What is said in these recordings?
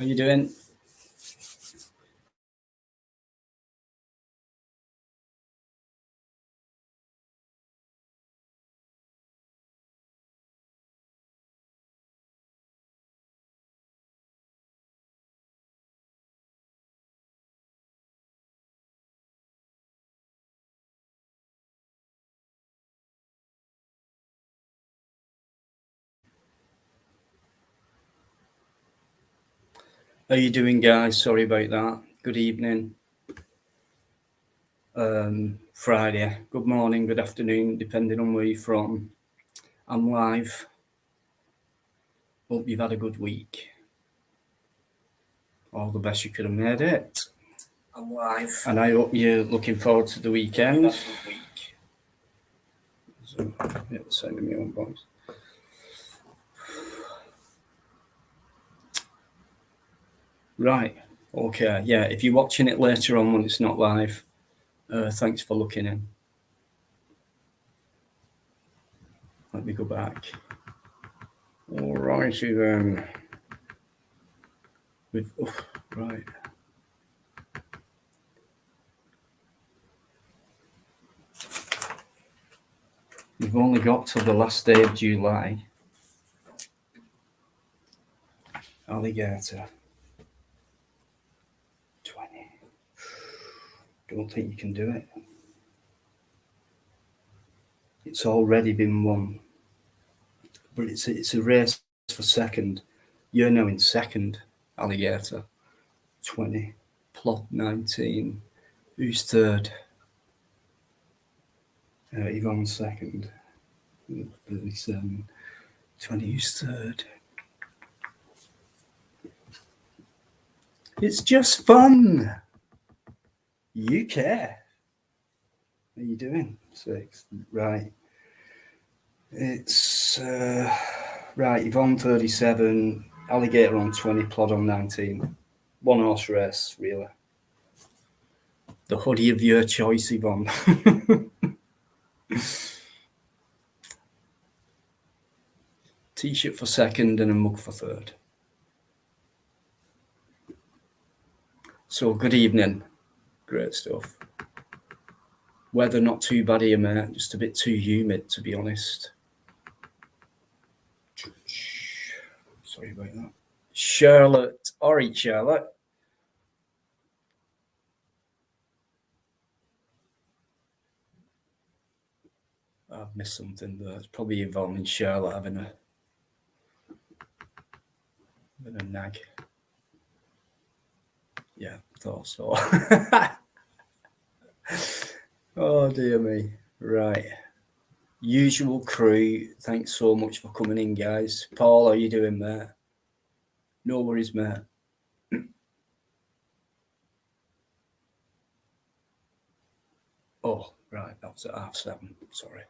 How you doing? How you doing, guys? Sorry about that. Good evening. Friday. Good morning, good afternoon, depending on where you're from. I'm live. Hope you've had a good week. All the best you could have made it. I'm live. And I hope you're looking forward to the weekend. So, yeah, sending me own voice. Right. Okay. Yeah. If you're watching it later on when it's not live, thanks for looking in. Let me go back. All righty then. Right. We've only got till the last day of July. Alligator. 20. Don't think you can do it. It's already been won. But it's a race for second. You're now in second, Alligator. 20. Plot 19. Who's third? Yvonne second. 37. 20. Who's third? It's just fun. You care. How you doing? 6. Right. It's right. Yvonne 37. Alligator on 20. Plod on 19. One horse race, really. The hoodie of your choice, Yvonne. T-shirt for second and a mug for third. So good evening. Great stuff. Weather not too bad here, mate. Just a bit too humid, to be honest. Sorry about that. Charlotte. All right, Charlotte. I've missed something there. It's probably involving Charlotte having a nag. Yeah, thought so. Oh, dear me. Right. Usual crew. Thanks so much for coming in, guys. Paul, how you doing, mate? No worries, mate. Oh, right. That was at 7:30. Sorry.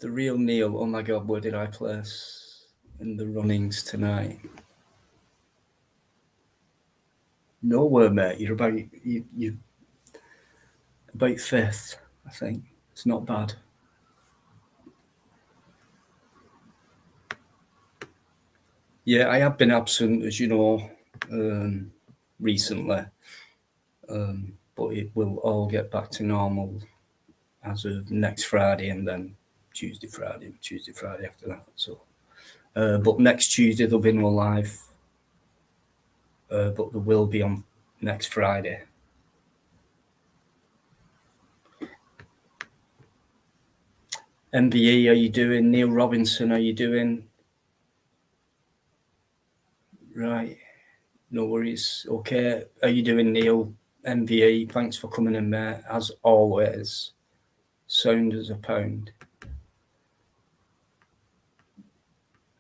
The real Neil. Oh my God, where did I place in the runnings tonight? Nowhere, mate. You're about about 5th, I think. It's not bad. Yeah, I have been absent, as you know, recently, but it will all get back to normal as of next Friday, and then Tuesday, Friday after that. So, but next Tuesday there'll be no live, but there will be on next Friday. MVE, how you doing? Neil Robinson, how you doing? Right, no worries. Okay, how you doing, Neil? MVE, thanks for coming in, mate. As always, sound as a pound.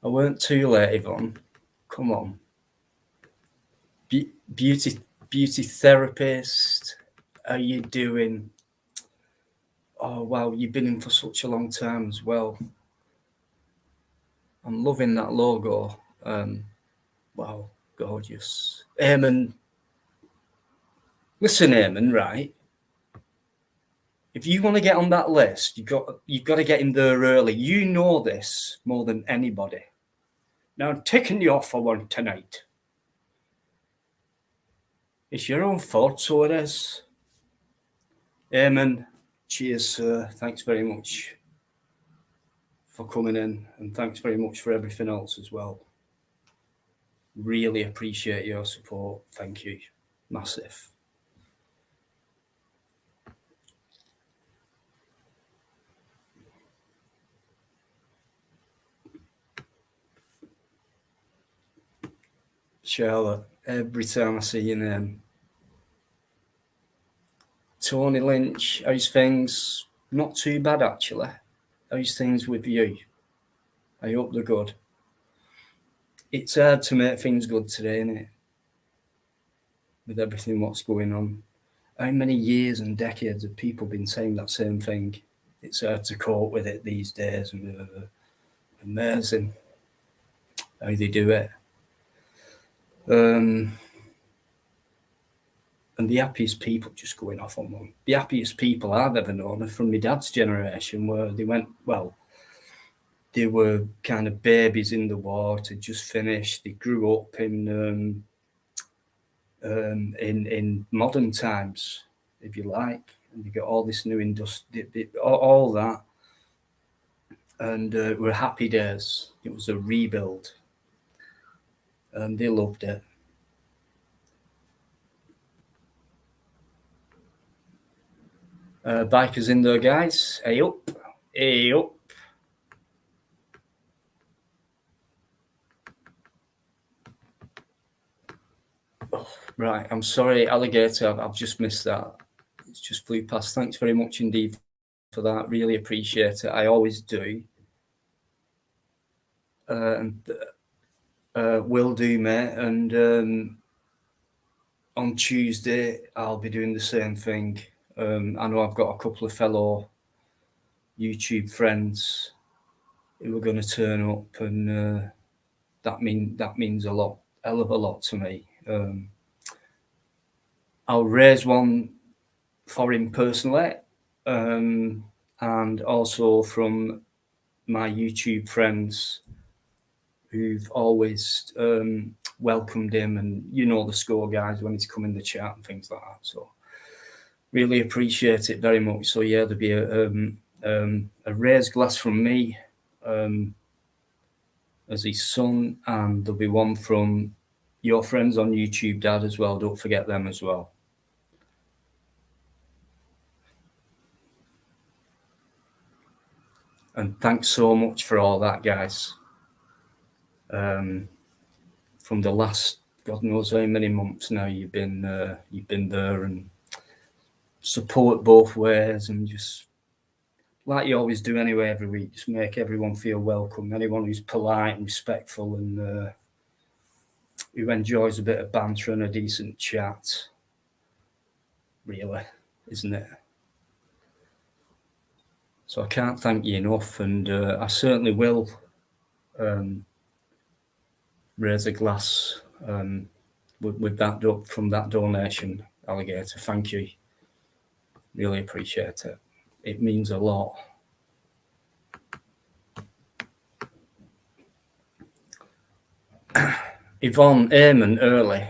I weren't too late, Yvonne. Come on. Beauty therapist, how you doing? Oh, wow, you've been in for such a long time as well. I'm loving that logo. Wow, gorgeous. Eamon. Listen, Eamon, right? If you want to get on that list, you've got to get in there early. You know this more than anybody. Now I'm taking you off for one tonight. It's your own fault, so it is. Amen. Cheers, sir. Thanks very much for coming in, and thanks very much for everything else as well. Really appreciate your support. Thank you. Massive. Charlotte, every time I see your name. Tony Lynch, how's things? Not too bad, actually. How's things with you? I hope they're good. It's hard to make things good today, isn't it? With everything what's going on. How many years and decades have people been saying that same thing? It's hard to cope with it these days. Amazing how they do it. And the happiest people just going off on one. The happiest people I've ever known are from my dad's generation, where they went, well, they were kind of babies in the war, to just finished. They grew up in modern times, if you like, and you get all this new industry, all that, and it were happy days. It was a rebuild, and they loved it. Bikers in there, guys. Hey up, hey up. Oh, right, I'm sorry, Alligator. I've just missed that. It's just flew past. Thanks very much indeed for that. Really appreciate it. I always do. Will do, mate. And on Tuesday, I'll be doing the same thing. I know I've got a couple of fellow YouTube friends who are going to turn up, and that means a lot, hell of a lot to me. I'll raise one for him personally, and also from my YouTube friends who've always welcomed him, and you know the score, guys, when he's come in the chat and things like that. So really appreciate it very much. So yeah, there'll be a raised glass from me as his son, and there'll be one from your friends on YouTube, Dad, as well. Don't forget them as well. And thanks so much for all that, guys. From the last, God knows how many months now, you've been there and support both ways, and just like you always do anyway every week, just make everyone feel welcome. Anyone who's polite and respectful and who enjoys a bit of banter and a decent chat, really, isn't it? So I can't thank you enough, and I certainly will raise a glass with that from that donation, Alligator. Thank you. Really appreciate it. It means a lot. Yvonne Eamon early.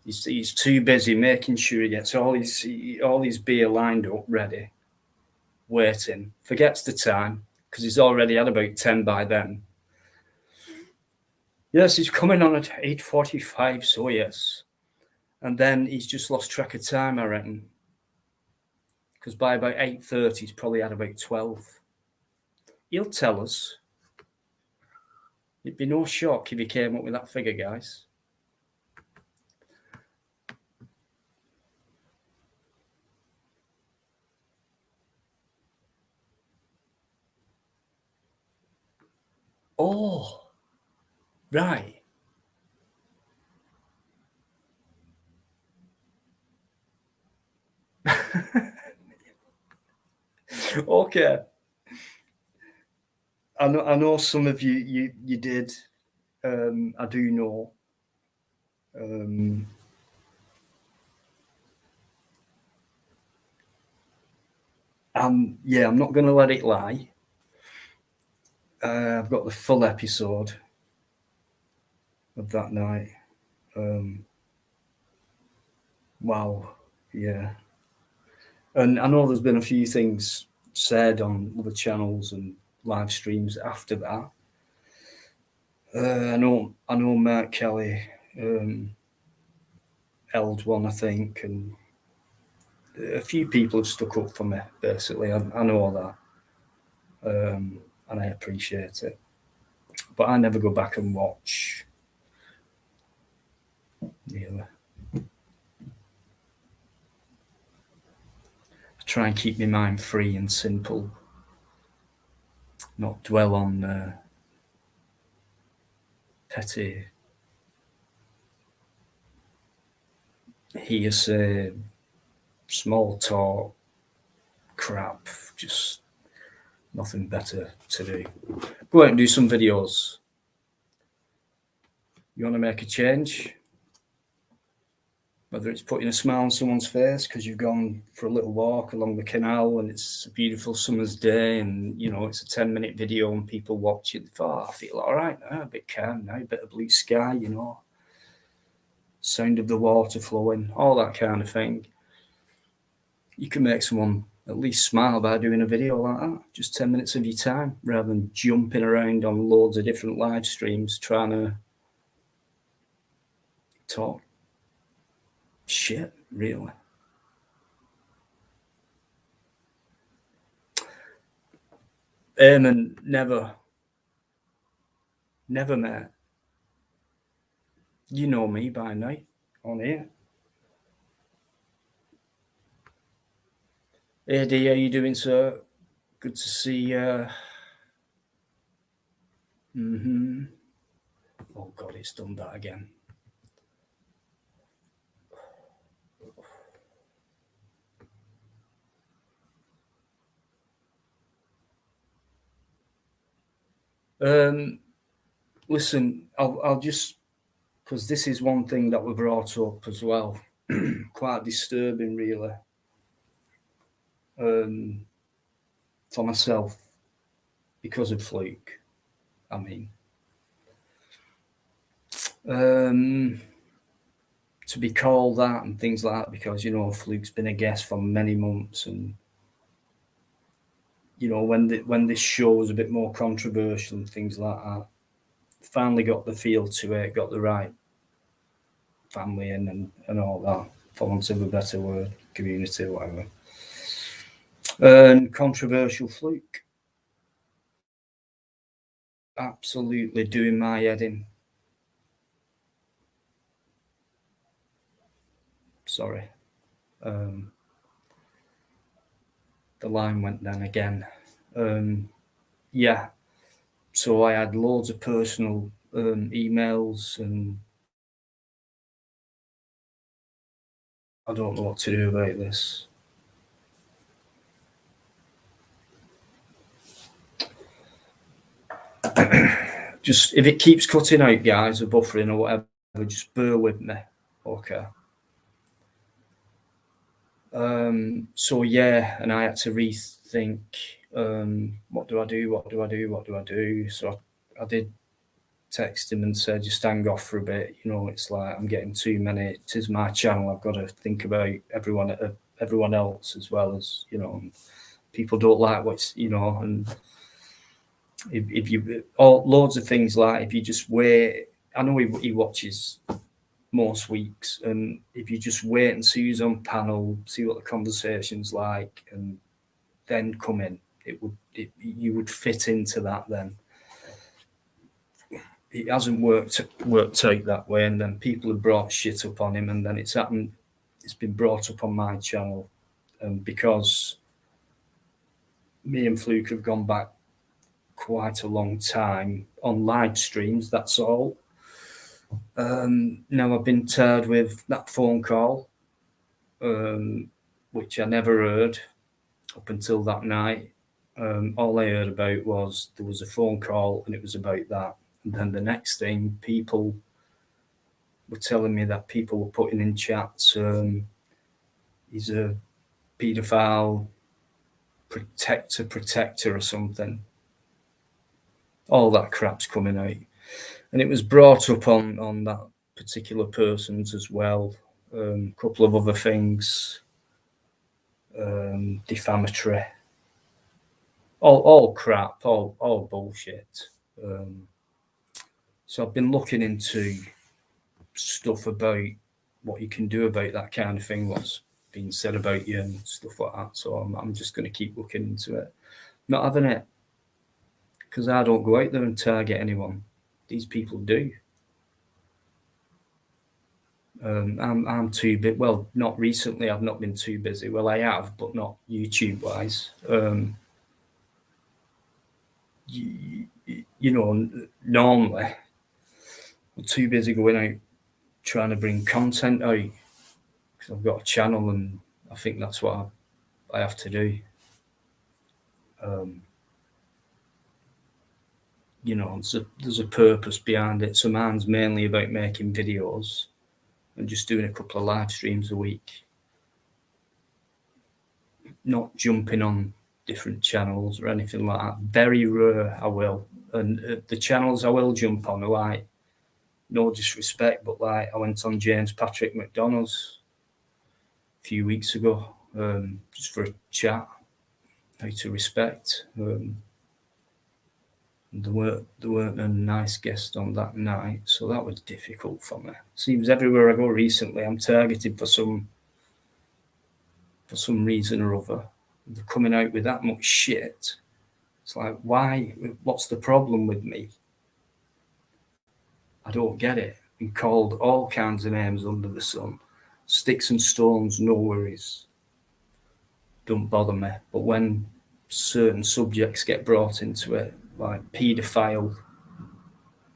He's too busy making sure he gets all his beer lined up, ready, waiting. Forgets the time because he's already had about 10 by then. Yes, he's coming on at 8:45. So yes, and then he's just lost track of time, I reckon, because by about 8:30 he's probably had about 12. He'll tell us. It'd be no shock if he came up with that figure, guys. Oh, right. Okay. I know some of you did. I do know. yeah, I'm not going to let it lie. I've got the full episode of that night. Wow, yeah. And I know there's been a few things said on other channels and live streams after that. I know Mark Kelly held one, I think, and a few people have stuck up for me. Basically, I know that, and I appreciate it. But I never go back and watch. Really, I try and keep my mind free and simple, not dwell on petty hearsay, small talk, crap. Just nothing better to do. Go out and do some videos. You want to make a change? Whether it's putting a smile on someone's face because you've gone for a little walk along the canal and it's a beautiful summer's day and, you know, it's a 10-minute video and people watch it. Oh, I feel all right now, a bit calm now, a bit of blue sky, you know, sound of the water flowing, all that kind of thing. You can make someone at least smile by doing a video like that. Just 10 minutes of your time rather than jumping around on loads of different live streams trying to talk shit, really. Eamon, never, mate. You know me by now on here. Hey, D, how you doing, sir? Good to see you. Oh, God, it's done that again. Listen, I'll just, because this is one thing that we brought up as well, quite disturbing, really, for myself, because of Fluke. I mean, to be called that and things like that, because, you know, Fluke's been a guest for many months, and, you know, when this show was a bit more controversial and things like that, finally got the feel to it, got the right family in and all that, for want of a better word, community, whatever. And controversial Fluke. Absolutely doing my head in. Sorry. The line went down again. Yeah. So I had loads of personal emails and I don't know what to do about this. Just if it keeps cutting out, guys, or buffering or whatever, just bear with me. Okay. So yeah, and I had to rethink what do I do. So I did text him and said, just hang off for a bit. You know, it's like I'm getting too many. It is my channel. I've got to think about everyone else as well as, you know. People don't like what's, you know, and if you loads of things, like if you just wait. I know he watches most weeks, and if you just wait and see who's on panel, see what the conversation's like, and then come in, you would fit into that then. It hasn't worked out that way, and then people have brought shit up on him, and then it's been brought up on my channel, and because me and Fluke have gone back quite a long time on live streams, that's all. Now I've been tarred with that phone call, which I never heard up until that night. All I heard about was there was a phone call and it was about that. And then the next thing, people were telling me that people were putting in chats, he's a paedophile, protector or something. All that crap's coming out. And it was brought up on that particular person's as well. A couple of other things, defamatory, all crap, all bullshit. So I've been looking into stuff about what you can do about that kind of thing, what's being said about you and stuff like that. So I'm just going to keep looking into it. Not having it, because I don't go out there and target anyone. These people do. I'm too bit. Well, not recently. I've not been too busy. Well, I have, but not YouTube wise. You know, normally I'm too busy going out trying to bring content out because I've got a channel, and I think that's what I have to do. You know, there's a purpose behind it. So mine's mainly about making videos and just doing a couple of live streams a week. Not jumping on different channels or anything like that. Very rare I will. And the channels I will jump on are like, no disrespect, but like I went on James Patrick McDonald's a few weeks ago, just for a chat, how to respect. There weren't a nice guest on that night, so that was difficult for me. Seems everywhere I go recently, I'm targeted for some reason or other. They're coming out with that much shit. It's like, why? What's the problem with me? I don't get it. Been called all kinds of names under the sun. Sticks and stones, no worries. Don't bother me. But when certain subjects get brought into it, like paedophile,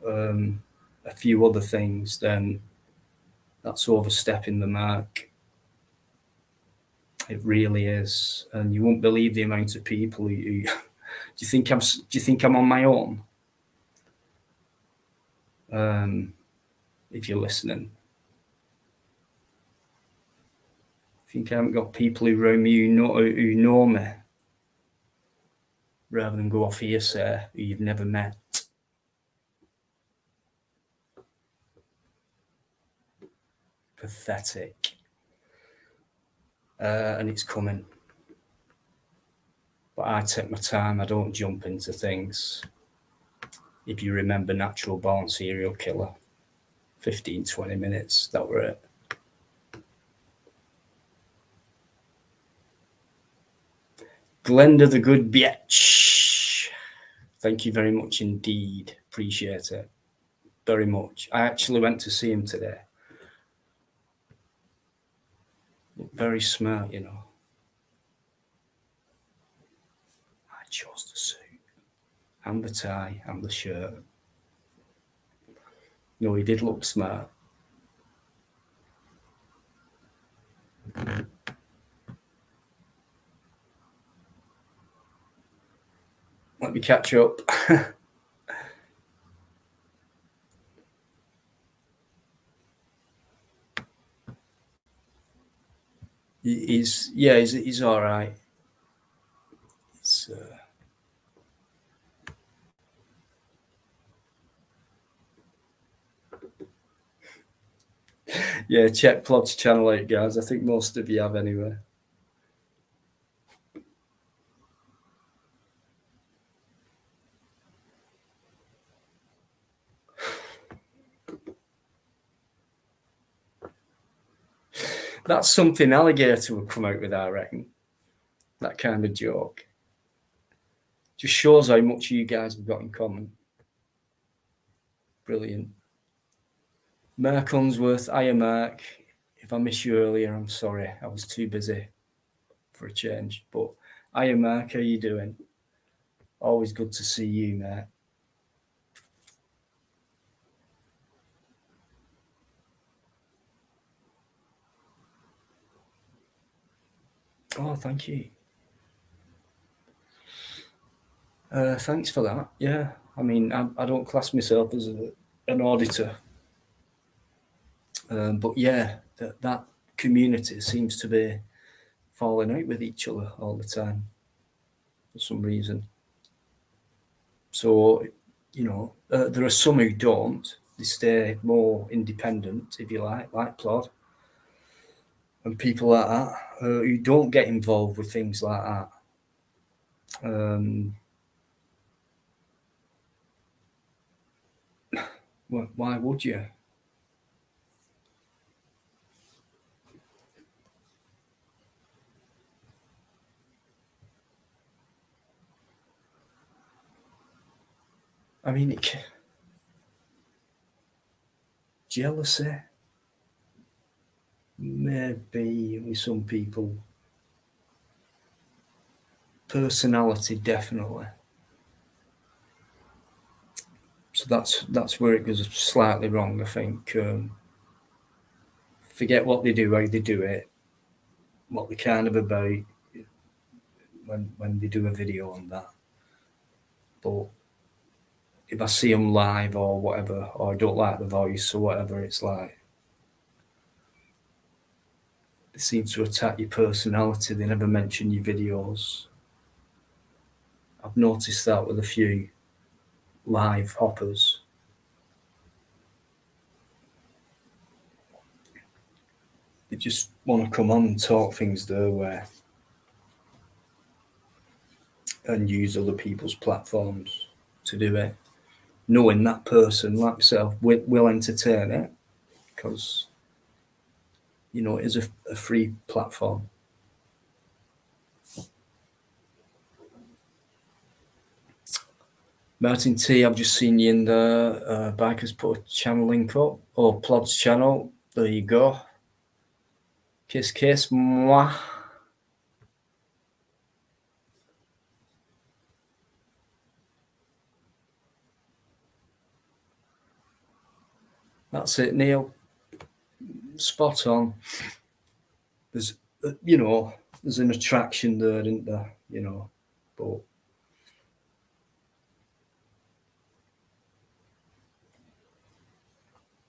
a few other things, then that's overstepping the mark. It really is, and you won't believe the amount of people who do you think I'm on my own? If you're listening, I think I haven't got people around me who know me, rather than go off hearsay who you've never met. Pathetic. And it's coming. But I take my time. I don't jump into things. If you remember Natural Born Serial Killer, 15-20 minutes, that were it. Glenda the Good Bitch. Thank you very much indeed. Appreciate it. Very much. I actually went to see him today. Looked very smart, you know. I chose the suit and the tie and the shirt. No, he did look smart. Let me catch up. He's all right. It's yeah, check Plod's channel out, guys. I think most of you have anyway. That's something Alligator would come out with, I reckon. That kind of joke. Just shows how much you guys have got in common. Brilliant. Mark Unsworth, hiya Mark. If I missed you earlier, I'm sorry. I was too busy for a change. But hiya Mark, how you doing? Always good to see you, mate. Oh, thank you. Thanks for that. Yeah, I mean, I don't class myself as an auditor. But yeah, that community seems to be falling out with each other all the time. for some reason. So, there are some who don't. They stay more independent, if you like Plod, and people like that who don't get involved with things like that. Why would you? I mean, jealousy, maybe with some people. Personality, definitely. So that's where it goes slightly wrong, I think. Forget what they do, how they do it, what they're kind of about when they do a video on that. But if I see them live or whatever, or I don't like the voice or whatever, it's like they seem to attack your personality. They never mention your videos. I've noticed that with a few live hoppers. They just want to come on and talk things their way and use other people's platforms to do it, knowing that person, like myself, will entertain it because, it is a free platform. Martin T, I've just seen you in the Bikers put a channel link up, or Plod's channel. There you go. Kiss, kiss, mwah. That's it, Neil. Spot on. There's, there's an attraction there, isn't there? But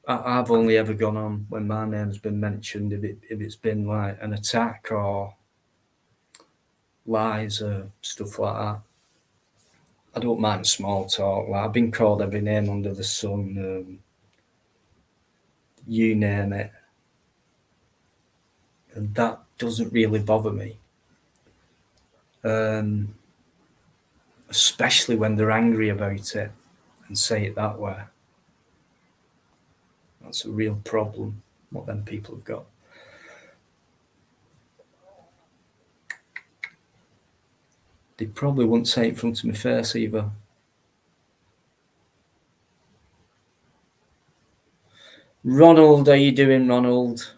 I've only ever gone on when my name's been mentioned if it's been like an attack or lies or stuff like that. I don't mind small talk. Like, I've been called every name under the sun. You name it, and that doesn't really bother me. Especially when they're angry about it and say it that way. That's a real problem. What them people have got. They probably wouldn't say it in front of my face either. Ronald, how you doing, Ronald?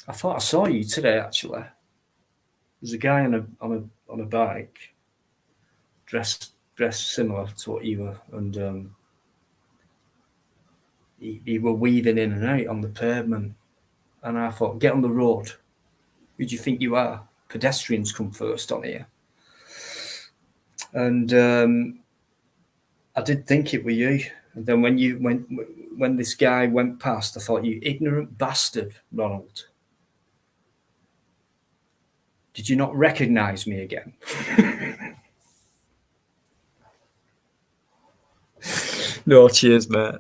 I thought I saw you today. Actually, there's a guy on a bike, dressed similar to what you were, and he were weaving in and out on the pavement, and I thought, get on the road. Who do you think you are? Pedestrians come first on here, and I did think it were you. And then when this guy went past, I thought, you ignorant bastard, Ronald. Did you not recognise me again? No, cheers, mate.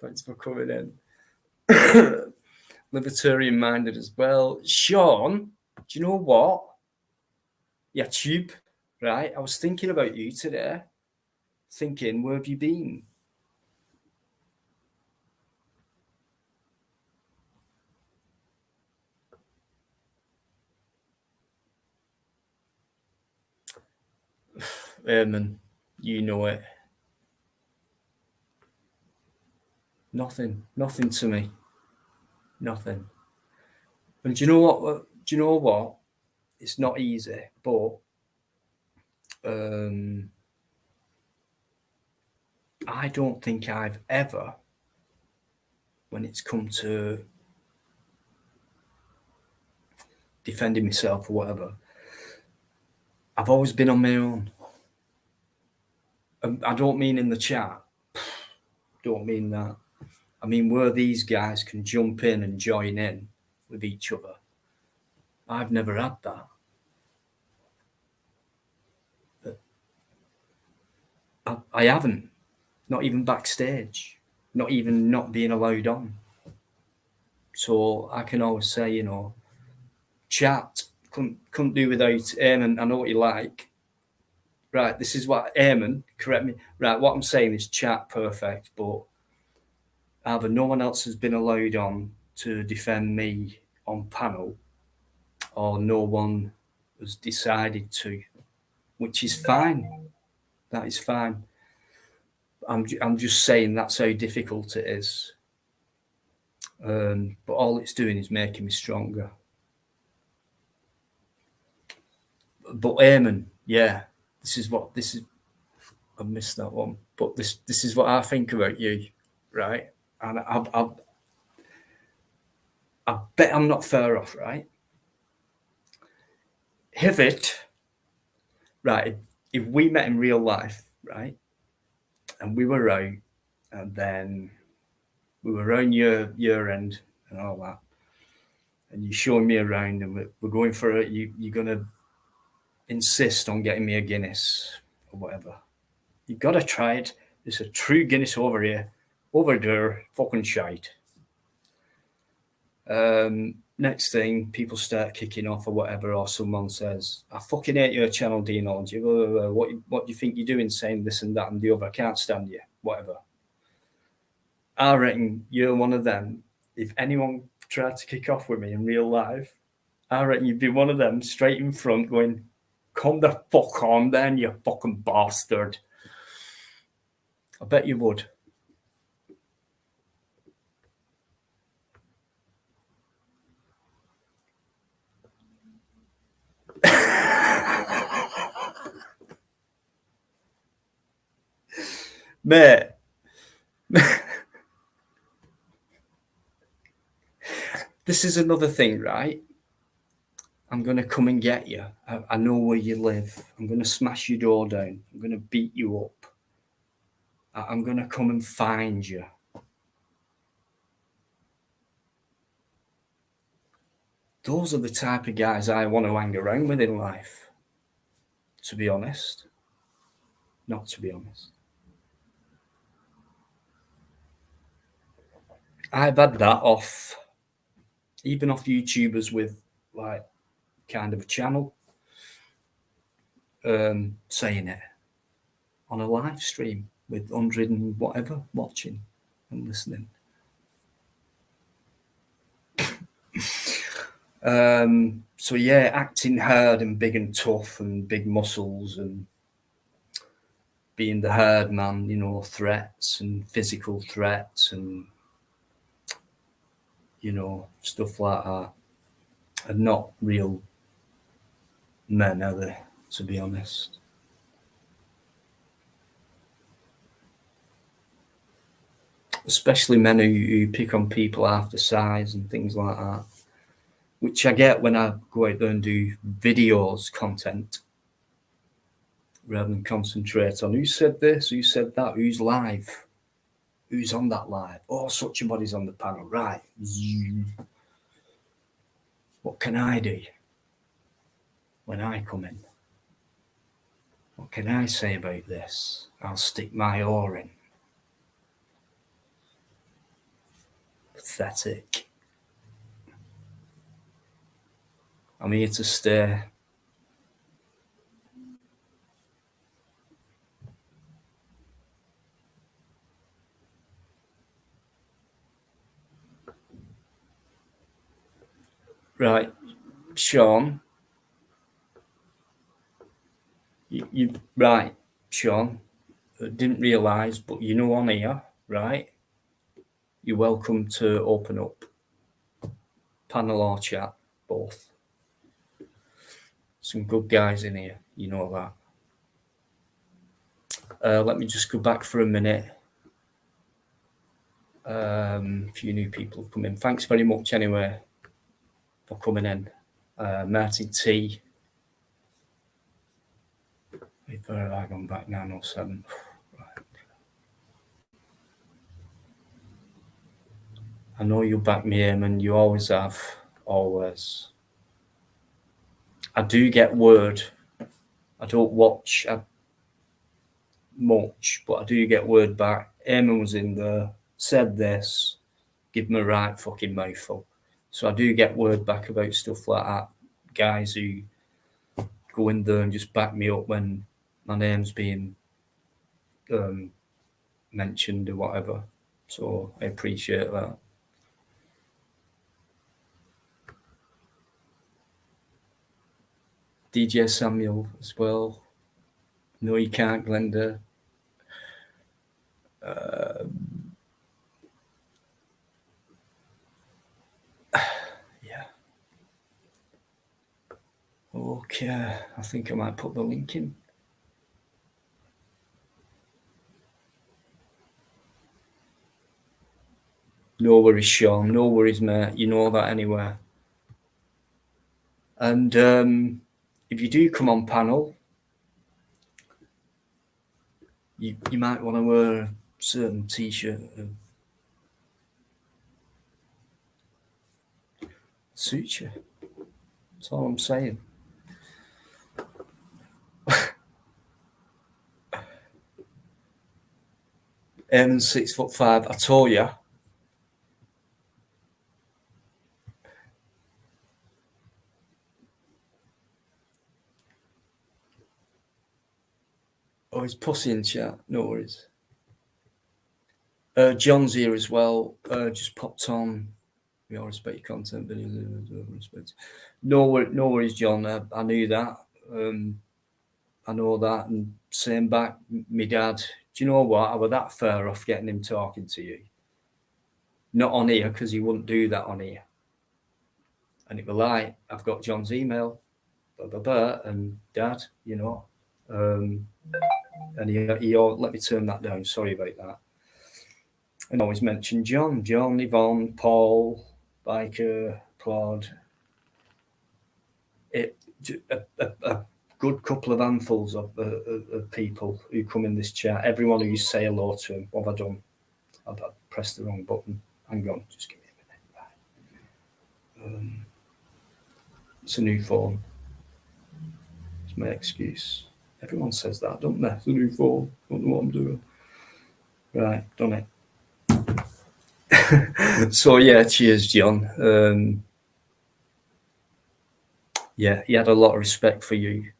Thanks for coming in. Libertarian minded as well. Sean, do you know what? Yeah, tube, right? I was thinking about you today. Thinking, where have you been? Eamon, you know it. Nothing to me. Nothing. And do you know what? Do you know what? It's not easy, but I don't think I've ever, when it's come to defending myself or whatever, I've always been on my own. I don't mean in the chat. Don't mean that. I mean where these guys can jump in and join in with each other. I've never had that. I haven't. Not even backstage. Not even not being allowed on. So I can always say, chat couldn't do without Eamon. I know what you like. Right, this is what Eamon, correct me. Right, what I'm saying is chat perfect, but either no one else has been allowed on to defend me on panel, or no one has decided to, which is fine. That is fine. I'm just saying that's how difficult it is. But all it's doing is making me stronger. But Eamon, yeah, this is. I missed that one, but this is what I think about you, right? And I bet I'm not far off, right? Hivit, right? If we met in real life, right, and we were out, and then we were around your end and all that, and you're showing me around, and we're going for it. You're gonna insist on getting me a Guinness or whatever. You gotta try it. It's a true Guinness over here. Over there, fucking shite. Next thing, people start kicking off or whatever, or someone says, "I fucking hate your channel, Dean. What do you think you're doing, saying this and that and the other? I can't stand you." Whatever. I reckon you're one of them. If anyone tried to kick off with me in real life, I reckon you'd be one of them straight in front going, "Come the fuck on then, you fucking bastard." I bet you would. Mate, this is another thing, right? I'm going to come and get you. I know where you live. I'm going to smash your door down. I'm going to beat you up. I'm going to come and find you. Those are the type of guys I want to hang around with in life, to be honest. Not to be honest. I've had that off, even off YouTubers with like kind of a channel, saying it on a live stream with 100 and whatever watching and listening. So yeah, acting hard and big and tough and big muscles and being the hard man, threats and physical threats and stuff like that are not real men, are they? To be honest. Especially men who pick on people after size and things like that. Which I get when I go out there and do videos content rather than concentrate on who said this, who said that, who's live, who's on that live. Oh, such a body's on the panel. Right. What can I do when I come in? What can I say about this? I'll stick my oar in. Pathetic. I'm here to stay. Right, Sean. You right, Sean. I didn't realise, but on here, right? You're welcome to open up. Panel or chat, both. Some good guys in here, you know that. Let me just go back for a minute. A few new people have come in. Thanks very much anyway for coming in. Martin T. Where have I gone back? 907. Right. I know you back me, Eamon. You always have. Always. I do get word. I don't watch. much, but I do get word back. Eamon was in there, said this, give him a right fucking mouthful. So I do get word back about stuff like that. Guys who go in there and just back me up when my name's being um, mentioned or whatever. So I appreciate that. DJ Samuel as well. No, you can't, Glenda. Uh, yeah. Okay. I think I might put the link in. No worries, Sean. No worries, mate. You know that anyway. And if you do come on panel, you might want to wear a certain t-shirt. Suits you. That's all I'm saying. Eamon's 6'5". I told you. Oh, he's pussy in chat. No worries. John's here as well. Just popped on. We all respect your content, but no worries, John. I knew that. I know that, and same back. Me dad. Do you know what? I was that fair off getting him talking to you. Not on here because he wouldn't do that on here. And it was like, I've got John's email, blah blah blah, and Dad, you know, and he let me turn that down. Sorry about that. And always mention John, Yvonne, Paul, Biker, Claude. A good couple of handfuls of people who come in this chat. Everyone who you say hello to him. What have I done? I've pressed the wrong button. Hang on, just give me a minute. Right. It's a new phone. It's my excuse. Everyone says that, don't they? It's a new phone. Don't know what I'm doing. Right, done it. So yeah, cheers, John. Yeah, he had a lot of respect for you.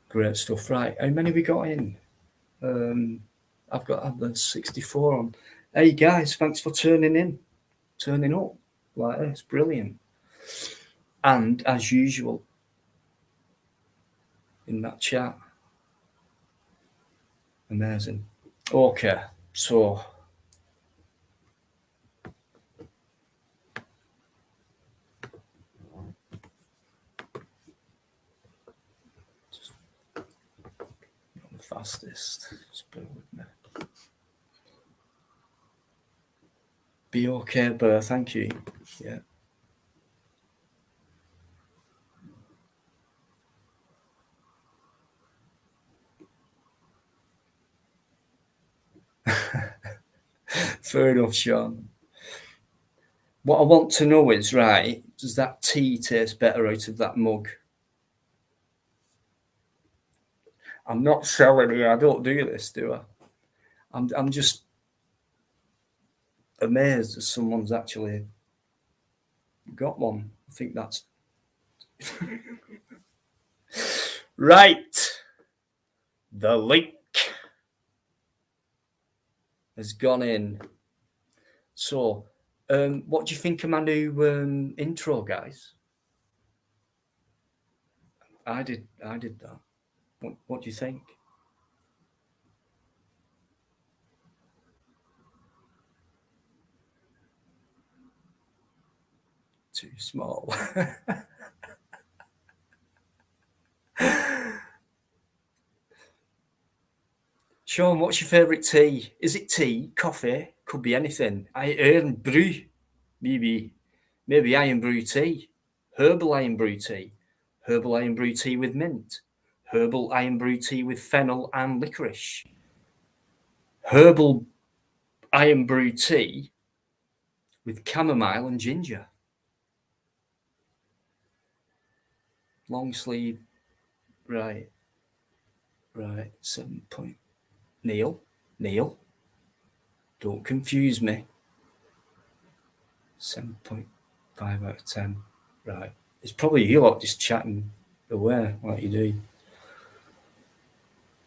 Great stuff. Right, how many we got in? I've got 64 on. Hey guys, thanks for turning up. Like it's brilliant. And as usual, in that chat, amazing. Okay, so not the fastest. Just bear with me. Be okay, Burr. Thank you. Yeah. Fair enough, Sean. What I want to know is, right, does that tea taste better out of that mug? I'm not selling here. I don't do this, do I? I'm just amazed that someone's actually got one. I think that's right. The link has gone in. So, what do you think of my new intro, guys? I did that. What do you think? Too small. Sean, what's your favourite tea? Is it tea, coffee? Could be anything. Iron brew, maybe iron brew tea, herbal iron brew tea, herbal iron brew tea with mint, herbal iron brew tea with fennel and licorice, herbal iron brew tea with chamomile and ginger. Long sleeve. Right. 7 point. Neil. Don't confuse me. 7.5 out of 10. Right. It's probably you lot just chatting away like you do.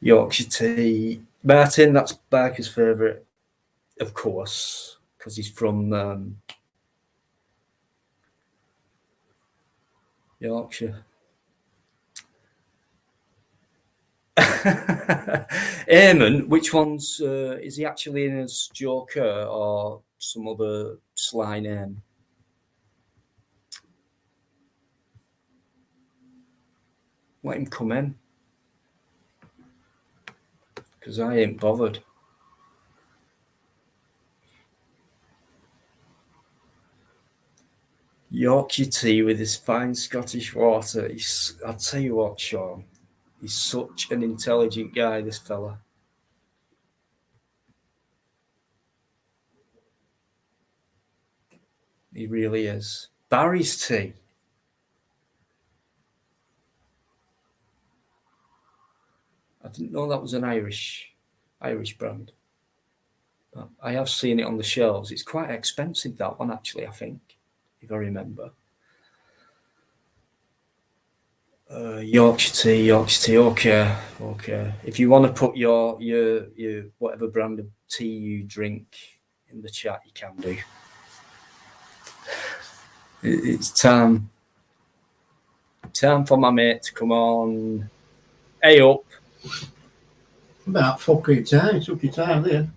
Yorkshire tea. Martin, that's Barker's favourite, of course, because he's from Yorkshire. Eamon, which one's is he actually in as Joker or some other sly name? Let him come in, because I ain't bothered. Yorkshire tea with his fine Scottish water. I'll tell you what, Sean, he's such an intelligent guy, this fella. He really is. Barry's tea. I didn't know that was an Irish brand. But I have seen it on the shelves. It's quite expensive, that one, actually, I think, if I remember. Yorkshire tea. Okay. If you want to put your whatever brand of tea you drink in the chat, you can do. It's time for my mate to come on. Hey up. About fucking time. Took your time there.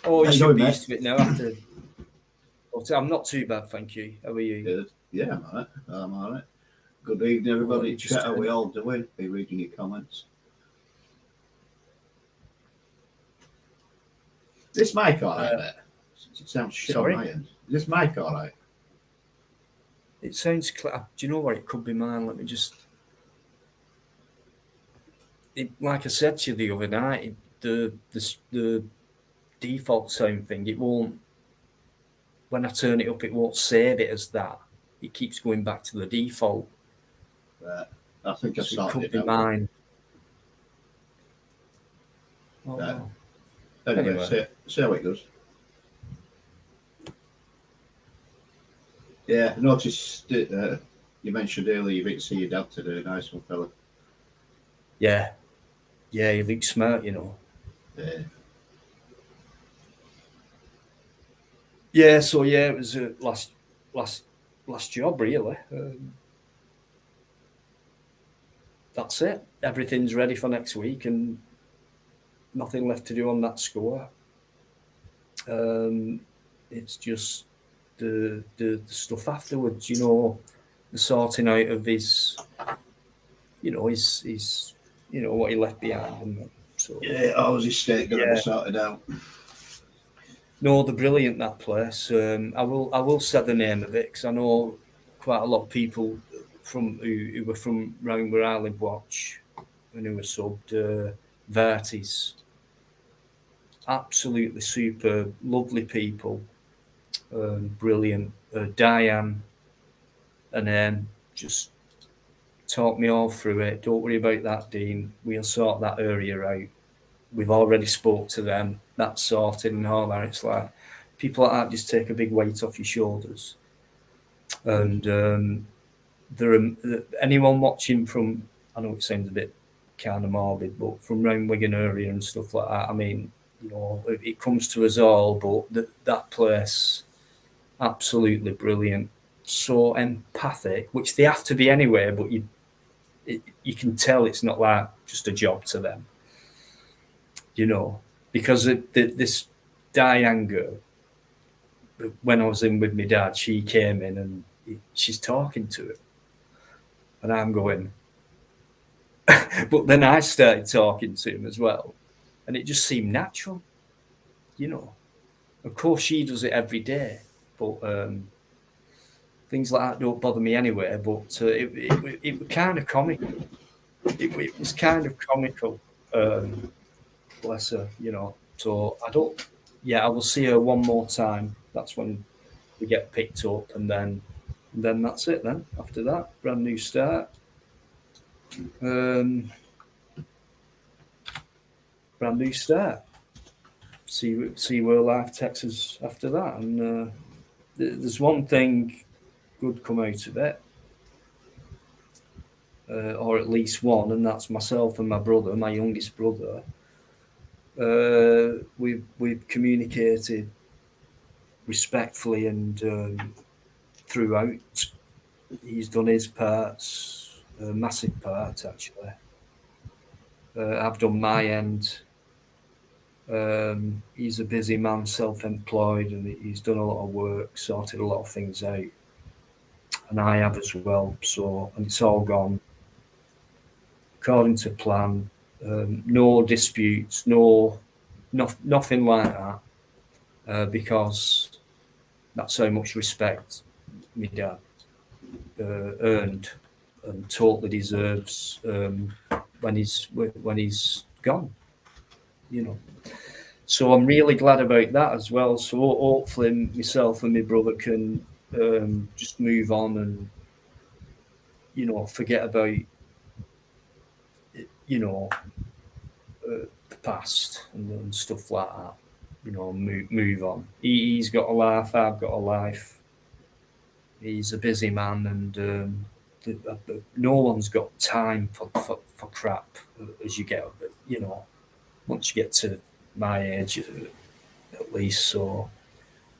Oh, you should be used to it now after. But I'm not too bad, thank you. How are you? Good. Yeah, I'm all right. Good evening, everybody. Chat how we all doing. Be reading your comments. This mic all right, mate? It sounds shit on my end. Is this mic all right? It sounds clear. Do you know what? It could be mine. Let me just. Like I said to you the other night, the default sound thing, it won't. When I turn it up, it won't save it as that. It keeps going back to the default. Right. I think I sorted it could be out. mine. Oh, right. No. Anyway. See how it goes. Yeah, I noticed you mentioned earlier you didn't see your dad today. Nice one, fella. Yeah, he looks smart, you know. Yeah. Yeah, so yeah, it was last job really. That's it. Everything's ready for next week, and nothing left to do on that score. It's just the stuff afterwards, you know, the sorting out of his what he left behind, and so yeah, how's his state going to be sorted out? No, they're brilliant, that place. I will say the name of it because I know quite a lot of people who were from round where I live watch and who were subbed. Vertis, absolutely super, lovely people, brilliant. Diane and just talk me all through it. Don't worry about that, Dean. We'll sort that area out. We've already spoke to them. That's sorted and all that. It's like people like that just take a big weight off your shoulders. And anyone watching from, I know it sounds a bit kind of morbid, but from round Wigan area and stuff like that, I mean, you know, it comes to us all, but that place, absolutely brilliant. So empathic, which they have to be anyway, but you can tell it's not like just a job to them, you know, because this Diane girl, when I was in with my dad, she came in and she's talking to him. And I'm going, but then I started talking to him as well. And it just seemed natural, you know. Of course, she does it every day, but things like that don't bother me anyway. But it was kind of comical. It was kind of comical, bless her, you know. So I don't, yeah, I will see her one more time. That's when we get picked up, and then that's it. Then after that, brand new start. Um, brand new start. See where life takes us after that. And there's one thing good come out of it, or at least one, and that's myself and my brother, my youngest brother. We've communicated respectfully and throughout. He's done his parts, massive parts actually. I've done my end. He's a busy man, self-employed, and he's done a lot of work, sorted a lot of things out, and I have as well. So, and it's all gone according to plan. No disputes, nothing like that, because that's how much respect my dad earned and totally deserves when he's gone. You know. So I'm really glad about that as well. So hopefully myself and my brother can just move on and forget about you know the past and stuff like that. Move on. He's got a life. I've got a life. He's a busy man, and no one's got time for crap as you get. Once you get to my age, at least. So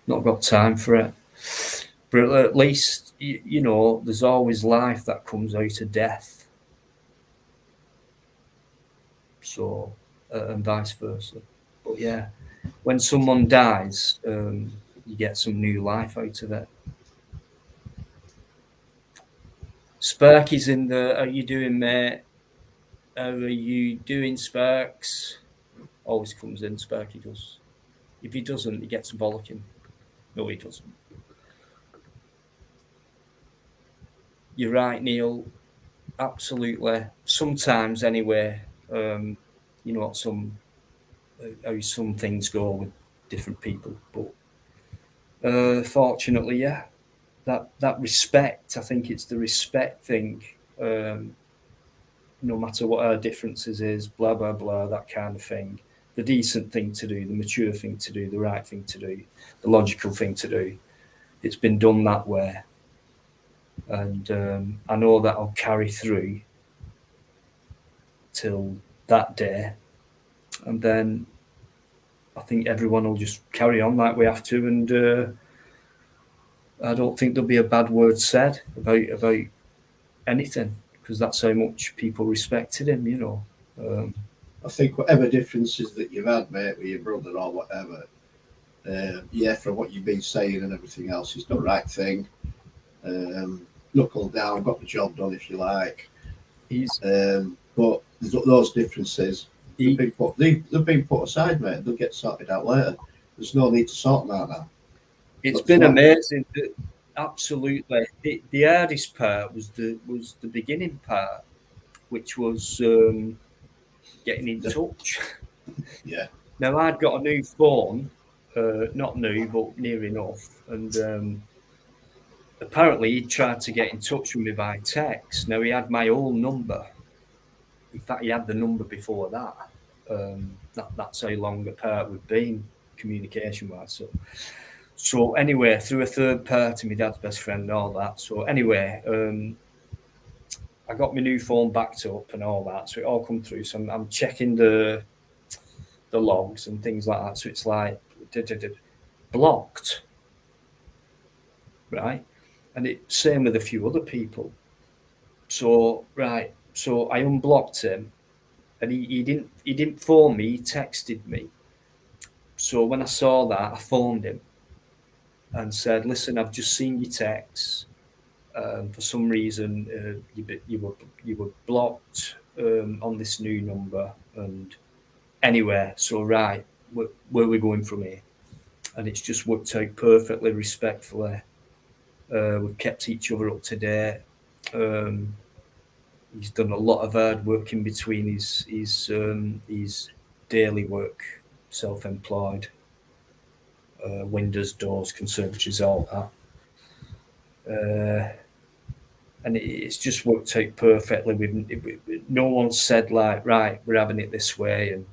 not got time for it. But at least there's always life that comes out of death. So and vice versa. But yeah, when someone dies, you get some new life out of it. Sparky's in the. How you doing, mate? How are you doing, Sparks? Always comes in. Sparky does. If he doesn't, he gets a bollocking. No, he doesn't. You're right, Neil. Absolutely. Sometimes, anyway. You know what how some things go with different people, but fortunately, yeah, that respect. I think it's the respect thing. No matter what our differences is, blah blah blah, that kind of thing. The decent thing to do, the mature thing to do, the right thing to do, the logical thing to do. It's been done that way, and I know that I'll carry through till that day, and then I think everyone will just carry on like we have to, and I don't think there'll be a bad word said about anything because that's how much people respected him. I think whatever differences that you've had, mate, with your brother or whatever, yeah, from what you've been saying and everything else, he's done the right thing. Knuckle down, got the job done, if you like. He's But those differences, he, they've been put aside, mate. They'll get sorted out later. There's no need to sort them out now. it's That's been what. amazing. Absolutely, the hardest part was the beginning part, which was getting in touch. Yeah. Now I'd got a new phone, not new but near enough, and apparently he tried to get in touch with me by text. Now he had my old number. In fact, he had the number before that. That's how long apart we've been communication wise. So anyway, through a third party, my dad's best friend and all that. So anyway, I got my new phone backed up and all that. So it all come through. So I'm checking the logs and things like that. So it's like blocked, right? And it same with a few other people. So right, so I unblocked him, and he didn't phone me. He texted me. So when I saw that, I phoned him and said, "Listen, I've just seen your text. For some reason, you were blocked on this new number, and anywhere. So right, where are we going from here?" And it's just worked out perfectly, respectfully. We've kept each other up to date. Um, he's done a lot of hard work in between his daily work, self-employed. windows, doors, conservatories, all that. And it's just worked out perfectly. No one said like, right, we're having it this way, and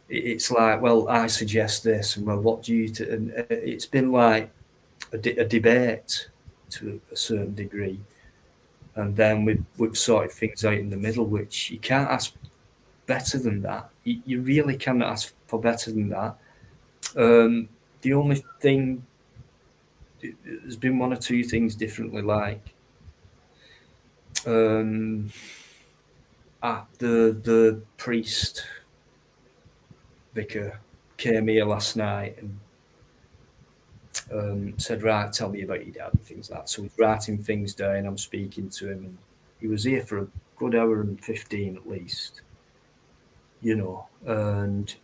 it's like, well, I suggest this, and well, what do you? And it's been like a debate to a certain degree, and then we've sorted things out in the middle, which you can't ask better than that. You really cannot ask for better than that. The only thing, there's been one or two things differently, like the priest vicar came here last night and said, right, tell me about your dad and things like that. So he's writing things down, I'm speaking to him, and he was here for a good hour and 15 at least, and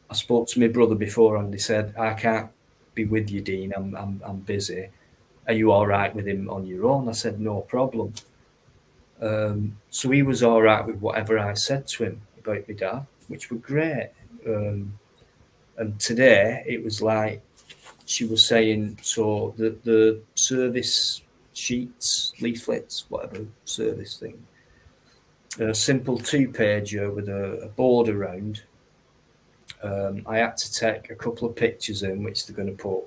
I spoke to my brother before and he said, I can't be with you, Dean, I'm busy. Are you all right with him on your own? I said, no problem. So he was all right with whatever I said to him about my dad, which were great. And today it was like she was saying, so the service sheets, leaflets, whatever service thing, a simple 2-pager with a board around. I had to take a couple of pictures in, which they're going to put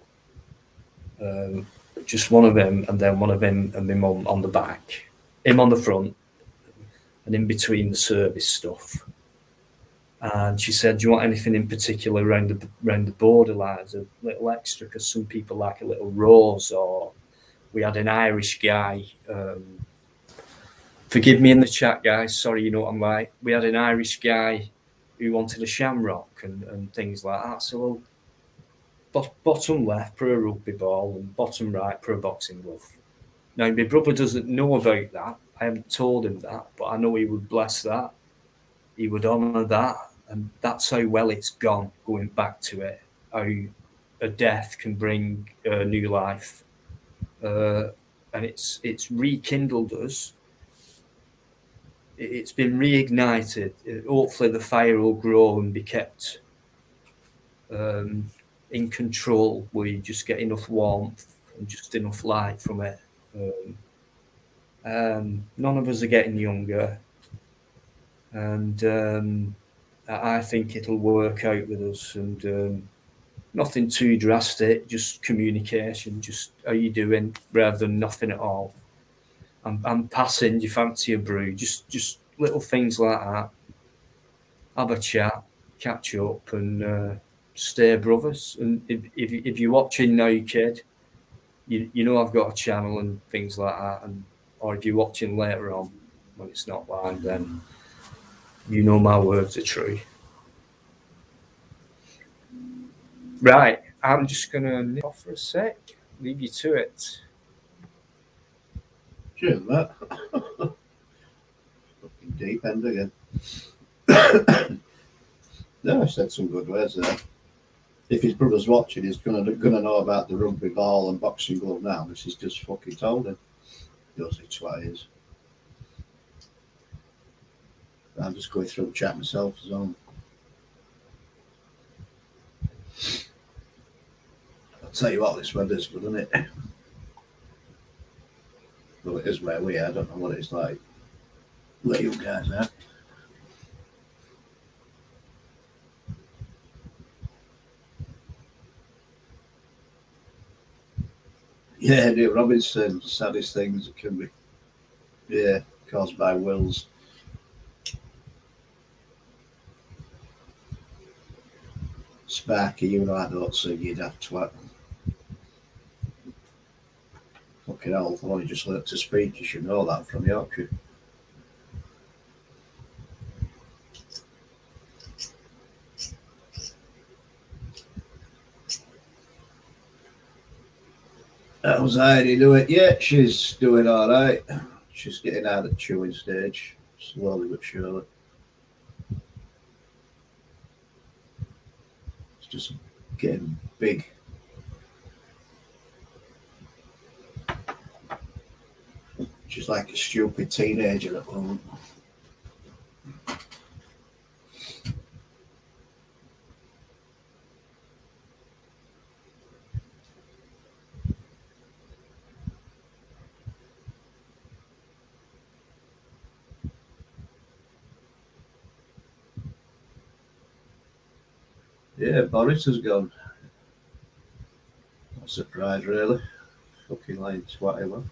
just one of him and then one of him and my mum on the back, him on the front, and in between the service stuff. And she said, do you want anything in particular around the borderlines, a little extra, because some people like a little rose, or we had an Irish guy, forgive me in the chat, guys, sorry, you know what I'm like, we had an Irish guy who wanted a shamrock and things like that. So, well, bottom left, for a rugby ball, and bottom right, for a boxing glove. Now, my brother doesn't know about that. I haven't told him that, but I know he would bless that. He would honour that. And that's how well it's gone, going back to it, how a death can bring new life. And it's rekindled us. It's been reignited. Hopefully the fire will grow and be kept in control, where you just get enough warmth and just enough light from it. None of us are getting younger, and I think it'll work out with us, and nothing too drastic, just communication, just how you doing, rather than nothing at all. I'm passing, do you fancy a brew? Just little things like that. Have a chat, catch up, and stay brothers. And if you're watching now, kid, you know I've got a channel and things like that, and or if you're watching later on when it's not live, then you know my words are true. Right, I'm just gonna nip off for a sec, leave you to it. Cheers, Matt. Fucking deep end again. No, I said some good words there. If his brother's watching, he's gonna know about the rugby ball and boxing glove now. This is just fucking told him. Knows it's what it is. I'm just going through the chat myself as well. I'll tell you what, this weather's good, isn't it? Well, it is where we are. I don't know what it's like where you guys are. Yeah, Neil Robinson, saddest things that can be, yeah, caused by wills. Sparky, you know I don't see you'd have twat. Fucking hell, I've only just learnt to speak, you should know that from Yorkshire. How's Heidi doing? Yeah, she's doing alright. She's getting out of the chewing stage, slowly but surely. It's just getting big. She's like a stupid teenager at the moment. Yeah, Boris has gone. Not surprised, really. Fucking lying twat he was.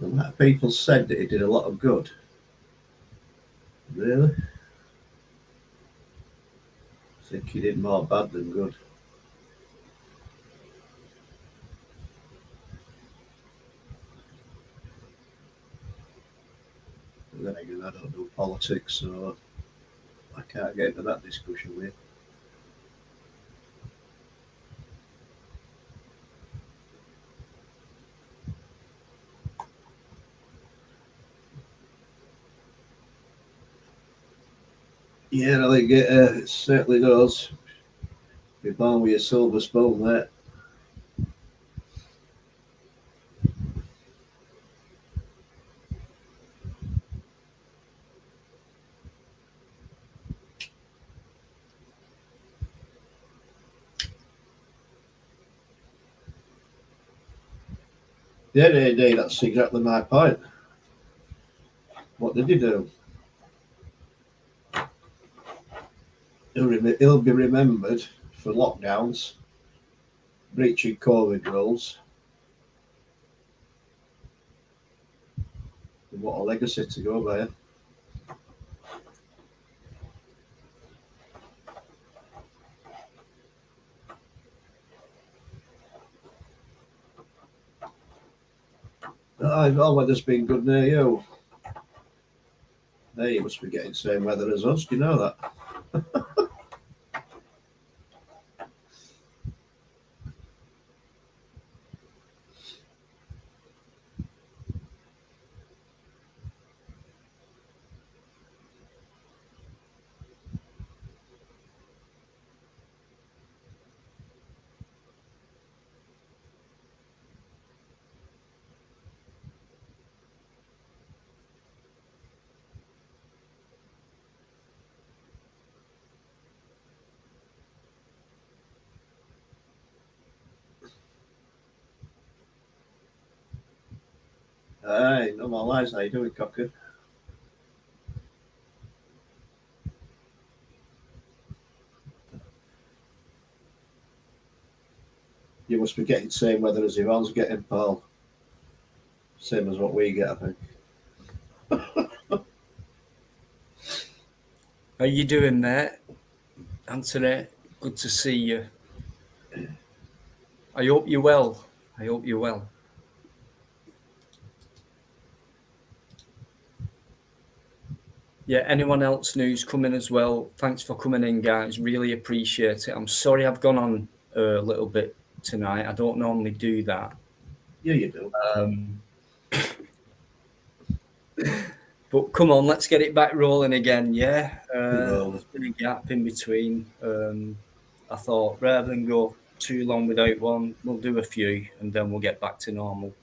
A lot of people said that he did a lot of good. Really? I think he did more bad than good. But then again, I don't do politics, so I can't get into that discussion with you. Yeah, I think it certainly does. Be born with a silver spoon, mate. Yeah, indeed, that's exactly my point. What did he do? He'll be remembered for lockdowns, breaching COVID rules, and what a legacy to go by. All weather's been good near you. Hey, you must be getting the same weather as us. Do you know that? Aye, no more lies. How you doing, cocker? You must be getting the same weather as Yvonne's getting, Paul. Same as what we get, I think. How you doing, mate? Anthony, good to see you. I hope you're well. I hope you're well. Yeah, anyone else news coming as well? Thanks for coming in, guys. Really appreciate it. I'm sorry I've gone on a little bit tonight. I don't normally do that. Yeah, you do. But come on, let's get it back rolling again, yeah? Well, There's been a gap in between. I thought rather than go too long without one, we'll do a few and then we'll get back to normal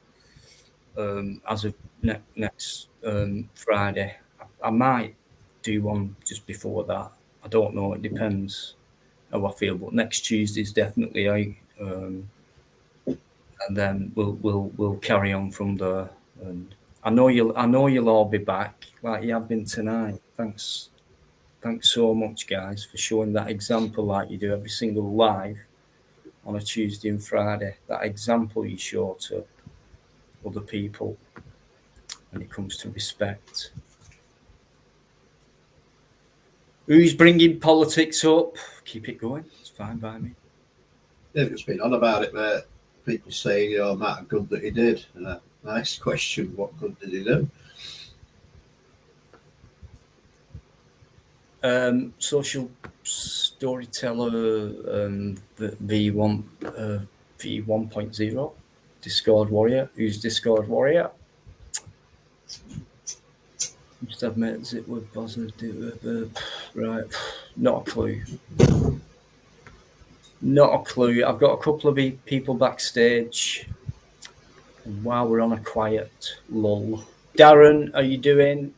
as of next Friday. I might do one just before that. I don't know. It depends how I feel. But next Tuesday's definitely out, and then we'll carry on from there. And I know you'll all be back like you have been tonight. Thanks so much, guys, for showing that example like you do every single live on a Tuesday and Friday. That example you show to other people when it comes to respect. Who's bringing politics up? Keep it going. It's fine by me. they've just been on about it, mate. People saying, "Oh, amount of good that he did." Nice question. What good did he do? Social storyteller V1 V1.0 Discord warrior. Who's Discord warrior? Just admit it would buzzer do right. Not a clue. Not a clue. I've got a couple of people backstage. And while we're on a quiet lull, Darren, are you doing?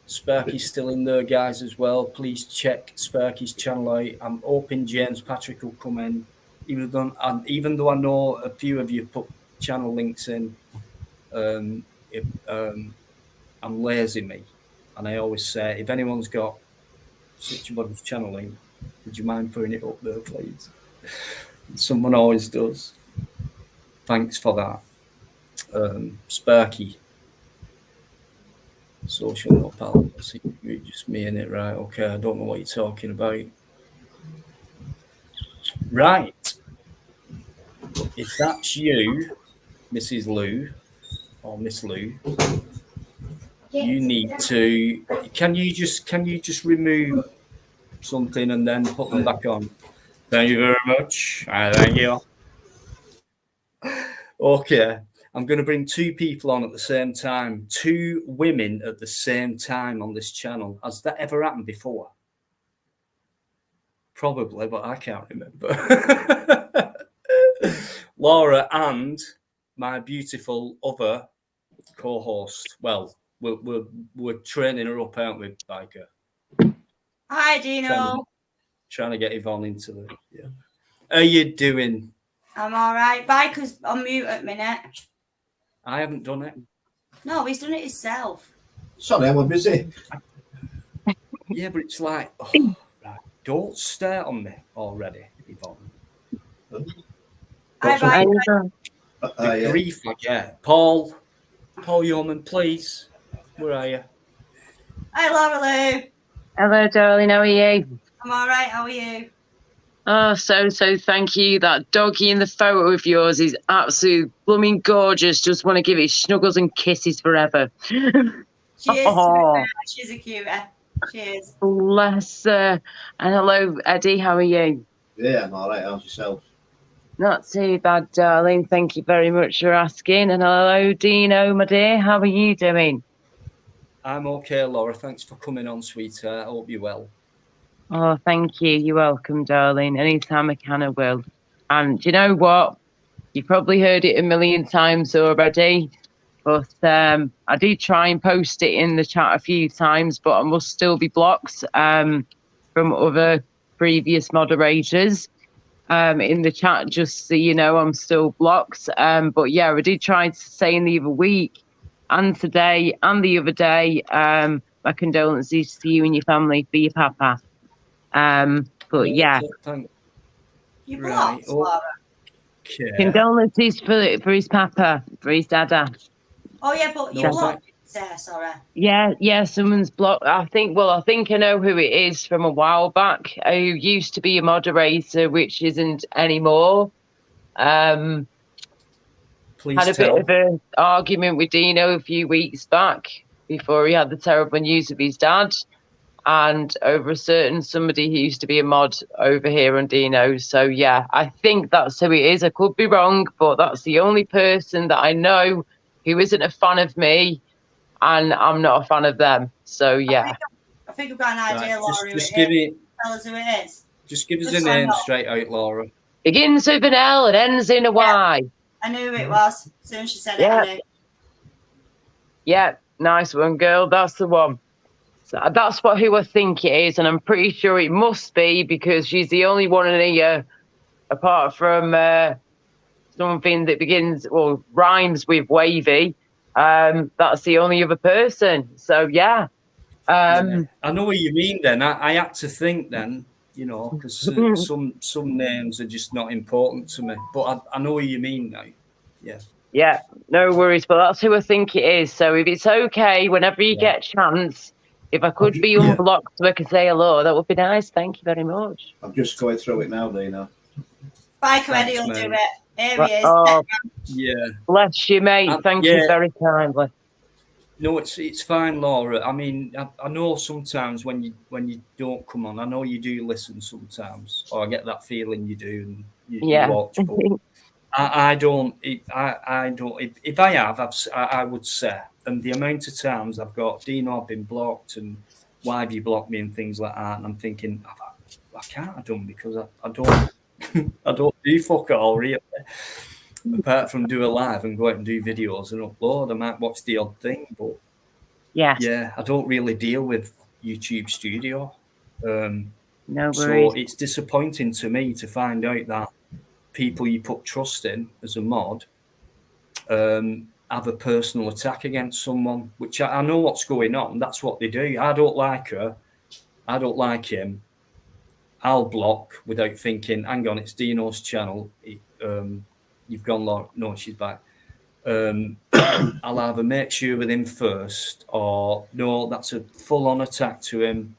Sparky's still in there, guys, as well. Please check Sparky's channel out. I'm hoping James Patrick will come in. Even though I know a few of you put channel links in, I'm lazy me. And I always say, if anyone's got such a body's channeling, would you mind putting it up there, please? And someone always does. Thanks for that. Sparky. Social no pal. See, just me in it, right? Okay, I don't know what you're talking about. Right. If that's you, Mrs. Lou or Miss Lou, you need to. Can you just remove something and then put them back on? Thank you very much. Thank you. Okay. I'm going to bring two people on at the same time. Two women at the same time on this channel. Has that ever happened before? Probably, but I can't remember. Laura and my beautiful other co-host. Well, we're training her up, aren't we, Biker? Hi, Dino. Trying to get Yvonne into the. Yeah. How you doing? I'm all right. Biker's on mute at the minute. I haven't done it. No, he's done it himself. Sorry, I'm busy. Yeah, but it's like, oh, right, don't stare on me already, Yvonne. Hi, Biker. The grief I get. Paul Yeoman, please. Where are you? Hi, Laura Lou. Hello, darling. How are you? I'm all right. How are you? Oh, so thank you. That doggy in the photo of yours is absolutely blooming gorgeous. Just want to give it snuggles and kisses forever. She is. Oh. She's a cutie. She is. Bless her. And hello, Eddie. How are you? Yeah, I'm all right. How's yourself? Not too bad, darling. Thank you very much for asking. And hello, Dino, my dear. How are you doing? I'm okay, Laura. Thanks for coming on, sweetheart. I hope you're well. Oh, thank you. You're welcome, darling. Anytime I can, I will. And you know what? You've probably heard it a million times already, but I did try and post it in the chat a few times, but I must still be blocked from other previous moderators in the chat, just so you know I'm still blocked. But yeah, I did try to say in the other week and today and the other day, my condolences to you and your family for your papa. But yeah. You blocked, Laura? Okay. Condolences for his papa, for his dada. Oh yeah, but you blocked there, sorry. Yeah, someone's blocked. I think I know who it is from a while back, who used to be a moderator, which isn't anymore. Please had a bit of an argument with Dino a few weeks back before he had the terrible news of his dad. And over a certain somebody who used to be a mod over here on Dino. So yeah, I think that's who it is. I could be wrong, but that's the only person that I know who isn't a fan of me, and I'm not a fan of them. So yeah. I think I've got an idea, Laura. Just give it. Tell us who it is. Just give us a name straight out, Laura. Begins with an L and ends in a Y. I knew it was. As soon as she said it, I knew. Yeah, nice one, girl. That's the one. So that's who I think it is, and I'm pretty sure it must be because she's the only one in here, apart from something that begins or rhymes with wavy. That's the only other person. So yeah. I know what you mean. Then I had to think then, you know, because some names are just not important to me. But I know what you mean now. Yeah. Yeah, no worries. But that's who I think it is. So if it's okay, whenever you get a chance. If I could be unblocked so I could say hello, that would be nice. Thank you very much. I'm just going through it now, Dina. Bikereddie will do it. Here he is. Oh, yeah. Bless you, mate. Thank you very kindly. No, it's fine, Laura. I mean, I know sometimes when you don't come on, I know you do listen sometimes, or I get that feeling you do, and you watch. But I don't. I don't. If I have, I would say. And the amount of times I've got Dino, I've been blocked, and why have you blocked me and things like that, and I'm thinking I can't have done because I don't I don't do fuck all really. Apart from do a live and go out and do videos and upload, I might watch the odd thing, but yeah, I don't really deal with YouTube Studio. No worries. So it's disappointing to me to find out that people you put trust in as a mod have a personal attack against someone, which I know what's going on. That's what they do. I don't like her. I don't like him. I'll block without thinking, hang on, it's Dino's channel. You've gone, Laura. No, she's back. I'll either make sure with him first, or no, that's a full-on attack to him.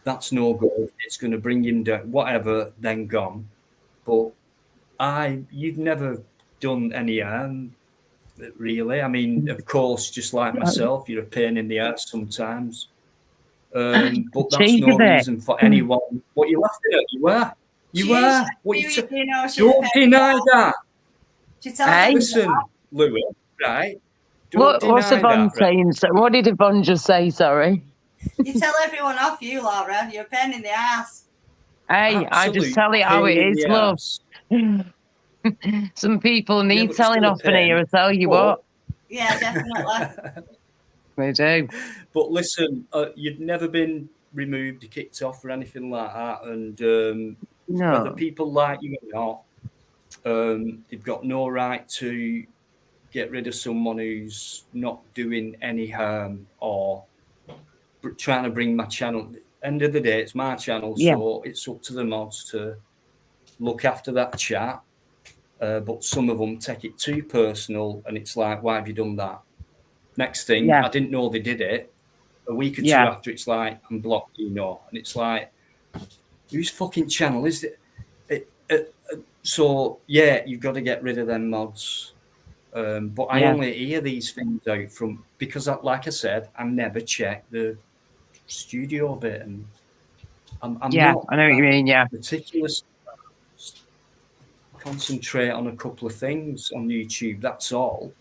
That's no good. It's going to bring him down. Whatever, then gone. But you've never done any harm, really. I mean, of course, just like myself, you're a pain in the ass sometimes. But that's no reason for anyone. What you laughing at? You were. You were. What you don't deny that. Listen, Louis, right? What's Yvonne saying? So what did Yvonne just say? Sorry. You tell everyone off you, Laura. You're a pain in the ass. Hey, I just tell it how it is, love. Some people need telling off in here, I tell you what. Yeah, definitely. They do. But listen, you've never been removed, kicked off, or anything like that. And whether people like you or not, they've got no right to get rid of someone who's not doing any harm or trying to bring my channel. End of the day, it's my channel, so it's up to the mods to look after that chat. But some of them take it too personal, and it's like, why have you done that? Next thing, I didn't know they did it. A week or two after, it's like, I'm blocked, and it's like, whose fucking channel is it? So you've got to get rid of them mods. But I only hear these things out because, like I said, I never check the studio bit, and I'm not. I know what you mean. Yeah, meticulous. Concentrate on a couple of things on YouTube. That's all.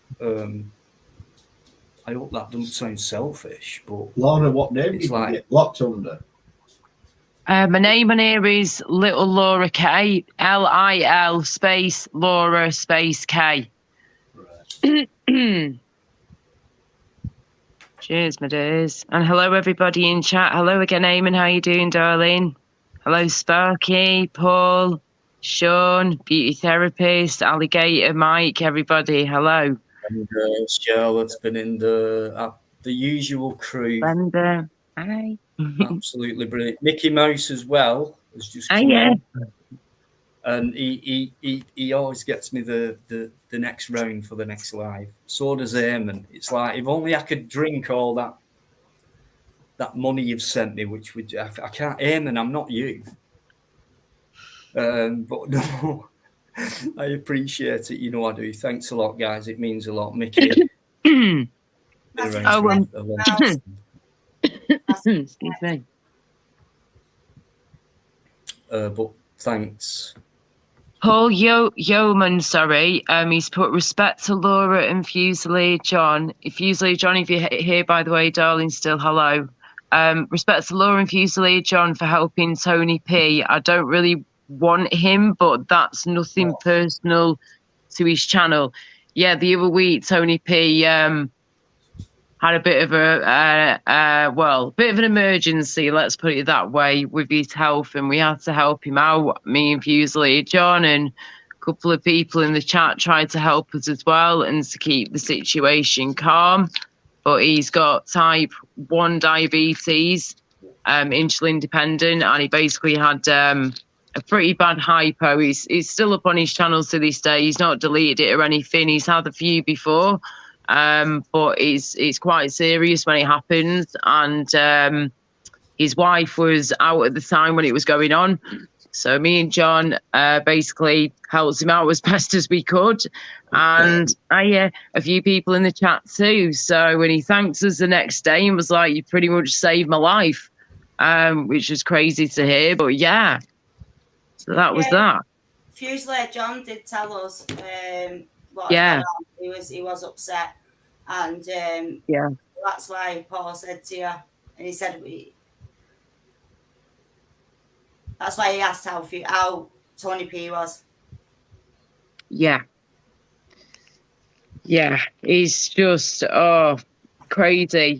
I hope that doesn't sound selfish, but Laura, what name did you get blocked under? My name on here is Little Laura K. LIL space Laura space K. Right. Cheers, my dears. And hello, everybody in chat. Hello again, Eamon. How you doing, darling? Hello, Sparky, Paul, Sean, Beauty Therapist, Alligator, Mike, everybody. Hello. And Charlotte's been in the usual crew. Brenda, hi. Absolutely brilliant. Mickey Mouse as well has just come in. And he always gets me the next round for the next live. So does Eamon. It's like, if only I could drink all that money you've sent me, which would I can't. Eamon, I'm not you. But no, I appreciate it. You know I do. Thanks a lot, guys. It means a lot, Mickey. Excuse me. But thanks. Paul Yeoman, sorry. He's put respect to Laura and Fusilier John. Fusilier John, if you're here, by the way, darling, still hello. Respect to Laura and Fusilier John for helping Tony P. I don't really want him, but that's nothing personal to his channel. Yeah, the other week, Tony P had a bit of bit of an emergency, let's put it that way, with his health, and we had to help him out. Me and Fusilier John and a couple of people in the chat tried to help us as well and to keep the situation calm. But he's got type 1 diabetes, insulin dependent, and he basically had a pretty bad hypo. He's still up on his channel to this day. He's not deleted it or anything. He's had a few before. But it's quite serious when it happens, and his wife was out at the time when it was going on, so me and John basically helped him out as best as we could, and a few people in the chat too. So when he thanked us the next day and was like, "You pretty much saved my life," which was crazy to hear, but so that was that. Fusilier John did tell us what he was upset, and that's why Paul said to you, and he said that's why he asked how Tony P was. Yeah, he's just crazy.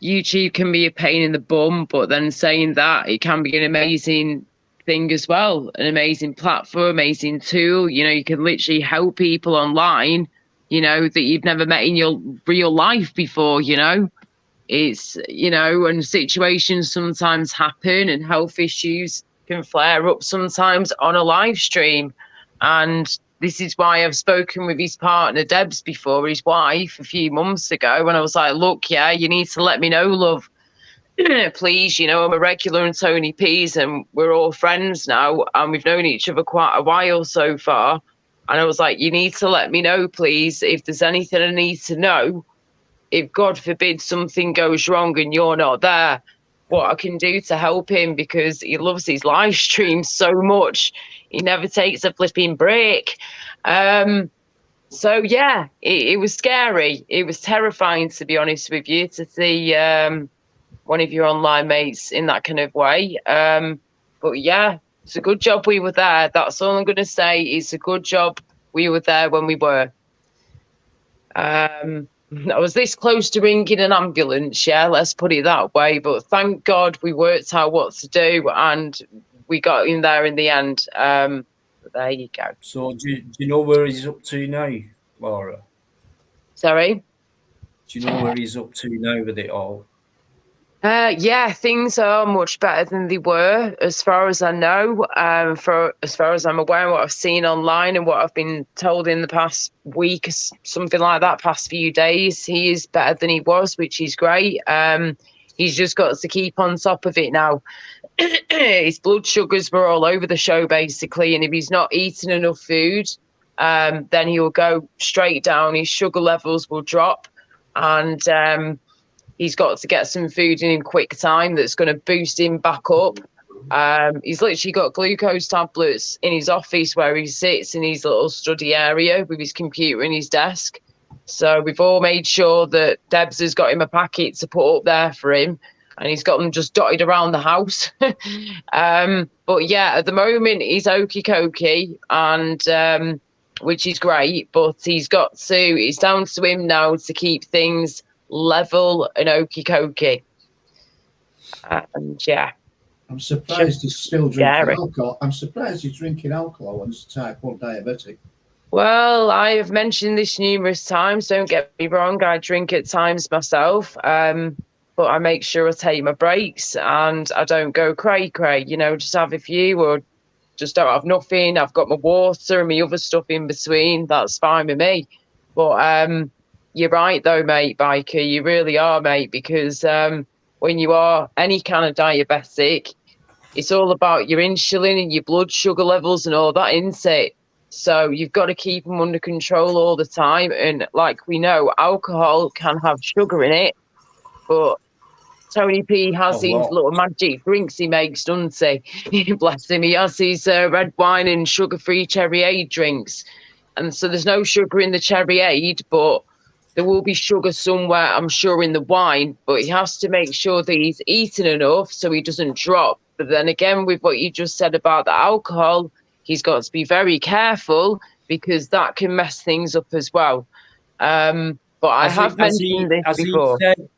YouTube can be a pain in the bum, but then saying that, it can be an amazing thing as well, an amazing platform, amazing tool. You can literally help people online you know, that you've never met in your real life before, you know. It's, you know, and situations sometimes happen and health issues can flare up sometimes on a live stream. And this is why I've spoken with his partner, Debs, before, his wife, a few months ago, when I was like, look, yeah, you need to let me know, love. Please, you know, I'm a regular in Tony P's and we're all friends now and we've known each other quite a while so far. And I was like, you need to let me know, please, if there's anything I need to know. If God forbid something goes wrong and you're not there, what I can do to help him, because he loves his live streams so much. He never takes a flipping break. So yeah, it was scary. It was terrifying, to be honest with you, to see one of your online mates in that kind of way. But yeah, it's a good job we were there. That's all I'm going to say. It's a good job we were there when we were. I was this close to ringing an ambulance, yeah, let's put it that way. But thank God we worked out what to do and we got in there in the end. But there you go. So do you know where he's up to now, Laura? Sorry? Do you know where he's up to now with it all? Yeah, things are much better than they were, as far as I know. For as far as I'm aware, what I've seen online and what I've been told in the past week, something like that, past few days, he is better than he was, which is great. He's just got to keep on top of it now. His blood sugars were all over the show, basically, and if he's not eating enough food, then he will go straight down. His sugar levels will drop, and he's got to get some food in quick time that's going to boost him back up. He's literally got glucose tablets in his office where he sits in his little study area with his computer in his desk. So we've all made sure that Debs has got him a packet to put up there for him, and he's got them just dotted around the house. But yeah, at the moment he's okie cokey, and which is great, but it's down to him now to keep things level and okie cokey. And yeah, I'm surprised he's still drinking scary. alcohol. I'm surprised he's drinking alcohol when he's type 1 diabetic. Well, I have mentioned this numerous times. Don't get me wrong, I drink at times myself, but I make sure I take my breaks and I don't go cray-cray, you know, just have a few or just don't have nothing. I've got my water and my other stuff in between. That's fine with me. But you're right, though, mate, Biker. You really are, mate, because when you are any kind of diabetic, it's all about your insulin and your blood sugar levels and all that, isn't it? So you've got to keep them under control all the time. And like we know, alcohol can have sugar in it, but Tony P has these little magic drinks he makes, doesn't he? Bless him. He has his red wine and sugar-free cherry aid drinks. And so there's no sugar in the cherry aid, but there will be sugar somewhere, I'm sure, in the wine. But he has to make sure that he's eating enough so he doesn't drop. But then again, with what you just said about the alcohol, he's got to be very careful because that can mess things up as well. But I have mentioned this before. He said,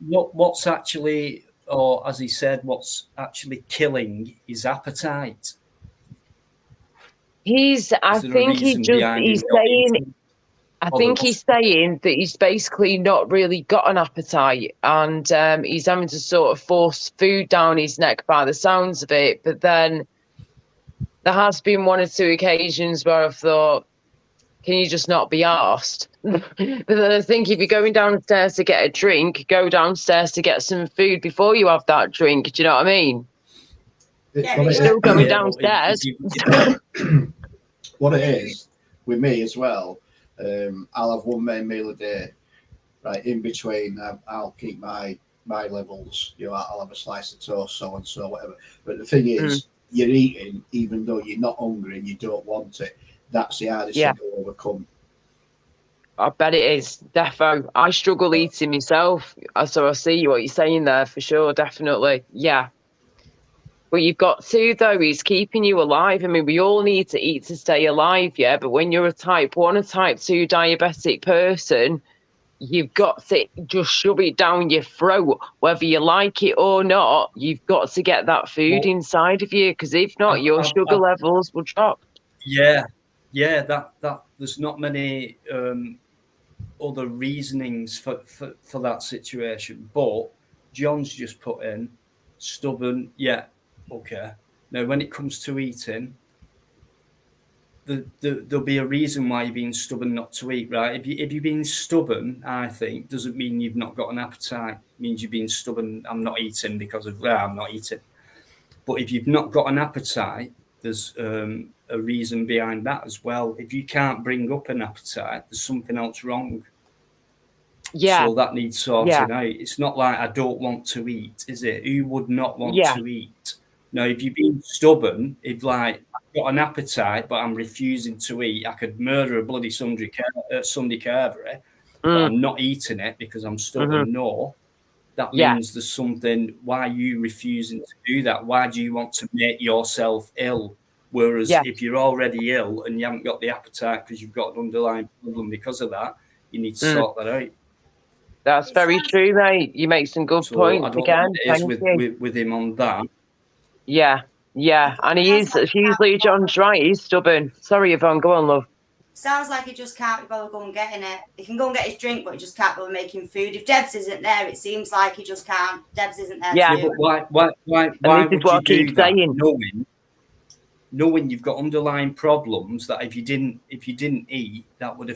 what's actually, or as he said, what's actually killing his appetite? He's saying that he's basically not really got an appetite, and he's having to sort of force food down his neck by the sounds of it. But then there has been one or two occasions where I've thought, can you just not be arsed? But then I think if you're going downstairs to get a drink, go downstairs to get some food before you have that drink. Do you know what I mean? You're still going downstairs. What it is with me as well, I'll have one main meal a day. Right, in between, I'll keep my levels. You know, I'll have a slice of toast, so and so, whatever. But the thing is, you're eating even though you're not hungry and you don't want it. That's the hardest thing to overcome. I bet it is, defo. I struggle eating myself, so I see what you're saying there for sure, definitely. Yeah. But you've got to, though, he's keeping you alive. I mean, we all need to eat to stay alive, yeah? But when you're a type 1 or type 2 diabetic person, you've got to just shove it down your throat. Whether you like it or not, you've got to get that food inside of you, because if not, your sugar levels will drop. Yeah, that there's not many other reasonings for that situation. But John's just put in stubborn. Yeah, okay. Now, when it comes to eating, there'll be a reason why you're being stubborn not to eat, right? If you're being stubborn, I think, doesn't mean you've not got an appetite. It means you're being stubborn. I'm not eating because of I'm not eating. But if you've not got an appetite, there's a reason behind that as well. If you can't bring up an appetite, there's something else wrong. Yeah. So that needs sorting out. It's not like I don't want to eat, is it? Who would not want to eat? Now, if you're being stubborn, if like I've got an appetite but I'm refusing to eat, I could murder a bloody Sunday Carvery, but I'm not eating it because I'm stubborn. No, that means there's something. Why are you refusing to do that? Why do you want to make yourself ill? Whereas if you're already ill and you haven't got the appetite because you've got an underlying problem because of that, you need to sort that out. That's very true, mate. You make some good points I don't again. know what it is with him on that. Yeah, and he is usually John's right. He's stubborn. Sorry, Yvonne, go on, love. Sounds like he just can't be bothered going getting it. He can go and get his drink, but he just can't bother making food. If Debs isn't there, it seems like he just can't. Debs isn't there. Yeah, to but why would you do that? Saying. Knowing you've got underlying problems that if you didn't eat, that would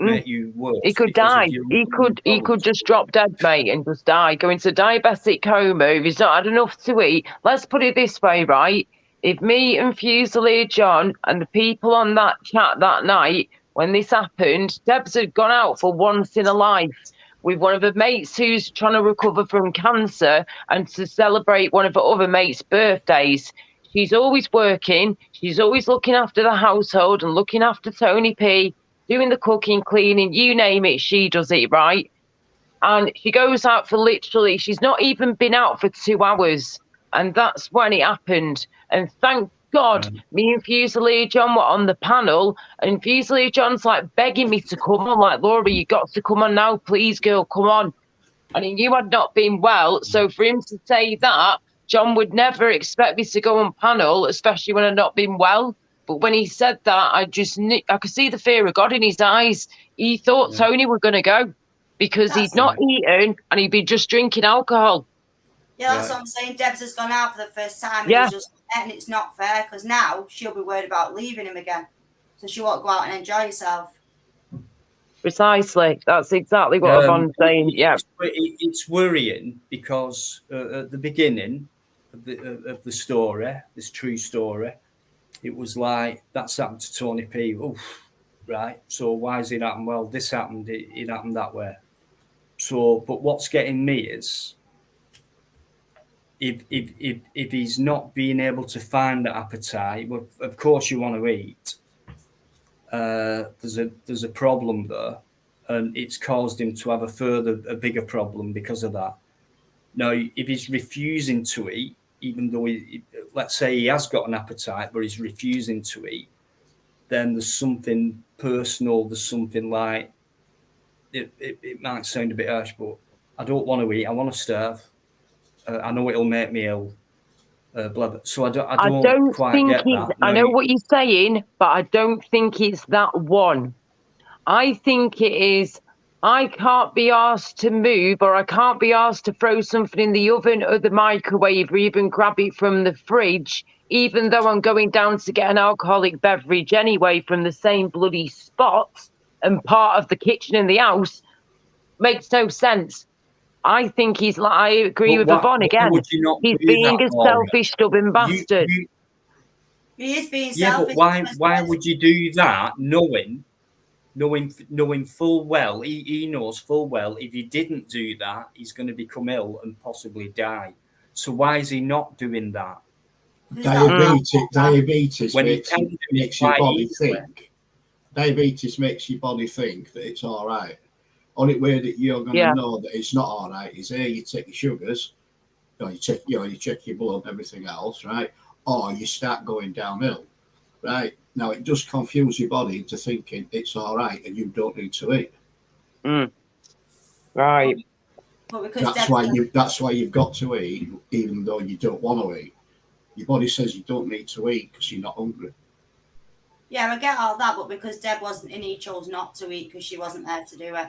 make you worse. He could die. He could just drop dead, mate, and just die, go into diabetic coma if he's not had enough to eat. Let's put it this way, right? If me and Fusilier John and the people on that chat that night when this happened, Debs had gone out for once in a life with one of her mates who's trying to recover from cancer and to celebrate one of her other mates' birthdays. She's always working. She's always looking after the household and looking after Tony P, doing the cooking, cleaning, you name it, she does it, right? And she goes out for literally, she's not even been out for 2 hours. And that's when it happened. And thank God, me and Fusilier John were on the panel, and Fusilier John's like begging me to come on, like, Laura, you got to come on now, please, girl, come on. And he knew I'd not been well. So for him to say that, John would never expect me to go on panel, especially when I'd not been well. But when he said that, I just knew, I could see the fear of God in his eyes. He thought Tony were going to go because he'd not eaten and he'd be just drinking alcohol. Yeah, that's what I'm saying. Debs has gone out for the first time. And it's not fair because now she'll be worried about leaving him again. So she won't go out and enjoy herself. Precisely. That's exactly what Yvonne's saying. It's worrying because at the beginning of the story, this true story, it was like, that's happened to Tony P. Oof, right? So why has it happened? Well, this happened. It happened that way. So, but what's getting me is if he's not being able to find the appetite, well, of course you want to eat. There's a problem there, and it's caused him to have a bigger problem because of that. Now, if he's refusing to eat, even though let's say he has got an appetite, but he's refusing to eat, then there's something personal. There's something like it might sound a bit harsh, but I don't want to eat. I want to starve. I know it'll make me ill. So I don't quite think get that. I know what you're saying, but I don't think it's that one. I think it is, I can't be asked to move, or I can't be asked to throw something in the oven or the microwave or even grab it from the fridge, even though I'm going down to get an alcoholic beverage anyway from the same bloody spot and part of the kitchen in the house. Makes no sense. I think he's like, I agree with Yvonne again. He's being a selfish, stubborn bastard. He is being selfish. But why would you do that knowing full well, he knows full well if he didn't do that, he's going to become ill and possibly die. So why is he not doing that? Diabetes makes your body think. Diabetes makes your body think that it's all right. Only way that you're going to know that it's not all right is you take your sugars, you check your blood and everything else, right? Or you start going downhill, right? Now it just confuses your body into thinking it's all right and you don't need to eat. Right. That's why you've got to eat, even though you don't want to eat. Your body says you don't need to eat because you're not hungry. Yeah, I get all that, but because Deb wasn't in, he chose not to eat because she wasn't there to do it.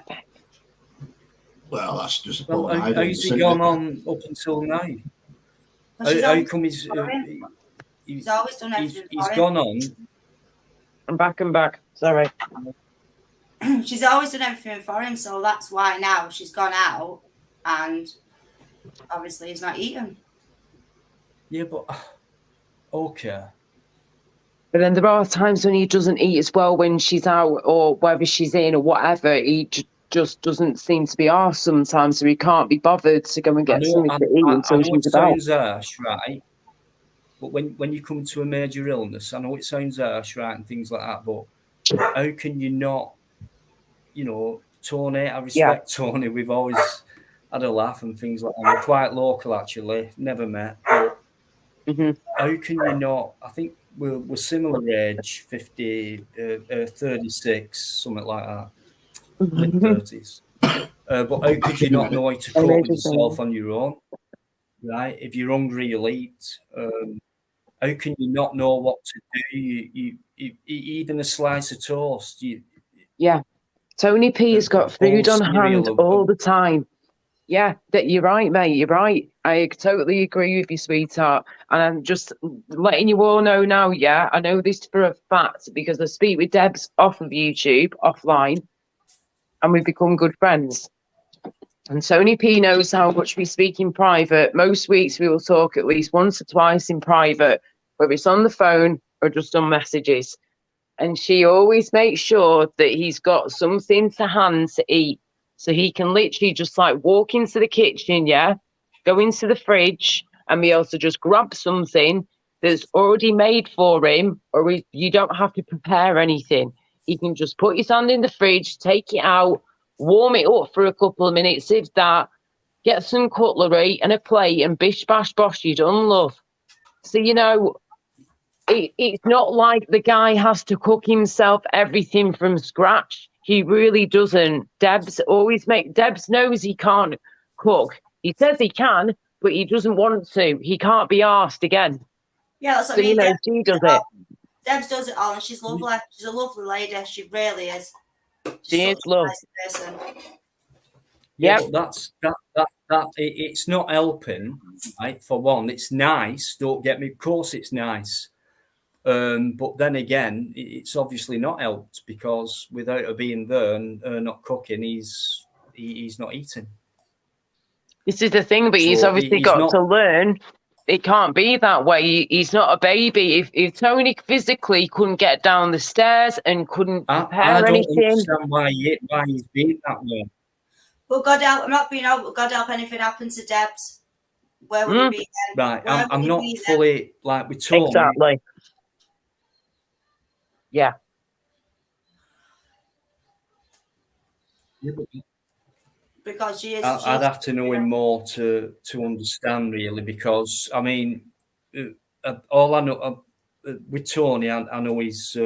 Well, that's just a Well, poor how's idea, he gone on up until now? How come She's always done everything he's for him. gone on? I'm back. Sorry. She's always done everything for him, so that's why now she's gone out and obviously he's not eating. Yeah, but okay. But then there are times when he doesn't eat as well when she's out or whether she's in or whatever. He just doesn't seem to be arsed sometimes, so he can't be bothered to go and get something to eat until know she's it about. sounds harsh, right? But when you come to a major illness, I know it sounds harsh, right, and things like that, but how can you not, Tony, I respect Tony. We've always had a laugh and things like that. We're quite local, actually. Never met. But how can you not? I think we're similar age, 50, 36, something like that, mid-30s. But how could you not know how to cope with yourself on your own, right? If you're hungry, you'll eat. How can you not know what to do? You even a slice of toast. Tony P has got food on hand all the time. Yeah, that you're right, mate. You're right. I totally agree with you, sweetheart. And I'm just letting you all know now. Yeah, I know this for a fact because I speak with Debs off of YouTube, offline, and we've become good friends. And Tony P knows how much we speak in private. Most weeks we will talk at least once or twice in private, whether it's on the phone or just on messages. And she always makes sure that he's got something to hand to eat. So he can literally just like walk into the kitchen, go into the fridge and be able to just grab something that's already made for him, or you don't have to prepare anything. He can just put his hand in the fridge, take it out, warm it up for a couple of minutes, if that, get some cutlery and a plate and bish, bash, bosh, you're done, love. So, it's not like the guy has to cook himself everything from scratch. He really doesn't. Debs knows he can't cook. He says he can, but he doesn't want to. He can't be asked again. Yeah, that's what I mean. She does it. Debs does it all, and she's lovely. She's a lovely lady. She really is. She is love. Nice person. Yeah, but that it's not helping, right? For one, it's nice. Don't get me. Of course, it's nice. But then again, it's obviously not helped because without her being there and her not cooking, he's not eating. This is the thing, but he's obviously got to learn. It can't be that way. He's not a baby. If Tony physically couldn't get down the stairs and couldn't prepare anything, I don't understand why he's being that way. But God help, I'm not being out, but God help anything happened to Debs. Where would he be then? Right, I'm not fully like with Tony. Exactly. Yeah. Because she is. I'd have to know him more to understand really, because I mean, all I know with Tony, I know he's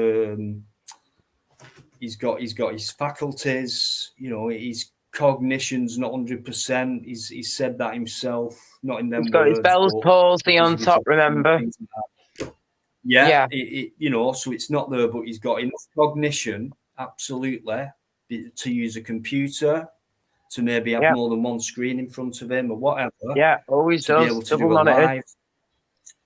got his faculties. His cognition's not 100%. He's said that himself, not in them he's got words. His Bell's palsy on top. Remember? Yeah. So it's not there, but he's got enough cognition, absolutely, to use a computer, to maybe have more than one screen in front of him or whatever. Yeah, always to does. be able to do a live.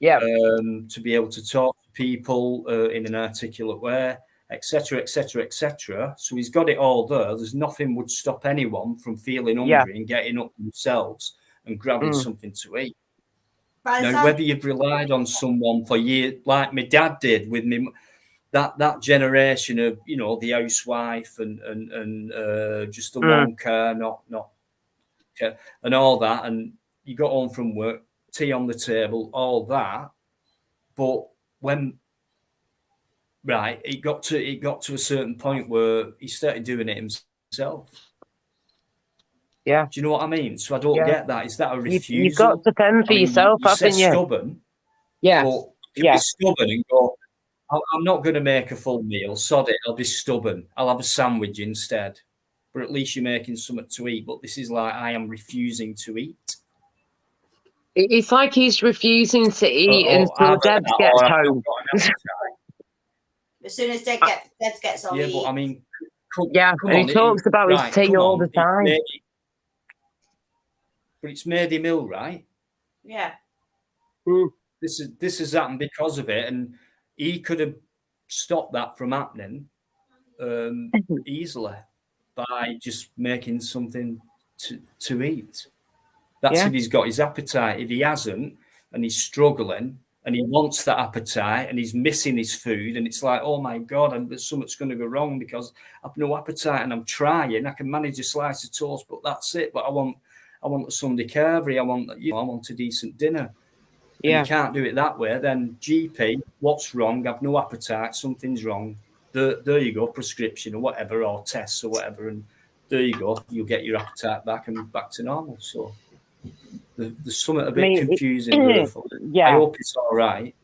Yeah. To be able to talk to people in an articulate way, etc., etc., etc. So he's got it all there. There's nothing would stop anyone from feeling hungry and getting up themselves and grabbing something to eat. Now, whether you've relied on someone for years, like my dad did with me, that generation of the housewife and just the one car, not and all that, and you got home from work, tea on the table, all that. But when it got to a certain point where he started doing it himself. Yeah. Do you know what I mean? So I don't get that. Is that a refusal? You've got to fend for yourself, haven't you? Stubborn. Yeah. But you can be stubborn and go, I'm not going to make a full meal. Sod it. I'll be stubborn. I'll have a sandwich instead. But at least you're making something to eat. But this is like, I am refusing to eat. It's like he's refusing to eat until Debs gets home. As soon as Dad gets on, yeah, but I mean, come and on, he talks about his tea all the time. But it's made him ill, right? Yeah. This has happened because of it, and he could have stopped that from happening easily by just making something to eat. That's if he's got his appetite. If he hasn't, and he's struggling, and he wants that appetite, and he's missing his food, and it's like, oh my God, and something's going to go wrong because I've no appetite, and I'm trying. I can manage a slice of toast, but that's it. But I want a Sunday carvery. I want a decent dinner. And you can't do it that way. Then GP, what's wrong? I've no appetite. Something's wrong. There you go, prescription or whatever, or tests or whatever, and there you go. You'll get your appetite back and back to normal. So there's something a bit confusing there. I hope it's all right.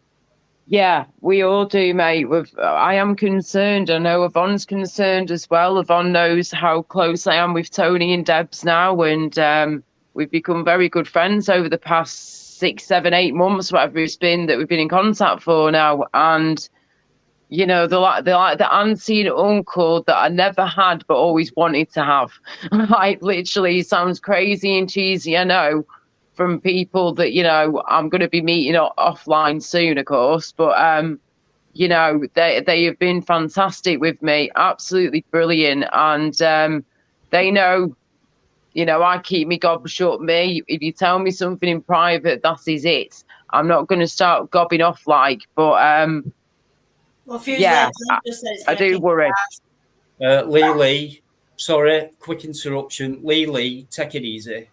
Yeah, we all do, mate. I am concerned. I know Yvonne's concerned as well. Yvonne knows how close I am with Tony and Debs now, and we've become very good friends over the past 6, 7, 8 months, whatever it's been that we've been in contact for now. And you know, they're like the auntie and uncle that I never had but always wanted to have. Like, literally, sounds crazy and cheesy, I know, from people that, you know, I'm going to be meeting offline soon, of course. But, you know, they have been fantastic with me, absolutely brilliant. And they know, you know, I keep me gob shut. If you tell me something in private, that is it. I'm not going to start gobbing off like, but well, I do worry. Lee, sorry, quick interruption. Lee, take it easy.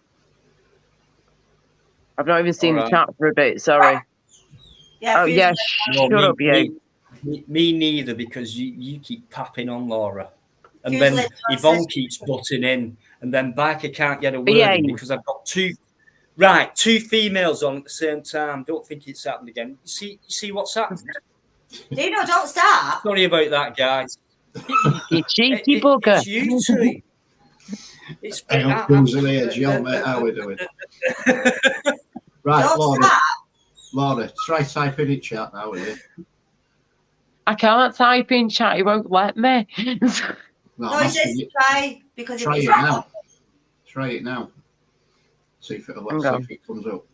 I've not even seen the chat for a bit, sorry. Yeah, shut up, you. Me neither, because you keep papping on Laura. And then Yvonne keeps butting in, and then Biker can't get a word in because I've got two females on at the same time. Don't think it's happened again. You see what's happened? Dino, don't start. Sorry about that, guys. You cheeky bugger. It's you two. It's who's in here, Jill, mate? How are we doing? Right, Laura, try typing in chat now, will you? I can't type in chat, it won't let me. No, it says try, because try it now. Try it now. See if it comes up.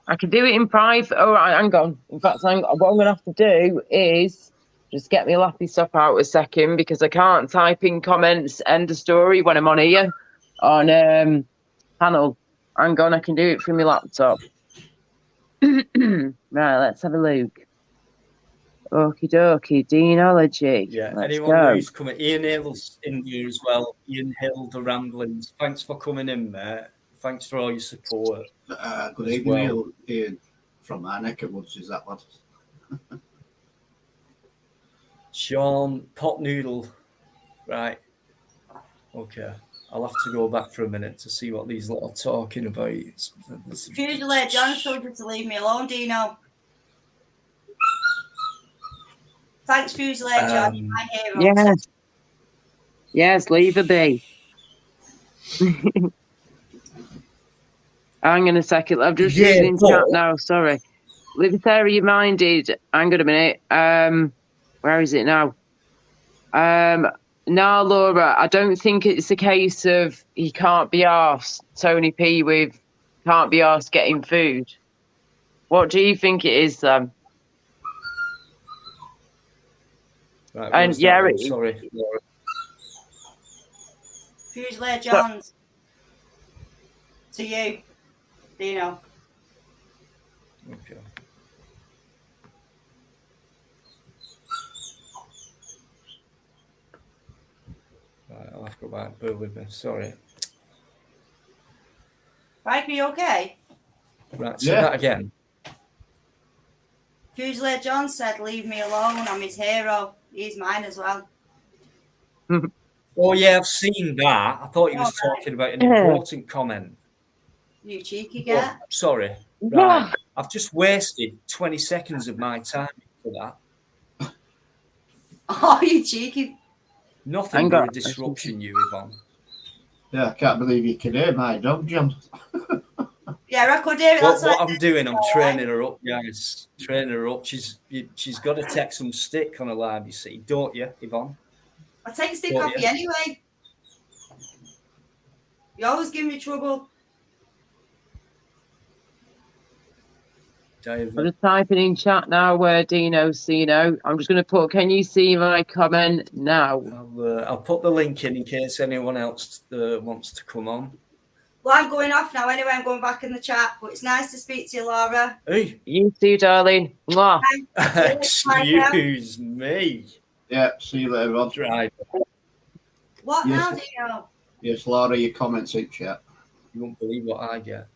I can do it in private. Oh, right, hang on. In fact, what I'm going to have to do is just get my lappy stuff out a second, because I can't type in comments, end of story, when I'm on here on panel. Hang on, I can do it from my laptop. Right, let's have a look. Okie dokie, Deanology. Yeah, let's anyone go. who's coming, Ian Hill's in here as well. Ian Hill, the Ramblings. Thanks for coming in, mate. Thanks for all your support. Good evening, Ian, from my neck of woods, is that what? Sean, pot noodle. Right. Okay. I'll have to go back for a minute to see what these lot are talking about. Usually, John told you to leave me alone, Dino. Thanks, Fuselaire, John. My hero. Yes, leave her be. Hang on a second. I'm just reading chat now. Sorry. Libertarian minded. Hang on a minute. Where is it now? No, Laura, I don't think it's a case of he can't be arsed, Tony P, with can't be arsed getting food. What do you think it is, then? Right, and sorry, Laura. Fuselaire Johns. To you, Dino. Okay. Right, I'll have to go back. Bear with me. Sorry. Mike, are you okay? Right, say that again. Fuselaire John said, leave me alone. I'm his hero. He's mine as well. Oh, yeah, I've seen that. I thought he was talking about an important comment. You cheeky guy. Oh, sorry. Right. I've just wasted 20 seconds of my time for that. Oh, you cheeky. Nothing but a disruption, you, Yvonne. Yeah, I can't believe you can hear my dog, John. Yeah, I could hear it. What I'm doing, I'm training her up, guys. Training her up. She's got to take some stick on a live, you see, don't you, Yvonne? I take stick off you anyway. You always give me trouble. I'm just typing in chat now where Dino Cino. I'm just going to put, can you see my comment now? I'll put the link in case anyone else wants to come on. Well, I'm going off now anyway. I'm going back in the chat. But it's nice to speak to you, Laura. Hey. You too, darling. Mwah. Excuse me. Yeah, see you later, Rod. Right. What now, Dino? Yes, Laura, your comments in chat. You won't believe what I get.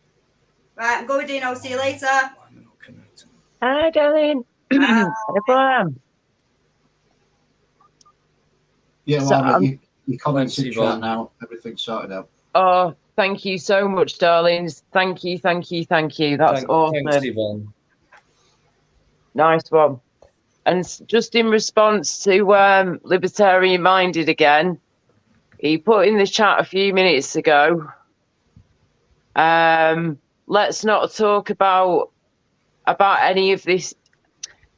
Right, I'm going, Dino. See you later. Hi, darling. Yeah, Laura, your comments in chat now. Everything's sorted out. Oh, thank you so much, darlings. Thank you. That's awesome. Thanks, Yvonne. Nice one. And just in response to Libertarian Minded again, he put in the chat a few minutes ago, let's not talk about any of this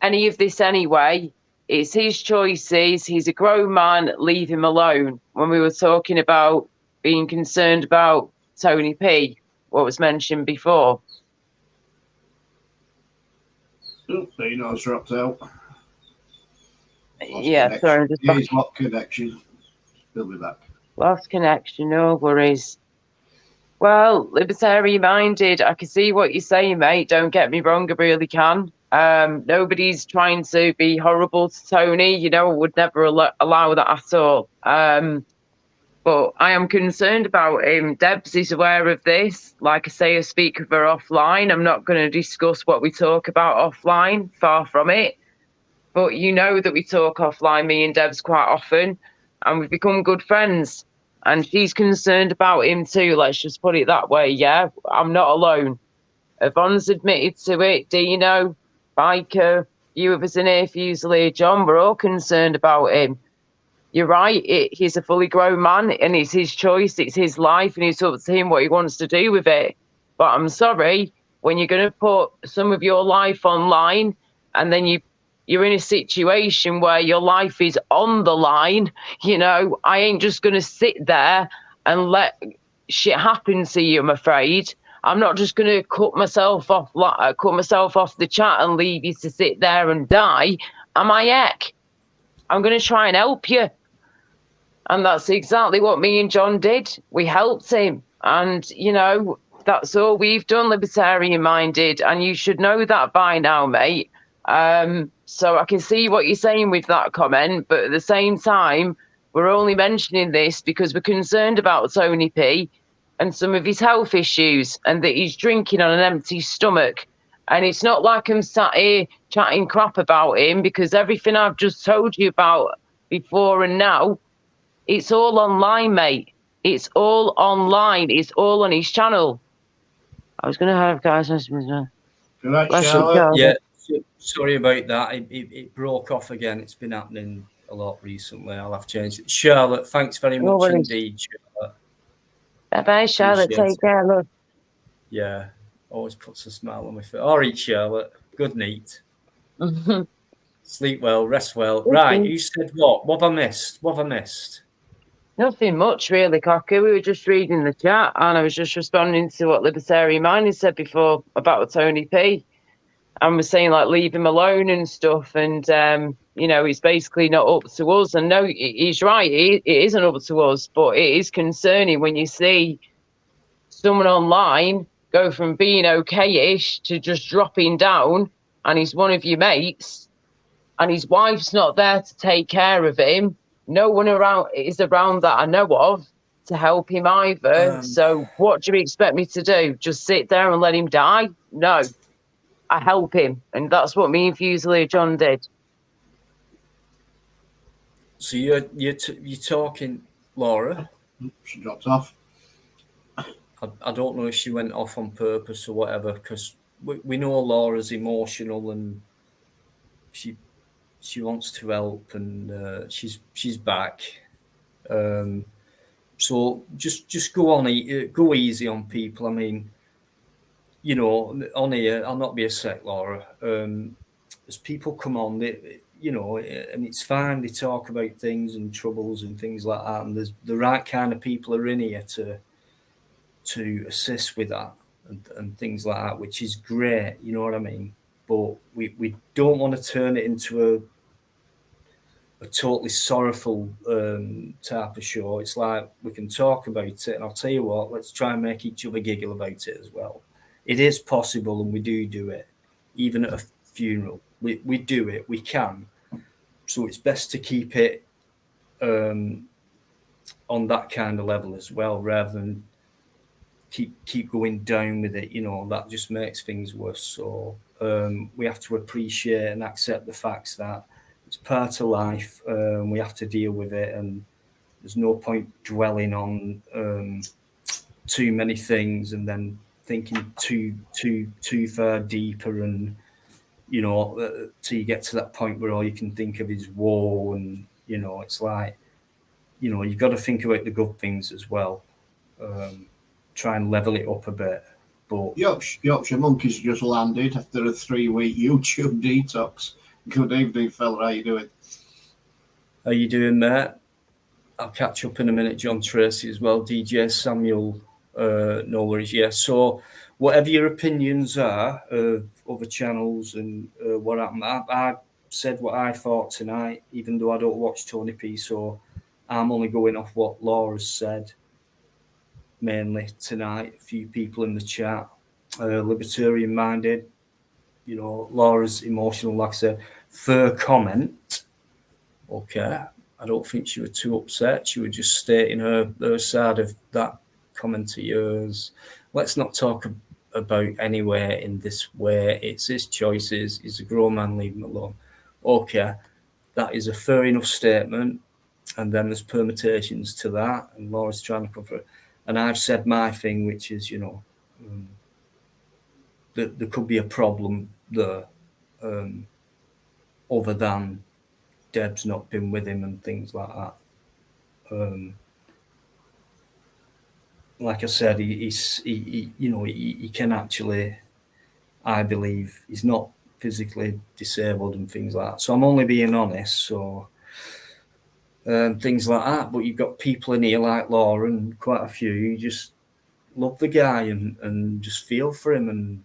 anyway. It's his choices. He's a grown man. Leave him alone. When we were talking about being concerned about Tony P, what was mentioned before. Oh, Dino's dropped out. Yeah, sorry. He's lost connection. He'll be back. Lost connection, no worries. Well, Libertarian Minded, I can see what you're saying, mate. Don't get me wrong, I really can. Nobody's trying to be horrible to Tony. You know, I would never allow that at all. But I am concerned about him. Debs is aware of this. Like I say, I speak of her offline. I'm not going to discuss what we talk about offline, far from it. But you know that we talk offline, me and Debs, quite often, and we've become good friends. And she's concerned about him too, let's just put it that way, yeah? I'm not alone. Yvonne's admitted to it, Dino, Biker, you of us in here, Fusilier, John, we're all concerned about him. You're right, he's a fully grown man, and it's his choice, it's his life, and it's up to him what he wants to do with it. But I'm sorry, when you're going to put some of your life online, and then you're in a situation where your life is on the line, you know, I ain't just going to sit there and let shit happen to you, I'm afraid. I'm not just going to cut myself off the chat and leave you to sit there and die. Am I heck? I'm going to try and help you. And that's exactly what me and John did. We helped him. And, you know, that's all we've done, Libertarian Minded. And you should know that by now, mate. So I can see what you're saying with that comment. But at the same time, we're only mentioning this because we're concerned about Tony P and some of his health issues and that he's drinking on an empty stomach. And it's not like I'm sat here chatting crap about him, because everything I've just told you about before and now, it's all online, mate. It's all online. It's all on his channel. I was going to have guys. Yeah, sorry about that. It broke off again. It's been happening a lot recently. I'll have changed it. Charlotte, thanks very much indeed, Charlotte. Bye-bye, Charlotte. Take care, love. Yeah, always puts a smile on my face. All right, Charlotte. Good night. Sleep well, rest well. Right, you said what? What have I missed? What have I missed? Nothing much, really, Cocker. We were just reading the chat, and I was just responding to what Libertarian Minded said before about Tony P. And was saying, like, leave him alone and stuff. And, you know, he's basically not up to us. And no, he's right. It isn't up to us. But it is concerning when you see someone online go from being okay-ish to just dropping down, and he's one of your mates, and his wife's not there to take care of him. No one is around that I know of to help him either. So what do you expect me to do? Just sit there and let him die? No. I help him, and that's what me and Fusilier John did. So you're talking, Laura? She dropped off. I don't know if she went off on purpose or whatever, because we know Laura's emotional and she wants to help, and she's back. So just go on, go easy on people. I mean, you know, on here, I'll not be a sec, Laura. As people come on, you know, and it's fine. They talk about things and troubles and things like that, and there's the right kind of people are in here to assist with that and things like that, which is great. You know what I mean? But we don't want to turn it into a totally sorrowful type of show. It's like we can talk about it, and I'll tell you what, let's try and make each other giggle about it as well. It is possible, and we do it, even at a funeral. We do it, we can. So it's best to keep it on that kind of level as well, rather than keep going down with it. You know, that just makes things worse. So we have to appreciate and accept the facts that it's part of life. We have to deal with it, and there's no point dwelling on too many things and then thinking too far deeper, and you know, till you get to that point where all you can think of is woe, and you know, it's like, you know, you've got to think about the good things as well. Try and level it up a bit. But Yorkshire Monkeys just landed after a 3-week YouTube detox. Good evening, fella. How you doing? How you doing, mate? I'll catch up in a minute. John Tracy as well. DJ Samuel, no worries. Yeah. So whatever your opinions are of other channels and what happened, I said what I thought tonight, even though I don't watch Tony P. So I'm only going off what Laura's said mainly tonight. A few people in the chat, libertarian minded. You know, Laura's emotional, like I said. Fair comment. Okay. I don't think she was too upset. She was just stating her side of that comment of yours. Let's not talk about anywhere in this way. It's his choices. He's a grown man, leave him alone. Okay. That is a fair enough statement. And then there's permutations to that. And Laura's trying to come for it. And I've said my thing, which is, you know, that there could be a problem there, other than Deb's not been with him and things like that. Like I said, he can actually, I believe, he's not physically disabled and things like that. So I'm only being honest. So things like that. But you've got people in here like Laura and quite a few who just love the guy and just feel for him and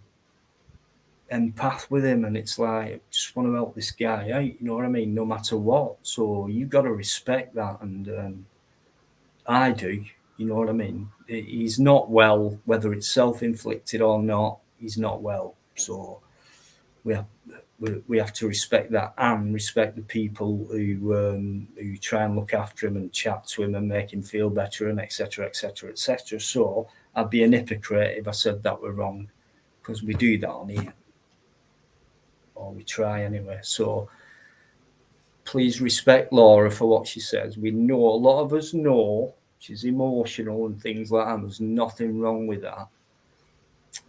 empath with him, and it's like, I just want to help this guy out, you know what I mean, no matter what. So you've got to respect that, and I do, you know what I mean. He's not well, whether it's self-inflicted or not, he's not well. So we have to respect that, and respect the people who try and look after him and chat to him and make him feel better, and etc etc etc. So I'd be an hypocrite if I said that we're wrong, because we do that on here, or we try anyway. So please respect Laura for what she says. We know, a lot of us know, she's emotional and things like that. There's nothing wrong with that.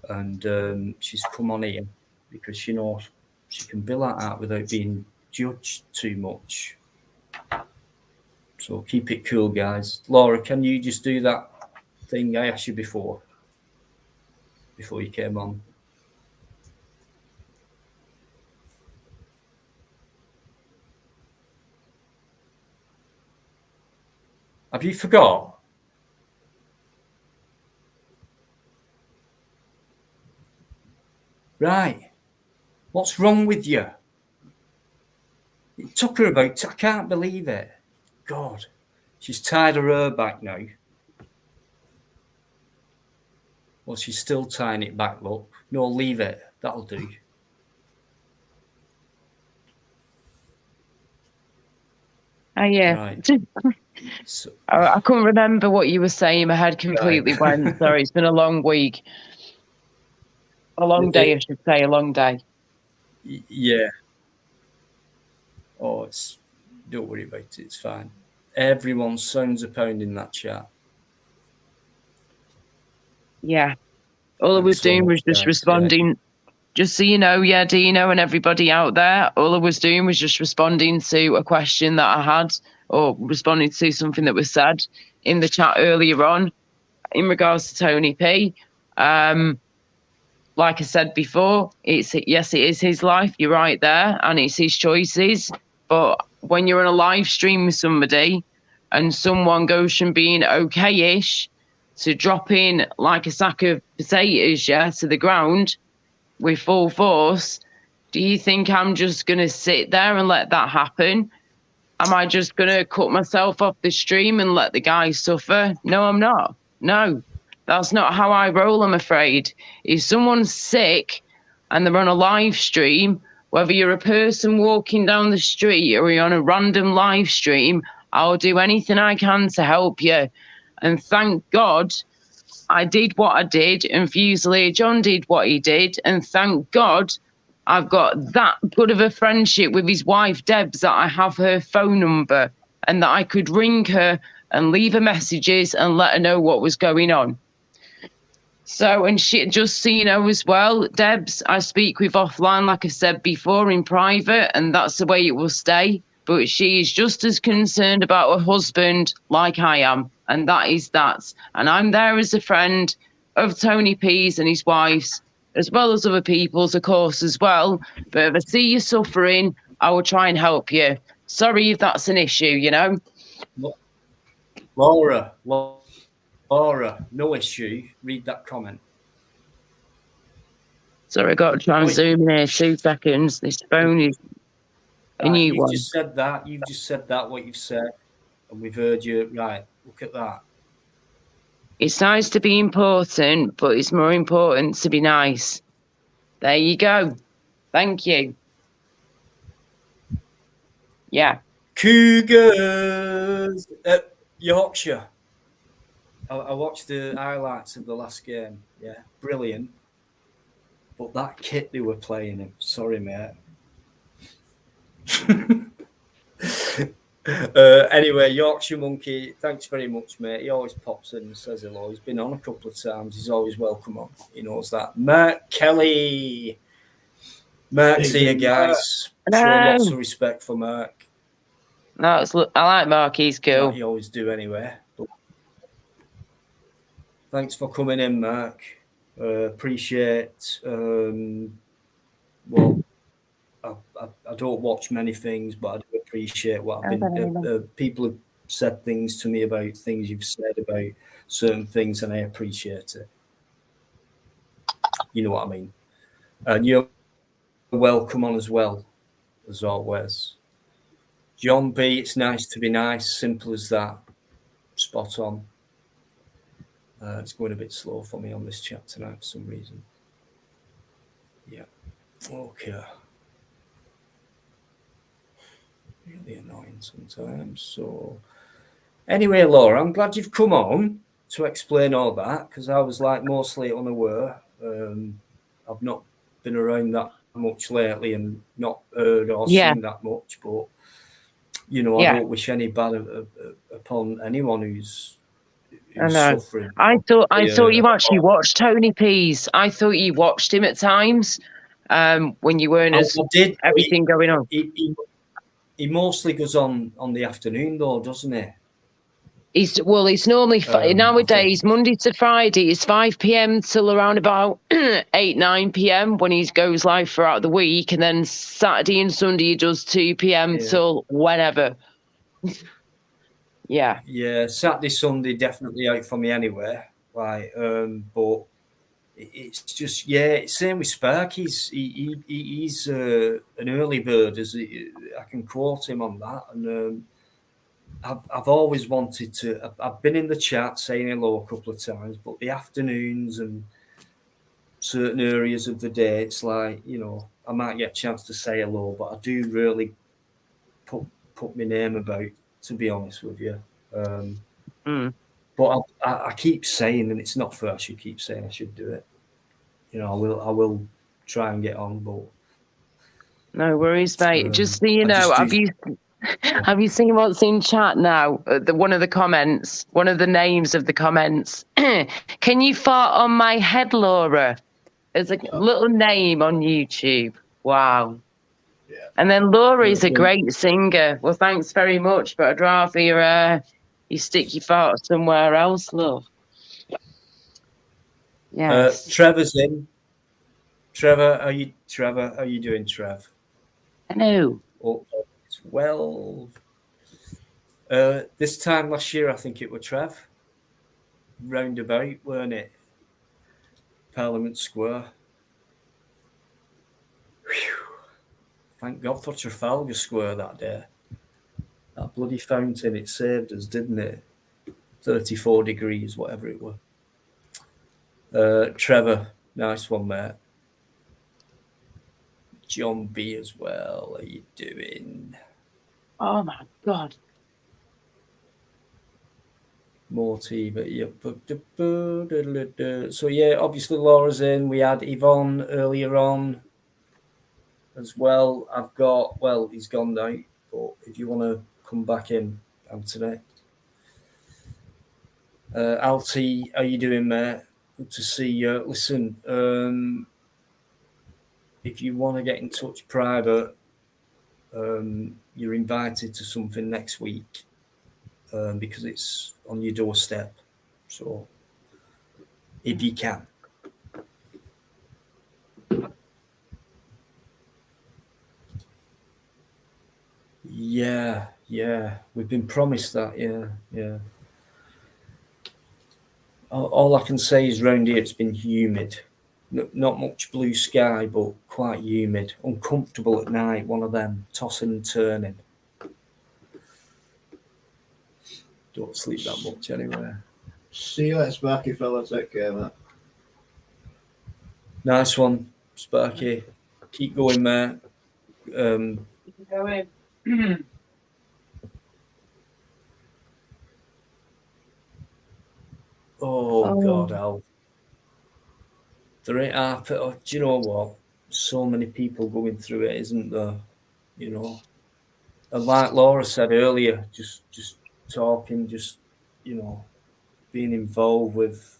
And she's come on here because she knows she can be like that without being judged too much. So keep it cool, guys. Laura, can you just do that thing I asked you before you came on? Have you forgot? Right. What's wrong with you? It took her about, I can't believe it. God. She's tied her hair back now. Well, she's still tying it back, look. No, leave it. That'll do. Oh, yeah. Right. So, I couldn't remember what you were saying. My head completely went. Sorry, it's been a long week. A long day, I should say. A long day. Yeah. Oh, don't worry about it. It's fine. Everyone sounds a pound in that chat. Yeah. All I was doing was just responding. Just so you know, yeah, Dino and everybody out there, all I was doing was just responding to a question that I had, or responding to something that was said in the chat earlier on in regards to Tony P. Like like I said before, yes, it is his life. You're right there, and it's his choices. But when you're on a live stream with somebody, and someone goes from being okay-ish to dropping like a sack of potatoes, to the ground with full force, do you think I'm just going to sit there and let that happen? Am I just going to cut myself off the stream and let the guy suffer? No, I'm not. No, that's not how I roll, I'm afraid. If someone's sick and they're on a live stream, whether you're a person walking down the street or you're on a random live stream, I'll do anything I can to help you. And thank God I did what I did, and Fusilier John did what he did, and thank God I've got that good of a friendship with his wife, Debs, that I have her phone number and that I could ring her and leave her messages and let her know what was going on. So, and she, just so you know as well, Debs, I speak with offline, like I said before, in private, and that's the way it will stay. But she is just as concerned about her husband like I am, and that is that. And I'm there as a friend of Tony P's and his wife's, as well as other people's, of course, as well. But if I see you suffering, I will try and help you. Sorry if that's an issue, you know. Laura, no issue. Read that comment. Sorry, I got to try and zoom in here. 2 seconds. This phone is a new one. Just said that. You've just said that, what you've said, and we've heard you. Right, look at that. It's nice to be important, but it's more important to be nice. There you go. Thank you. Yeah. Cougars at Yorkshire. I watched the highlights of the last game. Yeah, brilliant. But that kit they were playing in, sorry, mate. Anyway, Yorkshire Monkey, thanks very much, mate. He always pops in and says hello. He's been on a couple of times. He's always welcome on. He knows that. Mark Kelly. Mark's here, guys. Show lots of respect for Mark. No, I like Mark. He's cool. Like you always do anyway. But thanks for coming in, Mark. Appreciate. Well, I don't watch many things, but I do appreciate what I've been. People have said things to me about things you've said about certain things, and I appreciate it. You know what I mean. And you're welcome on as well, as always. John B, it's nice to be nice. Simple as that. Spot on. It's going a bit slow for me on this chat tonight for some reason. Yeah. Okay. Really annoying sometimes. So, anyway, Laura, I'm glad you've come on to explain all that, because I was like mostly unaware. I've not been around that much lately and not heard or seen that much, but you know, I don't wish any bad upon anyone who's suffering. I thought you actually watched Tony P's. I thought you watched him at times when you weren't everything going on. He mostly goes on the afternoon though, doesn't he? It's normally nowadays Monday to Friday is 5 p.m. till around about 8-9 p.m. when he goes live throughout the week, and then Saturday and Sunday he does 2 p.m. till whenever. Yeah, Saturday, Sunday definitely out for me anyway. Like, but it's just same with Spark. He's an early bird, I can quote him on that, and. I've always wanted to. I've been in the chat saying hello a couple of times, but the afternoons and certain areas of the day, it's like, you know, I might get a chance to say hello, but I do really put my name about, to be honest with you. But I keep saying, and it's not fair. I should keep saying I should do it. You know, I will try and get on, but no worries, mate. Just so you know, have you seen what's in chat now? One of the comments, one of the names of the comments. Can you fart on my head, Laura? There's a little name on YouTube. Wow. Yeah. And then Laura is a great singer. Well, thanks very much, but I'd rather you stick your fart somewhere else, love. Yes. Trevor's in. Trevor, how you doing, Trev? Hello. Oh, well, this time last year, I think it was Trev. Roundabout, weren't it? Parliament Square. Whew. Thank God for Trafalgar Square that day. That bloody fountain, it saved us, didn't it? 34 degrees, whatever it was. Trevor, nice one, mate. John B as well. How you doing? Oh my God. More TV. So yeah, obviously Laura's in. We had Yvonne earlier on as well. He's gone now, but if you want to come back in, Anthony. Alti, how you doing, mate? Good to see you. Listen, if you want to get in touch private, you're invited to something next week because it's on your doorstep. So if you can. Yeah, we've been promised that. Yeah. All I can say is round here it's been humid. Not much blue sky, but quite humid. Uncomfortable at night, one of them, tossing and turning. Don't sleep that much anyway. See you later, Sparky fella. Take care, mate. Nice one, Sparky. Keep going, mate. Keep going. Oh God, Al. There ain't do you know what? So many people going through it, isn't there? You know. And like Laura said earlier, just talking, being involved with.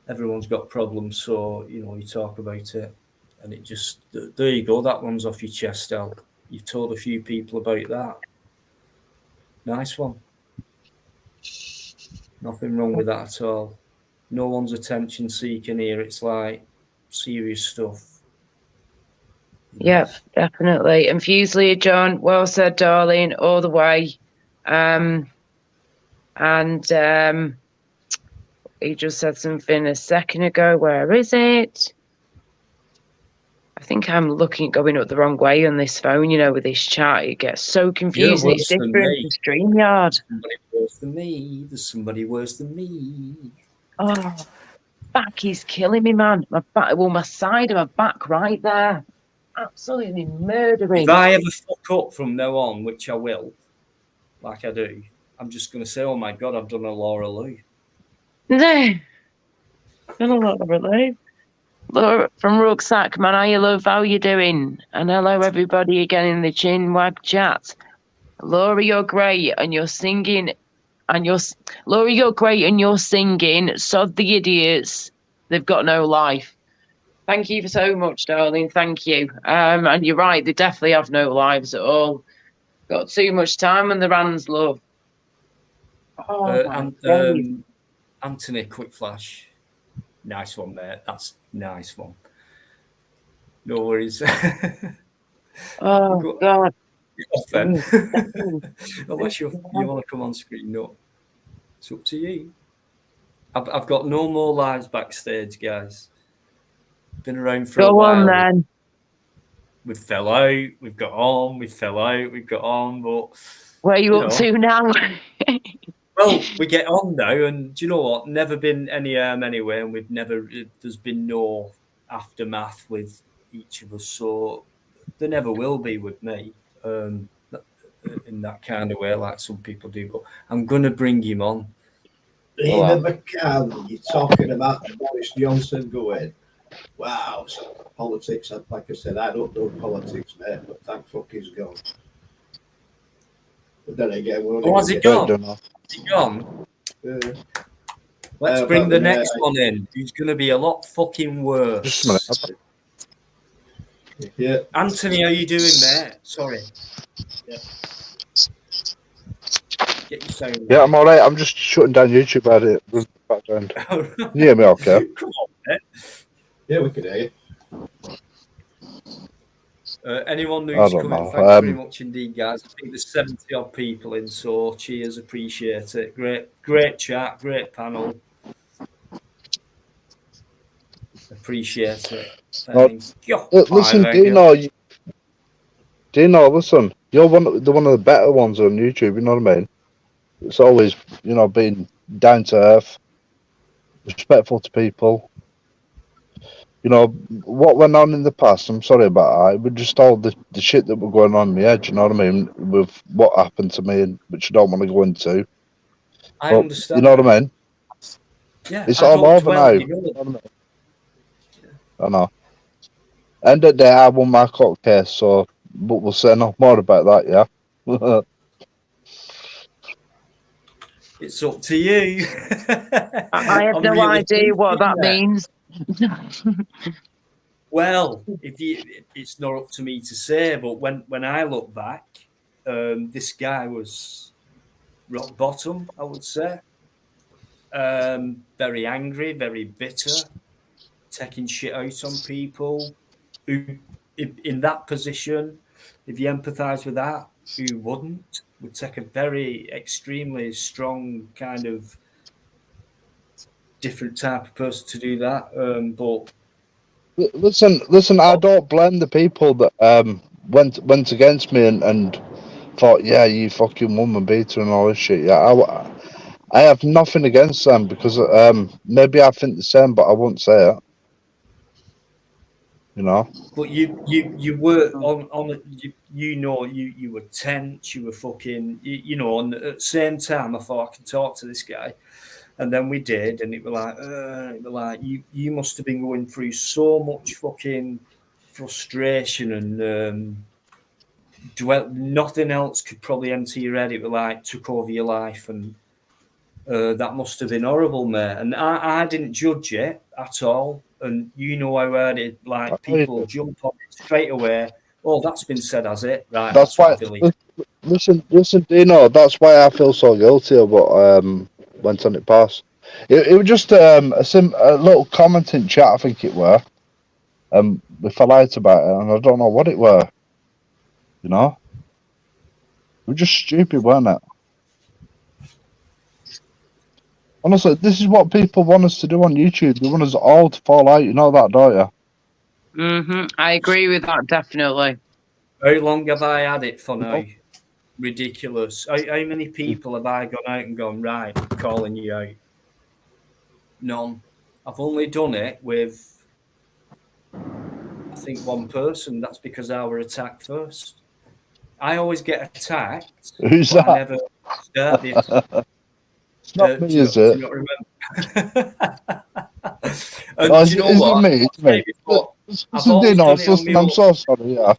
Everyone's got problems, so you talk about it, and it just there you go. That one's off your chest, Al. You've told a few people about that. Nice one. Nothing wrong with that at all. No one's attention seeking here. It's like serious stuff. Yep, definitely. And Fuselier, John, well said, darling, all the way. He just said something a second ago. Where is it? I think I'm going up the wrong way on this phone, with this chat. It gets so confusing. It's different to StreamYard. Somebody worse than me. There's somebody worse than me. Oh, back is killing me, man. My back, my side of my back right there. Absolutely murdering. If I ever fuck up from now on, which I will, like I do, I'm just going to say, oh my God, I've done a Laura Lou. No. Done a Laura Lou. Laura from Rucksack, man, I love how you doing. And hello, everybody, again in the Chinwag chat. Laura, you're great, and you're singing. Laura, you're great, and you're singing. Sod the idiots. They've got no life. Thank you for so much, darling. Thank you. And you're right, they definitely have no lives at all. Got too much time on their hands, love. Anthony, quick flash. Nice one, mate. That's nice one. No worries. Oh, God. Off then. Unless you want to come on screen, no. It's up to you. I've got no more lives backstage, guys. Been around for a while. Go on, then. We fell out, we've got on, we fell out, we've got on, but... Where are you up to now? Well, we get on now, and do you know what? Never been any harm anyway, and there's been no aftermath with each of us, so there never will be with me, in that kind of way, like some people do, but I'm going to bring him on. David McCann, you're talking about Boris Johnson going, wow, so politics, like I said, I don't know politics, mate, but thank fuck he's gone. But then again, has he gone? Has he gone? Let's bring the next one in. He's going to be a lot fucking worse. Yeah. Anthony, how you doing, mate? Sorry. Yeah. Get your sound. Yeah, I'm all right. I'm just shutting down YouTube at it. Background. Right. You hear me okay? Come on, mate. Yeah, we can hear you. Anyone I who's don't coming, know. thanks very much indeed, guys. I think there's 70 odd people in, so cheers, appreciate it. Great chat, great panel. Appreciate it. Thank you. Listen, Dino, listen, you're one of the better ones on YouTube. You know what I mean? It's always, being down to earth, respectful to people. What went on in the past, I'm sorry about that. It was just all the shit that were going on in my head, you know what I mean? With what happened to me, and which I don't want to go into. I But, understand. you know what I mean? Yeah, it's I all don't over dwell, now. you know what I mean? I know. End of the day, I won my court case, so, but we'll say no more about that, yeah? It's up to you. I have no idea what that means. Well, it's not up to me to say, but when I look back, this guy was rock bottom, I would say. Very angry, very bitter, taking shit out on people. Who, in that position, if you empathise with that, who wouldn't? Would take a very extremely strong kind of different type of person to do that. But Listen. I don't blame the people that went against me and thought, yeah, you fucking woman beater and all this shit. Yeah, I have nothing against them because maybe I think the same, but I won't say it. But you were on you were tense, you were fucking and at the same time I thought I can talk to this guy, and then we did, and it was like you must have been going through so much fucking frustration and nothing else could probably enter your head. It was like took over your life, and that must have been horrible, mate. And I didn't judge it at all. And I heard it like people jump on it straight away. Oh, that's been said, has it? Right, That's why. Listen, Dino. That's why I feel so guilty about went on it past. It was just a little comment in chat. I think it were. We fell out about it, and I don't know what it were. It was just stupid, weren't it? Honestly, this is what people want us to do on YouTube. They want us all to fall out. You know that, don't you? I agree with that, definitely. How long have I had it for now? Ridiculous. How many people have I gone out and gone, right, I'm calling you out? None. I've only done it with, I think, one person. That's because I were attacked first. I always get attacked. Who's that? I never start the attack. It's not me, is it? Do you not remember? And oh, do you know what? It's me. I've always done it on my I'm so sorry, yeah.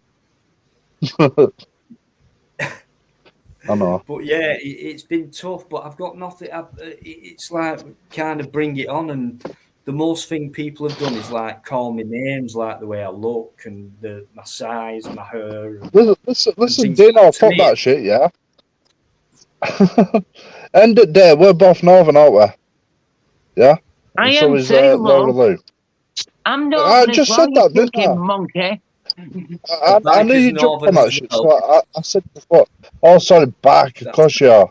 I know. But yeah, it's been tough, but I've got nothing. It's like kind of bring it on, and the most thing people have done is like call me names, like the way I look and my size, my hair. Listen, Dino, fuck that shit, yeah. End of the day, we're both Northern, aren't we? Yeah. I am too, Laura. I'm Northern. I just said that, didn't I? Monkey. I knew you jumped on that shit, so I said before. Oh, sorry, back. Of course you are.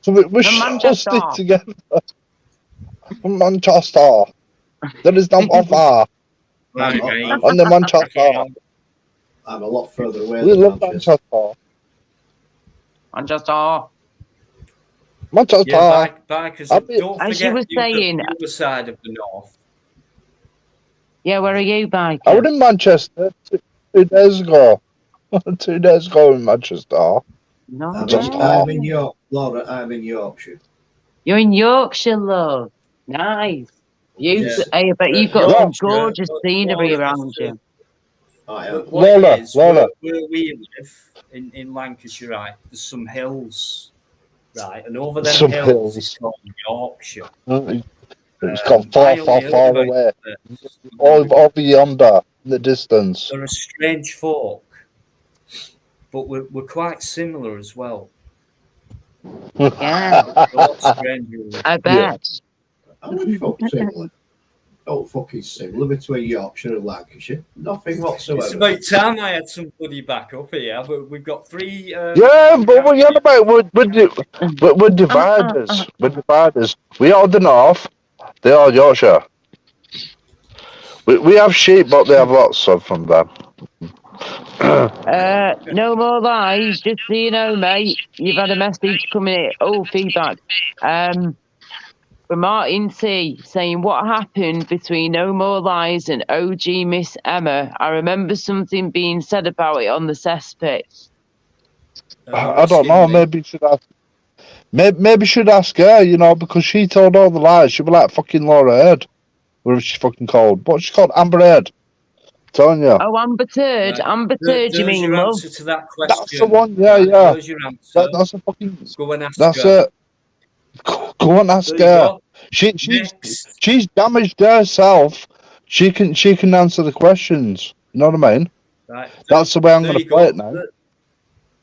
So we should stick together. Manchester. There is no offer. On the Manchester. I'm a lot further away. We love Manchester. Manchester. Yeah, because don't forget the other side of the north. Yeah, where are you, Bike? I was in Manchester 2 days ago. 2 days ago in Manchester. No, I'm in York, Laura. I'm in Yorkshire. You're in Yorkshire, love. Nice. I bet you've got some gorgeous scenery around you. Laura, where we live in Lancashire, right? There's some hills, right, and over them hills is called Yorkshire. It's got far away. Over yonder, in the distance. They're a strange folk, but we're quite similar as well. Yeah. Strangers. I bet. Are we folk similar? Oh, fucking similar between Yorkshire and Lancashire. Nothing whatsoever. It's about time I had somebody back up here, but we've got three. Yeah, but what you on about? We're dividers. We're dividers. We are the North. They are Yorkshire. We have sheep, but they have lots of from them. No more lies, just so you know, mate. You've had a message coming in. Oh, feedback. From Martin T saying, what happened between No More Lies and OG Miss Emma? I remember something being said about it on the cesspit. I don't know. Maybe should ask. Maybe should ask her. You know, because she told all the lies. She'd be like fucking Laura Heard. Whatever she's fucking called. What's she called? Amber Heard. Telling you. Oh, Amber Turd. Right. Amber Turd, you mean, your love? answer to that question. That's the one. Yeah, Right, yeah. There's your answer. That's a fucking. Go and ask That's her. it. Go and ask There you her. go. She's damaged herself. She can answer the questions. You know what I mean? Right. That's the way I'm There going to you play go. it now.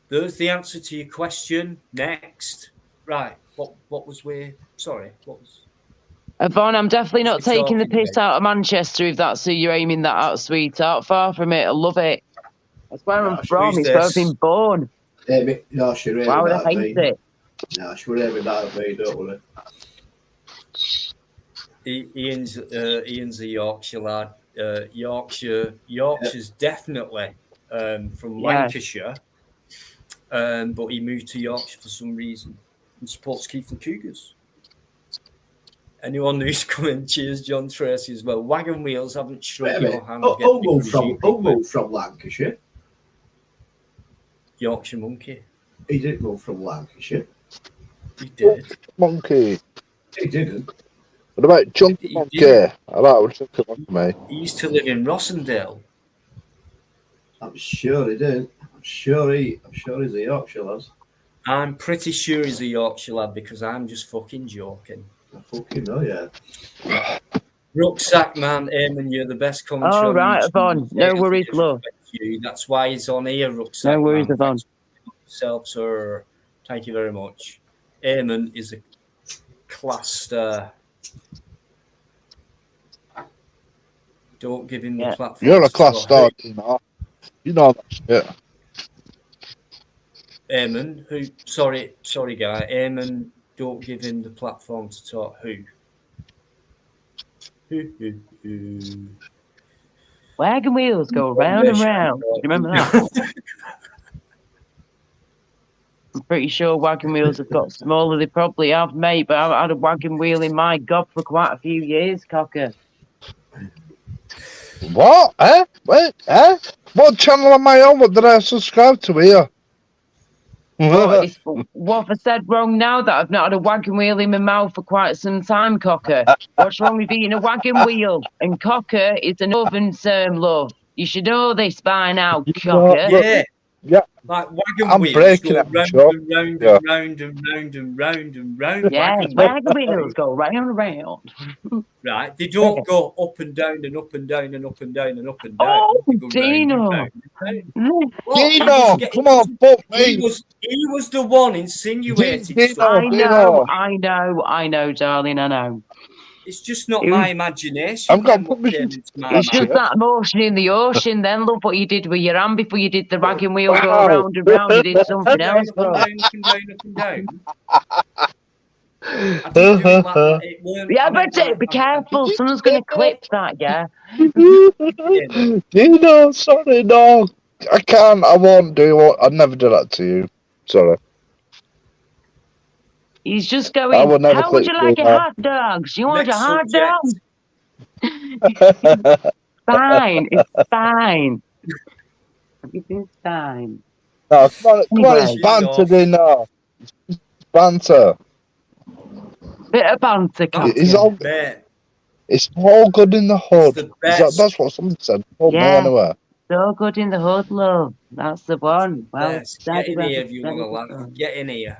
There's the answer to your question. Next. Right. What was we? Sorry. What was? Yvonne, I'm definitely not We're taking the talking piss out of Manchester if that's who you're aiming that at, sweetheart. Far from it. I love it. That's where I'm from. It's where I've been born. No, she really Why would I hate it? No, she would aiming that at me, don't worry. Ian's a Yorkshire lad. Yorkshire's definitely from Lancashire, but he moved to Yorkshire for some reason and supports Keith Cougars. Anyone who's coming, cheers, John Tracy as well. Wagon Wheels haven't shrunk your hand. Who moved from Lancashire? Yorkshire Monkey. He didn't move from Lancashire. He did. Monkey. He didn't. What about Chunky Monkey? I like Chunky Monkey. He used to live in Rossendale. I'm sure he did. I'm sure he's a Yorkshire lad. I'm pretty sure he's a Yorkshire lad because I'm just fucking joking. I fucking know, yeah. Rucksack man, Eamon, you're the best commentator. Oh, right, Yvonne. No worries, love. That's why he's on here, Rucksack. No worries, man. Yvonne. Yourself, sir. Thank you very much. Eamon is a class star. Don't give him the platform. You're a class star, you know. You know that shit. Eamon, who? Sorry, guy. Eamon, don't give him the platform to talk. Who? Wagon wheels go round and round. Do you remember that? I'm pretty sure wagon wheels have got smaller. They probably have, mate, but I've had a wagon wheel in my gob for quite a few years, cocker. What? Wait, what channel am I on? What did I subscribe to here? What have I said wrong now that I've not had a wagon wheel in my mouth for quite some time, cocker? What's wrong with eating a wagon wheel? And cocker is an oven term, love. You should know this by now, cocker. Yeah. Like wagon I'm wheels breaking go it, round sure. and round and round and round and round and round. Yeah, wagon wheels go round and round. Right, they don't go up and down and up and down and up and down and up and down. Oh, They go Dino. round and round. Dino, come on, fuck me. He was the one insinuating Dino, stuff. I know, darling, I know. It's just not my imagination. I'm going to put It's just that motion in the ocean. Then look what you did with your hand before you did the wagon wheel go round and round. You did something else. Up and down. I didn't do it like that. It weren't- Yeah, I mean, but be careful. Someone's going to clip that, yeah? Dino, sorry, no. I can't, I won't do it. I'd never do that to you. Sorry. He's just going, how would you like a hot dog? You want Next a hot subject. dog? Fine. It's fine. Everything's fine. No, come on, it's banter, Dino. It's banter. Bit of banter, It's all good in the hood. That's what someone said. Hold me anywhere. So good in the hood, love. That's the one. Well, yes, get in here if you want to laugh. Get in here.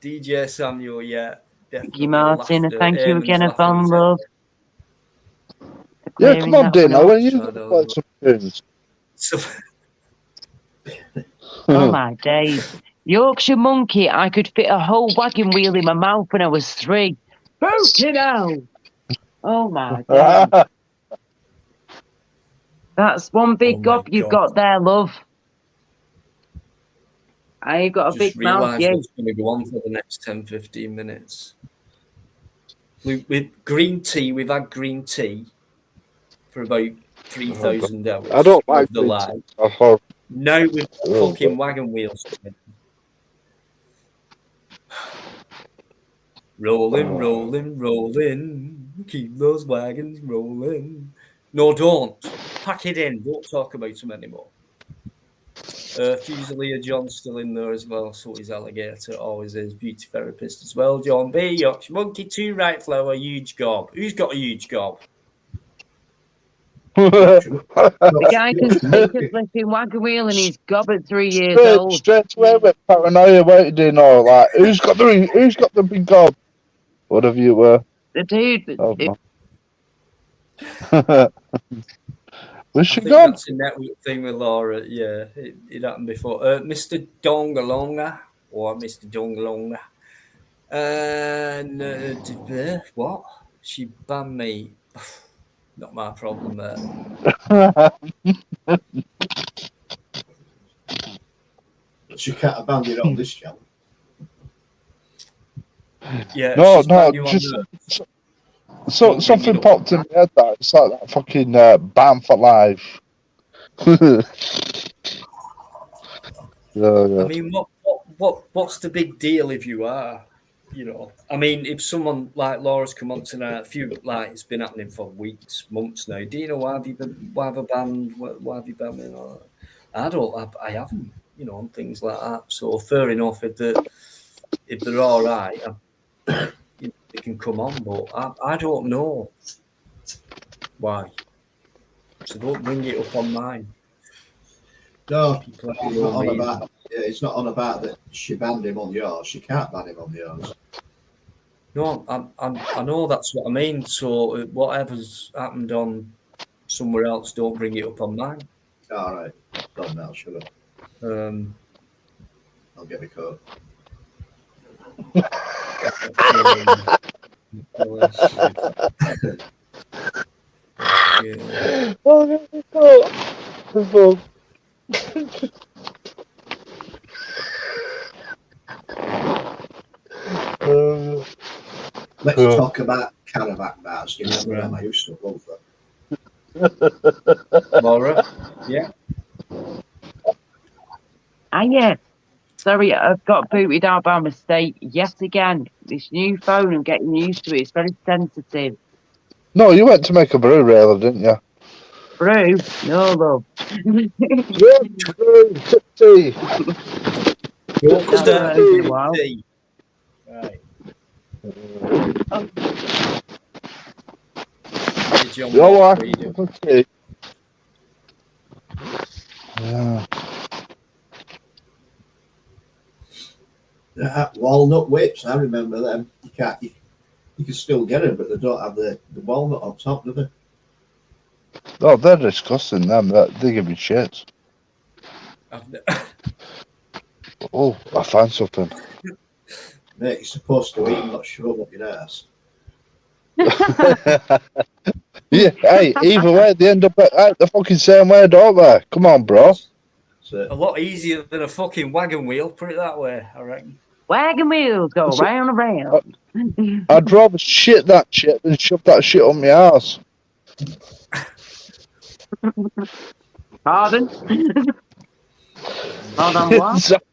DJ Samuel, yeah. Thank you, Martin. Thank you again, Yvonne, love. Yeah, come on, Dino. When you play some tunes. Oh, my days. Yorkshire Monkey, I could fit a whole wagon wheel in my mouth when I was 3. Broken out. Oh my God. That's one big gob you've got there, love. You've got a big mouth, realised what's going to go on for the next 10-15 minutes. With green tea, we've had green tea for about 3,000 hours. I don't like the light. Now we've got fucking wagon wheels coming. Rolling, rolling, rolling. Keep those wagons rolling. No, don't. Pack it in. Don't talk about them anymore. Fusilier John's still in there as well. So is Alligator. Always is. Beauty therapist as well. John B. Yorkshire Monkey 2. Right Flower. Huge gob. Who's got a huge gob? The guy can stick a flipping wagon wheel and he's gob at 3 years old. Straight away with paranoia, what you doing all like, who's got the big gob? Whatever you were. The dude. Where's she gone? That's a network thing with Laura. Yeah, it happened before. Mr. Dongalonga or Mr. Dongalonga. And what? She banned me. Not my problem there. She can't abandon it on this channel. Yeah, no, just something popped in my head that it's like that fucking ban for life. Yeah. I mean, what's the big deal if you are? You know, I mean, if someone like Laura's come on tonight, it's been happening for weeks, months now. Do you know why have you banned? Why have you banned me? I haven't. You know, and things like that. So fair enough if they're all right, they can come on. But I don't know why. So don't bring it up on mine. No, it's not on about that she banned him on yours. She can't ban him on yours. No, I know that's what I mean. So whatever's happened on somewhere else, don't bring it up on mine. All right, done now, shut up. I'll get the code. Let's talk about caravan bars. You remember them? I used to love them. Laura? Yeah. Yeah. Sorry, I've got booted out by mistake yet again. This new phone, I'm getting used to it. It's very sensitive. No, you went to make a brew railer, didn't you? Brew? No, love. Yeah, brew, tea. Wow. Right. You're welcome. Yeah. Walnut whips, I remember them. You can still get them, but they don't have the walnut on top, do they? Oh, they're disgusting. Them, they give me shit. Oh, I found something. Mate, you're supposed to eat, not shove up your ass. Yeah, hey, either way, they end up the fucking same way, don't they? Come on, bro. A lot easier than a fucking wagon wheel, put it that way, I reckon. Wagon wheels go round and round. I'd rather shit that shit than shove that shit on my ass. Pardon? Pardon what? Exactly.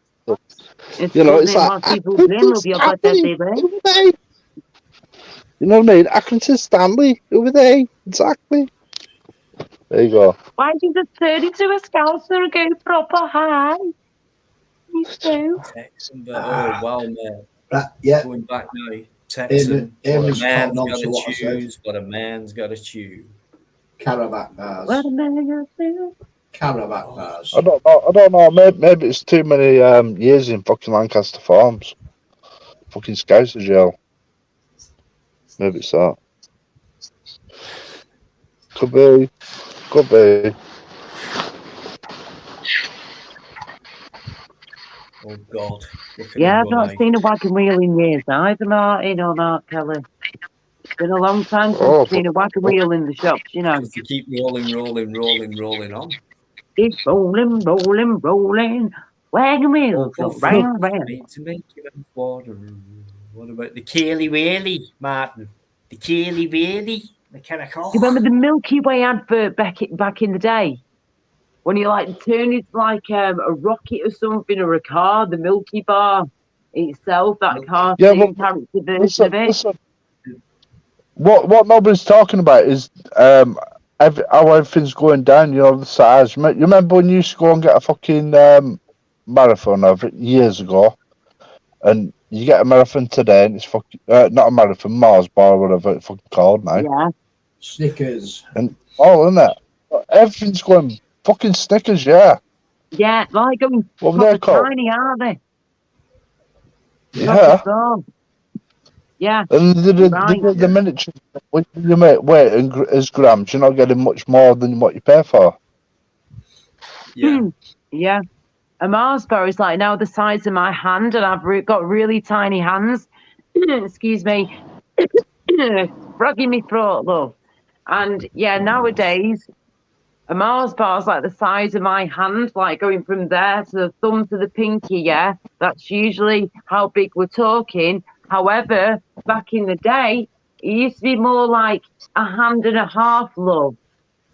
It's it's like what people dream of your butt that they bring. You know what I mean? Accrington Stanley over there. Exactly. There you go. Why did you just turn into a scouser and go proper high? You do. Oh, wow, man. Yeah. Going back now. Texan. What a man's got to chew. Caravan bars. What a man got to chew. Caravan bars. I don't know. Maybe it's too many years in fucking Lancaster Farms. Fucking Scouser jail. Maybe it's that. Could be. Oh, God. Yeah, I've not seen a wagon wheel in years either, Martin or not, Kelly. Been a long time since I've seen a wagon wheel in the shops, you know. Because you keep rolling on. Keep rolling, rolling, rolling. Wagon wheel, go round, round. Made to make your mouth water. What about the Keely Whaley, Martin? The Keely Whaley, the Caracol. You remember the Milky Way advert back in the day? When you like turn it like a rocket or something, or a car, the Milky Bar itself, that cartoon character version of it. Listen. What nobody's talking about is how everything's going down. You know, the size. You remember when you used to go and get a fucking marathon of it years ago, and you get a marathon today, and it's fucking not a marathon, Mars bar, or whatever it's fucking called now. Yeah. Snickers. And isn't it? Everything's going fucking Snickers, yeah. Yeah, like going What tiny, aren't they? Yeah. Yeah. And the miniature, when you make weight as grams, you're not getting much more than what you pay for. Yeah. Yeah. A Mars bar is like now the size of my hand, and I've got really tiny hands. Excuse me. Frogging me throat, love. And yeah, nowadays, a Mars bar is like the size of my hand, like going from there to the thumb to the pinky, yeah? That's usually how big we're talking. However, back in the day, it used to be more like a hand and a half, love.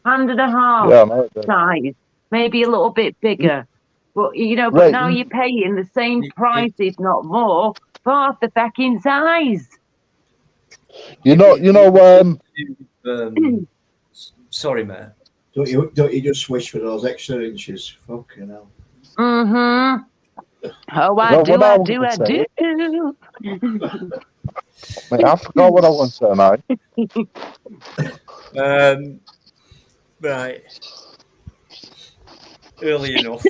Hand and a half size. Maybe a little bit bigger. But, you know, but now you're paying the same price, if not more, for half the fucking size. Sorry, mate. Don't you just wish for those extra inches? Fucking hell. Mm-hmm. Oh, I do. Wait, I forgot what I want to say now. Right. Early enough.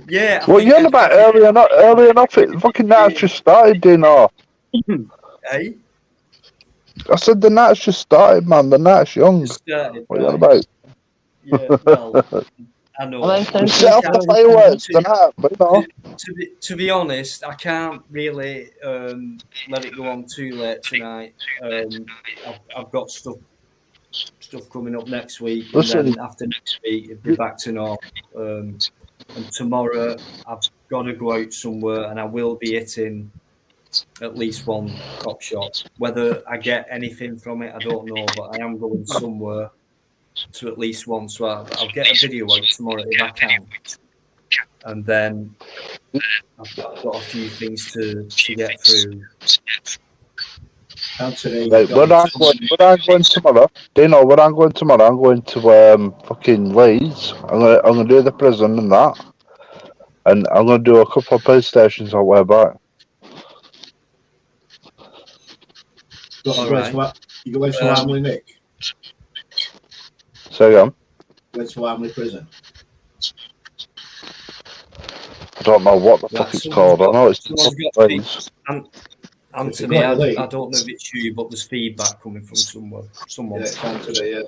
Yeah. Well, you're on about early enough. It fucking night's just started, you know. Hey? I said the night's just started, man. The night's young. What are you on about? Yeah, well, I know. We set off the fireworks tonight, but you know. To be honest, I can't really let it go on too late tonight. I've got stuff coming up next week, and then after next week, it'll be back to normal. And tomorrow, I've got to go out somewhere, and I will be hitting at least one cop shop. Whether I get anything from it, I don't know, but I am going somewhere to at least one. So I'll get a video out tomorrow if I can. And then I've got a few things to get through. Right, where I'm going tomorrow? Do you know where I'm going tomorrow? I'm going to fucking Leeds. I'm gonna do the prison and that, and I'm gonna do a couple of police stations or whatever. You go to Hamley, Nick? Say again? Went to Hamley prison. I don't know what the fuck it's called. I know it's Anthony, I don't know if it's you, but there's feedback coming from someone. Yeah, it's Anthony, yeah.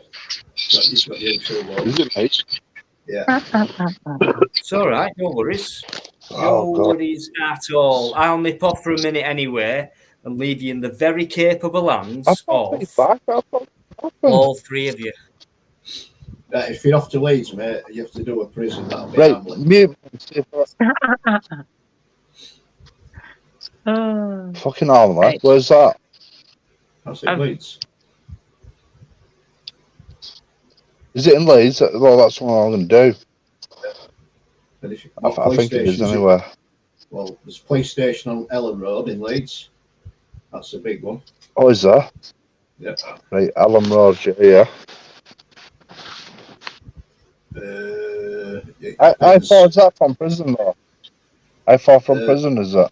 He's got the intro. Is it mate? Yeah. It's all right, no worries. No worries at all. I'll nip off for a minute anyway and leave you in the very capable hands of all three of you. Right, if you're off to Leeds, mate, you have to do a prison. That'll be fucking Hamley. Where's that? That's in Leeds. Is it in Leeds? Well, that's what I'm going to do. I think it is anyway. Well, there's a police station on Ellen Road in Leeds. That's a big one. Oh, is there? Yeah. Right, Ellen Road, yeah. I thought it's that from prison though. I thought from prison is that?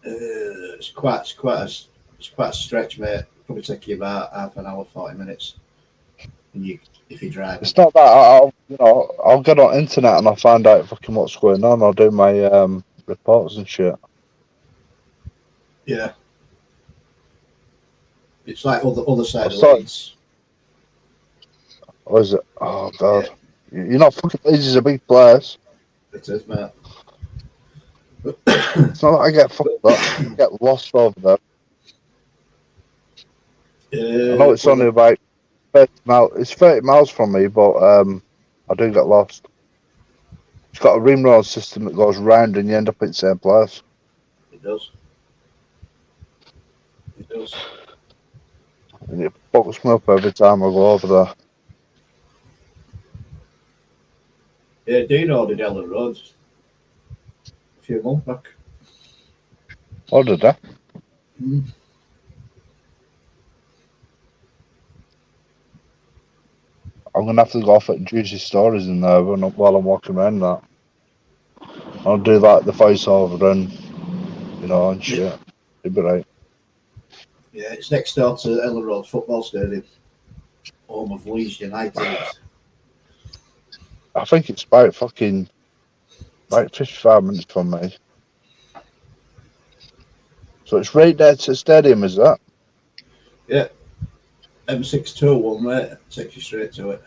It's quite a stretch, mate. Probably take you about half an hour, 40 minutes. And if you drive. It's not that I'll get on internet and I'll find out fucking what's going on. I'll do my reports and shit. Yeah. It's like other side of Leeds. Oh, is it? Oh god. Yeah. You're not fucking Leeds is a big place. It is, mate. It's not that I get fucked up. I get lost over there. I know it's only about 30 miles. It's 30 miles from me, but I do get lost. It's got a ring road system that goes round and you end up in the same place. It does. It does. And it fucks me up every time I go over there. Yeah, Dino did Ellen Roads a few months back. Oh, did I? Mm. I'm going to have to go off at juicy stories in there while I'm walking around that. I'll do like the voiceover and, and shit. Yeah. It'd be right. Yeah, it's next door to Ellen Road Football Stadium, home of Leeds United. I think it's about 55 minutes from me. So it's right there to the stadium, is that? Yeah. M621, mate. Takes you straight to it.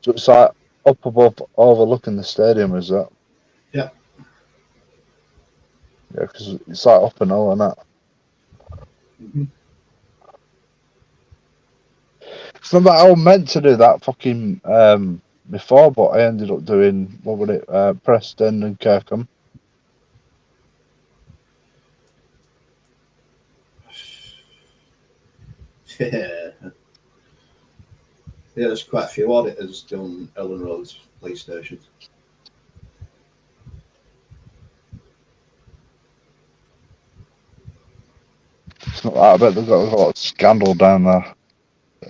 So it's like up above, overlooking the stadium, is that? Yeah. Yeah, because it's like up and all and that. Mm-hmm. It's not that I was meant to do that fucking before, but I ended up doing, what was it, Preston and Kirkham. Yeah. Yeah, there's quite a few auditors doing Ellen Road's police station. It's not that, I bet they've got a lot of scandal down there.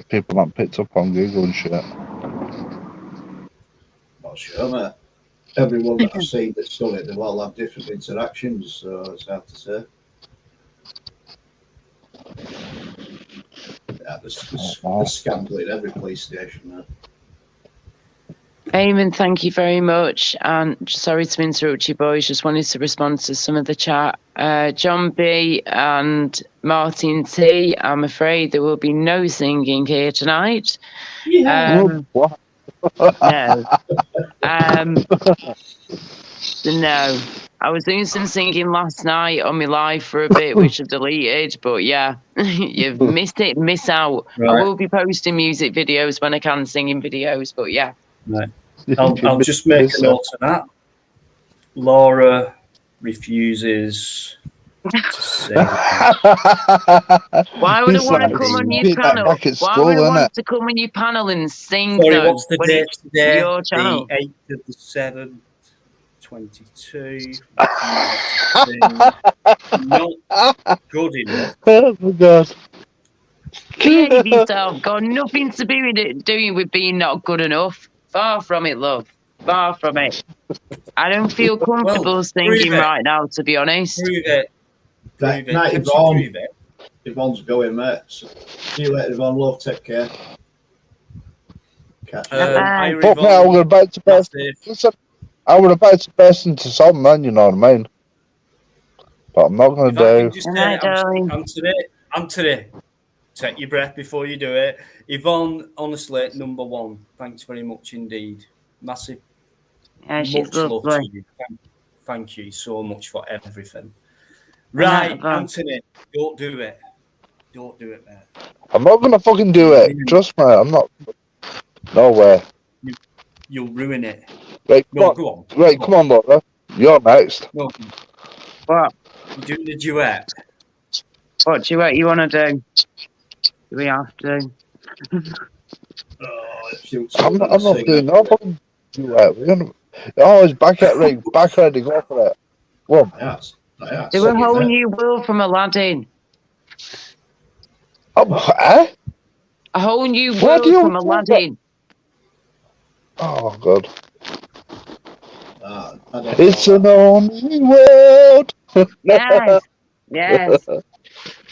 People that picked up on Google and shit. Not sure, mate. Everyone that I've seen that's done it, they've all had different interactions, so it's hard to say. Yeah, there's scandal in every police station now. Eamon, thank you very much. And sorry to interrupt you, boys. Just wanted to respond to some of the chat. John B and Martin T, I'm afraid there will be no singing here tonight. Yeah. What? No. No. I was doing some singing last night on my live for a bit, which I deleted. But yeah, you've missed it. Miss out. Right. I will be posting music videos when I can, singing videos. But yeah. Right. I'll just make a note of that. Laura refuses to sing. Why would I want to come on your panel? Why would I want to come on your panel and sing? Sorry, what's the date today? Your channel. The 8th of the 7th, 22. Not good enough. Oh my god. Behave yourself. Got nothing to be doing with being not good enough. Far from it, love. Far from it. I don't feel comfortable singing right now, to be honest. Prove it. Right, Yvonne's going, mate. See you later, Yvonne. Love, take care. Fuck me, I was about to burst. Listen, I was about to burst into something, man, you know what I mean? But I'm not going to do. Anthony, take your breath before you do it. Yvonne, honestly, number one. Thanks very much indeed. Massive. Yeah, she's lovely. Love to you. Thank you so much for everything. Right, Anthony, don't do it. Don't do it, mate. I'm not going to fucking do it. Trust me, I'm not. No way. You'll ruin it. Right, go on. Right, come on, Laura. You're next. No. What? You're doing the duet. What duet you want to do? Do we have to? I'm not doing no fucking duet. We're gonna. Oh, it's Bikereddie, go for it. Well, Do a whole new world from Aladdin. Eh? A whole new world from Aladdin. Oh god. It's an only world. Yes.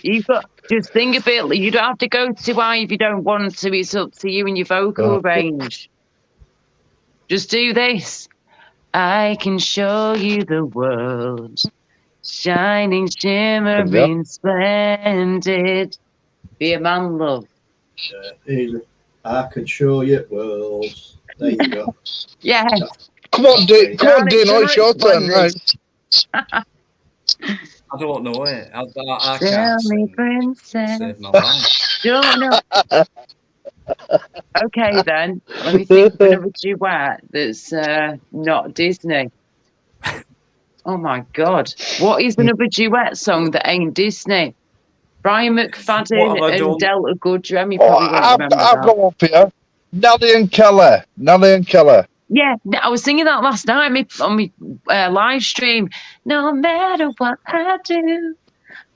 You've got just think a bit. You don't have to go too high if you don't want to. It's up to you and your vocal range. Just do this. I can show you the world, shining, shimmering, splendid. Be a man, love. I can show you the world. There you go. Yes. Come on, Dino, it's your turn, right? I don't know it. I Tell can't me, sing. princess. Save my life. Don't know. Okay, then. Let me think of another duet that's not Disney. Oh my God! What is another duet song that ain't Disney? Brian What McFadden have I and done? Delta Goodrem. You probably won't remember I've that. got one for you. Nelly and Kelly. Yeah, I was singing that last night on my live stream. No matter what I do,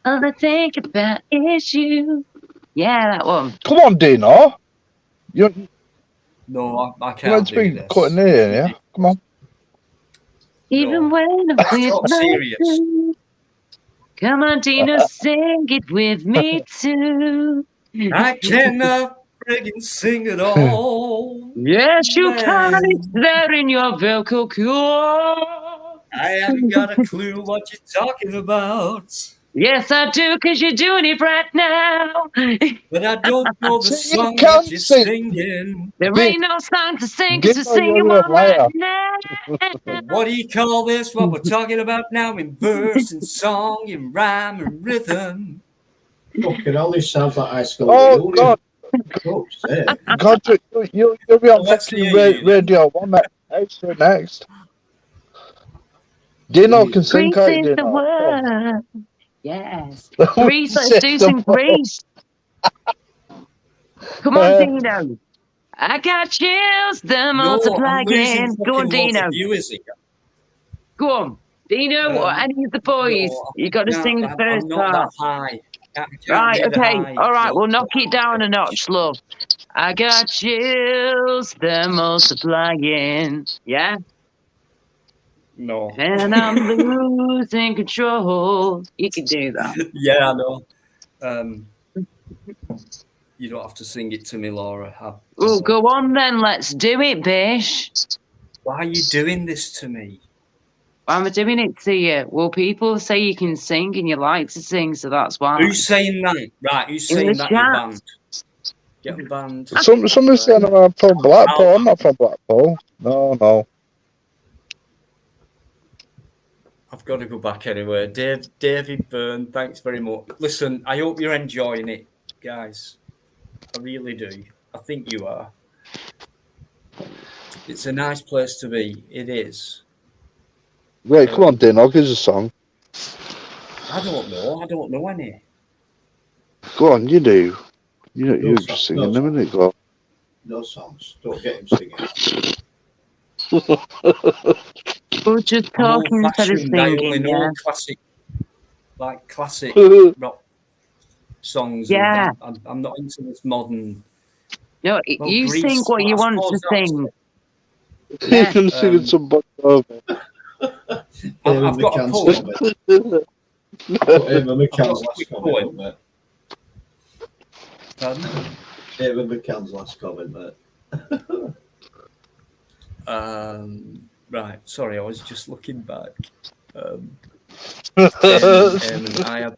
all I think about is you. Yeah, that one. Come on, Dino. You're No, I meant can't to do be cutting this. here, yeah? Come on. Even No. when I'm with I'm my serious. two. Come on, Dino, sing it with me too. I cannot friggin' sing it all. Yes, you can. It's Man. there in your vocal cord. I haven't got a clue what you're talking about. Yes, I do, because you're doing it right now. But I don't know the See, you song can that you're sing. singing. There ain't no song to sing, because we're Dino, singing you're a one right liar. now. What do you call this? What we're talking about now in verse and song, in rhyme and rhythm. Fucking hell, this sounds like high school Oh, reunion. God. Fuck's sake. God, you'll be on Let's fucking hear you then. Radio 1 next. Dino can Jesus. sing, Grease can't you, is the Dino? word. Yes. Grease, let's do some Grease. Come on, Dino. I got chills, they're No, I'm losing multiplying. Go on, fucking loads of Dino. viewers here. Go on. Dino or any of the boys. No, You got to sing the I'm first not part. that high. I can't Right, do the okay. high. All right, No. we'll knock it down a notch, love. I got chills, they're multiplying. Yeah? No. And I'm losing control. You can do that. Yeah, I know. You don't have to sing it to me, Laura. Oh, go on then. Let's do it, Bish. Why are you doing this to me? Why am I doing it to you? Well, people say you can sing and you like to sing, so that's why. Who's saying that? Right, who's In saying the that chat. you're banned? Get banned. Somebody's saying I'm from Blackpool. I'm not from Blackpool. No. I've got to go back anyway. David Byrne, thanks very much. Listen, I hope you're enjoying it, guys. I really do. I think you are. It's a nice place to be. It is. Wait, come on, Dino, give us a song. I don't know. I don't know any. Go on, you do. You were No just song, singing no a minute ago. No songs. Don't get him singing. We're just I'm talking instead of old-fashioned. I only singing, know yeah. classic rock songs. Yeah. And I'm not into this modern. No, Well, you Grease, sing what I you want suppose to sing. You can sing it some Bon Jovi. I've got a poem. Ava McCann's last comment, mate. Pardon? Ava McCann's last comment, mate. Right, sorry, I was just looking back. I have.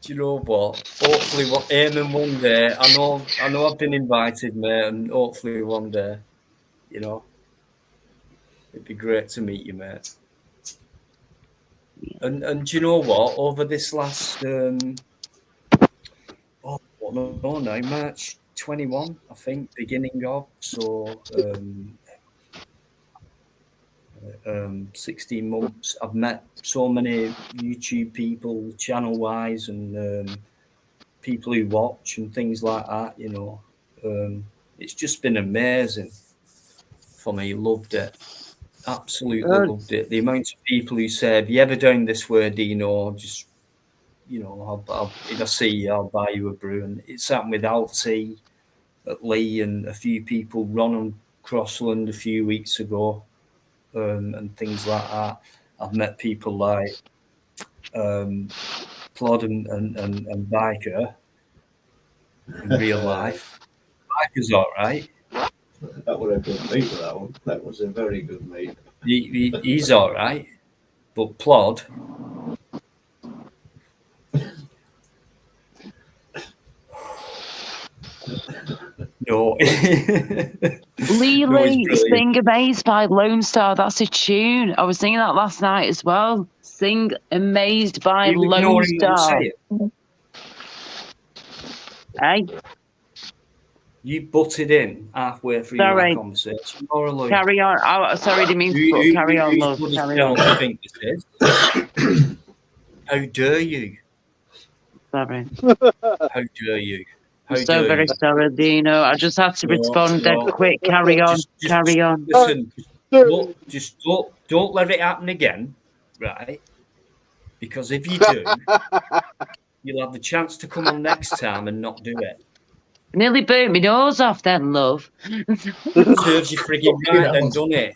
Do you know what? Hopefully, Eamon one day. I know I've been invited, mate, and hopefully one day, it'd be great to meet you, mate. And do you know what? Over this last March 21, I think, beginning of 16 months, I've met so many YouTube people, channel wise, and people who watch and things like that. It's just been amazing for me. Loved it, absolutely loved it. The amount of people who say, "Have you ever done this word, Dino?" Just if I see you, I'll buy you a brew. And it's happened with Alty at Lee and a few people, Ron Crossland a few weeks ago, and things like that. I've met people like Plod and Biker in real life. Biker's all right. That was a good meet, that one. That was a very good meet. He's all right, but Plod. No. Lily, Sing Amazed by Lone Star. That's a tune. I was singing that last night as well. Sing Amazed by Lone Star. Hey? You butted in halfway through my conversation. Carry on. Oh, sorry, didn't mean to carry on, love. Carry on. I think this is. How dare you? Sorry. How dare you? I'm so very sorry, Dino. I just had to respond dead quick. Carry on. Carry on. Listen, just don't let it happen again, right? Because if you do, you'll have the chance to come on next time and not do it. Nearly burnt my nose off then, love. Serves you frigging right then, done it?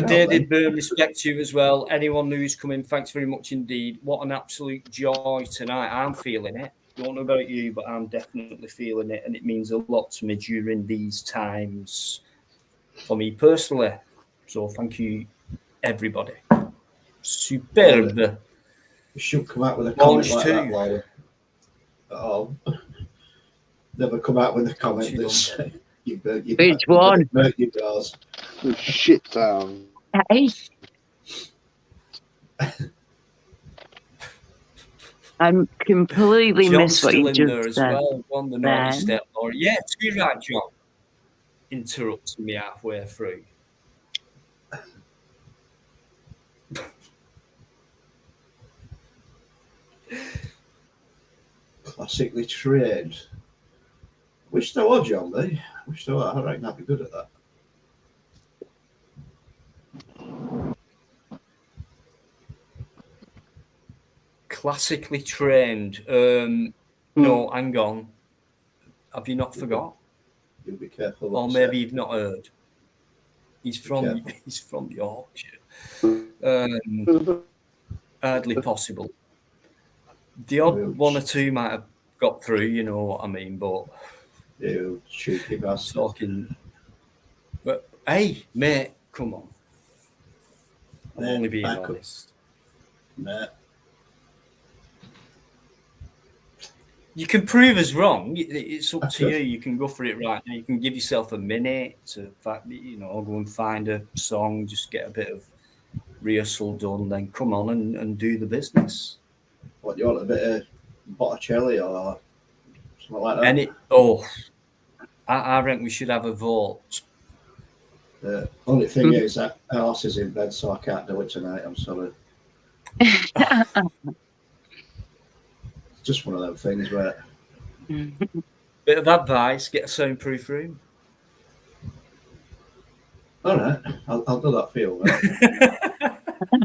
David Byrne, respect to you as well. Anyone who's coming, thanks very much indeed. What an absolute joy tonight. I'm feeling it. Don't know about you, but I'm definitely feeling it, and it means a lot to me during these times for me personally. So thank you, everybody. Superb. You should come out with a comment like that, Laura. Oh, never come out with a comment that's which one? You girls. Shit town. Hey. I completely missed what you just said. Well. On the naughty step, Laura. Yeah, to be right, John. Interrupting me halfway through. Classically trained. Wish there were, John, mate. Wish there were. I reckon I'd be good at that. Classically trained. No, hang on. Have you not forgot? You'll be careful. Or maybe you've not heard. He's from Yorkshire. Hardly possible. The odd one or two might have got through, you know what I mean, but you cheeky bastard. Talking. But hey, mate, come on. I'm only being honest. Mate. You can prove us wrong. It's up to you. You can go for it right now. You can give yourself a minute to, go and find a song, just get a bit of rehearsal done, then come on and do the business. What, you want a bit of Botticelli or something like that? I reckon we should have a vote. The only thing is that horse is in bed, so I can't do it tonight. I'm sorry. Just one of those things where. Bit of advice: get a soundproof room. All right, I'll do that for you.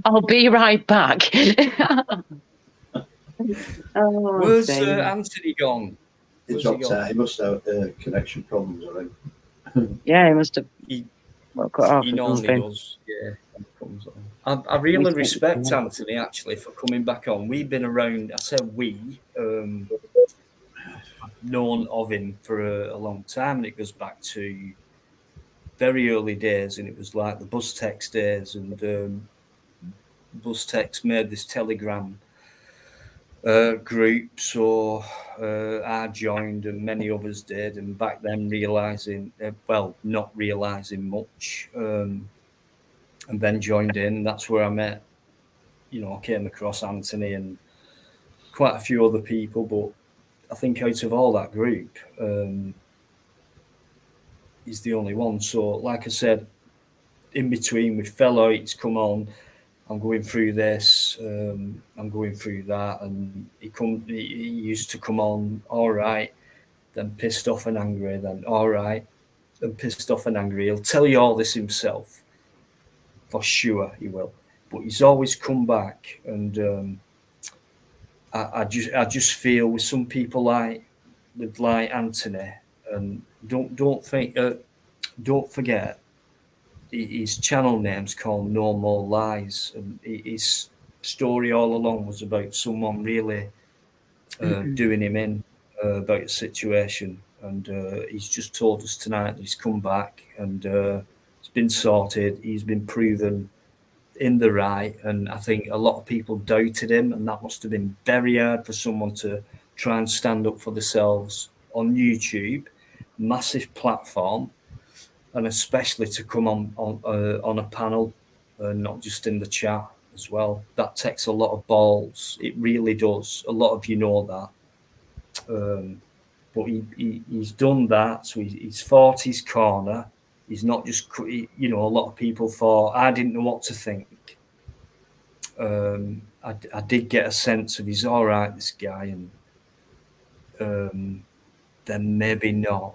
I'll be right back. Where's Anthony gone? He dropped out. He must have connection problems, I think. Yeah, he must have. He normally does. Yeah. I really respect Anthony actually for coming back on. We've been around. I said we. I've known of him for a long time, and it goes back to very early days, and it was like the Buzztex days, and Buzztex made this Telegram group, so I joined, and many others did, and back then not realising much, and then joined in. That's where I met, I came across Anthony and quite a few other people, but I think out of all that group, he's the only one. So, like I said, in between, we fell out, it's come on, I'm going through this, I'm going through that, and he used to come on, all right, then pissed off and angry, then all right, then pissed off and angry. He'll tell you all this himself, for sure he will. But he's always come back, and I just feel with some people like Anthony, and don't forget. His channel name's called No More Lies, and his story all along was about someone really doing him in about a situation, and he's just told us tonight that he's come back and it's been sorted. He's been proven in the right, and I think a lot of people doubted him, and that must have been very hard for someone to try and stand up for themselves on YouTube, massive platform, and especially to come on a panel, not just in the chat as well. That takes a lot of balls. It really does. A lot of you know that. But he's done that. So he's fought his corner. He's not just, a lot of people thought, I didn't know what to think. I did get a sense of he's all right, this guy, and then maybe not.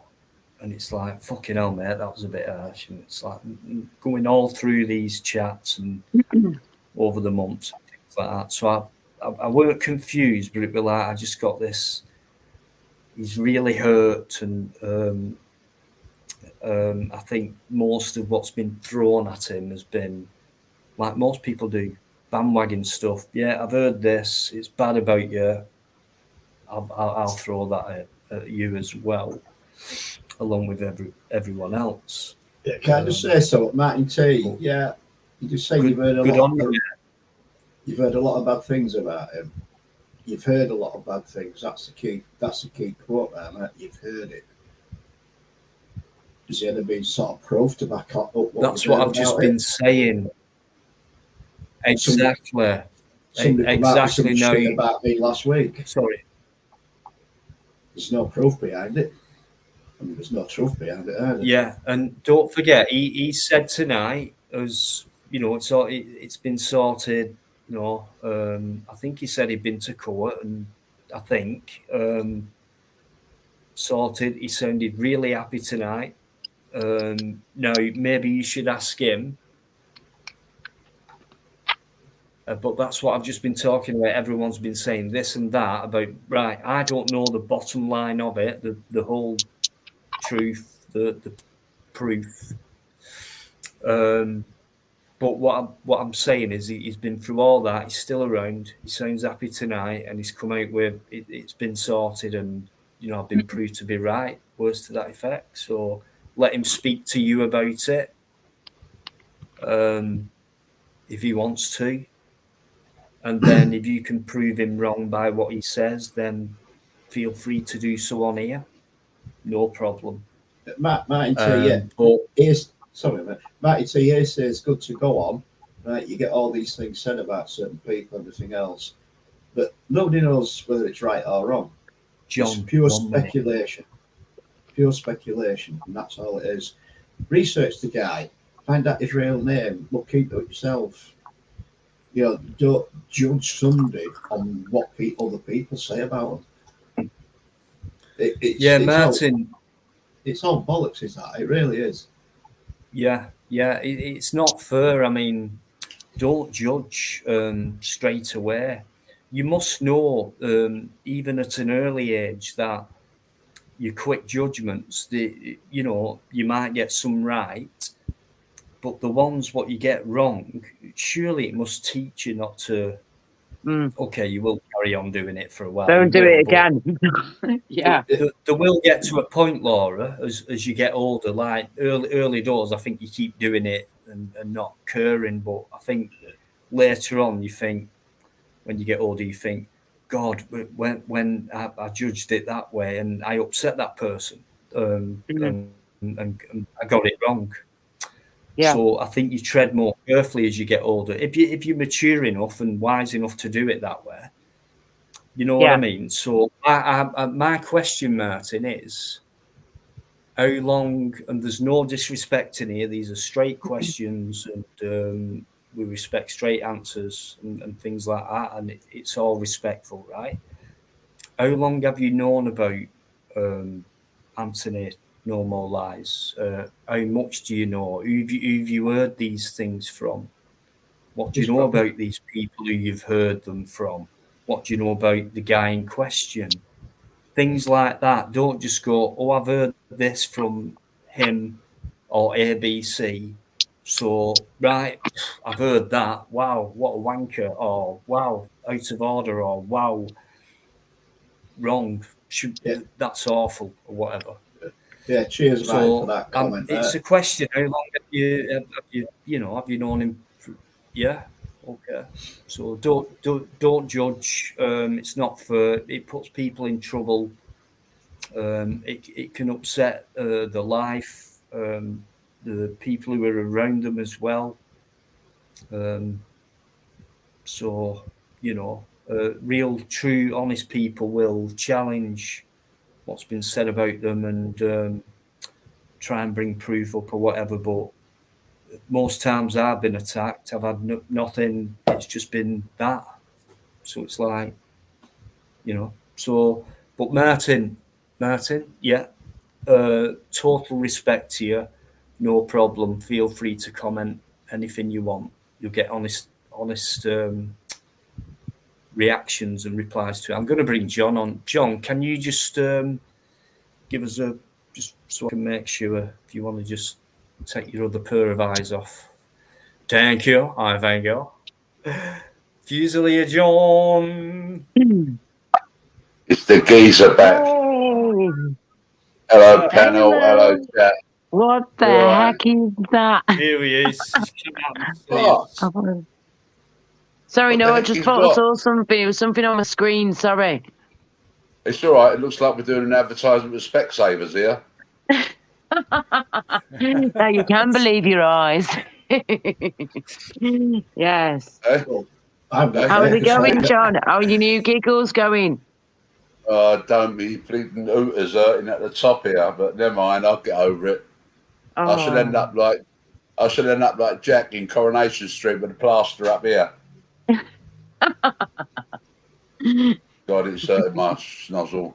And it's like, fucking hell, mate, that was a bit harsh. And it's like going all through these chats and over the months and things like that. So I weren't confused, but it was like I just got this. He's really hurt, and I think most of what's been thrown at him has been, like most people do, bandwagon stuff. Yeah, I've heard this. It's bad about you. I'll throw that at you as well, along with everyone else. Yeah, can I just say so, Martin T? Yeah, you just say you've heard a lot. You've heard a lot of bad things about him. You've heard a lot of bad things. That's the key. That's the key quote there, mate. You've heard it. Has there ever been sort of proof to back up what that's what I've just been saying. Exactly. Somebody exactly. Now about me last week. Sorry. There's no proof behind it. I mean, there's no truth behind it either. Yeah, and don't forget, he said tonight, as you know, it's been sorted. You know, I think he said he'd been to court, and I think sorted. He sounded really happy tonight. Now, maybe you should ask him. But that's what I've just been talking about. Everyone's been saying this and that about, right, I don't know the bottom line of it, the whole truth, the proof. But what I'm saying is he's been through all that. He's still around. He sounds happy tonight, and he's come out with it's been sorted, and I've been proved to be right. Words to that effect. So let him speak to you about it, if he wants to. And then if you can prove him wrong by what he says, then feel free to do so on here. No problem. Martin T, Martin T here says good to go on. Right, you get all these things said about certain people, everything else, but nobody knows whether it's right or wrong. John, it's pure speculation. Pure speculation, and that's all it is. Research the guy, find out his real name, look into it yourself. Don't judge somebody on what other people say about them. Martin. It's all bollocks, is that? It really is. Yeah. It's not fair. I mean, don't judge straight away. You must know, even at an early age, that your quick judgments, you might get some right, but the ones what you get wrong, surely it must teach you not to. Okay, you will carry on doing it for a while. Don't do it again. Yeah. There will get to a point, Laura, as you get older, like early doors, I think you keep doing it and not caring. But I think later on, you think, when you get older, you think, God, when I judged it that way and I upset that person, and I got it wrong. Yeah. So I think you tread more carefully as you get older. If you're mature enough and wise enough to do it that way, you know what I mean. So my question, Martin, is how long? And there's no disrespect in here. These are straight questions, and we respect straight answers and things like that. And it's all respectful, right? How long have you known about Anthony? No More Lies? How much do you know? Who've you heard these things from? What do you know about these people who you've heard them from? What do you know about the guy in question? Things like that. Don't just go, oh, I've heard this from him or ABC. So, right, I've heard that. Wow, what a wanker. Or, wow, out of order. Or, wow, wrong. That's awful, or whatever. Yeah, cheers, mate, for that comment. It's a question. How long have you known him? Okay. So don't judge. It's not fair. It puts people in trouble. It can upset the life, the people who are around them as well. So real, true, honest people will challenge what's been said about them and try and bring proof up or whatever. But most times I've been attacked, I've had nothing. It's just been that. So it's like, So, but Martin, yeah, total respect to you. No problem. Feel free to comment anything you want. You'll get honest reactions and replies to it. I'm going to bring John on. John, can you just give us just so I can make sure, if you want to just take your other pair of eyes off. Thank you. I thank you. Fusilier John. It's the geezer back. Hello, panel. Hello, chat. What the heck is that? Here he is. He's come out. Sorry, no, I just thought I saw something. It was something on my screen. Sorry. It's all right. It looks like we're doing an advertisement with Specsavers here. Now you can believe your eyes. Yes. How is it going, John? How are your new giggles going? Don't be bleeding hooters hurting at the top here, but never mind. I'll get over it. Oh. I should end up like Jack in Coronation Street with a plaster up here. God, it's hurting my snozzle.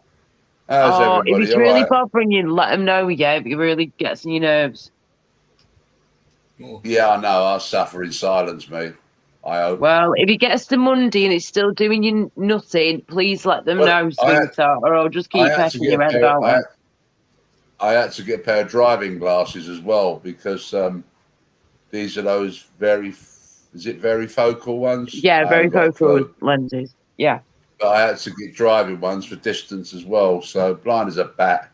How's everybody? If it's really bothering you, let them know. Yeah, if it really gets on your nerves. Yeah, I know. I'll suffer in silence, mate. I hope. Well, if it gets to Monday and it's still doing you nothing, please let them know, sweetheart, or I'll just keep pecking your head about it. I had to get a pair of driving glasses as well because these are those very focal ones? Yeah, very focal lenses. Yeah. But I had to get driving ones for distance as well. So blind as a bat.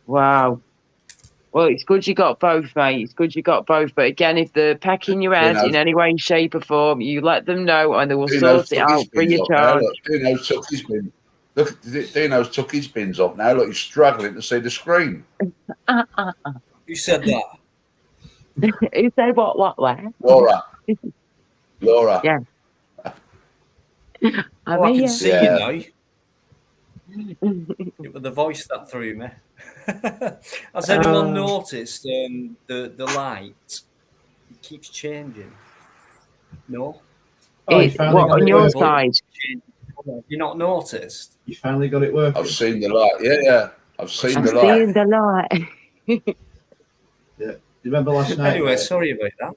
Wow. Well, it's good you got both, mate. It's good you got both. But again, if they're pecking your head in any way, shape, or form, you let them know and they will sort it out for your charge. Dino's took his bin. Look, Dino's took his bins off now. Look, he's struggling to see the screen. Who said that? Who said what? Laura. Yeah. I can see you now. It was the voice that threw me. Has anyone noticed the light? It keeps changing. No? What, on your side? You not noticed? You finally got it working. I've seen the light. Yeah. I've seen the light. Seen the light. Yeah. You remember last night? Anyway, sorry about that.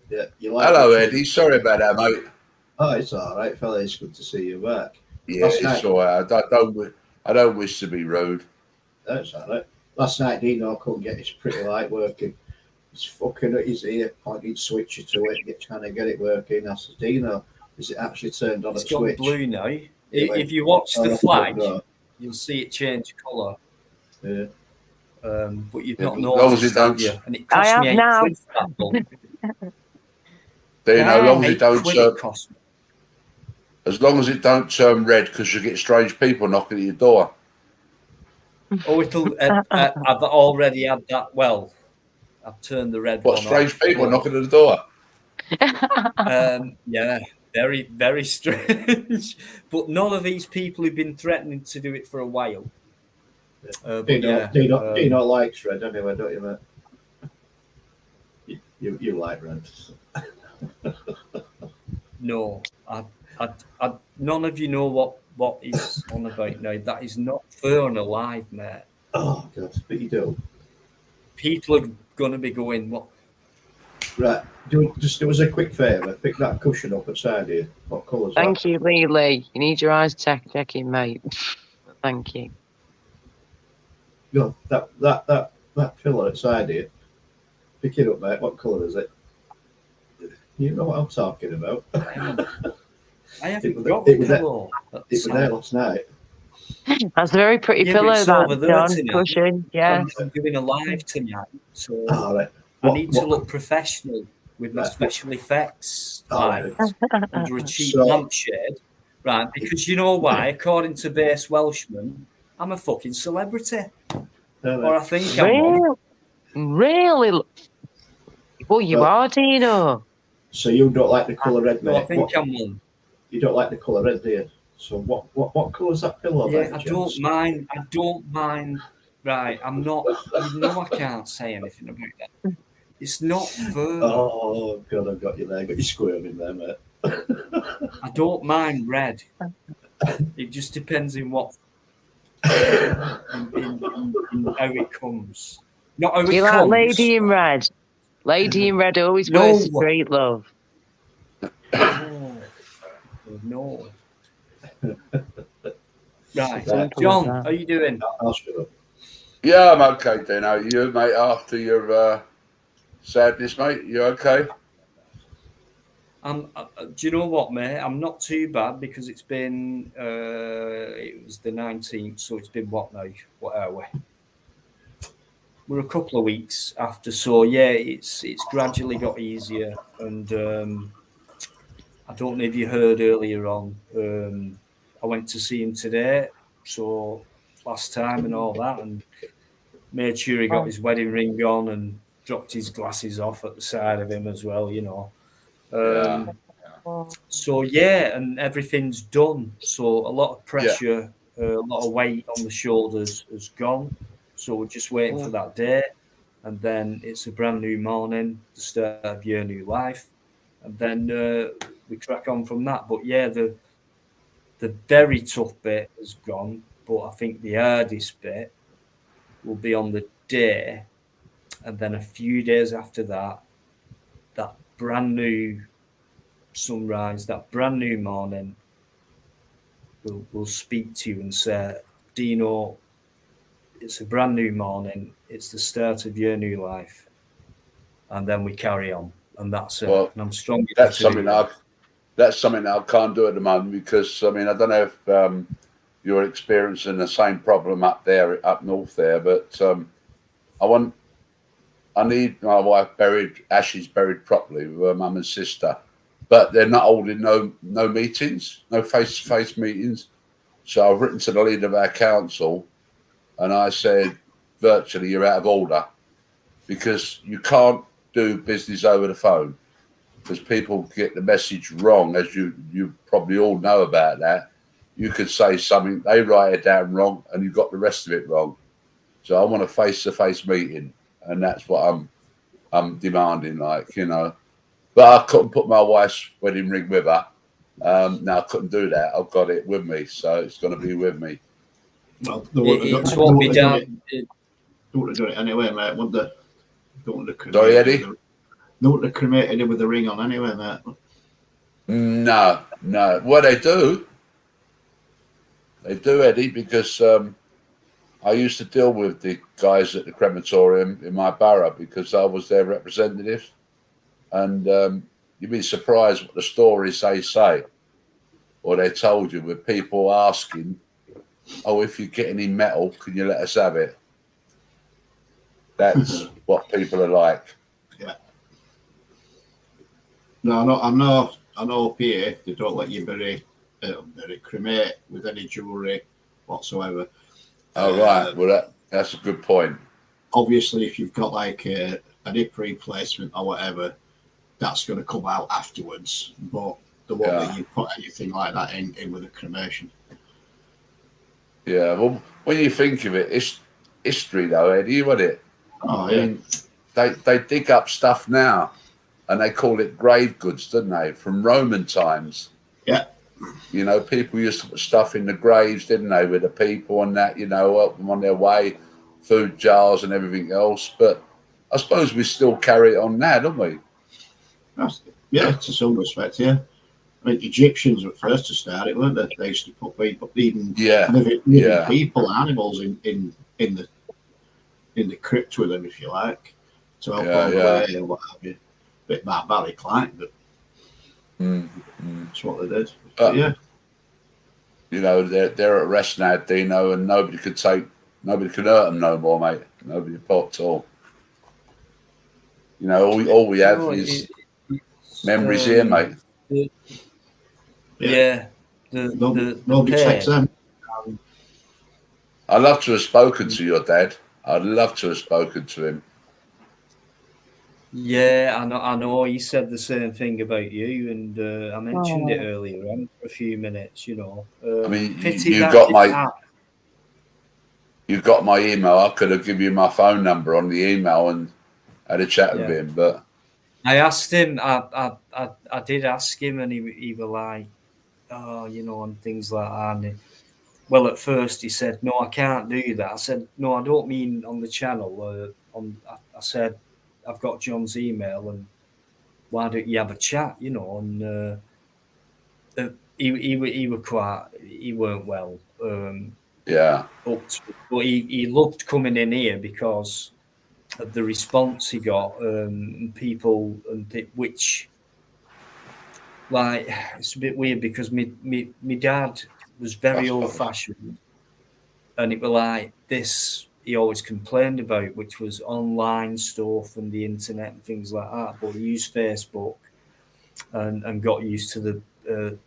Yeah. Hello, Eddie. Sorry about that, mate. Oh, it's all right, fella. It's good to see you back. Yeah, it's all right. I don't wish to be rude. That's all right. Last night, Dino couldn't get his pretty light working. He's fucking at his ear, pointing switcher to it, trying to get it working. I said, Dino, is it actually turned on a switch? It's got blue now. If you watch the flag, you'll see it change colour. Yeah. But you've not noticed it, and it cost me £8 that Dino, as long as it don't turn red, because you get strange people knocking at your door. Oh, I've already had that. Well, I've turned the red one on. What, strange people knocking at the door? Yeah, very, very strange. But none of these people have been threatening to do it for a while. Dino likes red anyway, don't you, mate? You like red. No, none of you know what is on about now. That is not fair and alive, mate. Oh, God, but you do. People are going to be going, what? Right, do us a quick favour. Pick that cushion up outside here. What colour's that? Thank you, Lee. You need your eyes checking, mate. Thank you. No, that pillar outside here. Pick it up, mate. What colour is it? You know what I'm talking about. I haven't got the pillow. It was there last night. That's a very pretty pillow, that John cushion. Yeah. I'm doing a live tonight, so right. I need to look professional. with my special effects, Oh, like right. under a cheap So- lampshade, right? Because you know why? According to base Welshman, I'm a fucking celebrity, or I think I'm one. Really? Well, you Well- are, Dino. So you don't like the colour red, No, I mate? think I'm one. You don't like the colour red, do you? So what colour's that pillow? Yeah, by I any don't chance? mind. I don't mind. Right, I'm not. You know, I can't say anything about that. It's not fur. Oh God, I've got you there. Got you squirming there, mate. I don't mind red. It just depends in what in how it comes. Not how You it like comes. Lady in Red? Lady in Red always No. wears straight, love. Oh, no. Right, Simple as John, that. how you doing? I'll shut up. Yeah, I'm okay, Dino. You, mate, after your sadness, mate, you okay? Do you know what, mate? I'm not too bad because it's been. It was the 19th, so it's been what now? What are we? We're a couple of weeks after, so yeah, it's gradually got easier, and I don't know if you heard earlier on. I went to see him today, so last time and all that, and made sure he got his wedding ring on and dropped his glasses off at the side of him as well, you know. Yeah. So yeah, and everything's done. So a lot of pressure, a lot of weight on the shoulders has gone. So we're just waiting for that day, and then it's a brand new morning, the start of your new life, and then we crack on from that. But yeah, the very tough bit has gone, but I think the hardest bit will be on the day, and then a few days after that, that brand new sunrise, that brand new morning, will speak to you and say, Dino, it's a brand new morning. It's the start of your new life. And then we carry on. And that's it. Well, and I'm strong enough that's to do something that. that's something that I can't do at the moment because I mean I don't know if you're experiencing the same problem up there, up north there, but I need my wife buried, ashes buried properly with her mum and sister, but they're not holding no meetings, no face-to-face meetings. So I've written to the leader of our council, and I said, virtually, you're out of order because you can't do business over the phone because people get the message wrong, as you probably all know about that. You could say something, they write it down wrong, and you've got the rest of it wrong. So I want a face-to-face meeting, and that's what I'm demanding, like, you know. But I couldn't put my wife's wedding ring with her. No, I couldn't do that. I've got it with me, so it's going to be with me. Well, It won't be done. Don't want to do it anyway, mate. Don't want to cremate. Sorry, Eddie? Don't want to cremate it with the ring on anyway, mate. No. Well, they do, Eddie, because I used to deal with the guys at the crematorium in my borough because I was their representative. And you'd be surprised what the stories they say or they told you with people asking, oh, if you get any metal, can you let us have it? That's what people are like. Yeah. No, I know up here they don't let you bury cremate with any jewellery whatsoever. Oh, right. Well, that's a good point. Obviously, if you've got like an hip replacement or whatever, that's going to come out afterwards. But the one that you put anything like that in with a cremation. Yeah. Well, when you think of it, it's history, though, Eddie, you want it? Oh, yeah. I mean, they dig up stuff now, and they call it grave goods, don't they? From Roman times. Yeah. You know, people used to put stuff in the graves, didn't they, with the people and that, you know, help them on their way, food jars and everything else. But I suppose we still carry it on now, don't we? Yeah, to some respect, yeah. I mean, Egyptians were first to start it, weren't they? They used to put people, even living people, animals in the crypt with them, if you like, to help on the way and what have you. Bit barbaric, like, but that's what they did. But yeah. You know, they're at rest now, Dino, and nobody could hurt them no more, mate. Nobody pot at all. You know, all we have is Memories here, mate. Yeah. Nobody takes them. I'd love to have spoken to your dad. I'd love to have spoken to him. Yeah, I know. He said the same thing about you, and I mentioned it earlier on for a few minutes. You know, I mean, pity you that got didn't my happen. you got my email. I could have given you my phone number on the email and had a chat with him. But I asked him. I did ask him, and he was like, "Oh, you know," and things like that. And well, at first he said, "No, I can't do that." I said, "No, I don't mean on the channel. I said, I've got John's email, and why don't you have a chat?" You know, and he weren't well. yeah, But he loved coming in here because of the response he got, and people, which, like, it's a bit weird because me dad was very old fashioned, and it was like this he always complained about, which was online stuff and the internet and things like that. But he used Facebook and got used to the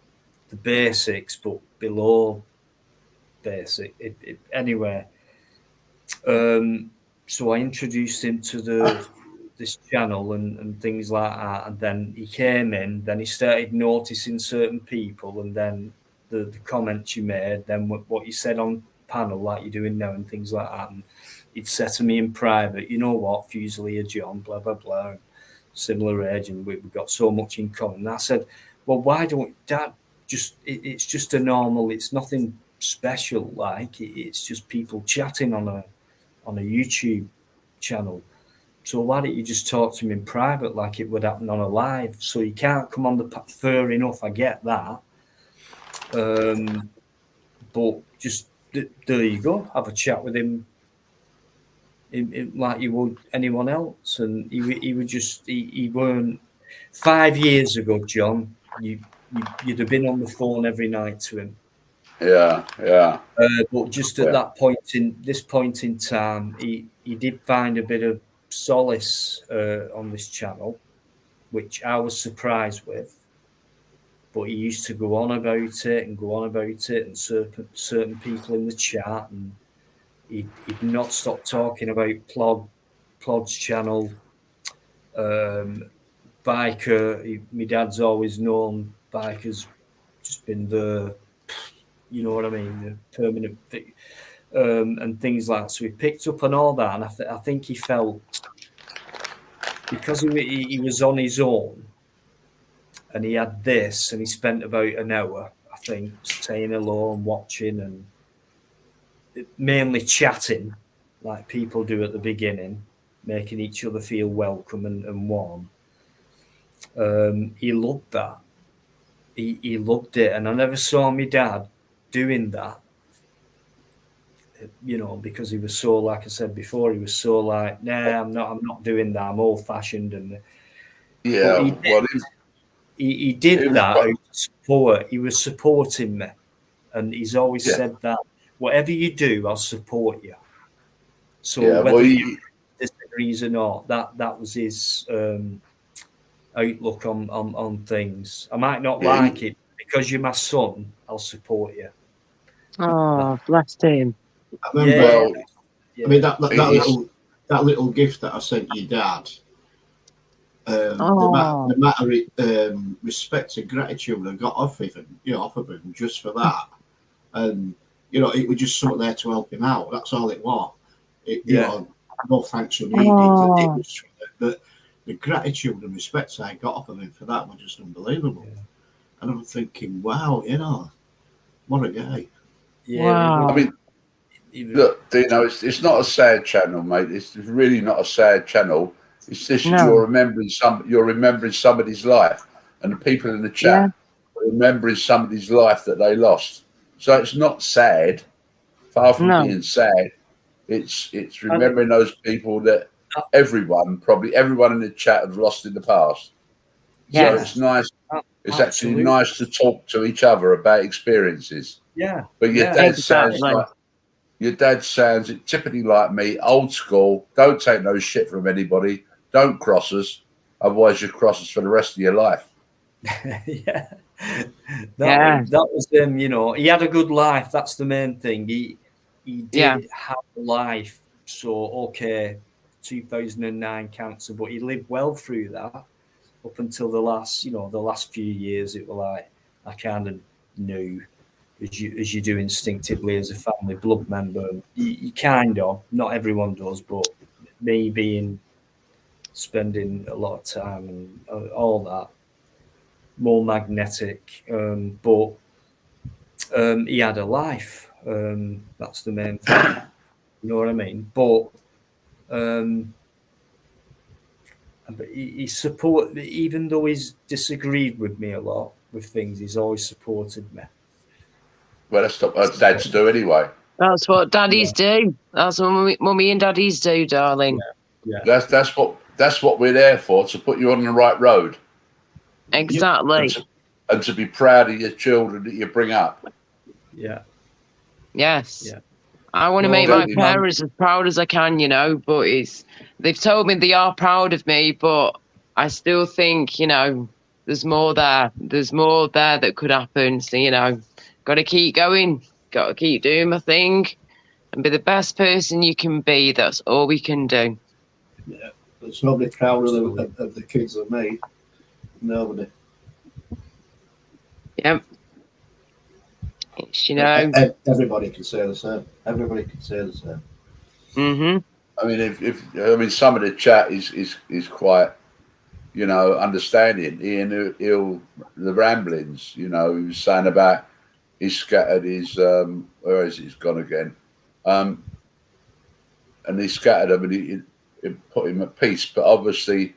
basics, but below basic. Anyway, so I introduced him to this channel and things like that, and then he came in. Then he started noticing certain people, and then the comments you made, then what you said on panel, like you're doing now, and things like that. And he'd say to me in private, "You know what, Fusilier John, blah blah blah, similar age, and we've got so much in common." And I said, "Well, why don't Dad just? It's just a normal. It's nothing special. Like it's just people chatting on a YouTube channel. So why don't you just talk to him in private like it would happen on a live? So you can't come on the fair enough. I get that, but just there you go. Have a chat with him, like you would anyone else." And he would just he weren't 5 years ago, John. You'd have been on the phone every night to him. yeah. But just at this point in time, he did find a bit of solace on this channel, which I was surprised with. But he used to go on about it and go on about it, and certain people in the chat, and he'd not stop talking about Plod's channel. Biker, my dad's always known Biker's just been the, you know what I mean, the permanent thing. And things like that. So he picked up on all that, and I think he felt because he was on his own, and he had this, and he spent about an hour, I think, saying hello and watching, and mainly chatting, like people do at the beginning, making each other feel welcome and warm. He loved that. He loved it, and I never saw my dad doing that. You know, because he was so, like I said before, he was so like, "Nah, I'm not doing that. I'm old fashioned." And Yeah, he did that out of support. He was supporting me, and he's always said that whatever you do, I'll support you. So whether you disagrees or not, that was his outlook on things. I might not like it because you're my son. I'll support you. Oh, bless him. I remember. I mean that little gift that I sent your dad. The matter of respect and gratitude I got off of him just for that, and it was just something there to help him out. That's all it was. No thanks were needed. It was, but the gratitude and respect I got off of him for that was just unbelievable. And I'm thinking, wow, what a guy. Wow. I mean, look, it's not a sad channel, mate. It's really not a sad channel. It's just you're remembering somebody's life, and the people in the chat are remembering somebody's life that they lost. So it's not sad. Far from being sad, it's remembering those people that probably everyone in the chat have lost in the past. So it's nice. It's actually nice to talk to each other about experiences. Yeah. But your dad sounds like. Your dad sounds typically like me, old school. Don't take no shit from anybody. Don't cross us. Otherwise, you cross us for the rest of your life. Yeah. That was him, you know. He had a good life. That's the main thing. He did have a life. So, okay, 2009 cancer, but he lived well through that up until the last few years. It was like, I kind of knew, as you do instinctively as a family blood member, you kind of, not everyone does, but me spending a lot of time and all that, more magnetic, but he had a life. That's the main thing. You know what I mean? But he support, even though he's disagreed with me a lot with things, he's always supported me. Well, that's what dads do anyway. That's what daddies do. That's what mummy and daddies do, darling. Yeah. That's what we're there for, to put you on the right road. Exactly. And to be proud of your children that you bring up. Yeah. Yes. Yeah. I want to make my parents as proud as I can, you know, but they've told me they are proud of me, but I still think, you know, there's more there. There's more there that could happen. So, you know, got to keep going, got to keep doing my thing and be the best person you can be. That's all we can do. Yeah. There's nobody proud of the kids than me. Nobody. Yep. You know, everybody can say the same. Everybody can say the same. Mm-hmm. I mean, some of the chat is quite, you know, understanding. Ian, the ramblings, you know, he was saying about he scattered his where is he's gone again, and he scattered them and he put him at peace. But obviously,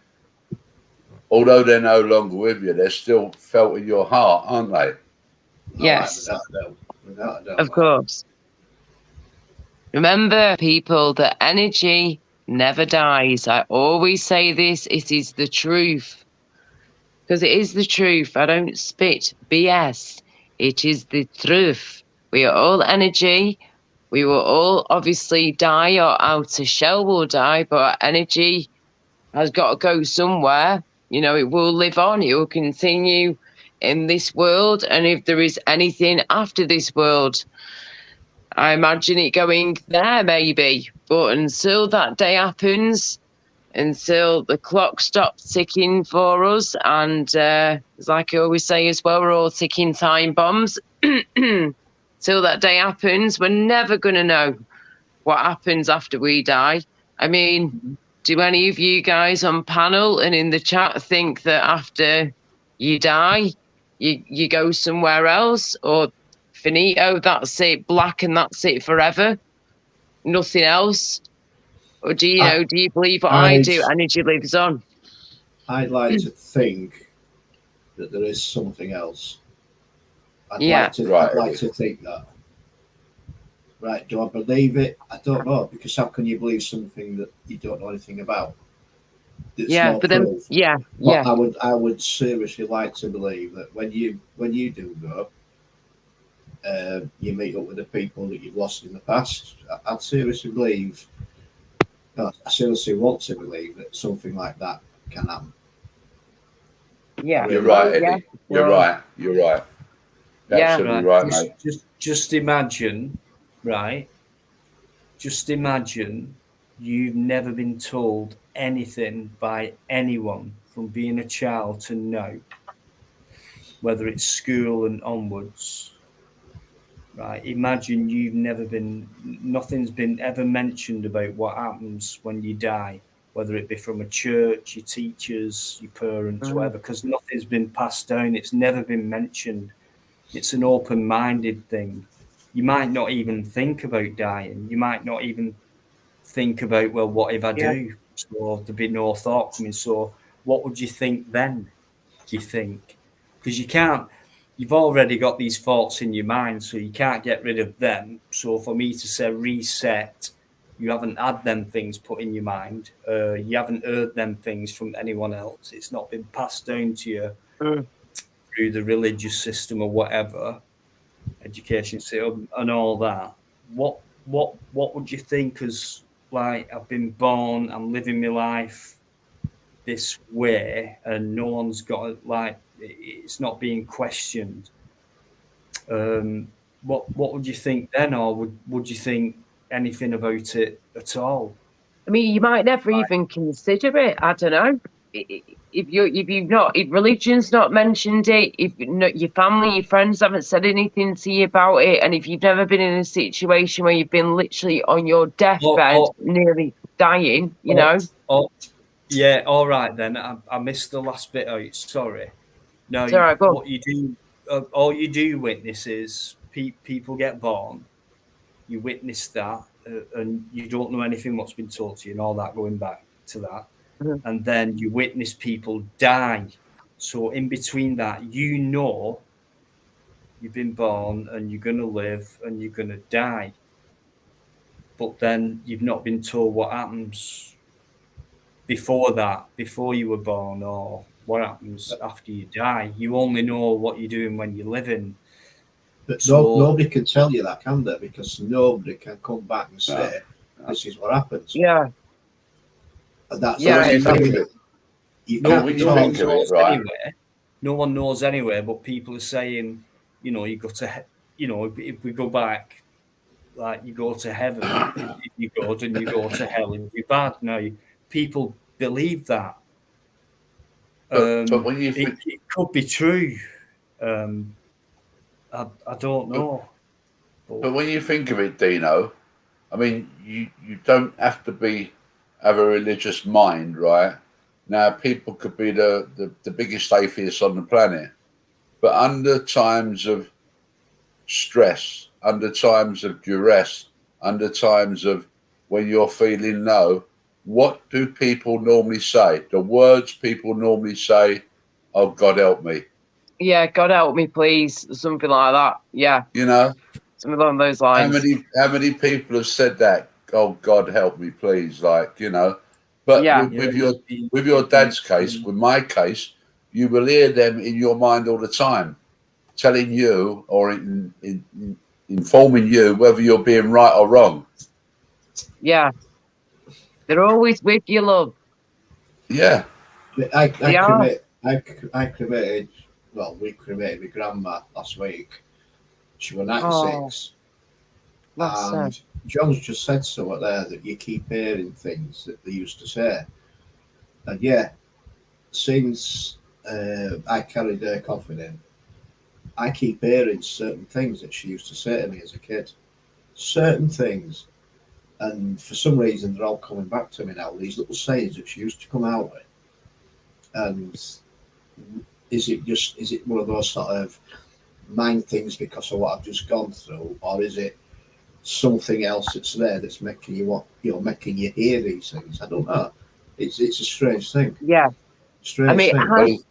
although they're no longer with you, they're still felt in your heart, aren't they? Yes, without a doubt. Of course. Remember, people, that energy never dies. I always say this, it is the truth. Because it is the truth. I don't spit BS. It is the truth. We are all energy. We will all obviously die, or outer shell will die, but our energy has got to go somewhere. You know, it will live on. It will continue in this world. And if there is anything after this world, I imagine it going there maybe. But until that day happens, until the clock stops ticking for us, and like I always say as well, we're all ticking time bombs. Till that day happens, we're never going to know what happens after we die. I mean, do any of you guys on panel and in the chat think that after you die, you go somewhere else, or finito, that's it, black, and that's it forever, nothing else? Or do you know, do you believe what I do, energy lives on? I'd like to think that there is something else. I'd like to think that. Right, do I believe it? I don't know, because how can you believe something that you don't know anything about? But then, I would seriously like to believe that when you do go, you meet up with the people that you've lost in the past. I'd seriously believe, I seriously want to believe that something like that can happen. Yeah, you're right, Eddie. You're right. Absolutely right, mate. Just imagine, right? Just imagine you've never been told anything by anyone from being a child to now, whether it's school and onwards, right? Imagine nothing's been ever mentioned about what happens when you die, whether it be from a church, your teachers, your parents, whatever, because nothing's been passed down. It's never been mentioned. It's an open-minded thing. You might not even think about dying. You might not even think about, well, what if I do? So there'd be no thought coming. So what would you think then, do you think? Because you've already got these thoughts in your mind, so you can't get rid of them. So for me to say reset, you haven't had them things put in your mind. You haven't heard them things from anyone else. It's not been passed down to you through the religious system or whatever, education system and all that. What would you think as, like, I've been born, I'm living my life, this way, and no one's got like it's not being questioned. What would you think then, or would you think anything about it at all? I mean, you might never even consider it. I don't know. If religion's not mentioned it, if your family, your friends haven't said anything to you about it, and if you've never been in a situation where you've been literally on your deathbed, nearly dying, you know. Yeah, all right then. I missed the last bit out. Sorry. No, It's all right, what you do, all you do witness is people get born. You witness that, and you don't know anything what's been taught to you, and all that going back to that. Mm-hmm. And then you witness people die. So in between that, you know you've been born and you're going to live and you're going to die. But then you've not been told what happens before that, before you were born, or what happens after you die. You only know what you're doing when you're living. But nobody can tell you that, can they? Because nobody can come back and say, this is what happens. Yeah. And that's yeah. No one knows anyway, but people are saying, you go to, if we go back, like you go to heaven if you're good, and you go to hell if you're bad. Now, people believe that. But when you think it could be true. I don't know. But when you think of it, Dino, I mean, you don't have to have a religious mind, right? Now, people could be the biggest atheists on the planet, but under times of stress, under times of duress, under times of when you're feeling low, what do people normally say? The words people normally say, "Oh, God help me." Yeah, God help me, please. Something like that. Yeah. Something along those lines. How many people have said that? Oh, God help me, please. Like, But with your dad's case, with my case, you will hear them in your mind all the time, telling you or informing you whether you're being right or wrong. Yeah. They're always with you, love. Yeah. I cremated, we cremated my grandma last week. She was 96. And John's just said something there that you keep hearing things that they used to say. And yeah, since I carried her coffin in, I keep hearing certain things that she used to say to me as a kid. Certain things. And for some reason, they're all coming back to me now. These little sayings that she used to come out with. And is it one of those sort of mind things because of what I've just gone through, or is it something else that's there that's making you making you hear these things? I don't know. It's a strange thing. Yeah. Strange thing.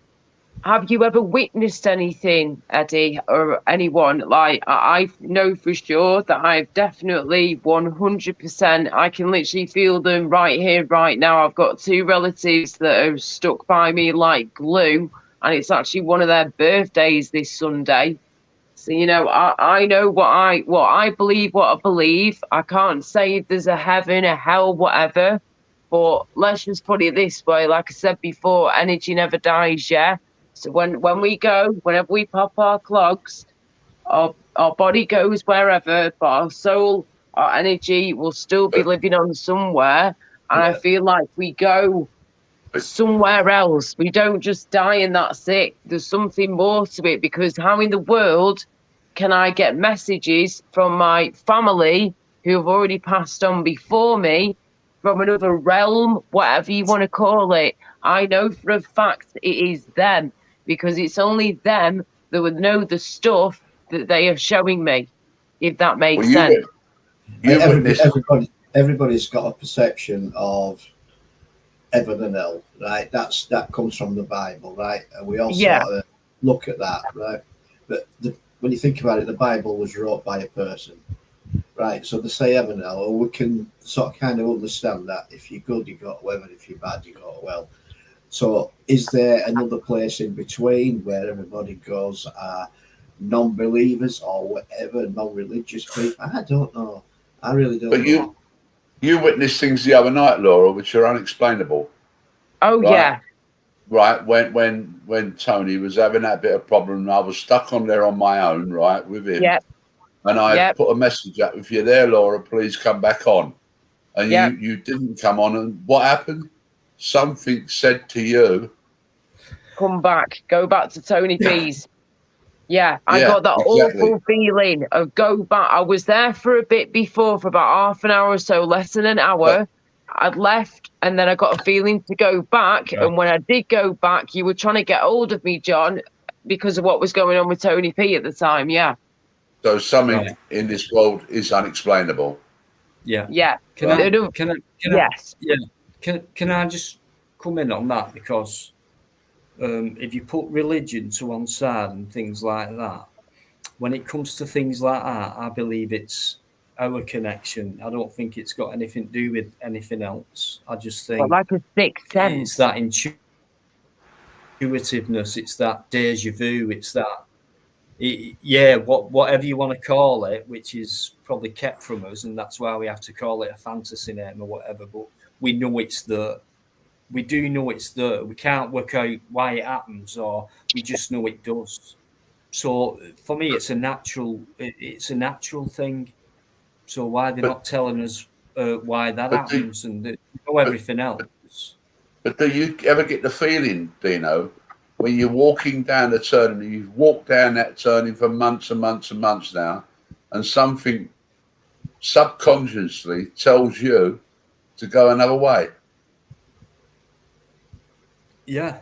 Have you ever witnessed anything, Eddie, or anyone? Like, I know for sure that I've definitely 100%, I can literally feel them right here, right now. I've got 2 relatives that are stuck by me like glue, and it's actually one of their birthdays this Sunday. So, I know what I believe, what I believe. I can't say if there's a heaven, a hell, whatever, but let's just put it this way. Like I said before, energy never dies, yeah? So when we go, whenever we pop our clogs, our body goes wherever, but our soul, our energy will still be living on somewhere. And I feel like we go somewhere else. We don't just die and that's it. There's something more to it, because how in the world can I get messages from my family who have already passed on before me, from another realm, whatever you want to call it? I know for a fact it is them, because it's only them that would know the stuff that they are showing me, if that makes sense. Everybody's got a perception of heaven and hell, right? That comes from the Bible, right? And we also look at that, right? But when you think about it, the Bible was wrote by a person, right? So they say heaven and hell, we can sort of kind of understand that if you're good, you go to heaven; if you're bad, you go to hell. So is there another place in between where everybody goes, non-believers or whatever, non-religious people? I don't know. I really don't know. You witnessed things the other night, Laura, which are unexplainable. Oh, right? yeah. Right, when Tony was having that bit of problem, and I was stuck on there on my own, right, with him. Yep. And I Yep. put a message up, if you're there, Laura, please come back on. And Yep. you didn't come on. And what happened? Something said to you, come back. Go back to Tony P's. Yeah, I yeah, got that exactly. awful feeling of go back. I was there for a bit before, for about half an hour or so, less than an hour. I'd left, and then I got a feeling to go back. Yeah. And when I did go back, you were trying to get hold of me, John, because of what was going on with Tony P at the time. Yeah. So something in this world is unexplainable. Yeah. Yeah. Can I? Yes. Yeah. Can I just come in on that, because if you put religion to one side and things like that, when it comes to things like that, I believe it's our connection. I don't think it's got anything to do with anything else. I just think like a sixth sense. It's that intuitiveness. It's that deja vu. It's that, whatever you want to call it, which is probably kept from us, and that's why we have to call it a fantasy name or whatever. But we know it's there. We do know it's there. We can't work out why it happens, or we just know it does. So for me, it's a natural. It's a natural thing. So why they're not telling us why that happens, and they know everything else. But do you ever get the feeling, Dino, when you're walking down the turning, you've walked down that turning for months and months and months now, and something subconsciously tells you to go another way? Yeah.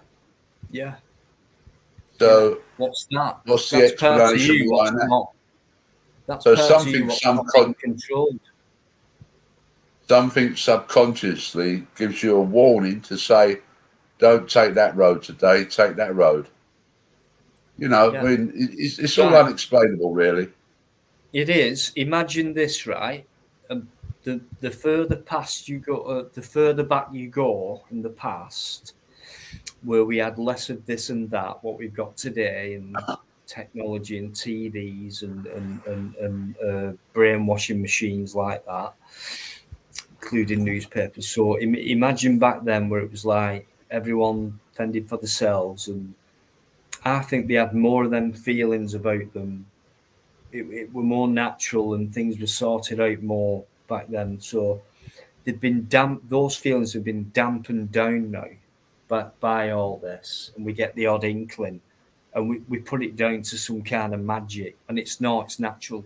So what's that? What's the explanation behind that? That's so part something of you what's not being controlled. Something subconsciously gives you a warning to say, don't take that road today, take that road. You know, I mean, it's all unexplainable, really. It is. Imagine this, right? The further past you go, the further back you go in the past, where we had less of this and that, what we've got today, and technology and TVs and brainwashing machines like that, including newspapers. So imagine back then where it was like everyone fended for themselves, and I think they had more of them feelings about them. It were more natural, and things were sorted out more back then. So they've been those feelings have been dampened down now by all this, and we get the odd inkling, and we put it down to some kind of magic, and it's not. It's natural,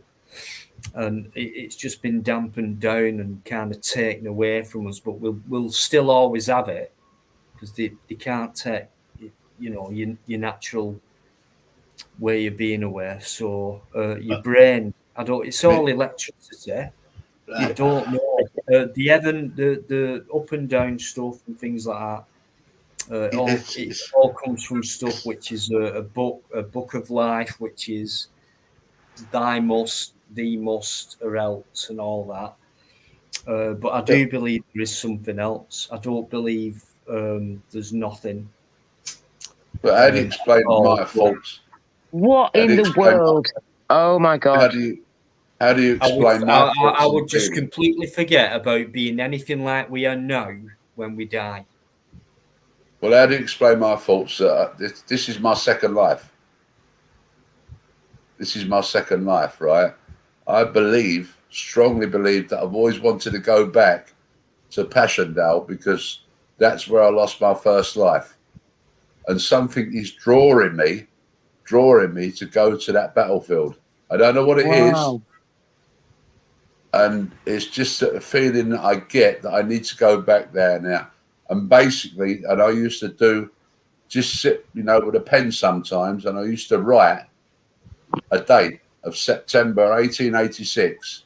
and it's just been dampened down and kind of taken away from us. But we'll still always have it, because they can't take your natural way of being aware. So your brain, it's all electricity. You don't know the up and down stuff and things like that. It all comes from stuff which is a book of life, which is thee must, or else, and all that. But I do believe there is something else. I don't believe there's nothing. But how do you explain my faults? What in the world? Oh my God! How do you explain my faults? I would just completely forget about being anything like we are now when we die. Well, how do you explain my faults? This is my second life. This is my second life, right? I strongly believe that I've always wanted to go back to Passchendaele, because that's where I lost my first life. And something is drawing me to go to that battlefield. I don't know what it is. And it's just a feeling that I get that I need to go back there now. And basically, and I used to just sit, with a pen sometimes, and I used to write a date of September 1886.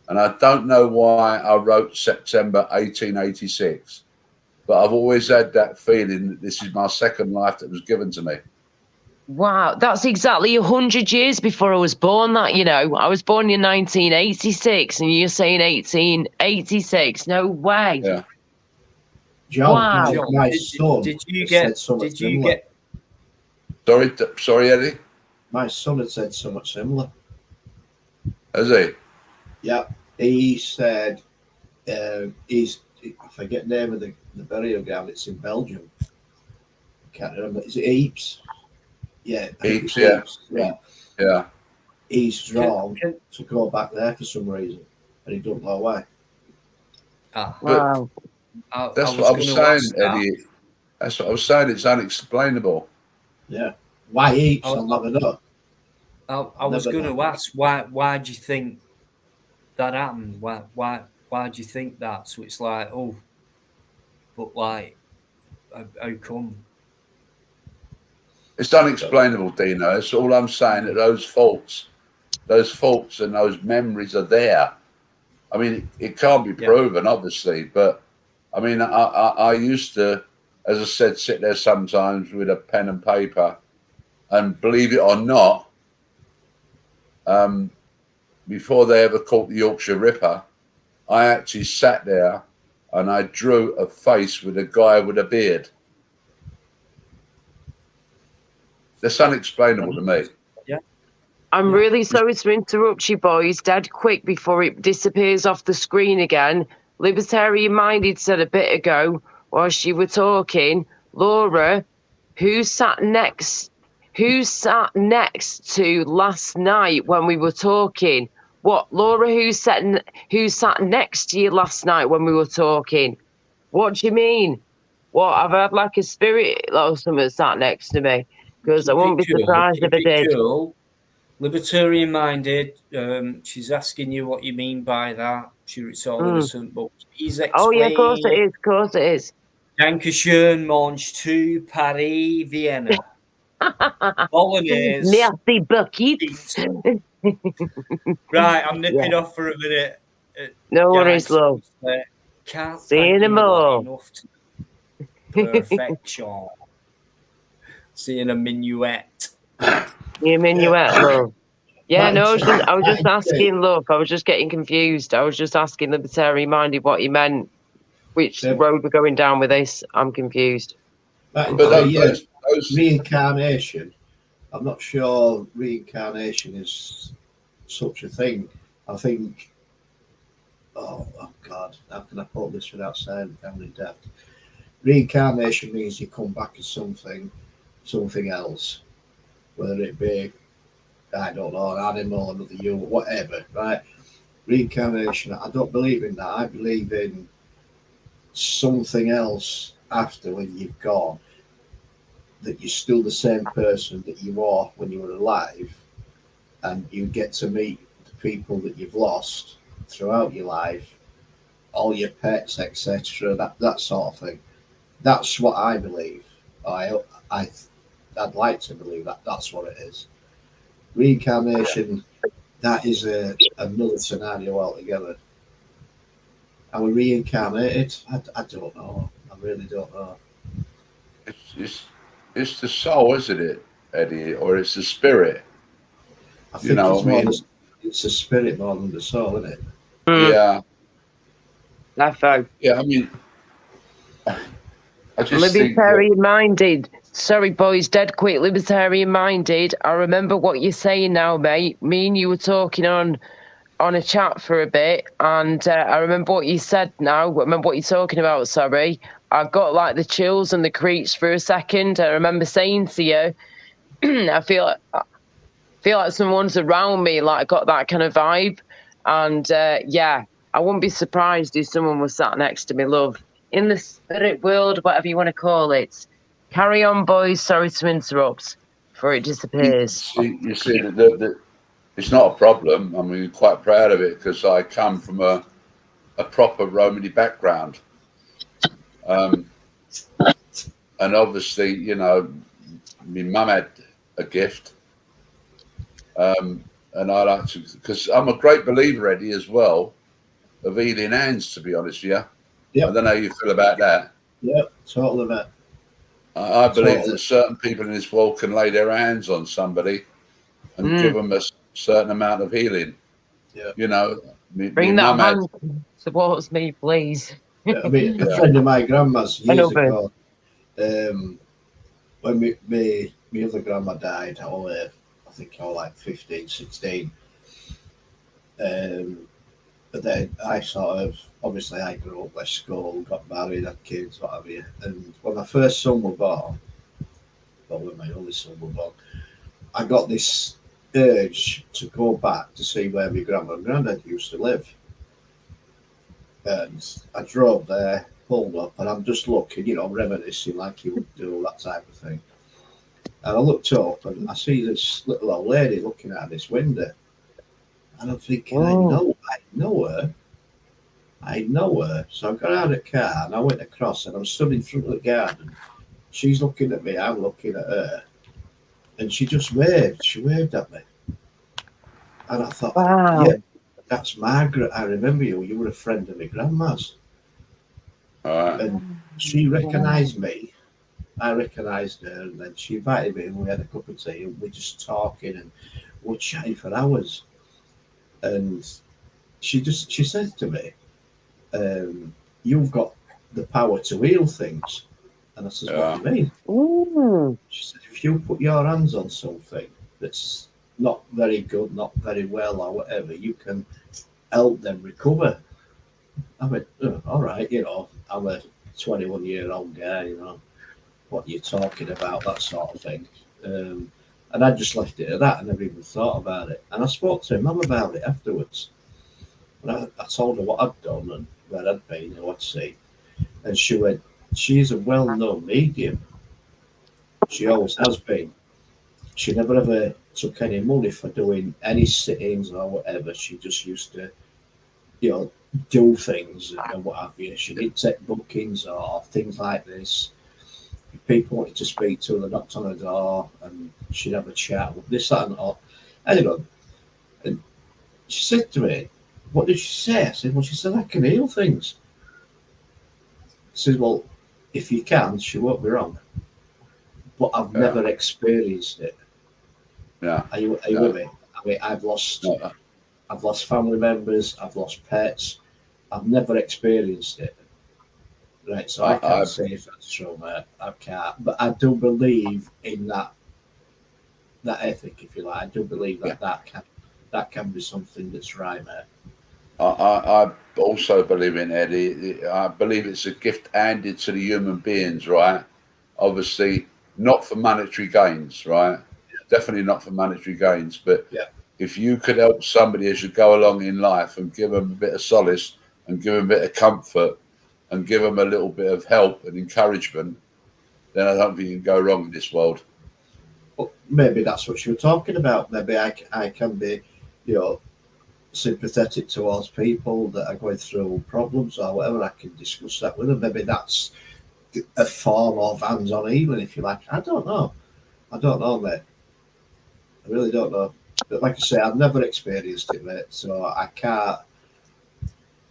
And I don't know why I wrote September 1886, but I've always had that feeling that this is my second life that was given to me. Wow, that's exactly 100 years before I was born. I was born in 1986, and you're saying 1886. No way. Yeah. John, wow. my son did you said something similar. Sorry, Eddie? My son had said something similar. Has he? Yeah, he said I forget the name of the burial ground. It's in Belgium. I can't remember. Is it Eeps? Yeah, I think it's Eeps. Yeah. He's drawn to go back there for some reason, and he don't know why. Wow. That's what I was saying, Eddie. That's what I was saying. It's unexplainable. Yeah. Why Eeps? I'll never know. I was going to ask why do you think that happened? Why do you think that? So it's like, oh, but like, how come? It's unexplainable, Dino. That's all I'm saying. That those faults and those memories are there. I mean, it can't be proven, obviously, but I mean, I used to, as I said, sit there sometimes with a pen and paper, and believe it or not, before they ever caught the Yorkshire Ripper, I actually sat there and I drew a face with a guy with a beard. That's unexplainable to me. Yeah. I'm really sorry to interrupt you, boys. Dead quick before it disappears off the screen again. Libertarian Minded said a bit ago, whilst you were talking, Laura, who sat next to last night when we were talking? What, Laura, who sat next to you last night when we were talking? What do you mean? What, I've had like a spirit or something sat next to me? Because I won't be surprised if I did. Cool. Libertarian Minded, she's asking you what you mean by that. Sure, it's all innocent, but please explain. Oh, yeah, of course it is. Of course it is. Dankeschön, Monch to Paris, Vienna. Bolognese. Merci buckets. Right, I'm nipping off for a minute. No worries, love. Can't see you in a moment. Enough to perfection. Seeing a minuet. You minuet, love. Yeah, no, I was just asking, look, I was just getting confused. I was just asking Libertarian Minded what he meant, which road we're going down with this. I'm confused. But reincarnation, I'm not sure reincarnation is such a thing. I think, oh God, how can I put this without saying sounding deaf? Reincarnation means you come back as something else, whether it be, I don't know, an animal, another you, whatever, right? Reincarnation, I don't believe in that. I believe in something else after when you've gone, that you're still the same person that you are when you were alive, and you get to meet the people that you've lost throughout your life, all your pets, etc., that sort of thing. That's what I believe. I'd like to believe that that's what it is. Reincarnation, that is another scenario altogether. Are we reincarnated? I don't know. I really don't know. It's the soul, isn't it, Eddie? Or it's the spirit? I think it's the spirit more than the soul, isn't it? Yeah. Defo. Yeah, I mean, I just Libertarian Minded. Sorry, boys, dead quick. Libertarian Minded. I remember what you're saying now, mate. Me and you were talking on a chat for a bit, and I remember what you said now. I remember what you're talking about, sorry. I got like the chills and the creeps for a second. I remember saying to you, I feel like someone's around me, like got that kind of vibe. And yeah, I wouldn't be surprised if someone was sat next to me, love. In the spirit world, whatever you want to call it. Carry on, boys. Sorry to interrupt before it disappears. You see that it's not a problem. I mean, quite proud of it because I come from a proper Romany background. And obviously, you know, my mum had a gift. And I like to, because I'm a great believer, Eddie, as well, of healing hands, to be honest with you. Yep. I don't know how you feel about that. Yeah, totally, man. I believe that certain people in this world can lay their hands on somebody and give them a certain amount of healing. Yeah. You know, bring that hand towards me, please. I mean, a friend of my grandma's years ago, when my other grandma died, I think I was like 15, 16. But then I obviously I grew up, left school, got married, had kids, what have you. And when my first son was born, when my only son was born, I got this urge to go back to see where my grandma and granddad used to live. And I drove there, pulled up, and I'm just looking, reminiscing like you would do, that type of thing. And I looked up and I see this little old lady looking out this window. And I'm thinking, I know her. I know her. So I got out of the car and I went across and I'm stood in front of the garden. She's looking at me, I'm looking at her. And she just waved. She waved at me. And I thought, yeah, that's Margaret. I remember you. You were a friend of my grandma's. And she recognised me. I recognised her. And then she invited me and we had a cup of tea and we were just talking and we were chatting for hours. And she said to me, you've got the power to heal things. And I said, what do you mean? Ooh. She said, if you put your hands on something that's not very good, not very well or whatever, you can help them recover. I went, oh, all right, I'm a 21-year-old guy, what you're talking about, that sort of thing. And I just left it at that. I never even thought about it. And I spoke to my mum about it afterwards. And I told her what I'd done and where I'd been and what to see. And she went, she's a well-known medium. She always has been. She never ever took any money for doing any sittings or whatever. She just used to, do things and what have you. She didn't take bookings or things like this. If people wanted to speak to her, they knocked on her door and she'd have a chat with this, that, and all. Anyway, and she said to me, what did she say? I said, well, she said, I can heal things. She said, well, if you can, she won't be wrong. But I've never experienced it. Yeah. Are you with me? I mean, I've lost family members, I've lost pets. I've never experienced it. Right, so I can't say if that's true, mate. I can't. But I do believe in that ethic, if you like. I do believe that can be something that's right, mate. I also believe in Eddie. I believe it's a gift handed to the human beings, right? Obviously, not for monetary gains, right? Definitely not for monetary gains. But if you could help somebody as you go along in life and give them a bit of solace and give them a bit of comfort and give them a little bit of help and encouragement, then I don't think you can go wrong in this world. Well, maybe that's what you were talking about. Maybe I can be, sympathetic towards people that are going through problems or whatever. I can discuss that with them. Maybe that's a form of hands-on healing, if you like. I don't know, mate. I really don't know. But like I say, I've never experienced it, mate. So I can't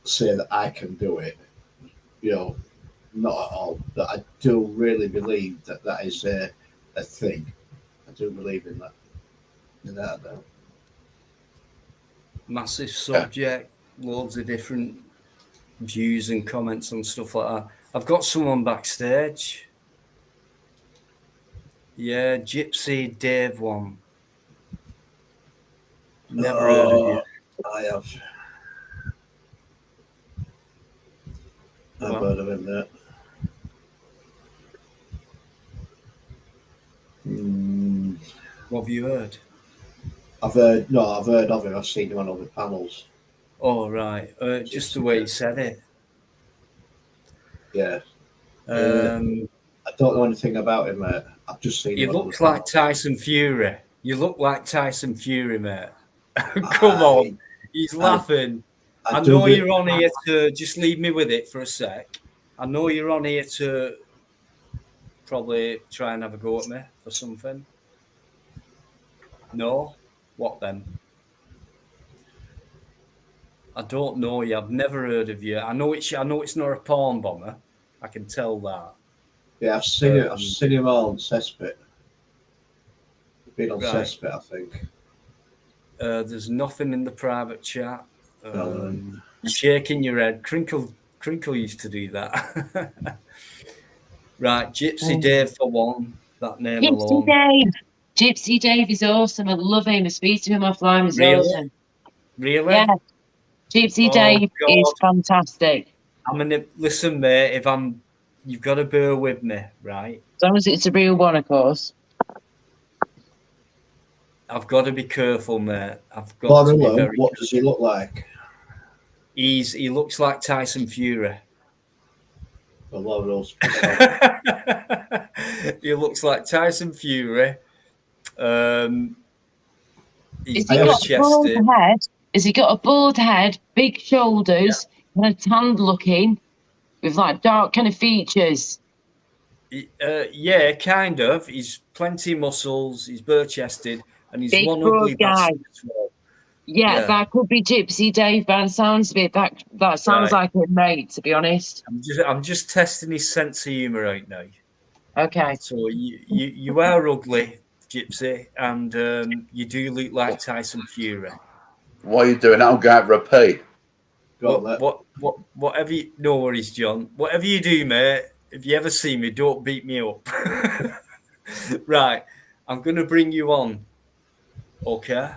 say that I can do it. Not at all. But I do really believe that is a thing. I do believe in that. Though. Massive subject, loads of different views and comments and stuff like that. I've got someone backstage. Yeah, Gypsy Dave one. Never heard of you. I have. I've heard of him, mate. What have you heard? I've heard of him. I've seen him on other panels. Oh, right. Just the way he said it. Yeah. I don't know anything about him, mate. I've just seen him. You look like Tyson Fury. You look like Tyson Fury, mate. Come on. He's laughing. I know you're on here to just leave me with it for a sec. I know you're on here to probably try and have a go at me for something. No? What then? I don't know you. I've never heard of you. I know it's not a porn bomber. I can tell that. Yeah, I've seen it. I've seen him on Cesspit. Been on Cesspit, I think. There's nothing in the private chat. Shaking your head. Crinkle used to do that. Right, Gypsy Dave for one. That name alone. Gypsy Dave is awesome. I love him. I speak to him offline. He's awesome. Really? Yeah. Gypsy Dave is God. fantastic. I'm gonna listen, mate. You've got to bear with me, right? As long as it's a real one, of course. I've got to be careful, mate. I've got to be very. What does he look like? He looks like Tyson Fury. A lot of those. He looks like Tyson Fury. He's Has he got a bald chested. head? Has he got a bald head, big shoulders, kind of tanned looking, with like dark kind of features? Yeah, kind of. He's plenty muscles. He's bare chested, and he's Big one broad ugly guy. bastard as well. Yeah, that could be Gypsy Dave by the sounds of it. That sounds like it, mate, to be honest. I'm just testing his sense of humour right now. Okay. So you are ugly, Gypsy, and you do look like Tyson Fury. Why are you doing that? I'm going to repeat. Whatever you, no worries, John. Whatever you do, mate, if you ever see me, don't beat me up. Right, I'm going to bring you on. Okay.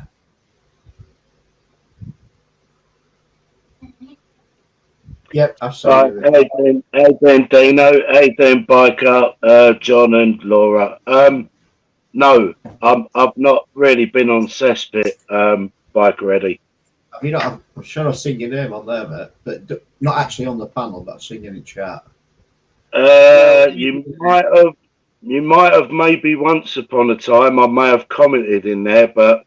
Yep, absolutely. How you doing, Dino? How you doing, Biker, John and Laura? No, I've not really been on Cesspit, Bikereddie. I mean, I'm sure I've seen your name on there, mate, but not actually on the panel, but I've seen you in chat. You might have maybe once upon a time. I may have commented in there, but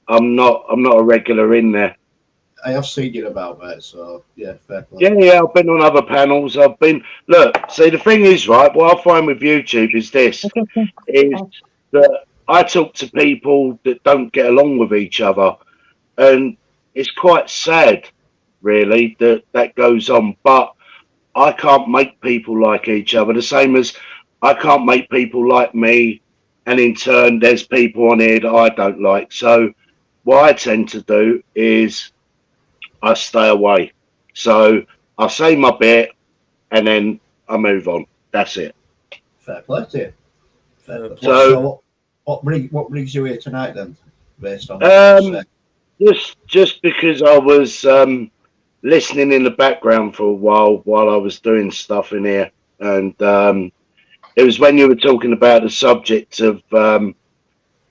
I'm not a regular in there. I have seen you about, mate, so yeah, fair play. Yeah, I've been on other panels. See, the thing is, right, what I find with YouTube is this, is that I talk to people that don't get along with each other, and it's quite sad, really, that goes on, but I can't make people like each other, the same as I can't make people like me, and in turn, there's people on here that I don't like. So what I tend to do is I stay away. So I say my bit, and then I move on. That's it. Fair play to you. Fair play. So what brings you here tonight then, based on just because I was listening in the background for a while I was doing stuff in here, and it was when you were talking about the subject of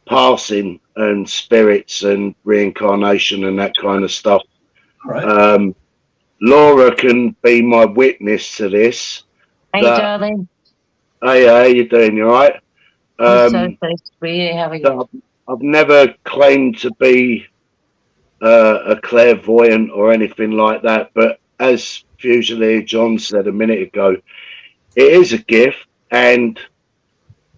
passing and spirits and reincarnation and that kind of stuff. Right. Laura can be my witness to this. Hey, darling. Hey, how you doing? You all right? I'm so sweet. How are you? I've never claimed to be a clairvoyant or anything like that, but as Fusilier John said a minute ago, it is a gift, and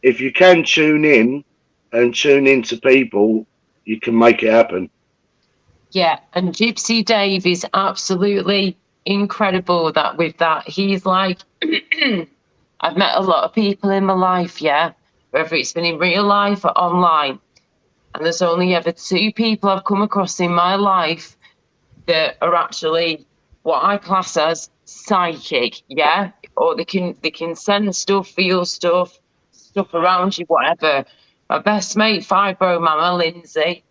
if you can tune in and tune into people, you can make it happen. Yeah, and Gypsy Dave is absolutely incredible with that. He's like, I've met a lot of people in my life, yeah, whether it's been in real life or online. And there's only ever 2 people I've come across in my life that are actually what I class as psychic, yeah? Or they can send stuff, feel stuff around you, whatever. My best mate, Fibro Mama, Lindsay,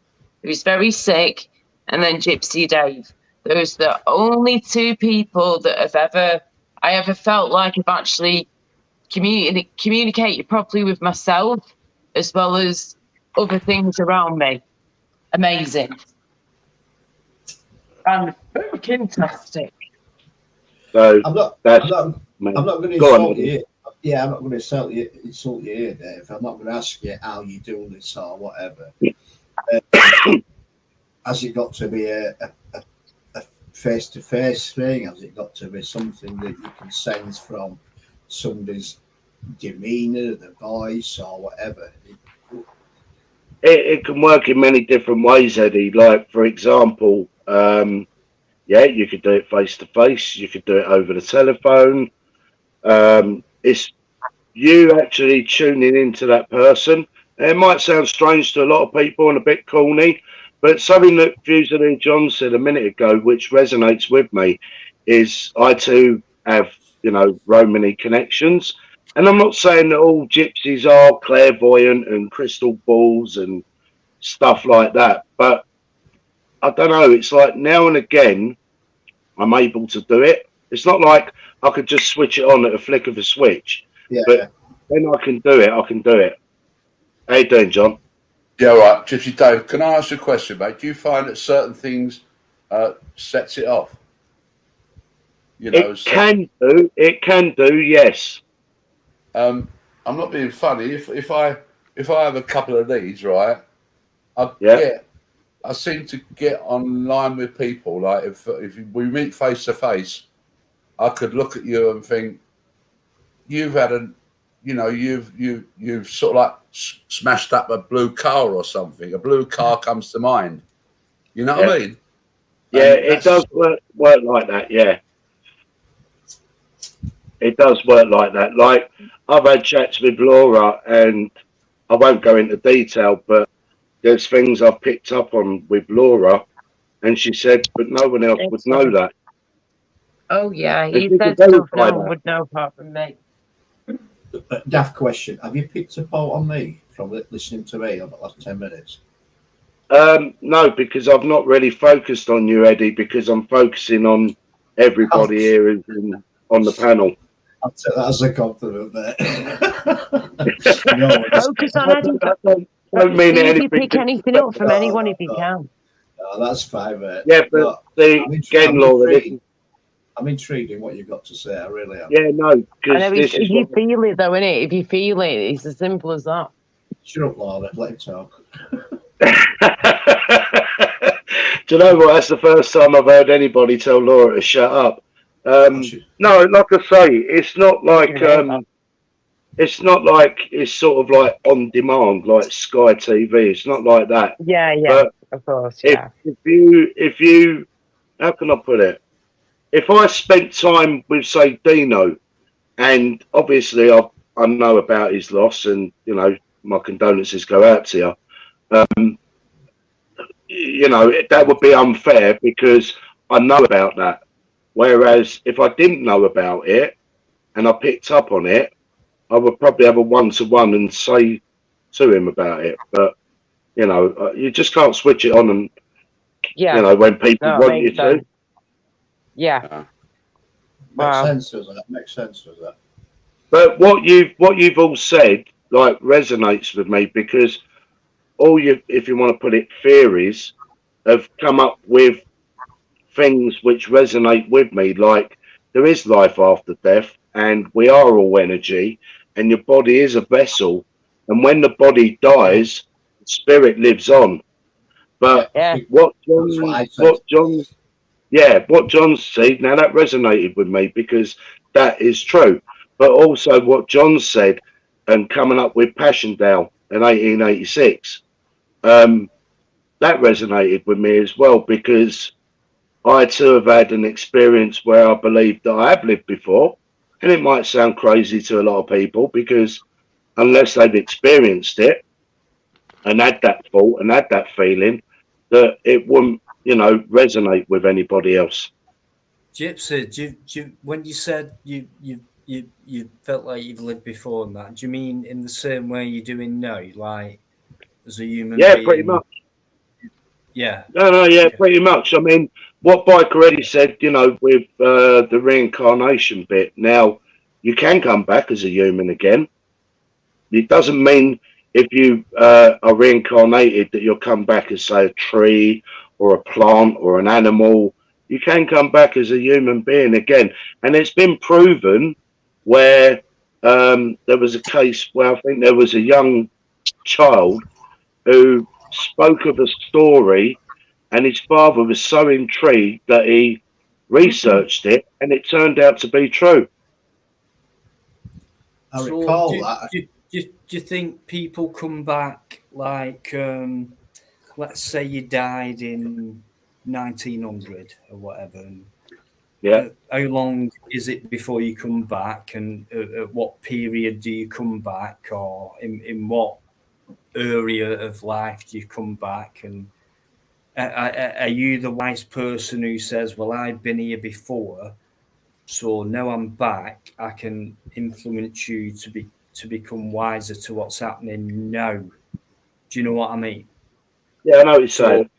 who's very sick, and then Gypsy Dave. Those are the only 2 people that I ever felt like I've actually communicated properly with myself, as well as other things around me. Amazing. And fantastic. So I'm not going to insult you. Yeah, I'm not going to insult you here, Dave. I'm not going to ask you how you do this or whatever. Has it got to be a face-to-face thing? Has it got to be something that you can sense from somebody's demeanour, the voice, or whatever? It can work in many different ways, Eddie. Like, for example, you could do it face-to-face. You could do it over the telephone. It's you actually tuning into that person. It might sound strange to a lot of people and a bit corny, but something that Fusilier John said a minute ago, which resonates with me, is I too have, Romany connections. And I'm not saying that all gypsies are clairvoyant and crystal balls and stuff like that, but I don't know. It's like now and again, I'm able to do it. It's not like I could just switch it on at a flick of a switch. Yeah. But when I can do it, I can do it. How you doing, John? Yeah, all right. Gypsy Dave, can I ask you a question, mate? Do you find that certain things sets it off? You know, It can do, yes. I'm not being funny. If I have a couple of these, right, I seem to get online with people. Like if we meet face to face, I could look at you and think you've had you've sort of like smashed up a blue car or something. A blue car comes to mind. You know what I mean? Yeah, it does work like that. Yeah, it does work like that. Like I've had chats with Laura, and I won't go into detail, but there's things I've picked up on with Laura, and she said, but no one else would know that. Oh yeah, he said stuff no one would know apart from me. Daft question: have you picked up on me from listening to me over the last 10 minutes? No, because I've not really focused on you, Eddie, because I'm focusing on everybody here on the panel. I'll take that as a compliment, mate. Focus on Eddie. Don't mean anything. You pick anything up from anyone if you can. No, that's fine, mate. Yeah, but again, Laura, I'm intrigued in what you've got to say. I really am. Yeah, no, because if you feel it, though, innit? If you feel it, it's as simple as that. Shut up, Laura. Let him talk. Do you know what? That's the first time I've heard anybody tell Laura to shut up. No, like I say, it's not like it's sort of like on demand, like Sky TV. It's not like that. Yeah, but of course. Yeah. If you, how can I put it? If I spent time with, say, Dino, and obviously I know about his loss, and you know my condolences go out to you. You know that would be unfair because I know about that. Whereas if I didn't know about it and I picked up on it, I would probably have a one-to-one and say to him about it. But you know, you just can't switch it on and you know when people want you to. Yeah. Makes sense, does that? Makes sense, does that? But what you've all said like resonates with me because all you, if you want to put it, theories have come up with things which resonate with me. Like there is life after death, and we are all energy, and your body is a vessel, and when the body dies, the spirit lives on. But what John said, now that resonated with me because that is true. But also what John said and coming up with Passchendaele in 1886, that resonated with me as well because I too have had an experience where I believe that I have lived before. And it might sound crazy to a lot of people because unless they've experienced it and had that thought and had that feeling, that it wouldn't, you know, resonate with anybody else. Gypsy, when you said you felt like you've lived before and that, do you mean in the same way you're doing now, like as a human being? Pretty much. Yeah. No, pretty much. I mean, what Bikereddie said, you know, with the reincarnation bit, now you can come back as a human again. It doesn't mean if you are reincarnated that you'll come back as, say, a tree or a plant or an animal. You can come back as a human being again. And it's been proven where there was a case where I think there was a young child who spoke of a story and his father was so intrigued that he researched it and it turned out to be true. I recall that. Do you think people come back like, let's say you died in 1900 or whatever? And how long is it before you come back, and at what period do you come back, or in what area of life do you come back? And are you the wise person who says, well, I've been here before, so now I'm back, I can influence you to become wiser to what's happening now? Do you know what I mean? Yeah, I know what you're saying.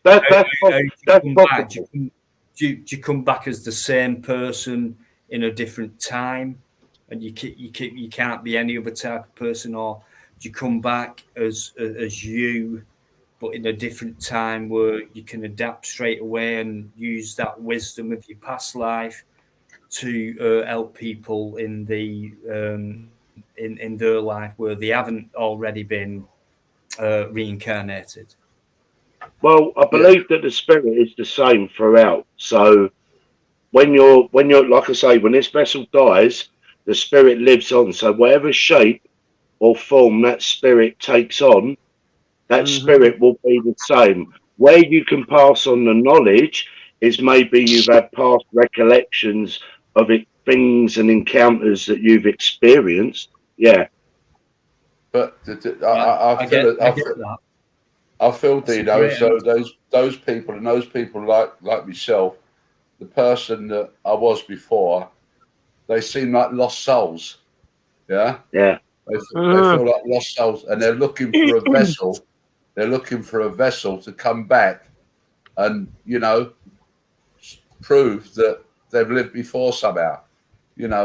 Do do you come back as the same person in a different time, and you can't be any other type of person, or do you come back as you, but in a different time where you can adapt straight away and use that wisdom of your past life to help people in the in their life where they haven't already been reincarnated? Well, I believe that the spirit is the same throughout. So when you're like I say, when this vessel dies, the spirit lives on. So whatever shape or form that spirit takes on, that spirit will be the same. Where you can pass on the knowledge is maybe you've had past recollections of it, things and encounters that you've experienced. Yeah. But I get that. I feel, Dino, so those people and those people like myself, the person that I was before, they seem like lost souls. Yeah. Yeah. They feel like lost souls, and they're looking for a vessel. They're looking for a vessel to come back and, prove that they've lived before somehow.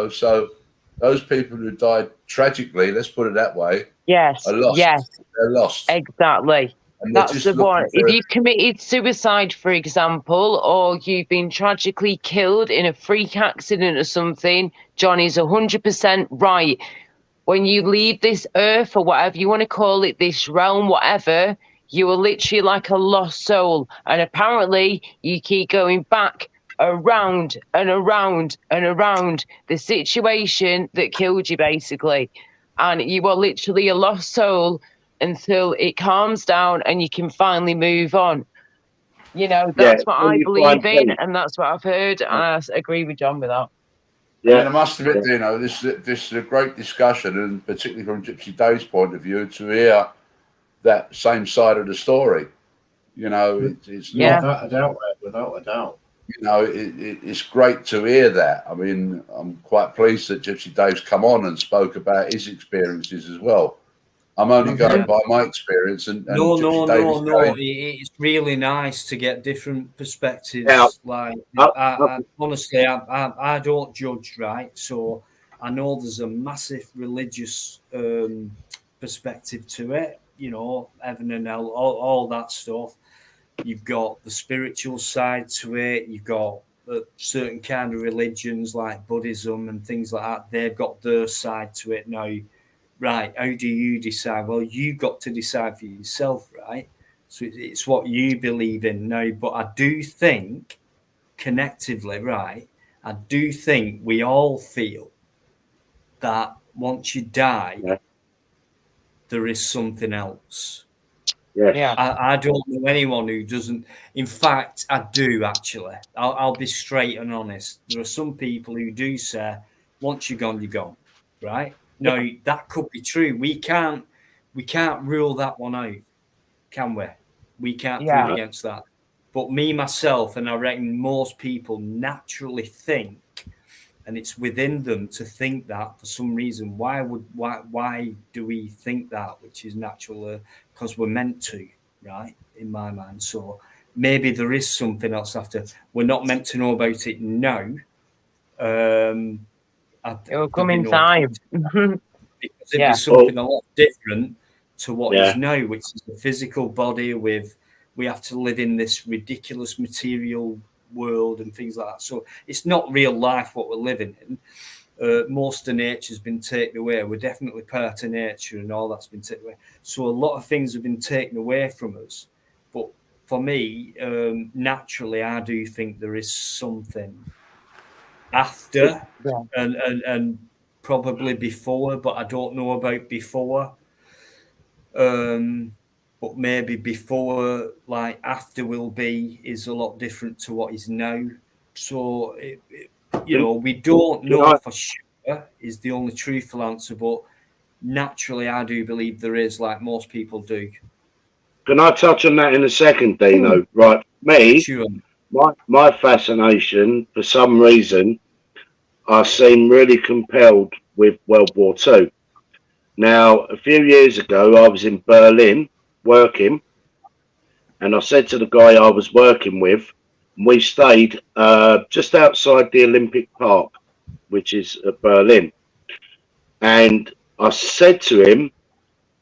So those people who died tragically, let's put it that way, Yes, are lost. yes, They're lost. exactly. And That's the one. If you've committed suicide, for example, or you've been tragically killed in a freak accident or something, Johnny's 100% right. When you leave this earth, or whatever you want to call it, this realm, whatever, you are literally like a lost soul. And apparently you keep going back around and around and around the situation that killed you, basically. And you are literally a lost soul until it calms down and you can finally move on. That's what I believe in, and that's what I've heard. And I agree with John with that. Yeah. I mean, I must admit, this is a great discussion, and particularly from Gypsy Dave's point of view, to hear that same side of the story. It's not without a doubt, without a doubt. It's great to hear that. I mean, I'm quite pleased that Gypsy Dave's come on and spoke about his experiences as well. I'm only going by my experience, and no. It's really nice to get different perspectives. Yeah. Like, honestly, I don't judge, right? So I know there's a massive religious perspective to it. Heaven and hell, all that stuff. You've got the spiritual side to it. You've got certain kind of religions like Buddhism and things like that. They've got their side to it now. Right, how do you decide? Well, you've got to decide for yourself, right? So it's what you believe in now. But I do think, connectively, right, I do think we all feel that once you die, there is something else. Yeah. I don't know anyone who doesn't. In fact, I do, actually. I'll be straight and honest. There are some people who do say, once you're gone, right? No, that could be true. We can't rule that one out, can we? We can't prove against that. But me, myself, and I reckon most people naturally think, and it's within them to think that for some reason. Why do we think that? Which is natural, because we're meant to, right? In my mind. So maybe there is something else after. We're not meant to know about it now. It will come in time. Because it'd be something a lot different to what is now, which is the physical body we have to live in this ridiculous material world and things like that. So it's not real life what we're living in. Most of nature's been taken away. We're definitely part of nature, and all that's been taken away. So a lot of things have been taken away from us. But for me, naturally, I do think there is something after and probably before, but I don't know about before. But maybe before, like after will be, is a lot different to what is now. So, we don't know for sure is the only truthful answer, but naturally I do believe there is, like most people do. Can I touch on that in a second, Dino? Right, me, sure. My fascination, for some reason, I seem really compelled with World War II. Now, a few years ago, I was in Berlin working, and I said to the guy I was working with, We stayed just outside the Olympic Park, which is at Berlin. And I said to him,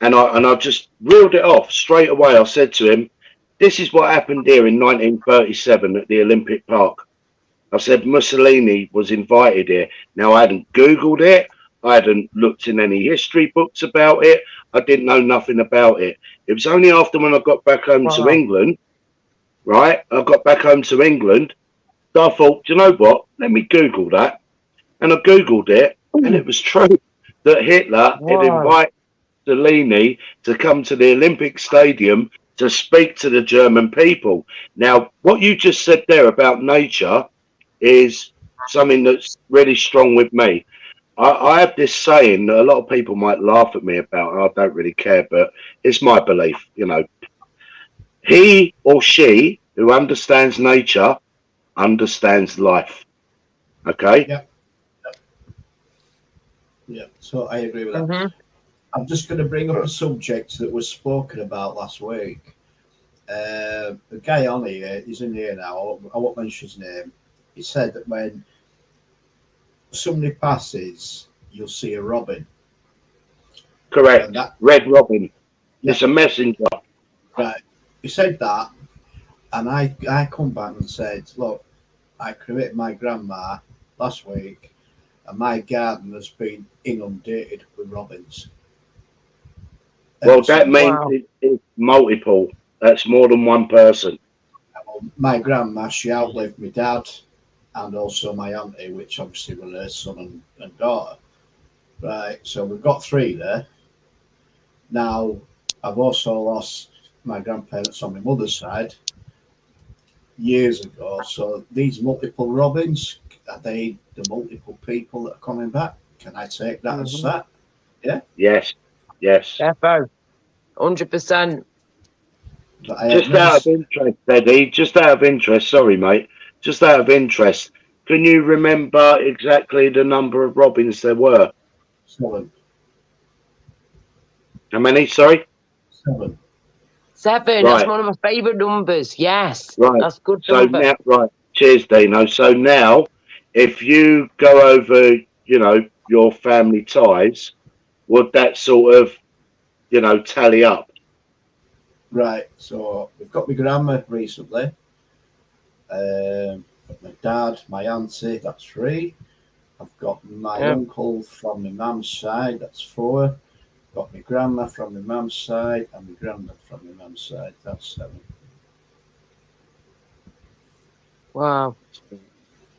and I just reeled it off straight away. I said to him, "This is what happened here in 1937 at the Olympic Park." I said Mussolini was invited here. Now I hadn't Googled it. I hadn't looked in any history books about it. I didn't know nothing about it. It was only after when I got back home to England, right? I got back home to England. So I thought, do you know what? Let me Google that. And I Googled it, and it was true that Hitler had invited Mussolini to come to the Olympic Stadium to speak to the German people. Now, what you just said there about nature is something that's really strong with me. I have this saying that a lot of people might laugh at me about, and I don't really care, but it's my belief. You know, he or she who understands nature understands life. Okay? Yeah. Yeah, so I agree with that. I'm just going to bring up a subject that was spoken about last week. The guy on here, he's in here now, I won't mention his name. He said that when somebody passes, you'll see a robin. Correct. Red robin. Yeah. It's a messenger. Right. He said that, and I come back and said, look, I cremated my grandma last week, and my garden has been inundated with robins. Well, that means it's multiple. That's more than one person. My grandma, she outlived my dad and also my auntie, which obviously were her son and daughter. Right, so we've got 3 there. Now, I've also lost my grandparents on my mother's side years ago. So these multiple robins, are they the multiple people that are coming back? Can I take that as that? Yeah? Yes. Yes. Defo. 100%. Just out of interest, Eddie, just out of interest, sorry, mate, just out of interest, can you remember exactly the number of robins there were? 7. How many, sorry? 7. 7. Right. That's one of my favourite numbers. Yes. Right. That's good So number. now, right. Cheers, Dino. So now, if you go over, you know, your family ties, would that sort of, you know, tally up? Right. So we've got my grandma recently. My dad, my auntie, that's 3. I've got my uncle from my mum's side, that's 4. Got my grandma from my mum's side and my granddad from my mum's side, that's 7. Wow.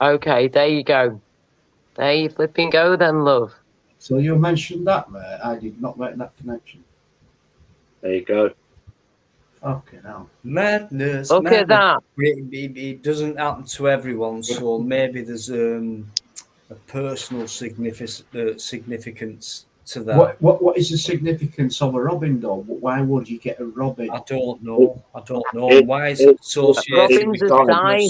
Okay, there you go. There you flipping go then, love. So you mentioned that, mate. I did not make that connection. There you go. Fucking hell. Madness. Look at that. It doesn't happen to everyone, so maybe there's a personal significance to that. What is the significance of a robin, though? Why would you get a robin? I don't know. Why is it associated with a sign?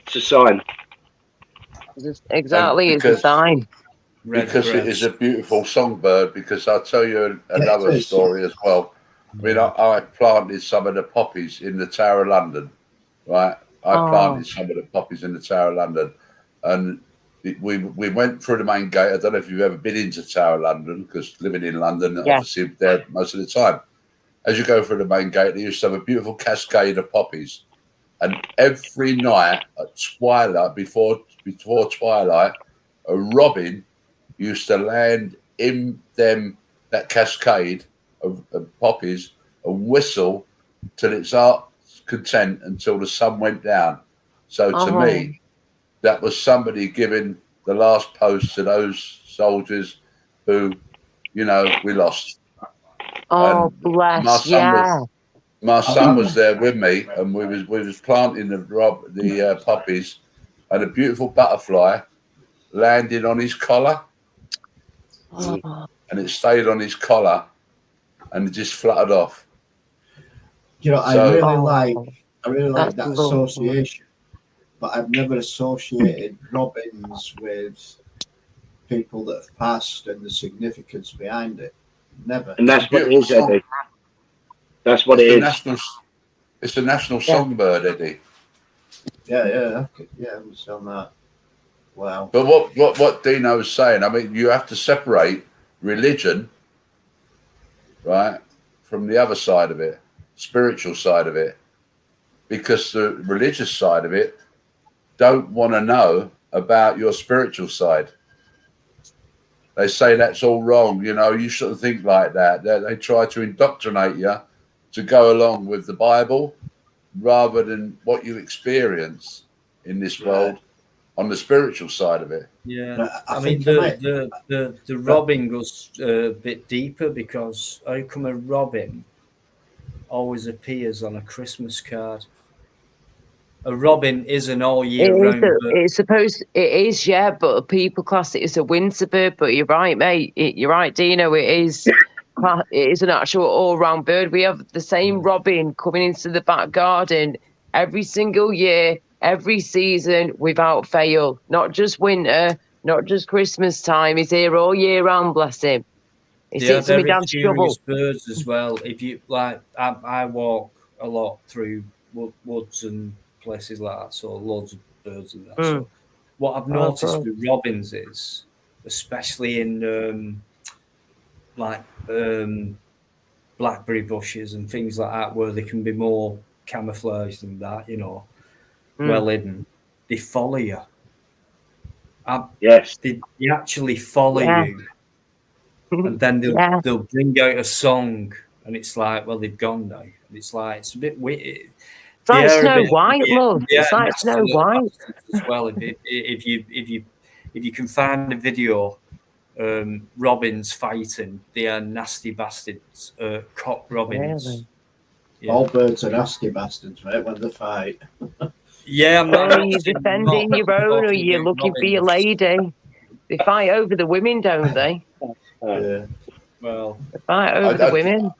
It's a sign. Exactly, it's a sign. Because it is a beautiful songbird. Because I'll tell you another story as well. I mean, I planted some of the poppies in the Tower of London, right? I planted some of the poppies in the Tower of London, and we went through the main gate. I don't know if you've ever been into Tower of London, because living in London, obviously there most of the time. As you go through the main gate, they used to have a beautiful cascade of poppies, and every night at twilight, before twilight, a robin used to land in that cascade of poppies and whistle till its heart's content until the sun went down. So to me, that was somebody giving the last post to those soldiers who, you know, we lost. Oh, and bless! My son was there with me, and we was planting the poppies, and a beautiful butterfly landed on his collar. And it stayed on his collar, and it just fluttered off. You know, I really like that association, but I've never associated robins with people that have passed and the significance behind it. Never. And that's what it is, Eddie. That's what it is. It's a national songbird, Eddie. Yeah, I understand that. Wow. But what Dino was saying, I mean, you have to separate religion, right, from the other side of it, spiritual side of it, because the religious side of it don't want to know about your spiritual side. They say that's all wrong. You know, you shouldn't think like that. They try to indoctrinate you to go along with the Bible rather than what you experience in this world on the spiritual side of it. Yeah, I mean the robbing goes a bit deeper, because how come a robin always appears on a Christmas card? A robin is an all year round bird. It's supposed, it is, yeah, but people class it as a winter bird. But you're right, mate. You're right, Dino. It is an actual all round bird. We have the same robin coming into the back garden every single year, every season, without fail. Not just winter, not just Christmas time. He's here all year round. Bless him. He sits in my dad's shovel. Birds as well. If you like, I walk a lot through woods and places like that, so loads of birds and that. So what I've noticed with robins is, especially in blackberry bushes and things like that, where they can be more camouflaged than that, you know, well hidden, they follow you. Yes, they actually follow you, and then they'll bring out a song, and it's like, well, they've gone now. And it's like, it's a bit weird. It's like Snow White, love. It's like Snow White as well. If you can find a video, robins fighting, they are nasty bastards. Cock robins. Really? Yeah. All birds are nasty bastards, right? When they fight. Yeah, I'm not. Are you defending your own, or you're looking for your lady? They fight over the women, don't they? Yeah. Well, they fight over the women.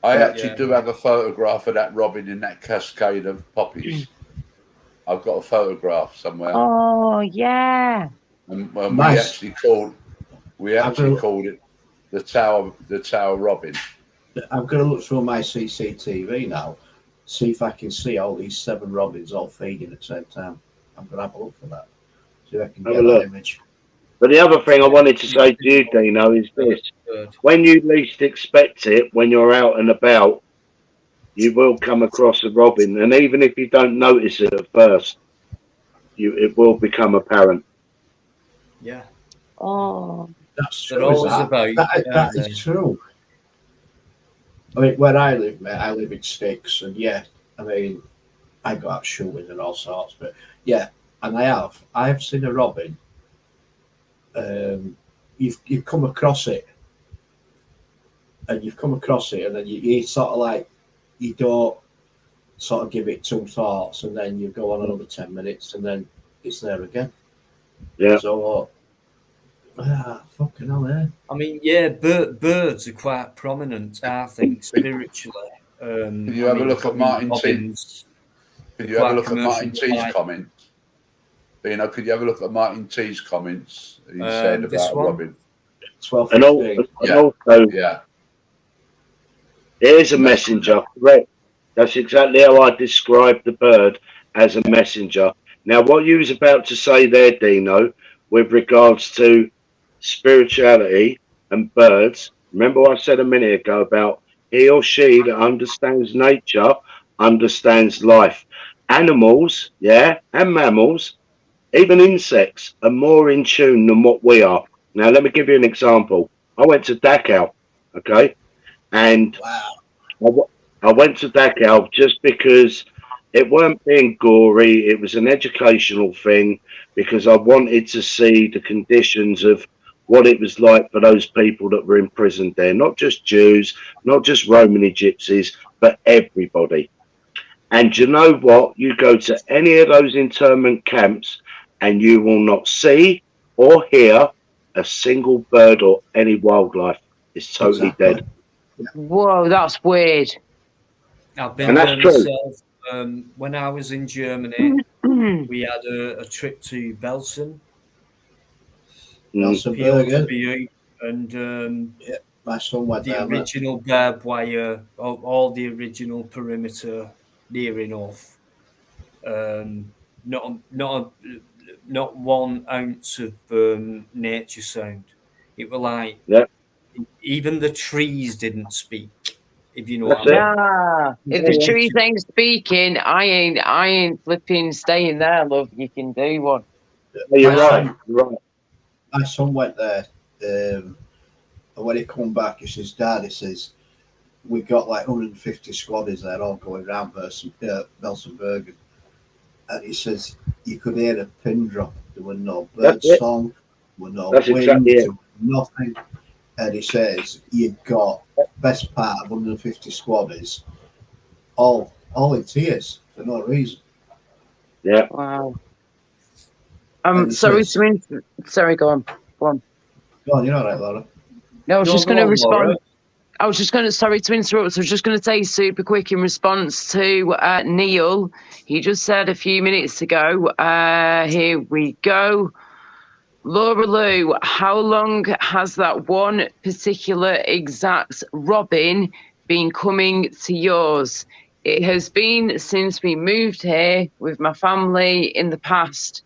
I actually do have a photograph of that robin in that cascade of poppies. I've got a photograph somewhere. Oh yeah. And nice. we actually called it the Tower Robin. I'm going to look through my CCTV now, see if I can see all these 7 robins all feeding at the same time. I'm going to have a look for that. See if I can get that image. But the other thing I wanted to say to you, Dino, is this. When you least expect it, when you're out and about, you will come across a robin. And even if you don't notice it at first, it will become apparent. Yeah. Oh. That's true. That is true. I mean, where I live, mate, I live in sticks. And yeah, I mean, I go out shooting and all sorts. But yeah, and I have seen a robin. You've come across it, and then you sort of like, you don't sort of give it 2 thoughts, and then you go on another 10 minutes, and then it's there again. Yeah. So, fucking hell, yeah. I mean, yeah, birds are quite prominent, I think, spiritually. Can you have a look at Martin T's? Could you have a look at Martin T's comments? You know, could you have a look at Martin T's comments? He said about Robin. 12. And also, here's a messenger. Correct. That's exactly how I describe the bird, as a messenger. Now, what you was about to say there, Dino, with regards to spirituality and birds, remember what I said a minute ago about he or she that understands nature understands life. Animals, and mammals, even insects, are more in tune than what we are. Now, let me give you an example. I went to Dachau, okay? And I went to Dachau just because it weren't being gory. It was an educational thing, because I wanted to see the conditions of what it was like for those people that were imprisoned there. Not just Jews, not just Romany gypsies, but everybody. And you know what? You go to any of those internment camps and you will not see or hear a single bird or any wildlife. It's totally dead. Whoa, that's weird. I've been there myself. When I was in Germany, we had a trip to Belsen. Belsen, and my son went the original barbed wire, all the original perimeter near enough. Not 1 ounce of nature sound. It were like even the trees didn't speak. If you know what I mean. Nah, if the trees ain't speaking, I ain't flipping staying there, love. You can do one. You're right. You're right. My son went there, and when he come back, he says, "Dad," he says, "we got like 150 squaddies there, all going round Belsenbergen," and he says you could hear a pin drop. There were no bird song, there were no wind, exactly nothing. And he says you've got best part of 150 squaddies, all in tears for no reason. Yeah. Wow. Sorry, sorry, go on. Go on, you're all right, Laura. No, I was just going to respond. Laura. I was just going to, sorry to interrupt. I was just going to say super quick in response to Neil. He just said a few minutes ago, here we go. Laura Lou, how long has that one particular exact robin been coming to yours? It has been since we moved here with my family in the past,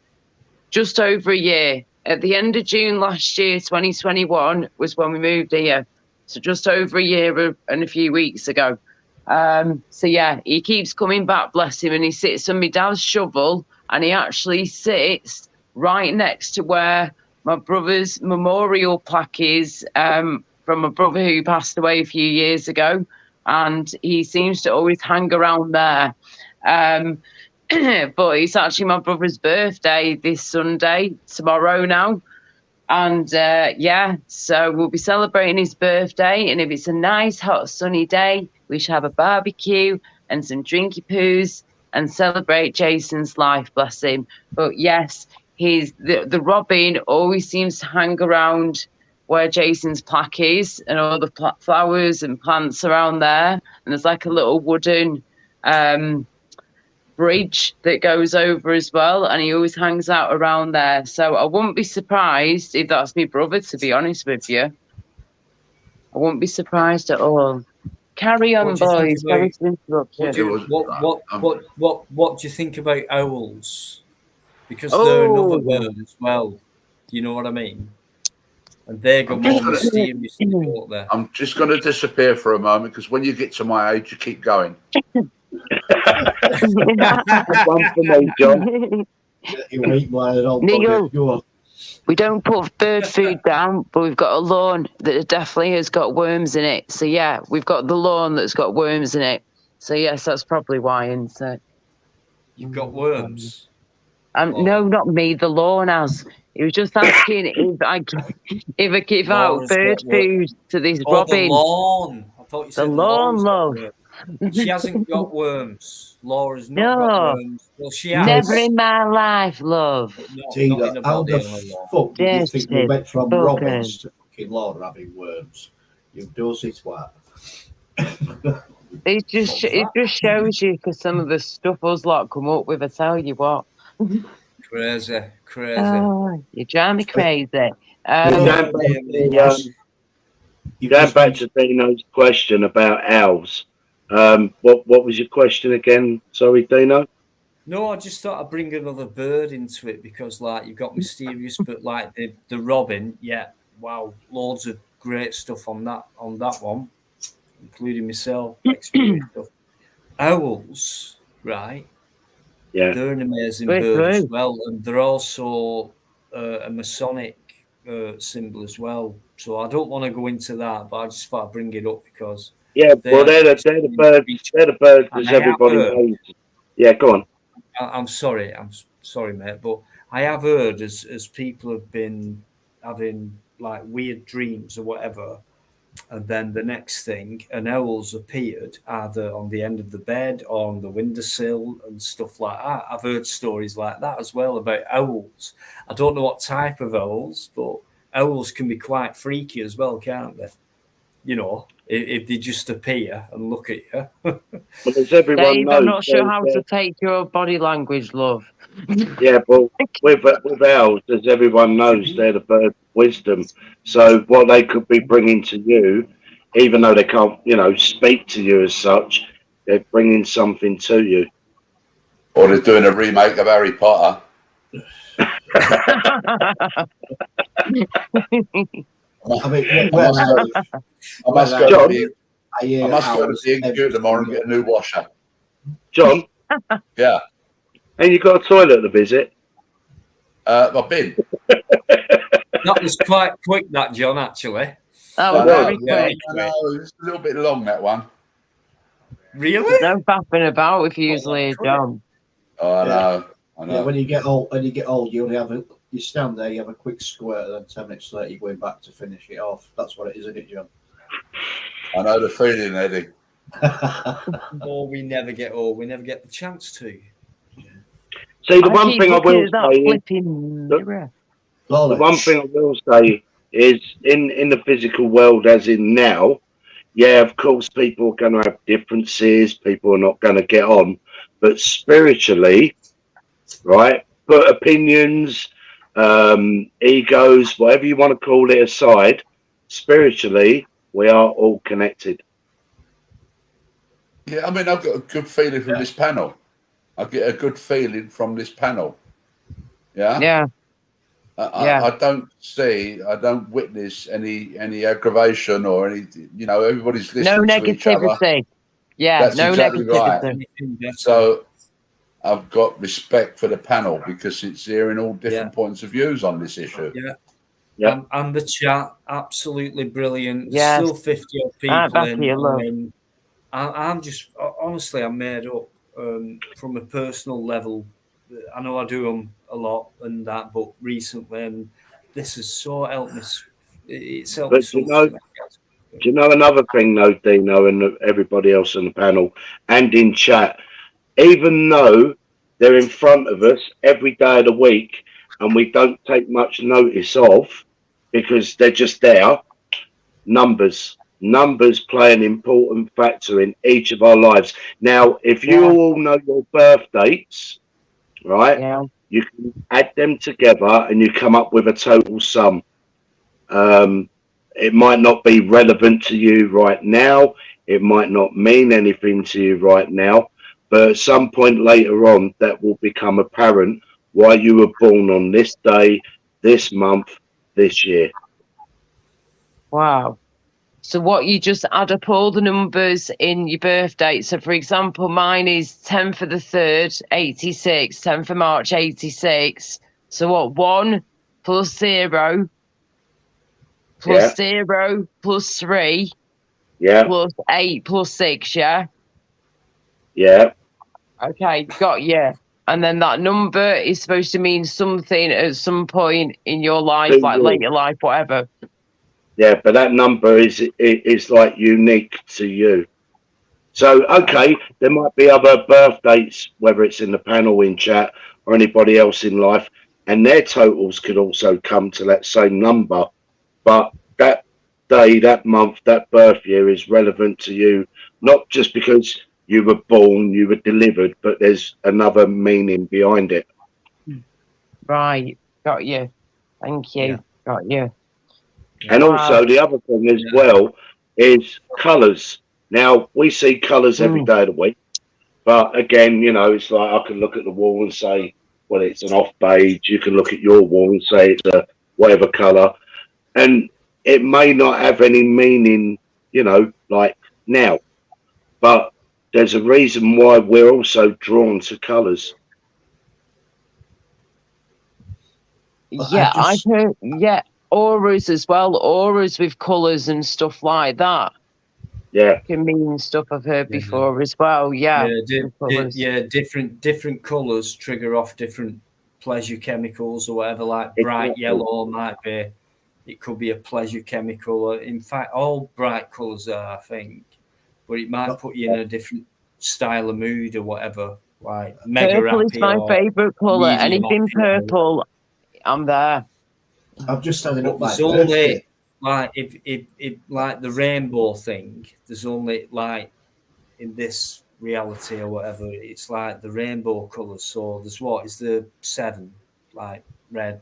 just over a year. At the end of June last year, 2021, was when we moved here. So just over a year and a few weeks ago. So yeah, he keeps coming back, bless him, and he sits on my dad's shovel, and he actually sits right next to where my brother's memorial plaque is, from a brother who passed away a few years ago, and he seems to always hang around there. But it's actually my brother's birthday this Sunday, tomorrow now. And yeah, so we'll be celebrating his birthday. And if it's a nice, hot, sunny day, we shall have a barbecue and some drinky poos and celebrate Jason's life, bless him. But yes, the robin always seems to hang around where Jason's plaque is and all the flowers and plants around there. And there's like a little wooden bridge that goes over as well, and he always hangs out around there. So I wouldn't be surprised if that's my brother, to be honest with you. I wouldn't be surprised at all. Carry on, boys. Sorry to interrupt you. What do you think about owls? Because they're another bird as well. Do you know what I mean? And they go more mysteriously, don't they? I'm just going to disappear for a moment because when you get to my age, you keep going. One for me, John. Neil, we don't put bird food down, but we've got a lawn that definitely has got worms in it. So yeah, we've got the lawn that's got worms in it. So yes, that's probably why. And you've got worms. No, not me. The lawn has. He was just asking if I give out bird food to this robin. The lawn. I thought you said the lawn, love. She hasn't got worms. Laura's not got worms. Well, she has. Never in my life, love. Tina, how the fuck do you think we went from robins to fucking Laura having worms? You dozy twat. It just shows you because some of the stuff us lot come up with. I tell you what. Crazy. Oh, you drive me crazy. Going back to Dino's question about owls. What was your question again? Sorry, Dino. No, I just thought I'd bring another bird into it because, like, you've got mysterious, but like the robin, yeah, wow, loads of great stuff on that one, including myself. Stuff. Owls, right? Yeah, they're an amazing bird as well, and they're also a Masonic symbol as well. So I don't want to go into that, but I just thought I'd bring it up because they're the birds. They're the birds that everybody knows. Yeah, go on. I'm sorry, mate, but I have heard as people have been having like weird dreams or whatever. And then the next thing, an owl's appeared either on the end of the bed or on the windowsill and stuff like that. I've heard stories like that as well about owls. I don't know what type of owls, but owls can be quite freaky as well, can't they? You know, if they just appear and look at you. Well, as everyone Dave, knows, I'm not sure how to take your body language, love. Yeah, but with owls, as everyone knows, they're the bird of wisdom. So what they could be bringing to you, even though they can't, speak to you as such, they're bringing something to you. Or they're doing a remake of Harry Potter. I mean, I must go to the queue tomorrow and get a new washer. John? Yeah. And you got a toilet to visit? I've been. That was quite quick, that, John, actually. That was very quick. It's a little bit long, that one. Really? No faffing about with usually, John. Oh, I know. Yeah, when you get old, you only have you stand there, you have a quick squirt, and then 10 minutes later you're going back to finish it off. That's what it is, isn't it, John? I know the feeling, Eddie. Or we never get the chance to. See, the one thing I will say is in the physical world, as in now, yeah, of course, people are going to have differences. People are not going to get on, but spiritually, right? Put opinions, egos, whatever you want to call it aside. Spiritually, we are all connected. Yeah, I mean, I've got a good feeling from this panel. I get a good feeling from this panel. Yeah. Yeah. I don't witness any aggravation or any. Everybody's listening to each other. No negativity. Yeah, that's no exactly negativity. Right. So I've got respect for the panel because it's hearing all different points of views on this issue. Yeah. Yeah. And the chat, absolutely brilliant. Yes. Still 50 odd people in. I'm just, honestly, I'm made up from a personal level. I know I do them a lot and that, but recently, and this has so helped me. It's helped me so much. Do you know another thing, though, Dino, and everybody else on the panel and in chat? Even though they're in front of us every day of the week and we don't take much notice of because they're just there, numbers play an important factor in each of our lives. Now, if you all know your birth dates, right, you can add them together and you come up with a total sum. It might not be relevant to you right now. It might not mean anything to you right now. But at some point later on, that will become apparent why you were born on this day, this month, this year. Wow. So what, you just add up all the numbers in your birth date. So, for example, mine is 10th of the 3rd, 86, 10th of March, 86. So what, 1 plus 0 plus 0 plus 3 plus 8 plus 6, yeah? Yeah. Okay, got you. And then that number is supposed to mean something at some point in your life, like later life, whatever. Yeah, but that number is like unique to you. So, okay, there might be other birth dates, whether it's in the panel, in chat, or anybody else in life, and their totals could also come to that same number. But that day, that month, that birth year is relevant to you, not just because you were born, you were delivered, but there's another meaning behind it. Right, got you. Thank you. Got you. And also the other thing as well is colours. Now, we see colours every day of the week. But again, it's like I can look at the wall and say, well, it's an off beige. You can look at your wall and say it's a whatever colour. And it may not have any meaning, like now. But there's a reason why we're also drawn to colours. Yeah, I've heard, auras as well, auras with colours and stuff like that. Yeah. Can mean stuff I've heard before as well. Yeah. Different colours trigger off different pleasure chemicals or whatever, like bright yellow might be. It could be a pleasure chemical. In fact, all bright colours are, I think. But it might put you in a different style of mood or whatever. Like mega purple is my favourite colour. Anything purple, I'm there. I've just had it up my only like if like the rainbow thing, there's only like in this reality or whatever, it's like the rainbow colours. So there's is the 7, like red,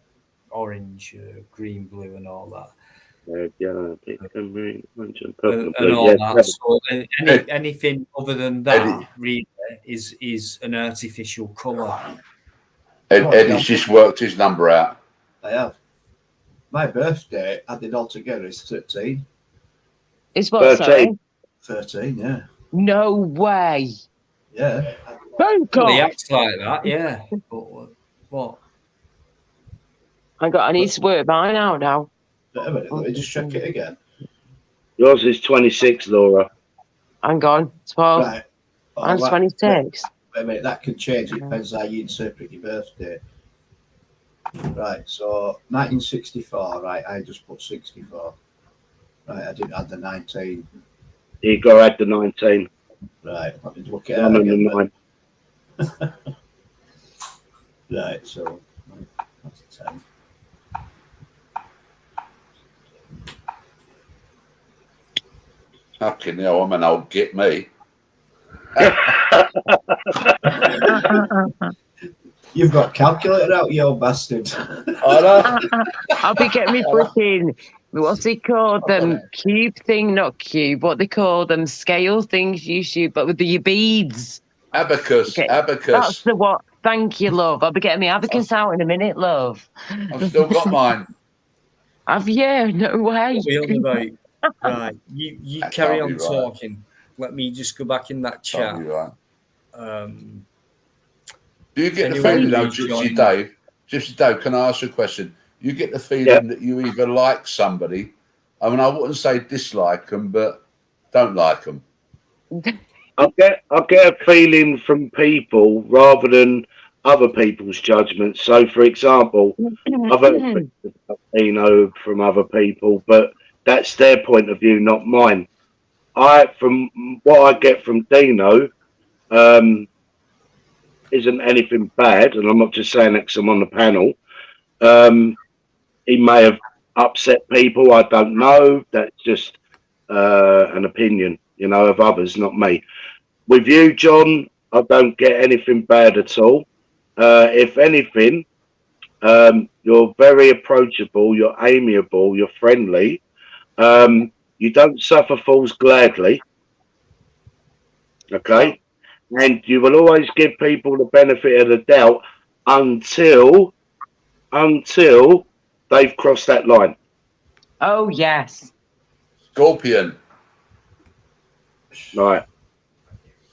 orange, green, blue, and all that. and all that. So anything other than that really is an artificial colour. Eddie's just worked his number out. I have. My birthday added all together is 13. It's what, 13. Sorry? 13, yeah. No way. Yeah. Thank God. He acts like that, yeah. But what? I need to work mine out now. Wait a minute, let me just check it again. Yours is 26, Laura. Hang on, 12. Right. I'm 26. Wait a minute, that can change. It depends how you interpret your birthday. Right, so 1964, right, I just put 64. Right, I didn't add the 19. You got to add the 19. Right, let me look it out again. Right, so that's 10. Fucking hell, I'm an old get me. You've got calculator out, you old bastard. I know. I'll be getting me freaking, what's it called? Cube thing, not cube. What they call them? Scale things you shoot, but with your beads. Abacus. Okay. Abacus. That's the what. Thank you, love. I'll be getting my abacus out in a minute, love. I've still got mine. Have you? No way. Right, you carry on talking. Let me just go back in that chat. Right. Do you get the feeling, though, Gypsy Dave, can I ask you a question? You get the feeling that you either like somebody, I mean, I wouldn't say dislike them, but don't like them. I get a feeling from people rather than other people's judgments. So, for example, I've heard from other people, but that's their point of view, not mine. From what I get from Dino, isn't anything bad, and I'm not just saying that because I'm on the panel. He may have upset people. I don't know. That's just an opinion, of others, not me. With you, John, I don't get anything bad at all. If anything, you're very approachable. You're amiable. You're friendly. You don't suffer fools gladly. Okay. And you will always give people the benefit of the doubt until they've crossed that line. Oh, yes. Scorpion. Right.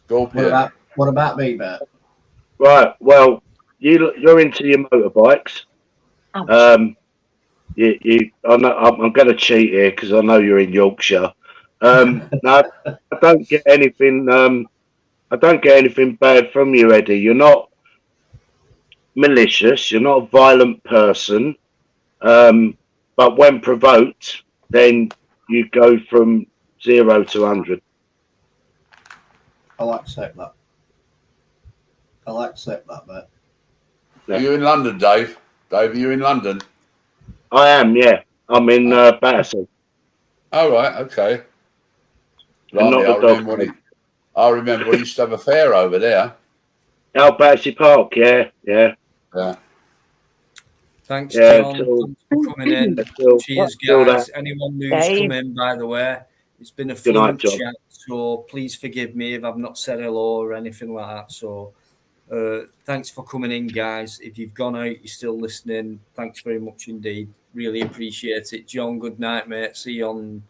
Scorpion. What about me, Matt? Right. Well, you're into your motorbikes. I'm going to cheat here because I know you're in Yorkshire. No, I don't get anything. I don't get anything bad from you, Eddie. You're not malicious. You're not a violent person. But when provoked, then you go from 0 to 100. I'll accept that. Matt. Are you in London, Dave? Dave, are you in London? I am, yeah. I'm in Battersea. Oh, right, okay. I remember we used to have a fair over there. Battersea Park, yeah. Thanks, John. Thanks for coming in. Cheers, guys. Anyone who's come in, by the way, it's been a fluent chat. So please forgive me if I've not said hello or anything like that. So thanks for coming in, guys. If you've gone out, you're still listening. Thanks very much indeed. Really appreciate it. John, good night, mate. See you on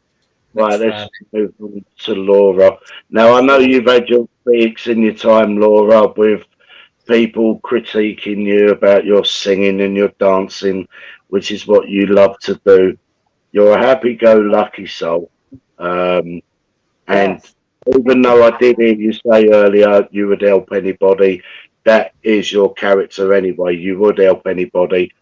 next Friday. Let's move on to Laura. Now, I know you've had your speaks in your time, Laura, with people critiquing you about your singing and your dancing, which is what you love to do. You're a happy-go-lucky soul. And even though I did hear you say earlier you would help anybody, that is your character anyway. You would help anybody.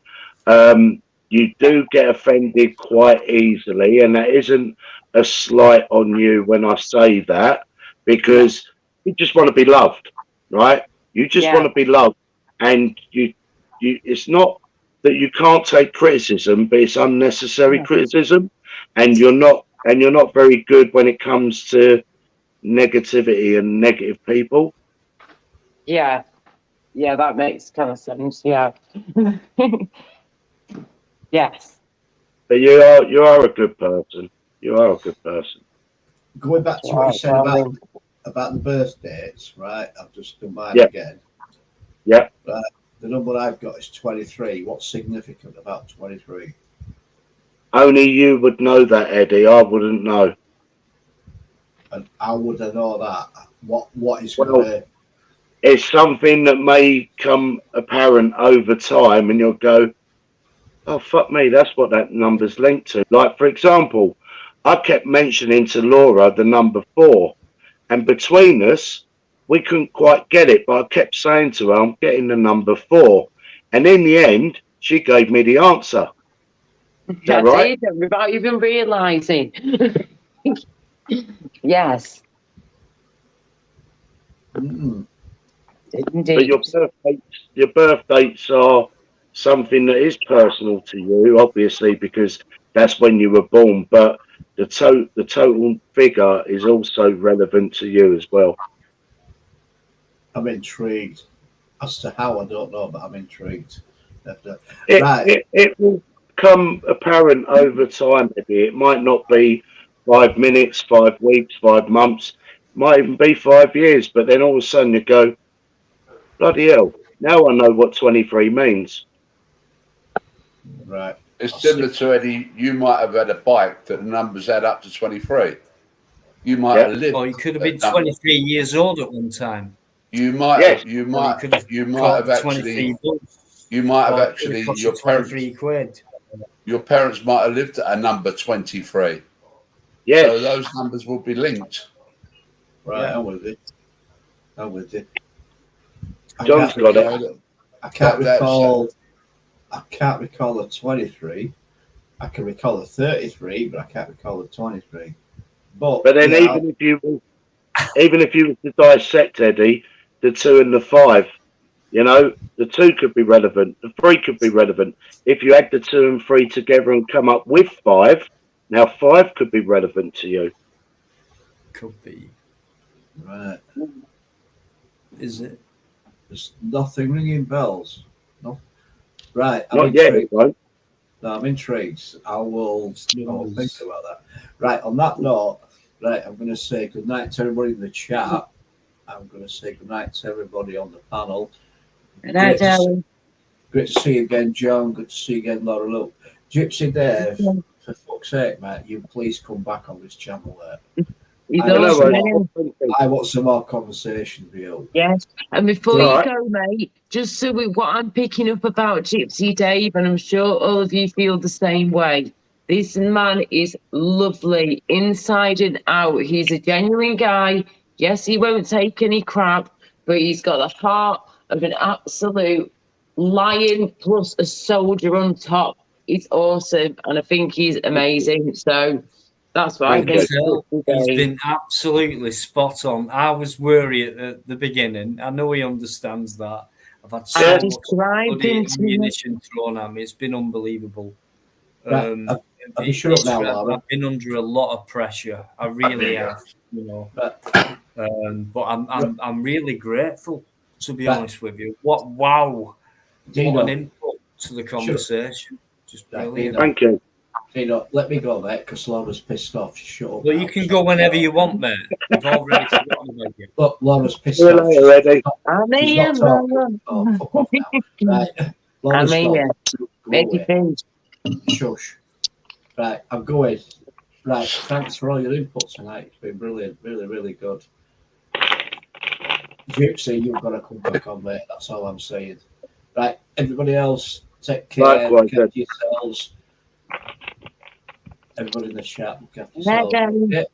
You do get offended quite easily, and that isn't a slight on you when I say that, because you just want to be loved, right? You just want to be loved, and you. It's not that you can't take criticism, but it's unnecessary criticism, and you're not very good when it comes to negativity and negative people. Yeah, that makes kind of sense. Yeah. Yes. But you are a good person. You are a good person. Going back to what you said about the birth dates, right? I've just done mine again. Yeah. Right. The number I've got is 23. What's significant about 23? Only you would know that, Eddie. I wouldn't know. And how would I know that? What is Well, going to... It's something that may come apparent over time, and you'll go, oh, fuck me, that's what that number's linked to. Like, for example, I kept mentioning to Laura the number 4, and between us, we couldn't quite get it, but I kept saying to her, I'm getting the number 4. And in the end, she gave me the answer. Is that right? Without even realising. Yes. Mm. Indeed. But your birth dates are something that is personal to you, obviously, because that's when you were born. But the total figure is also relevant to you as well. I'm intrigued. As to how, I don't know, but I'm intrigued. It will come apparent over time, maybe. It might not be 5 minutes, 5 weeks, 5 months. It might even be 5 years. But then all of a sudden you go, bloody hell, now I know what 23 means. Right. It's similar to Eddie. You might have had a bike that the numbers add up to 23. You might have lived. Or you could have been 23 years old at one time. You might have actually. You might have actually. Your parents. £23. Your parents might have lived at a number 23. Yes. So those numbers will be linked. Right. Yeah. I'm with it. John's got it. I can't recall the 23. I can recall the 33, but I can't recall the 23. But then even if you were to dissect, Eddie, the 2 and the 5, you know, the 2 could be relevant, the 3 could be relevant. If you add the 2 and 3 together and come up with 5, now 5 could be relevant to you. Could be. Right. Is it? There's nothing ringing bells. No. Right. Not yet, it won't. No, I'm intrigued. I will think about that. Right. On that note, right, I'm going to say good night to everybody in the chat. I'm going to say good night to everybody on the panel. Good night, Darwin. Great to see you again, John. Good to see you again, Laura. Look, Gypsy Dave, for fuck's sake, mate, you please come back on this channel there. I want some more conversation with you. Yes, and before you go, mate, just so what I'm picking up about Gypsy Dave, and I'm sure all of you feel the same way. This man is lovely inside and out. He's a genuine guy. Yes, he won't take any crap, but he's got the heart of an absolute lion plus a soldier on top. He's awesome, and I think he's amazing. So that's what I think. He's been absolutely spot on. I was worried at the beginning. I know he understands that. I've had so much ammunition thrown at me. It's been unbelievable. I've been under a lot of pressure. I really have, you know. But I'm really grateful, to be honest with you. What an input to the conversation. Just brilliant. Thank you. Dino, let me go, mate, because Laura's pissed off. Shut up. Well, you can go whenever you want, mate. We've already forgotten about you. Look, Laura's pissed off. Ready? She's not talking. Oh, fuck off now. Right. Laura's gone. Shush. Right, I'm going. Right, thanks for all your input tonight. It's been brilliant. Really, really good. Gypsy, you've got to come back on, mate. That's all I'm saying. Right, everybody else, take care. Look after yourselves. Everybody in the chat, look after yourselves. Okay.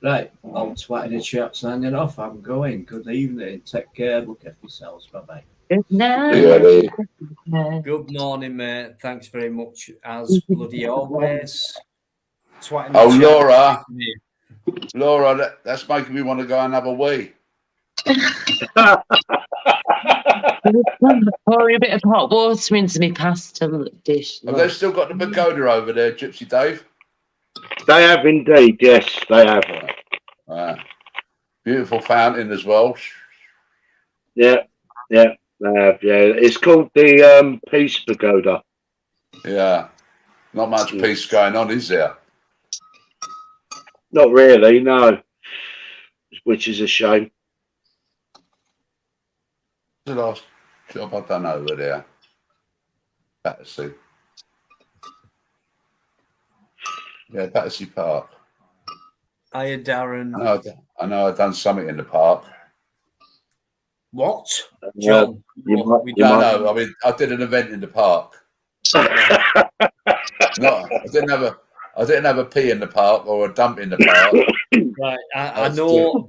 Right, I'm twatting the chat, signing off. I'm going. Good evening. Take care. Look after yourselves. Bye-bye. Good night. Good morning, mate. Thanks very much, as bloody always. Laura, that's making me want to go another wee. Pour a bit of hot water into my pasta dish. Have they still got the pagoda over there, Gypsy Dave? They have indeed, yes, they have. Beautiful fountain as well. Yeah, they have. Yeah, it's called the Peace Pagoda. Yeah. Not much peace going on, is there? Not really, no. Which is a shame. The last job I've done over there, Battersea. Yeah, Battersea Park. Hiya, Darren. I know I've done something in the park. What? John? No, I mean, I did an event in the park. No, I didn't have a pee in the park or a dump in the park. Right, I know.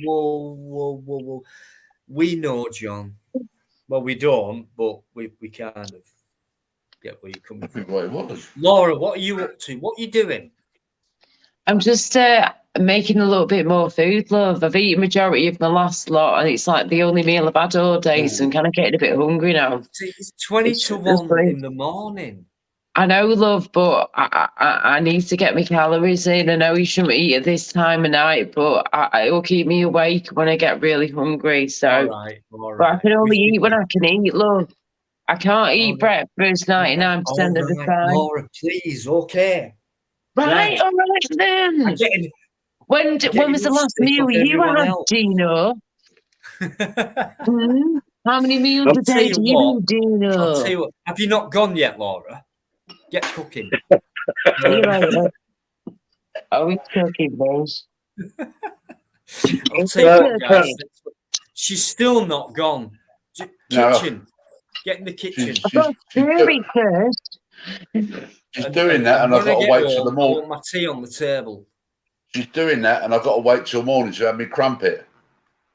Whoa. We know, John. Well, we don't, but we kind of get where you're coming from. What it was. Laura, what are you up to? What are you doing? I'm just making a little bit more food, love. I've eaten majority of my last lot, and it's like the only meal I've had all day, so I'm kind of getting a bit hungry now. It's 20 to 1 in the morning. I know, love, but I need to get my calories in. I know you shouldn't eat at this time of night, but it will keep me awake when I get really hungry. So, all right. But I can only eat when I can eat, love. I can't eat breakfast 99% of the time. Laura, please, okay. Right, all right then. When was the last meal you had, Dino? How many meals a day do you eat, Dino? I'll tell you what, have you not gone yet, Laura? Get cooking. See you later. Oh, it's cooking, boys. I'll tell you what, guys. She's still not gone. Kitchen. Get in the kitchen. I've got to first. She's doing that, and I've got to wait till the morning. I want my tea on the table. She's doing that, and I've got to wait till morning to have me crumpet.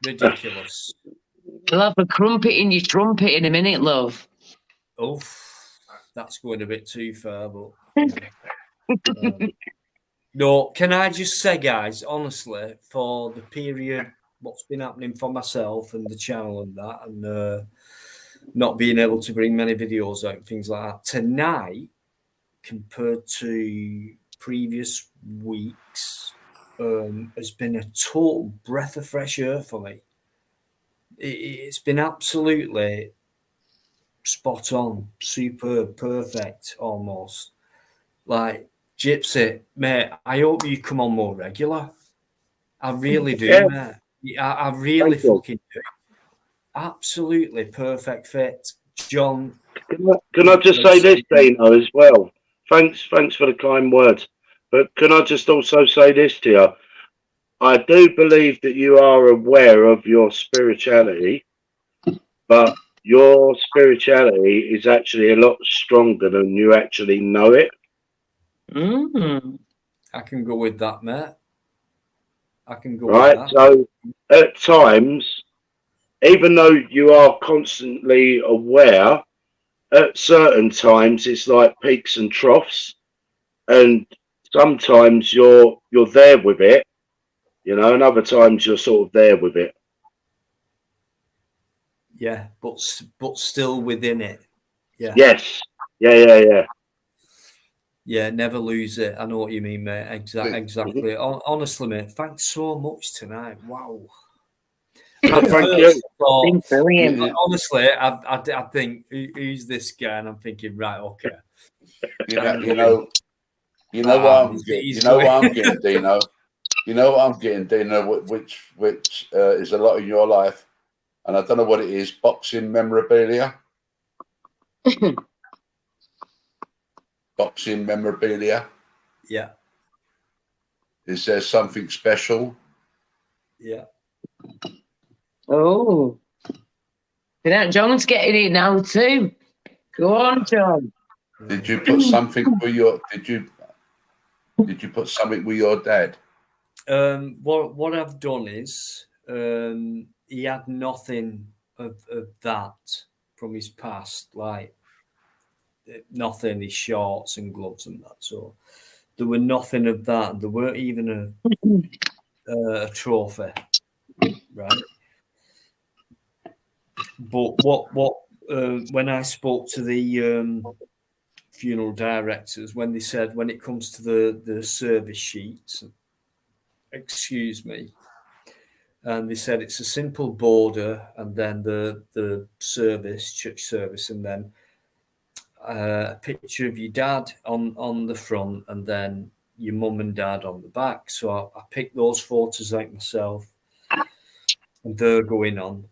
Ridiculous. You'll have a crumpet in your trumpet in a minute, love. Oh, that's going a bit too far, but no. Can I just say, guys, honestly, for the period, what's been happening for myself and the channel and that, and not being able to bring many videos out and things like that tonight, compared to previous weeks, has been a total breath of fresh air for me. It's been absolutely spot on, superb, perfect, almost. Like, Gypsy, mate, I hope you come on more regular. I really do, mate. I really fucking do. Absolutely perfect fit. John. Can I just say this, Dino, as well? Thanks for the kind words. But can I just also say this to you? I do believe that you are aware of your spirituality, but your spirituality is actually a lot stronger than you actually know it. I can go with that, mate. I can go with that. So at times, even though you are constantly aware, at certain times it's like peaks and troughs, and sometimes you're there with it, you know, and other times you're sort of there with it. Yeah, but still within it. Yeah. Yes. Yeah. Yeah, never lose it. I know what you mean, mate. Exactly. Honestly, mate, thanks so much tonight. Wow. Thank you. Honestly, I think who's this guy, and I'm thinking, right, okay. You know what I'm getting, Dino. You know what I'm getting, Dino, which is a lot in your life, and I don't know what it is. Boxing memorabilia. Boxing memorabilia. Yeah. Is there something special? Yeah. Oh. John's getting it now too. Go on, John. Did you put something with your? Did you put something with your dad? What I've done is he had nothing of that from his past, like nothing, his shorts and gloves and that. So there were nothing of that. There weren't even a trophy, right? But what when I spoke to the funeral directors, when they said when it comes to the service sheets, excuse me, and they said it's a simple border and then the service, church service, and then a picture of your dad on the front, and then your mum and dad on the back. So I picked those photos out myself, and they're going on.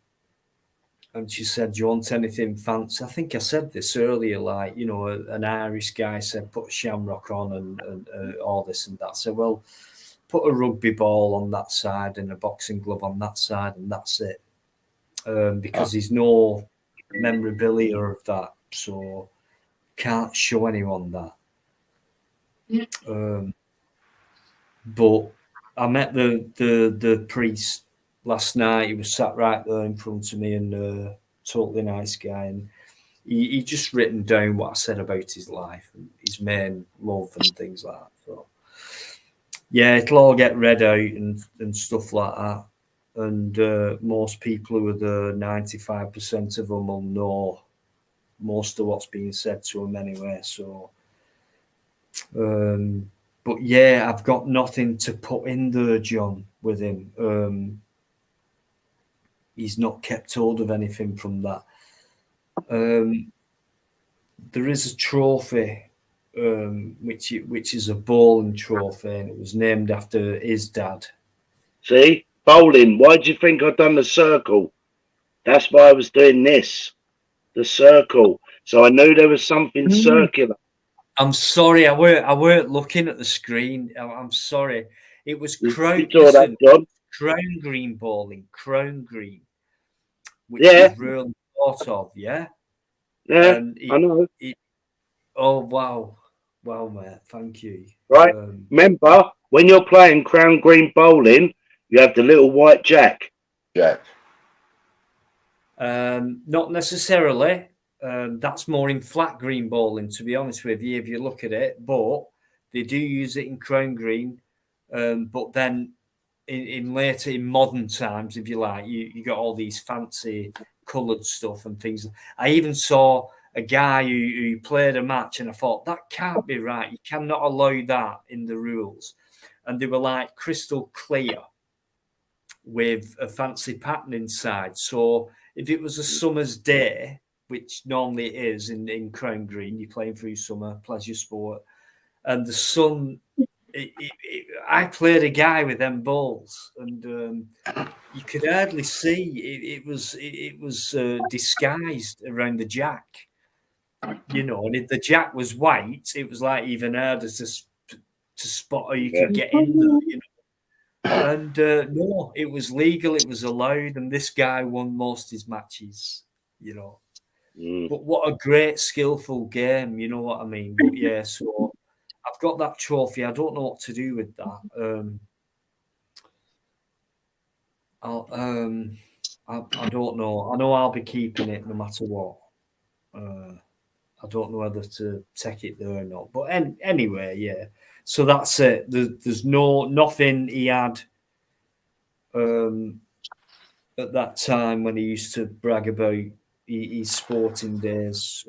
And she said, "Do you want anything fancy?" I think I said this earlier, like, you know, an Irish guy said, "Put a shamrock on and all this and that." So, well, put a rugby ball on that side and a boxing glove on that side, and that's it. Because there's no memorabilia of that, so can't show anyone that. But I met the priest last night. He was sat right there in front of me, and totally nice guy. And he just written down what I said about his life and his main love and things like that. So yeah, it'll all get read out and stuff like that. And most people who are there, 95% of them will know most of what's being said to them anyway. So, but yeah, I've got nothing to put in there, John, with him. He's not kept hold of anything from that. There is a trophy, which is a bowling trophy, and it was named after his dad. See, bowling. Why do you think I've done the circle? That's why I was doing this, the circle. So I knew there was something circular. I'm sorry, I weren't looking at the screen. I'm sorry. It was crown green bowling, crown green, which is really thought of, yeah. Yeah, I know. Oh wow, mate, thank you. Right, remember when you're playing crown green bowling, you have the little white jack. Jack. Not necessarily. That's more in flat green bowling, to be honest with you, if you look at it. But they do use it in crown green. But then in later, in modern times, if you like, you got all these fancy coloured stuff and things. I even saw a guy who played a match, and I thought, that can't be right. You cannot allow that in the rules. And they were like crystal clear with a fancy pattern inside. So if it was a summer's day, which normally it is in Crown Green, you're playing through summer, pleasure sport, and the sun, I played a guy with them balls, and you could hardly see. It was disguised around the jack, you know, and if the jack was white, it was like even harder to spot how you could get in there, you know. And no, it was legal, it was allowed, and this guy won most of his matches, you know. But what a great, skillful game, you know what I mean? But yeah, so I've got that trophy. I don't know what to do with that. I don't know. I know I'll be keeping it no matter what. I don't know whether to take it there or not. But anyway, yeah. So that's it. There's nothing he had at that time when he used to brag about his sporting days.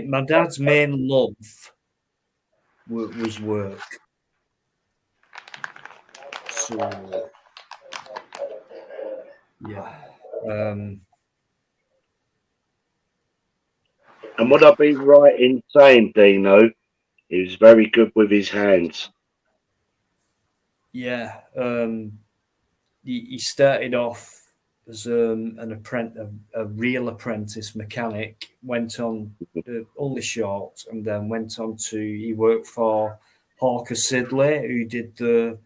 My dad's main love was work. So yeah. And would I be right in saying, Dino, he was very good with his hands? Yeah. He started off as an apprentice, a real apprentice mechanic, went on only short, and then went on to, he worked for Hawker Siddeley, who did the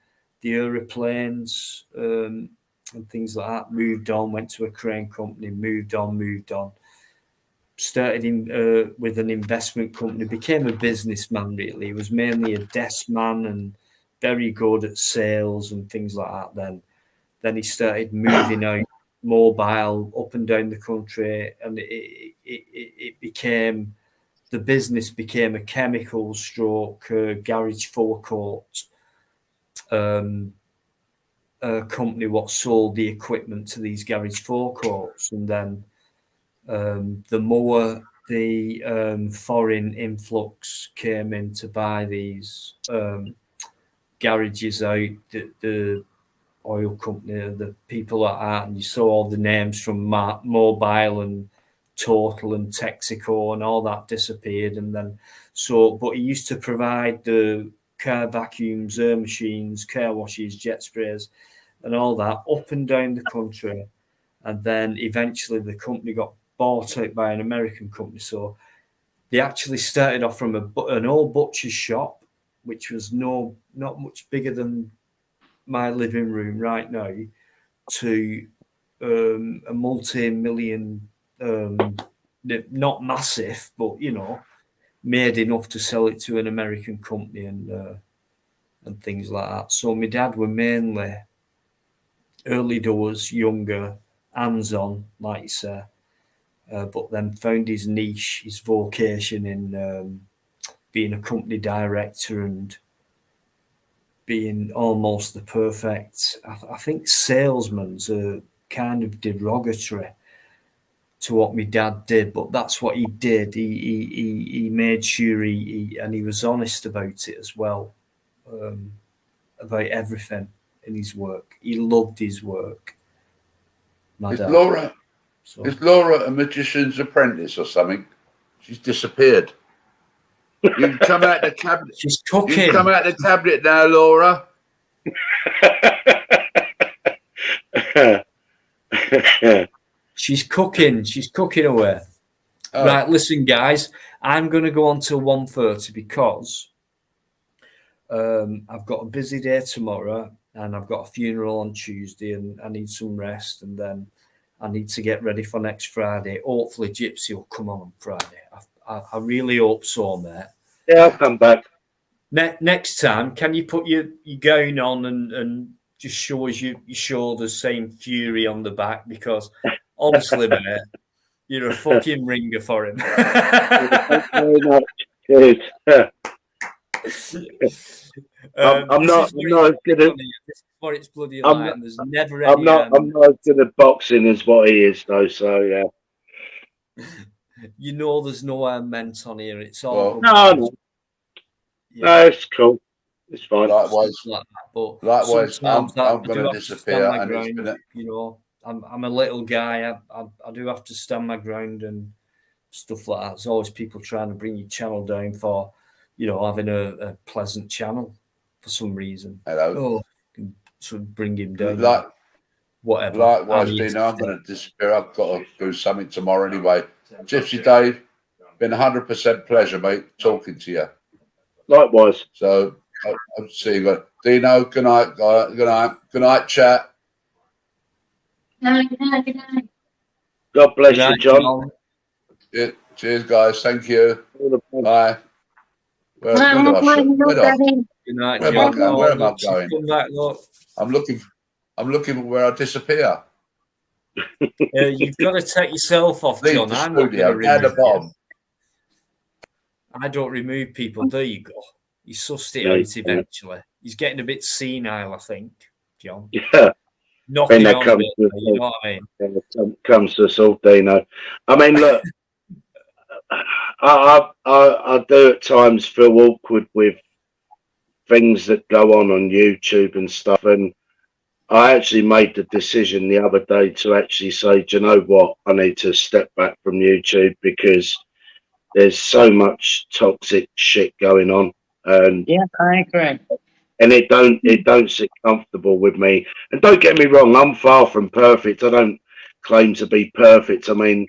aeroplanes and things like that, moved on, went to a crane company, moved on. Started with an investment company, became a businessman really. He was mainly a desk man and very good at sales and things like that Then he started moving out mobile up and down the country, and it became, the business became a chemical stroke garage forecourt company what sold the equipment to these garage forecourts. And then the more the foreign influx came in to buy these garages out, the oil company, the people like that, and you saw all the names from Mobile and Total and Texaco and all that disappeared. And then, but he used to provide the car vacuums, air machines, car washes, jet sprays, and all that up and down the country. And then eventually the company got bought out by an American company. So they actually started off from an old butcher's shop, which was not much bigger than my living room right now, to a multi-million, not massive, but made enough to sell it to an American company and things like that. So my dad were mainly early doors, younger, hands-on, like you say, but then found his niche, his vocation in being a company director and being almost the perfect, I think salesmen's are kind of derogatory to what my dad did, but that's what he did. He made sure and he was honest about it as well, about everything in his work. He loved his work. My dad. Is Laura a magician's apprentice or something? She's disappeared. You can come out the cabinet. She's cooking. You can come out the cabinet now, Laura. She's cooking. She's cooking away. Oh. Right, listen, guys. I'm going to go on till 1:30 because I've got a busy day tomorrow and I've got a funeral on Tuesday and I need some rest, and then I need to get ready for next Friday. Hopefully Gypsy will come on Friday. I really hope so, mate. Yeah, I'll come back. Next time, can you put your gown on and just show us your shoulders saying Fury on the back? Because honestly, mate, you're a fucking ringer for him. I'm not as good at. For its bloody light, and there's never I'm not as good at boxing as what he is, though. So yeah. There's no meant on here. It's all no, it's cool. It's fine. Likewise, likewise, I'm going to disappear. And I'm a little guy. I do have to stand my ground and stuff like that. There's always people trying to bring your channel down for, having a pleasant channel for some reason. Hello. To bring him down. Whatever. Likewise, Dino, I'm going to disappear. I've got to do something tomorrow anyway. Gypsy Dave, been 100% pleasure, mate, talking to you. Likewise. So I'll see you. Dino, good night, guys. Good night, chat. Good night. God bless you, John. Yeah, cheers, guys. Thank you. Bye. Where am I going? I'm looking for where I disappear. You've got to take yourself off, Leave John. the I'm studio. not The bomb. I don't remove people. There you go. He sussed it out eventually. He's getting a bit senile, I think, John. Yeah. Knocking on a bit, you know what I mean? It comes to us all, Dino. I mean, look, I do at times feel awkward with things that go on YouTube and stuff, and I actually made the decision the other day to actually say, do you know what? I need to step back from YouTube because there's so much toxic shit going on. And yeah, I agree. And it don't sit comfortable with me. And don't get me wrong, I'm far from perfect. I don't claim to be perfect. I mean,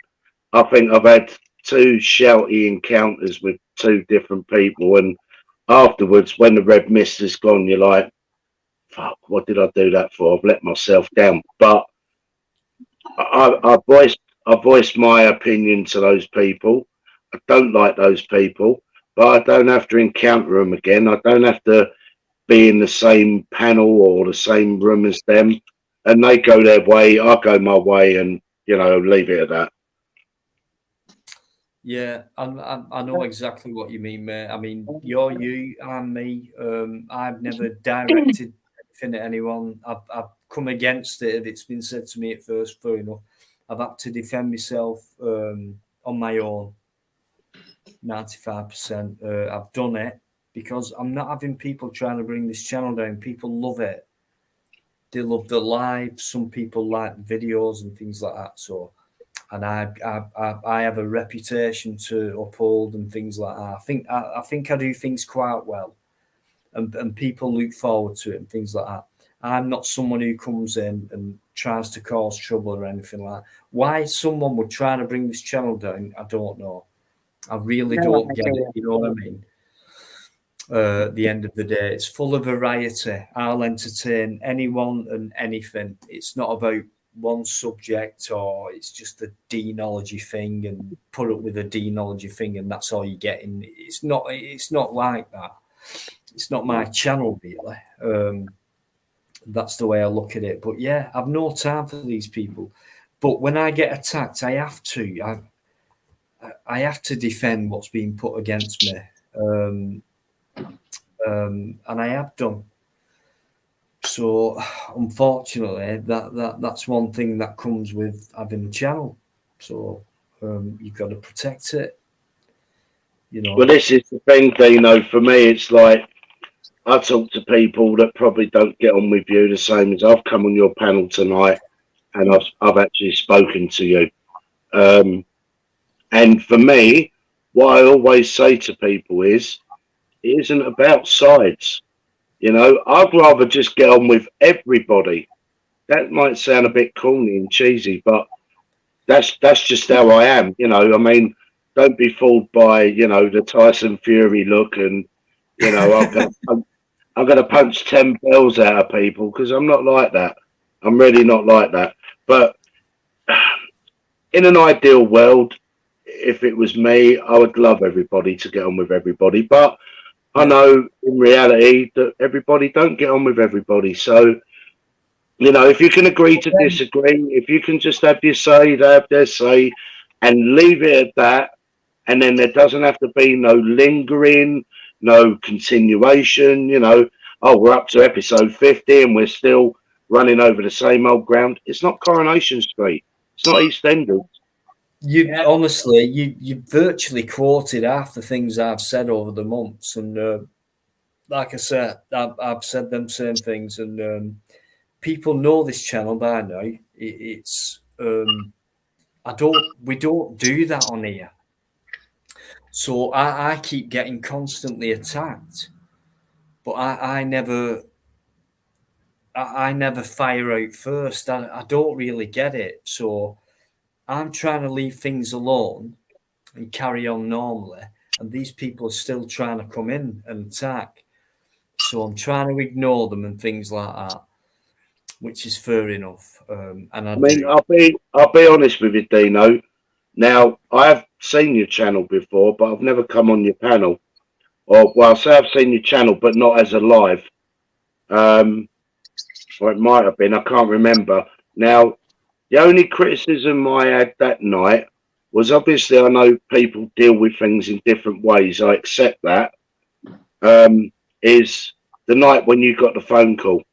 I think I've had 2 shouty encounters with 2 different people, and afterwards, when the red mist is gone, you're like, fuck, what did I do that for? I've let myself down. But I voiced my opinion to those people. I don't like those people, but I don't have to encounter them again. I don't have to be in the same panel or the same room as them. And they go their way, I go my way, and leave it at that. Yeah, I know exactly what you mean, mate. I mean, you're you, I'm me. I've never directed anything at anyone. I've come against it if it's been said to me at first. Fair enough. I've had to defend myself on my own. 95%. I've done it because I'm not having people trying to bring this channel down. People love it. They love the live. Some people like videos and things like that. So and I have a reputation to uphold and things like that. I think I do things quite well, and people look forward to it and things like that. I'm not someone who comes in and tries to cause trouble or anything like that. Why someone would try to bring this channel down, I don't know. I really don't get it. You know what I mean? At the end of the day, it's full of variety. I'll entertain anyone and anything. It's not about one subject, or it's just a denology thing and put up with a denology thing, and that's all you're getting. It's not like that. It's not my channel, really. That's the way I look at it. But yeah, I've no time for these people. But when I get attacked, I have to. I have to defend what's being put against me, and I have done. So unfortunately, that's one thing that comes with having a channel. So you've got to protect it. You know. Well, this is the thing, Dino. For me, it's like I talk to people that probably don't get on with you the same as I've come on your panel tonight, and I've actually spoken to you. And for me, what I always say to people is, it isn't about sides. You know, I'd rather just get on with everybody. That might sound a bit corny and cheesy, but that's just how I am. You know, I mean, don't be fooled by, you know, the Tyson Fury look and, you know, I'm going to punch 10 bells out of people, because I'm not like that. I'm really not like that. But in an ideal world, if it was me, I would love everybody to get on with everybody. But I know in reality that everybody don't get on with everybody. So, you know, if you can agree to disagree, if you can just have your say, they have their say, and leave it at that, and then there doesn't have to be no lingering, no continuation, you know, oh, we're up to episode 50 and we're still running over the same old ground. It's not Coronation Street. It's not EastEnders. Honestly, you virtually quoted half the things I've said over the months, and like I said, I've said them same things, and people know this channel by now. We don't do that on here, so I keep getting constantly attacked, but I never fire out first. I don't really get it, so I'm trying to leave things alone and carry on normally, and these people are still trying to come in and attack. So I'm trying to ignore them and things like that, which is fair enough. And I mean, I'll be honest with you, Dino. Now, I've seen your channel before, but I've never come on your panel. Or, well, I say I've seen your channel, but not as a live. Or it might have been, I can't remember. Now, the only criticism I had that night was, obviously I know people deal with things in different ways. I accept that. Is the night when you got the phone call.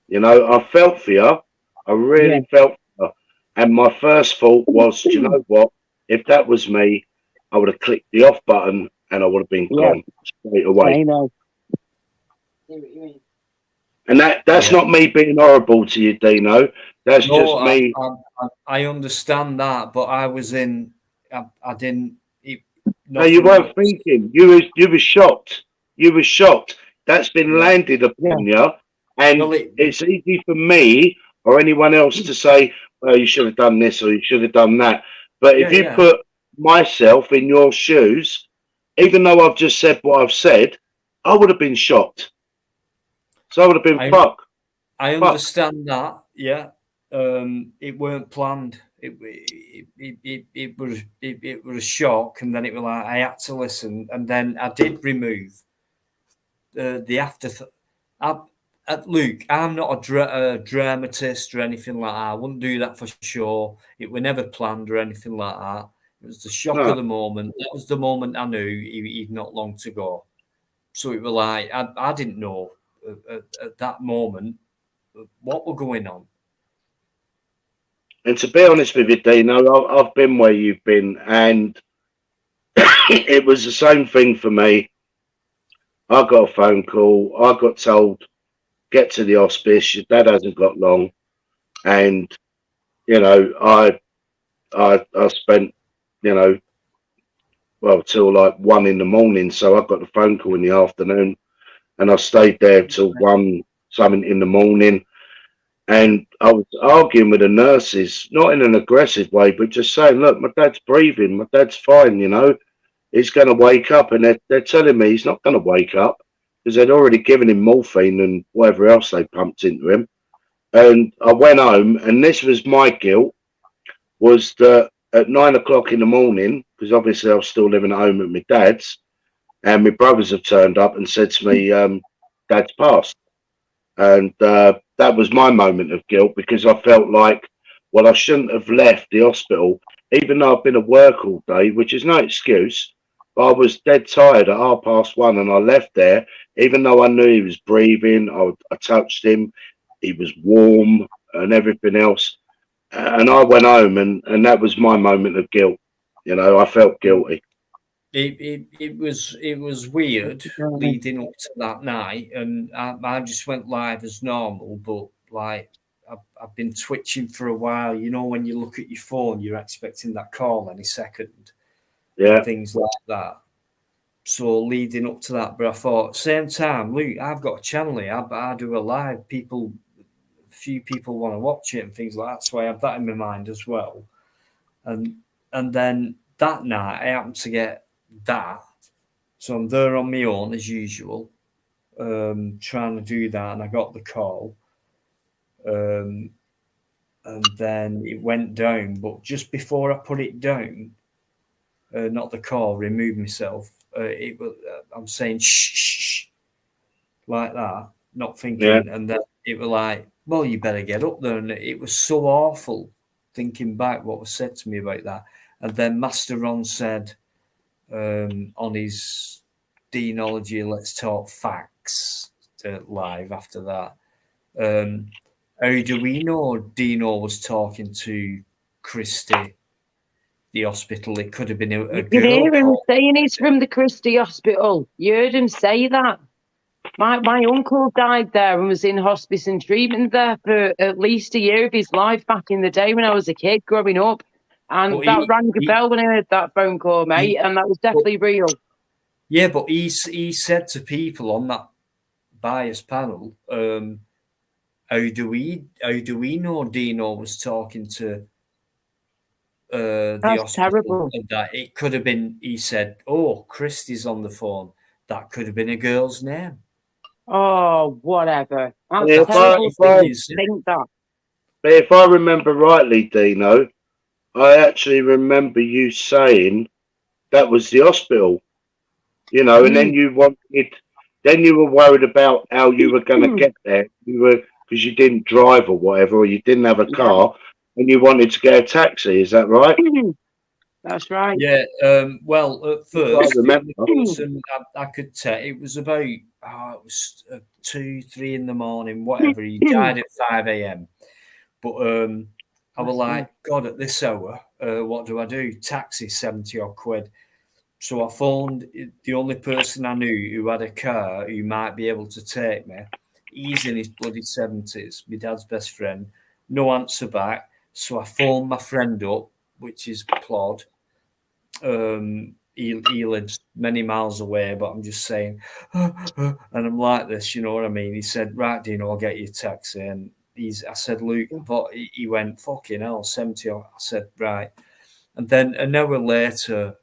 You know, I felt for you. I really felt for you. And my first thought was, do you know what? If that was me, I would have clicked the off button and I would have been gone straight away. And that's not me being horrible to you, Dino. That's just me. I understand that, but I was in. I didn't. No, you weren't thinking. You were shocked. You were shocked. That's been landed upon you, and it's easy for me or anyone else to say, "Well, you should have done this or you should have done that." But if you put myself in your shoes, even though I've just said what I've said, I would have been shocked. So I would have been fuck. I understand that. Yeah, it weren't planned. It was a shock, and then it was like I had to listen, and then I did remove the afterthought. Luke, I'm not a dramatist or anything like that. I wouldn't do that for sure. It was never planned or anything like that. It was the shock of the moment. That was the moment I knew he'd not long to go. So it was like I didn't know at that moment what were going on. And to be honest with you, Dino, I've been where you've been, and it was the same thing for me. I got a phone call. I got told, get to the hospice. Your dad hasn't got long. And, you know, I spent, you know, well, till like 1 in the morning. So I got the phone call in the afternoon, and I stayed there till 1 something in the morning. And I was arguing with the nurses, not in an aggressive way, but just saying, look, my dad's breathing, my dad's fine, you know, he's going to wake up. And they're telling me he's not going to wake up because they'd already given him morphine and whatever else they pumped into him. And I went home, and this was my guilt, was that at 9 o'clock in the morning, because obviously I was still living at home at my dad's, and my brothers have turned up and said to me, Dad's passed. And that was my moment of guilt, because I felt like, well, I shouldn't have left the hospital, even though I've been at work all day, which is no excuse. But I was dead tired at 1:30, and I left there, even though I knew he was breathing. I touched him, he was warm and everything else. And I went home, and that was my moment of guilt. You know, I felt guilty. It was weird leading up to that night, and I just went live as normal, but like I've been twitching for a while. You know, when you look at your phone, you're expecting that call any second. Yeah. Things like that. So leading up to that, but I thought, same time, Luke, I've got a channel here. I do a live. Few people want to watch it and things like that. So I have that in my mind as well. And then that night, I happened to get that. So I'm there on my own as usual, trying to do that, and I got the call. And then it went down, but just before I put it down, not the call, remove myself. It was I'm saying shh, like that, not thinking, and then it was like, well, you better get up there, and it was so awful thinking back what was said to me about that. And then Master Ron said on his Deanology Let's Talk Facts to live after that. How do we know Dino was talking to Christie, the hospital? It could have been a you girl. can hear him saying he's from the Christie Hospital. You heard him say that. My uncle died there and was in hospice and treatment there for at least a year of his life back in the day when I was a kid growing up. And that rang a bell when I heard that phone call, mate, and that was definitely real. Yeah, but he said to people on that bias panel, how do we know Dino was talking to the hospital? Terrible. That it could have been, he said, oh, Christie's on the phone. That could have been a girl's name. Oh, whatever. That's If terrible I think that. But if I remember rightly, Dino, I actually remember you saying that was the hospital, you know, and then you were worried about how you were going to get there. You were, because you didn't drive or whatever, or you didn't have a car, and you wanted to get a taxi. Is that right? That's right. Yeah. Well, at first, the person I could tell, it was about it was 2, 3 in the morning, whatever. He died at 5 a.m. But I was like, God, at this hour, what do I do? Taxi, 70 odd quid. So I phoned the only person I knew who had a car who might be able to take me. He's in his bloody 70s, my dad's best friend. No answer back. So I phoned my friend up, which is Plod. He lives many miles away, but I'm just saying, and I'm like this, you know what I mean? He said, right, Dino, I'll get you a taxi. And I said, Luke, but he went, fucking hell, 70. I said, right. And then an hour later,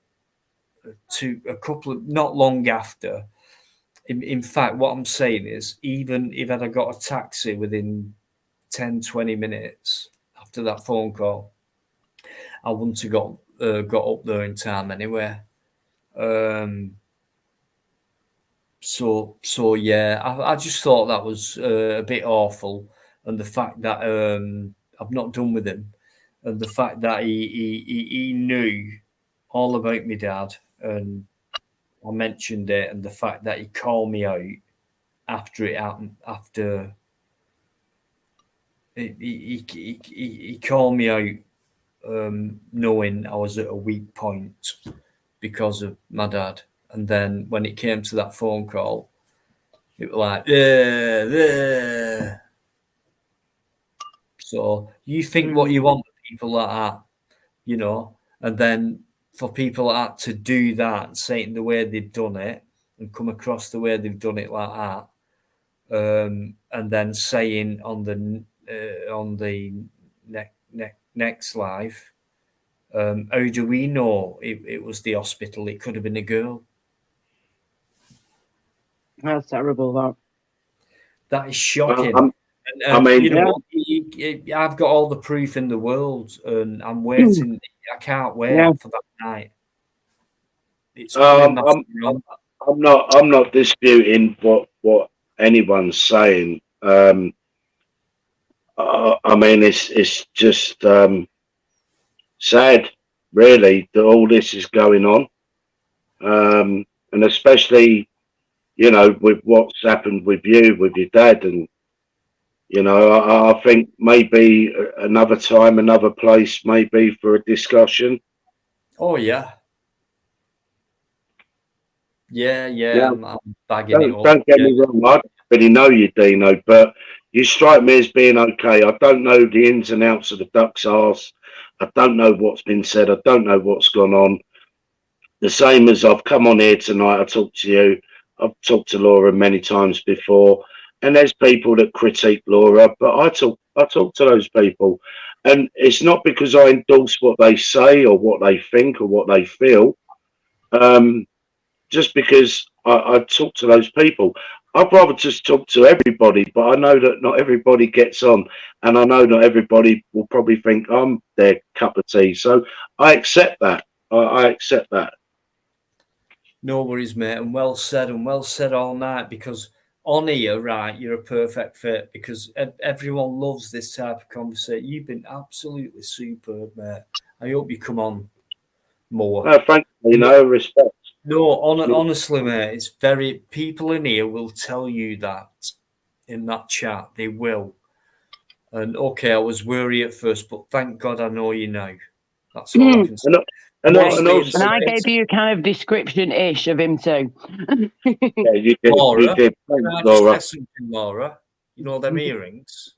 a couple of, not long after, in fact, what I'm saying is, even if I'd got a taxi within 10, 20 minutes after that phone call, I wouldn't have got up there in time anyway. So yeah, I just thought that was a bit awful, and the fact that I've not done with him, and the fact that he knew all about me dad, and I mentioned it, and the fact that he called me out after it happened, after he called me out, knowing I was at a weak point because of my dad. And then when it came to that phone call, it was like, yeah. So you think what you want with people like that, you know, and then for people like that to do that, say it in the way they've done it and come across the way they've done it like that, and then saying on the next live, how do we know it was the hospital? It could have been a girl. That's terrible. That is shocking. I mean, you know, I've got all the proof in the world, and I'm waiting. I can't wait for that night. It's coming. I'm not disputing what anyone's saying. I mean, it's just sad, really, that all this is going on, and especially, you know, with what's happened with you, with your dad, and you know, I think maybe another time, another place, maybe for a discussion. Oh yeah. Yeah. I'm bagging it up. Don't get me wrong, I don't really know you, Dino, but you strike me as being okay. I don't know the ins and outs of the duck's arse. I don't know what's been said. I don't know what's gone on. The same as I've come on here tonight, I talked to you. I've talked to Laura many times before, and there's people that critique Laura, but I talk to those people, and it's not because I endorse what they say or what they think or what they feel. Just because I talk to those people. I'd rather just talk to everybody, but I know that not everybody gets on, and I know not everybody will probably think I'm their cup of tea. So I accept that. I accept that. No worries, mate, and well said all night, because on here, right, you're a perfect fit, because everyone loves this type of conversation. You've been absolutely superb, mate. I hope you come on more. No, thank you. You know, respect. No, honestly, mate, it's very. People in here will tell you that in that chat. They will. And okay, I was worried at first, but thank God I know you now. That's all I can say. And I gave you a kind of description-ish of him too. Yeah, you did. Laura, you did. can I Laura. just say something, Laura? You know them earrings?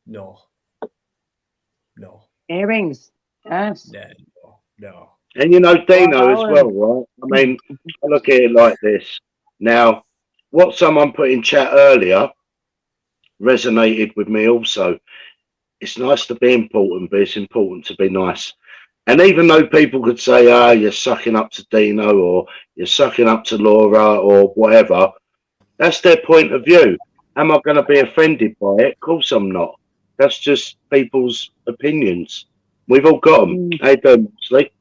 No. Earrings? Yes. No. And you know Dino as well, right? I mean, I look at it like this. Now, what someone put in chat earlier resonated with me also. It's nice to be important, but it's important to be nice. And even though people could say, you're sucking up to Dino or you're sucking up to Laura or whatever, that's their point of view. Am I going to be offended by it? Of course I'm not. That's just people's opinions. We've all got them. How you doing, Moxley?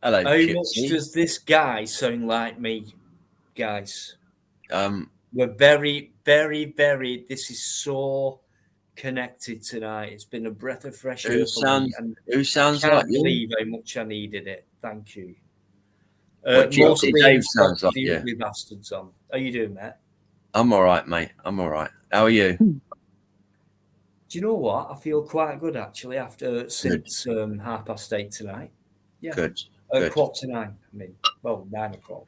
Hello, How much does this guy sound like me, guys? We're very, very, very. This is so connected tonight. It's been a breath of fresh air for me. And who sounds I can't like you? believe how much I needed it. Thank you. Mostly Dave sounds like you. you. Bastards on. How you doing, mate? I'm all right, mate. I'm all right. How are you? Do you know what? I feel quite good actually since 8:30 tonight. Yeah. Good. 8:45. I mean, well, 9 o'clock.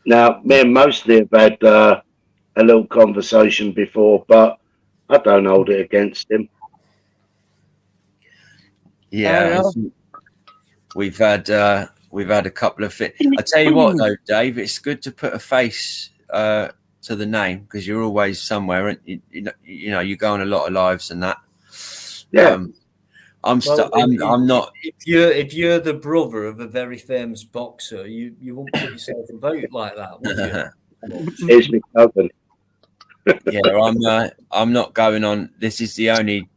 Now, me and Mostly have had a little conversation before, but I don't hold it against him. Yeah, we've had a couple of fit. I tell you what, though, Dave, it's good to put a face to the name, because you're always somewhere, and you know you go on a lot of lives and that. Yeah. I'm not. If you're the brother of a very famous boxer, you won't put yourself about like that, would you? Here's my cousin. Yeah, I'm not going on. This is the only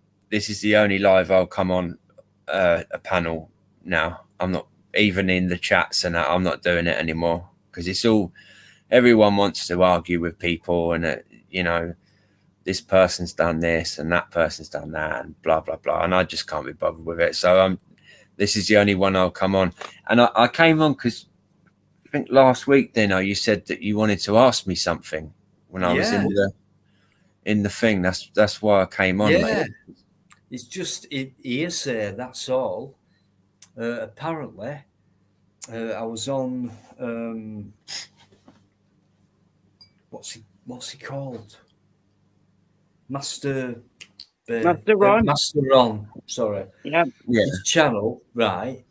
live I'll come on a panel now. I'm not even in the chats and that. I'm not doing it anymore, because it's all. Everyone wants to argue with people, and you know, this person's done this and that person's done that, and blah blah blah, and I just can't be bothered with it. So this is the only one I'll come on, and I came on because I think last week, Dino, you said that you wanted to ask me something when I was in the thing. That's why I came on, mate. It's just hearsay. That's all. Apparently, I was on. What's he called? Master Master Ron. Master Ron, sorry. Yeah. His channel, right?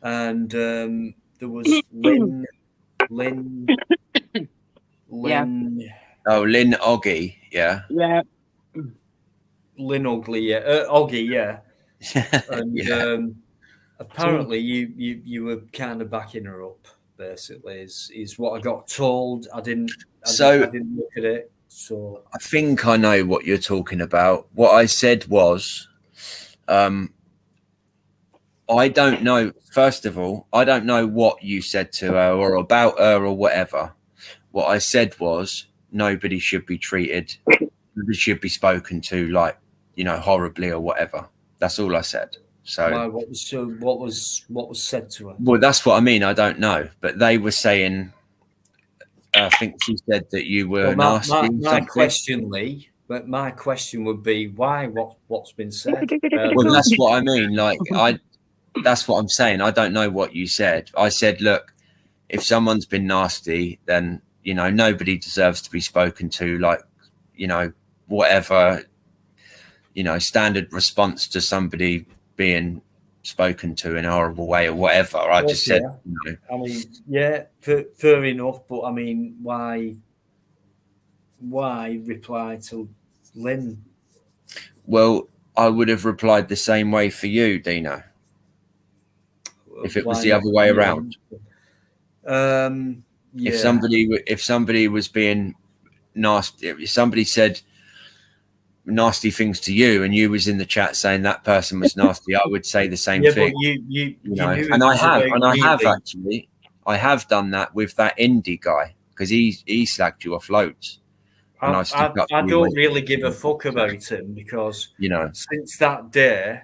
And there was Lynn. Oh, Lynn Oggy, yeah. Yeah. Lynn Ugly, yeah. Oggy, yeah. And Yeah. apparently you were kind of backing her up, basically, is what I got told. I didn't look at it. So I think I know what you're talking about. What I said was, I don't know. First of all, I don't know what you said to her or about her or whatever. What I said was nobody should be treated, nobody should be spoken to like, horribly or whatever. That's all I said. So what was said to her? Well, that's what I mean. I don't know, but they were saying. I think she said that you were nasty. My question, Lee, but my question would be why? What's been said? Well, that's what I mean. That's what I'm saying. I don't know what you said. I said, look, if someone's been nasty, then nobody deserves to be spoken to. Like, whatever, standard response to somebody being spoken to in a horrible way or whatever. I just said, I mean, yeah, fair enough. But I mean, why reply to Lynn? Well, I would have replied the same way for you, Dino. If it was the other way around. Yeah. If somebody was being nasty, if somebody said nasty things to you and you was in the chat saying that person was nasty, I would say the same thing. But you know, and I have done that with that indie guy because he slagged you off loads. And I don't really give a fuck about him because since that day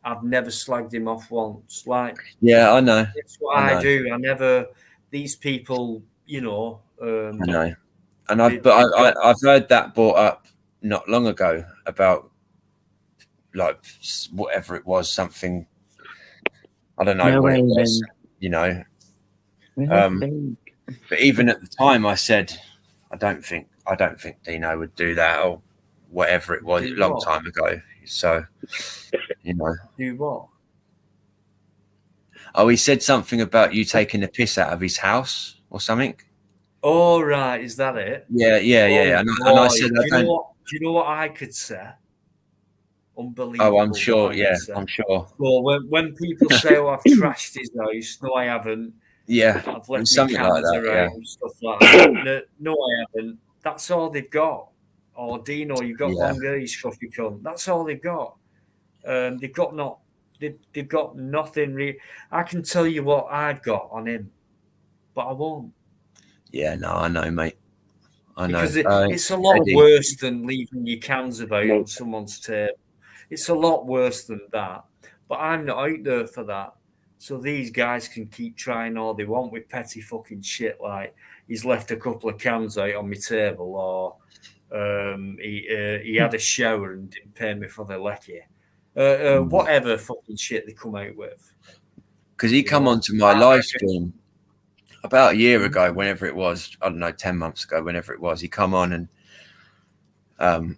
I've never slagged him off once. Like, yeah, I know. It's what I do. I never. These people, I know. And I've heard that brought up not long ago about like whatever it was, something. I don't know what it was. But even at the time, I said, I don't think Dino would do that or whatever it was a long time ago. So. Do what? Oh, he said something about you taking the piss out of his house or something. Oh, right. Is that it? Yeah. And I said, do you know what I could say? Unbelievable. Oh, I'm sure. Yeah, I'm sure. Well, when people say, "Oh, I've trashed his house," no, I haven't. Yeah, I've left something like that. Around, stuff like that. No, I haven't. That's all they've got. Or Dino, you've got longer, you scruffy cunt. That's all they've got. They've got nothing really. I can tell you what I've got on him, but I won't. Yeah, no, I know, mate. I know. Because it's a lot worse than leaving your cans about on someone's table. It's a lot worse than that. But I'm not out there for that. So these guys can keep trying all they want with petty fucking shit like he's left a couple of cans out on my table or he had a shower and didn't pay me for the lecky. Whatever fucking shit they come out with. Because he come onto my live stream about a year ago, whenever it was, I don't know, 10 months ago, whenever it was, he come on and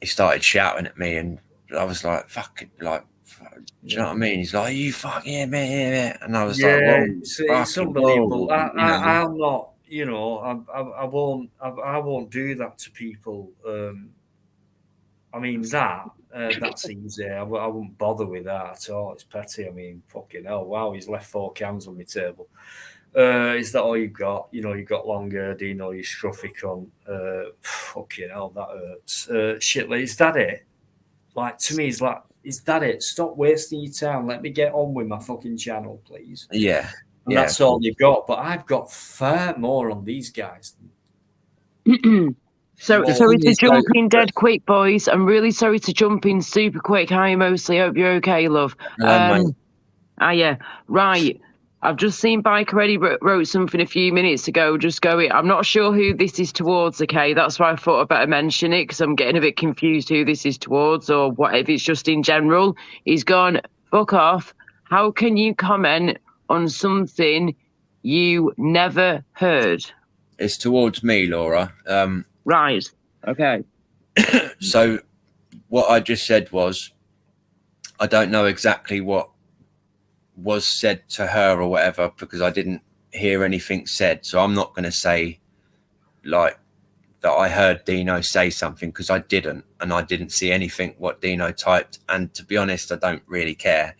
he started shouting at me and I was like, fucking, like, do you know what I mean? He's like, you fucking man. And I was like, whoa, it's unbelievable. I'm not, I won't do that to people. I mean, that's easy. I wouldn't bother with that at all. It's petty. I mean, fucking hell. Wow, he's left 4 cans on my table. Is that all you've got? You've got longer, Dino, you scruffy cunt. Fucking hell, that hurts. Shit, like, is that it? Like, to me, it's like, is that it? Stop wasting your time. Let me get on with my fucking channel, please. Yeah. And that's all you've got. But I've got far more on these guys. Sorry to jump in dead quick, boys. I'm really sorry to jump in super quick. Hi, mostly. Hope you're okay, love. Yeah. Right. I've just seen Bikereddie wrote something a few minutes ago. Just going, I'm not sure who this is towards, okay? That's why I thought I'd better mention it because I'm getting a bit confused who this is towards or what if it's just in general. He's gone, fuck off. How can you comment on something you never heard? It's towards me, Laura. Right. Okay. So what I just said was, I don't know exactly what was said to her or whatever, because I didn't hear anything said. So I'm not going to say like that I heard Dino say something, because I didn't, and I didn't see anything what Dino typed. And to be honest, I don't really care.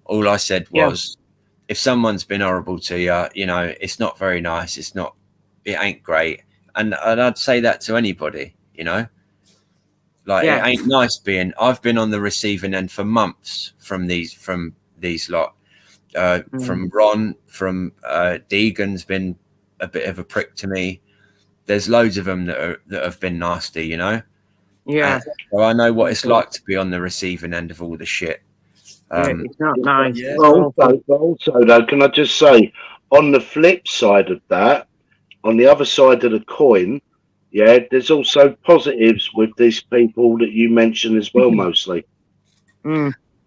All I said was, if someone's been horrible to you, you know, it's not very nice. It ain't great. And I'd say that to anybody, you know, like it ain't nice being, I've been on the receiving end for months from these lot, from Ron, from Deegan's been a bit of a prick to me. There's loads of them that have been nasty, you know? Yeah. So I know what it's like to be on the receiving end of all the shit. It's not nice. Yeah. But also, though, can I just say, on the flip side of that, on the other side of the coin, yeah, there's also positives with these people that you mentioned as well, mostly.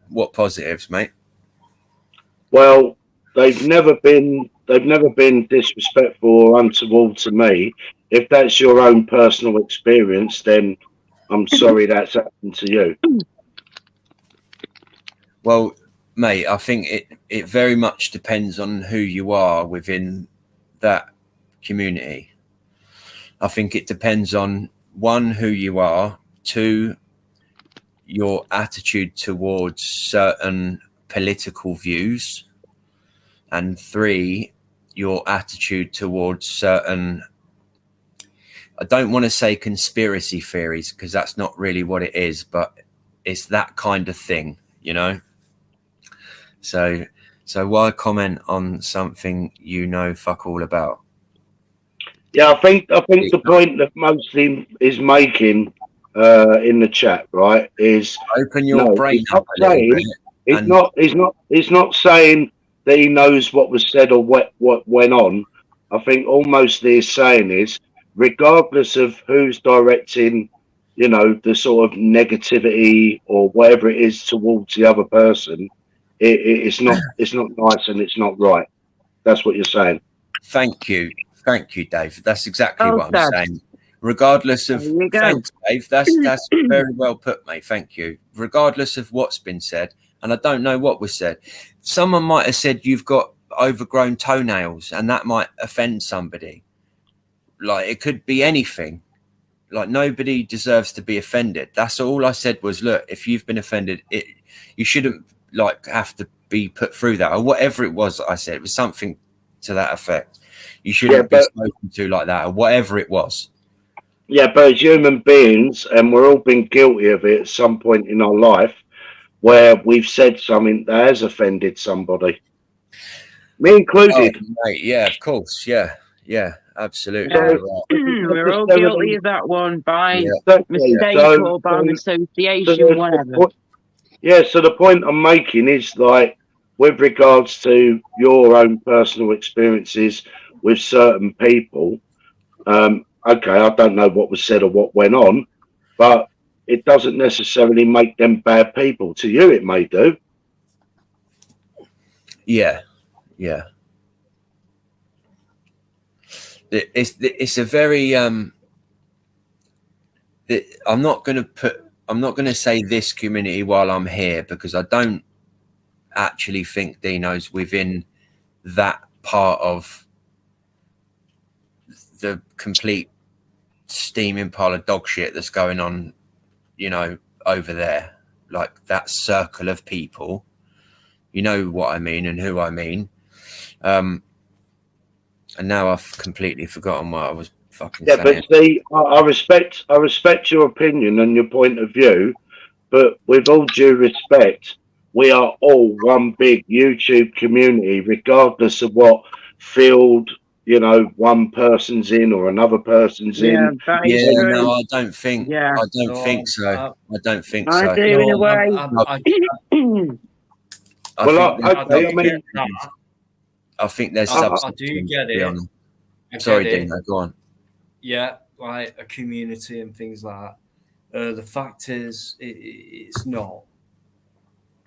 What positives, mate? Well, they've never been disrespectful or untoward to me. If that's your own personal experience, then I'm sorry that's happened to you. Well, mate, I think it very much depends on who you are within that community. I think it depends on, one, who you are, two, your attitude towards certain political views, and three, your attitude towards certain, I don't want to say conspiracy theories, because that's not really what it is, but it's that kind of thing, you know? So why comment on something you know fuck all about? Yeah, I think the point that mostly is making in the chat, right, is open your brain he's up a little bit. He's not saying that he knows what was said or what went on. I think almost he's saying is, regardless of who's directing, you know, the sort of negativity or whatever it is towards the other person, it's not nice and it's not right. That's what you're saying. Thank you, Dave. That's exactly what I'm saying. Regardless of, thanks, Dave. That's very well put, mate. Thank you. Regardless of what's been said, and I don't know what was said. Someone might have said you've got overgrown toenails, and that might offend somebody. Like, it could be anything. Like, nobody deserves to be offended. That's all I said was, look, if you've been offended, you shouldn't like have to be put through that, or whatever it was that I said. It was something to that effect. You shouldn't be spoken to like that, or whatever it was. Yeah, but as human beings, and we're all been guilty of it at some point in our life, where we've said something that has offended somebody, me included. Oh, mate, yeah, of course, yeah, absolutely. We're all guilty of that one by mistake or by association, whatever. Yeah, so the point I'm making is, like, with regards to your own personal experiences with certain people, okay, I don't know what was said or what went on, but it doesn't necessarily make them bad people. To you, it may do. Yeah. It's a very I'm not going to say this community while I'm here, because I don't actually think Dino's within that part of the complete steaming pile of dog shit that's going on, you know, over there. Like, that circle of people, you know what I mean and who I mean. And now I've completely forgotten what I was fucking saying. But see, I respect your opinion and your point of view, but with all due respect, we are all one big YouTube community, regardless of what field, you know, one person's in or another person's in. No, I don't think. I don't think so. I don't think so. I do, in a way. I think there's substance. I do get it. Sorry, Dino, go on. Yeah, like a community and things like that. The fact is, it's not.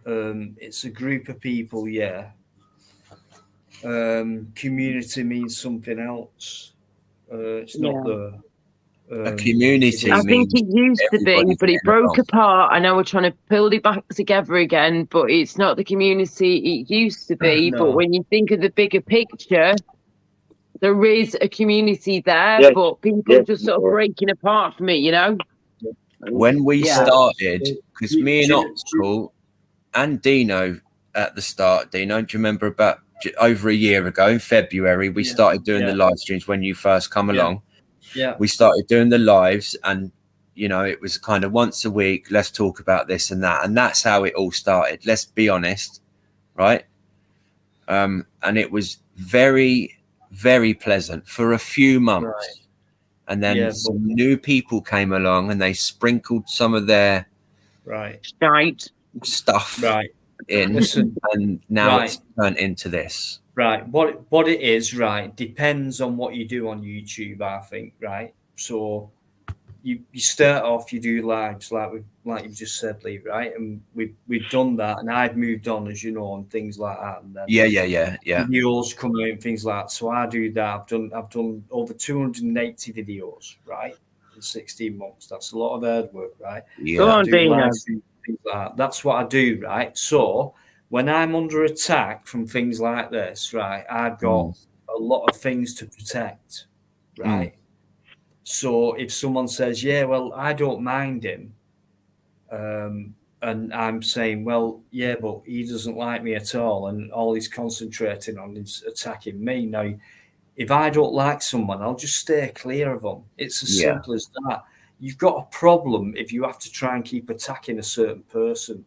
It's a group of people, yeah. Community means something else. It's not the A community. I think it used to be, but it broke apart. I know we're trying to build it back together again, but it's not the community it used to be. But when you think of the bigger picture, there is a community there, but people just sort of breaking apart from it, you know? When we started, because me and Optical and Dino at the start, Dino, do you remember about over a year ago in February, we started doing the live streams when you first come along. Yeah. We started doing the lives, and you know, it was kind of once a week, let's talk about this and that. And that's how it all started. Let's be honest, right? And it was very, very pleasant for a few months. Right. And then some new people came along and they sprinkled some of their stuff in. Listen, and now it's turned into this. Right. What it is, right, depends on what you do on YouTube, I think, right? So you start off, you do lives like you've just said, Lee, right? And we've done that, and I've moved on, as you know, and things like that. And then videos come out and things like that. So I do that. I've done over 280 videos, right? In 16 months. That's a lot of hard work, right? Yeah. Go on, Dino. Things like that. That's what I do, right? So when I'm under attack from things like this, right, I've got a lot of things to protect, right? So if someone says, yeah, well, I don't mind him, and I'm saying, well, yeah, but he doesn't like me at all, and all he's concentrating on is attacking me. Now, if I don't like someone, I'll just stay clear of them. It's as simple as that. You've got a problem if you have to try and keep attacking a certain person.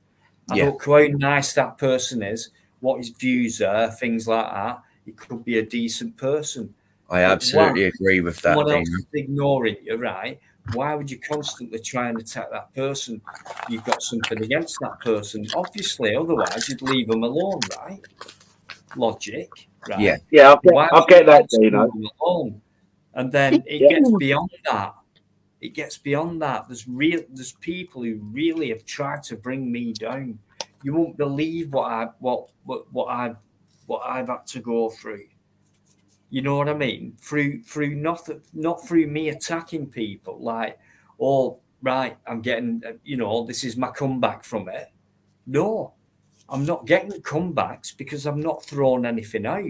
I don't care how nice that person is, what his views are, things like that. It could be a decent person. I absolutely agree with that. Someone else is ignoring you, right? Why would you constantly try and attack that person? You've got something against that person, obviously. Otherwise, you'd leave them alone, right? Logic, right? Yeah. I'll get that, Dino. Alone? And then it gets beyond that. It gets beyond that. There's people who really have tried to bring me down. You won't believe what I've had to go through. You know what I mean? Through not through me attacking people like, oh right, I'm getting, this is my comeback from it. No, I'm not getting comebacks because I'm not throwing anything out.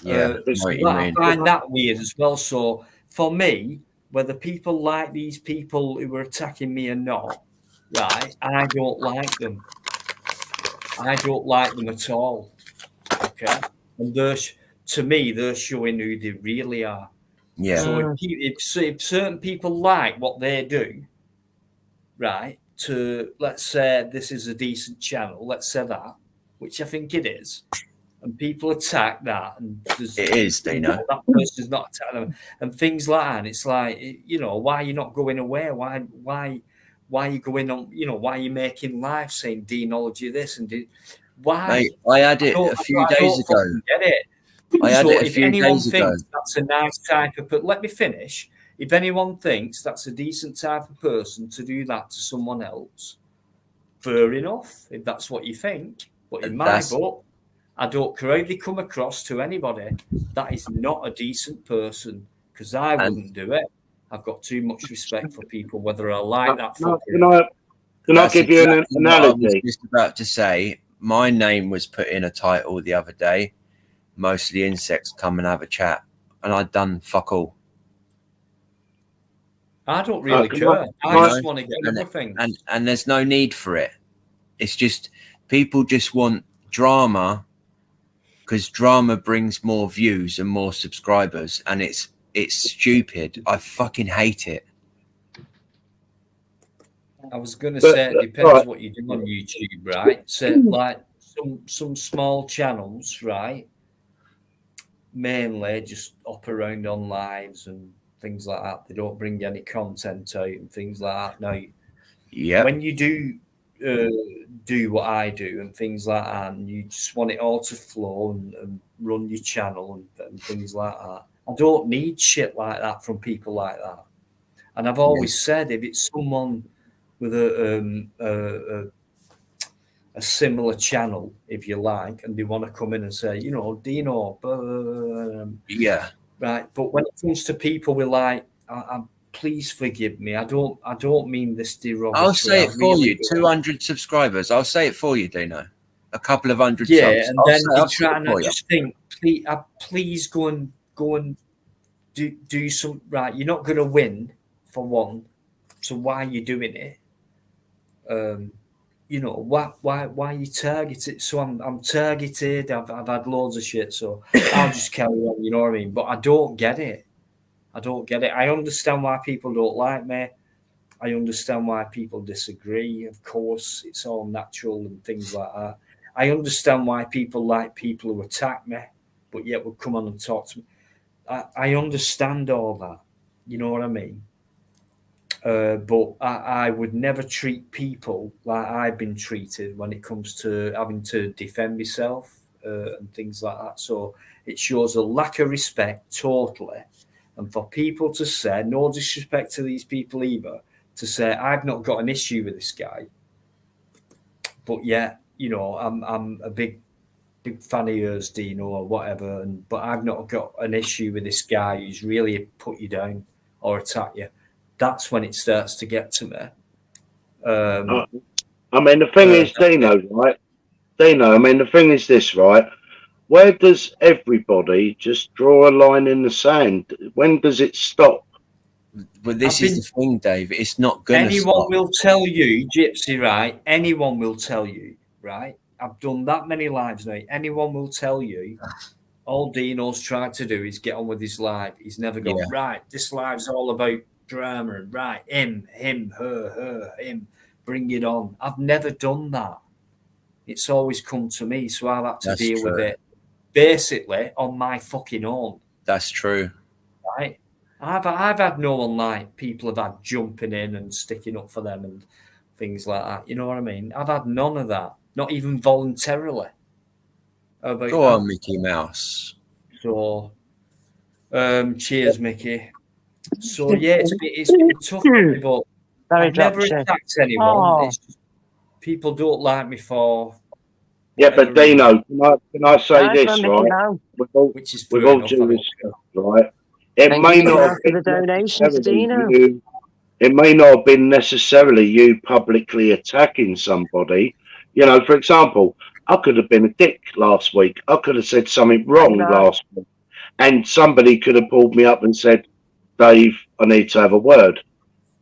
I find that weird as well. So for me, whether people like these people who are attacking me or not, right, I don't like them. I don't like them at all. Okay, and to me, they're showing who they really are. Yeah. So if certain people like what they do, right, let's say this is a decent channel, let's say that, which I think it is, and people attack that, and it is, Dino. That person's not attacking them, and things like that. And it's like, why are you not going away? Why are you going on? Why are you making live saying denology this and why? Mate, I had it a few days ago. Get it? I had it a if few anyone days thinks ago. that's a nice type of, but let me finish. If anyone thinks that's a decent type of person to do that to someone else, fair enough. If that's what you think, but in my book, I don't care how they come across to anybody. That is not a decent person because I wouldn't do it. I've got too much respect for people, whether I like that. Can I give you an analogy? I was just about to say, my name was put in a title the other day. Mostly insects come and have a chat, and I'd done fuck all. I don't really care. I just want to get everything. And there's no need for it. It's just people just want drama because drama brings more views and more subscribers, and it's stupid. I fucking hate it. I was going to say it depends what you do on YouTube, right? So like some small channels, right? Mainly just hop around on lives and things like that. They don't bring any content out and things like that. Now, when you do what I do and things like that, and you just want it all to flow and run your channel and things like that, I don't need shit like that from people like that. And I've always said, if it's someone with a similar channel, if you like, and they want to come in and say, Dino, right. But when it comes to people with like, please forgive me. I don't mean this derogatory. I'll say it for you. 200 subscribers. I'll say it for you, Dino. A couple of hundred subs. And then I'll trying. I just think, please go and do some right. You're not going to win for one, so why are you doing it? You know, why you targeted? So I'm targeted. I've had loads of shit, so I'll just carry on. You know what I mean? But I don't get it. I understand why people don't like me. I understand why people disagree. Of course, it's all natural and things like that. I understand why people like people who attack me, but yet will come on and talk to me. I understand all that. You know what I mean? But I would never treat people like I've been treated when it comes to having to defend myself and things like that. So it shows a lack of respect totally. And for people to say, no disrespect to these people either, to say, I've not got an issue with this guy, but yeah, you know, I'm a big fan of yours, Dino, or whatever, but I've not got an issue with this guy who's really put you down or attack you. That's when it starts to get to me. I mean, the thing is, Dino, right? Dino, I mean, the thing is this, right? Where does everybody just draw a line in the sand? When does it stop? But this is the thing, Dave. It's not going to stop. Anyone will tell you, Gypsy, right? Anyone will tell you, right? I've done that many lives now. Anyone will tell you all Dino's tried to do is get on with his life. He's never gone, right, this live's all about drama and right, him, her, him, bring it on. I've never done that. It's always come to me, so I've had to deal with it basically on my fucking own. That's true. Right? I've had no one like people have had jumping in and sticking up for them and things like that. You know what I mean? I've had none of that, not even voluntarily. Go on, Mickey Mouse. So, cheers, Mickey. So yeah, it's been tough, but I've never attacked anyone. It's just, people don't like me for. Yeah, but Dino, can I say this, right? With all due respect, right? It may not have been necessarily it may not have been necessarily you publicly attacking somebody. You know, for example, I could have been a dick last week. I could have said something wrong last week, and somebody could have pulled me up and said, "Dave, I need to have a word."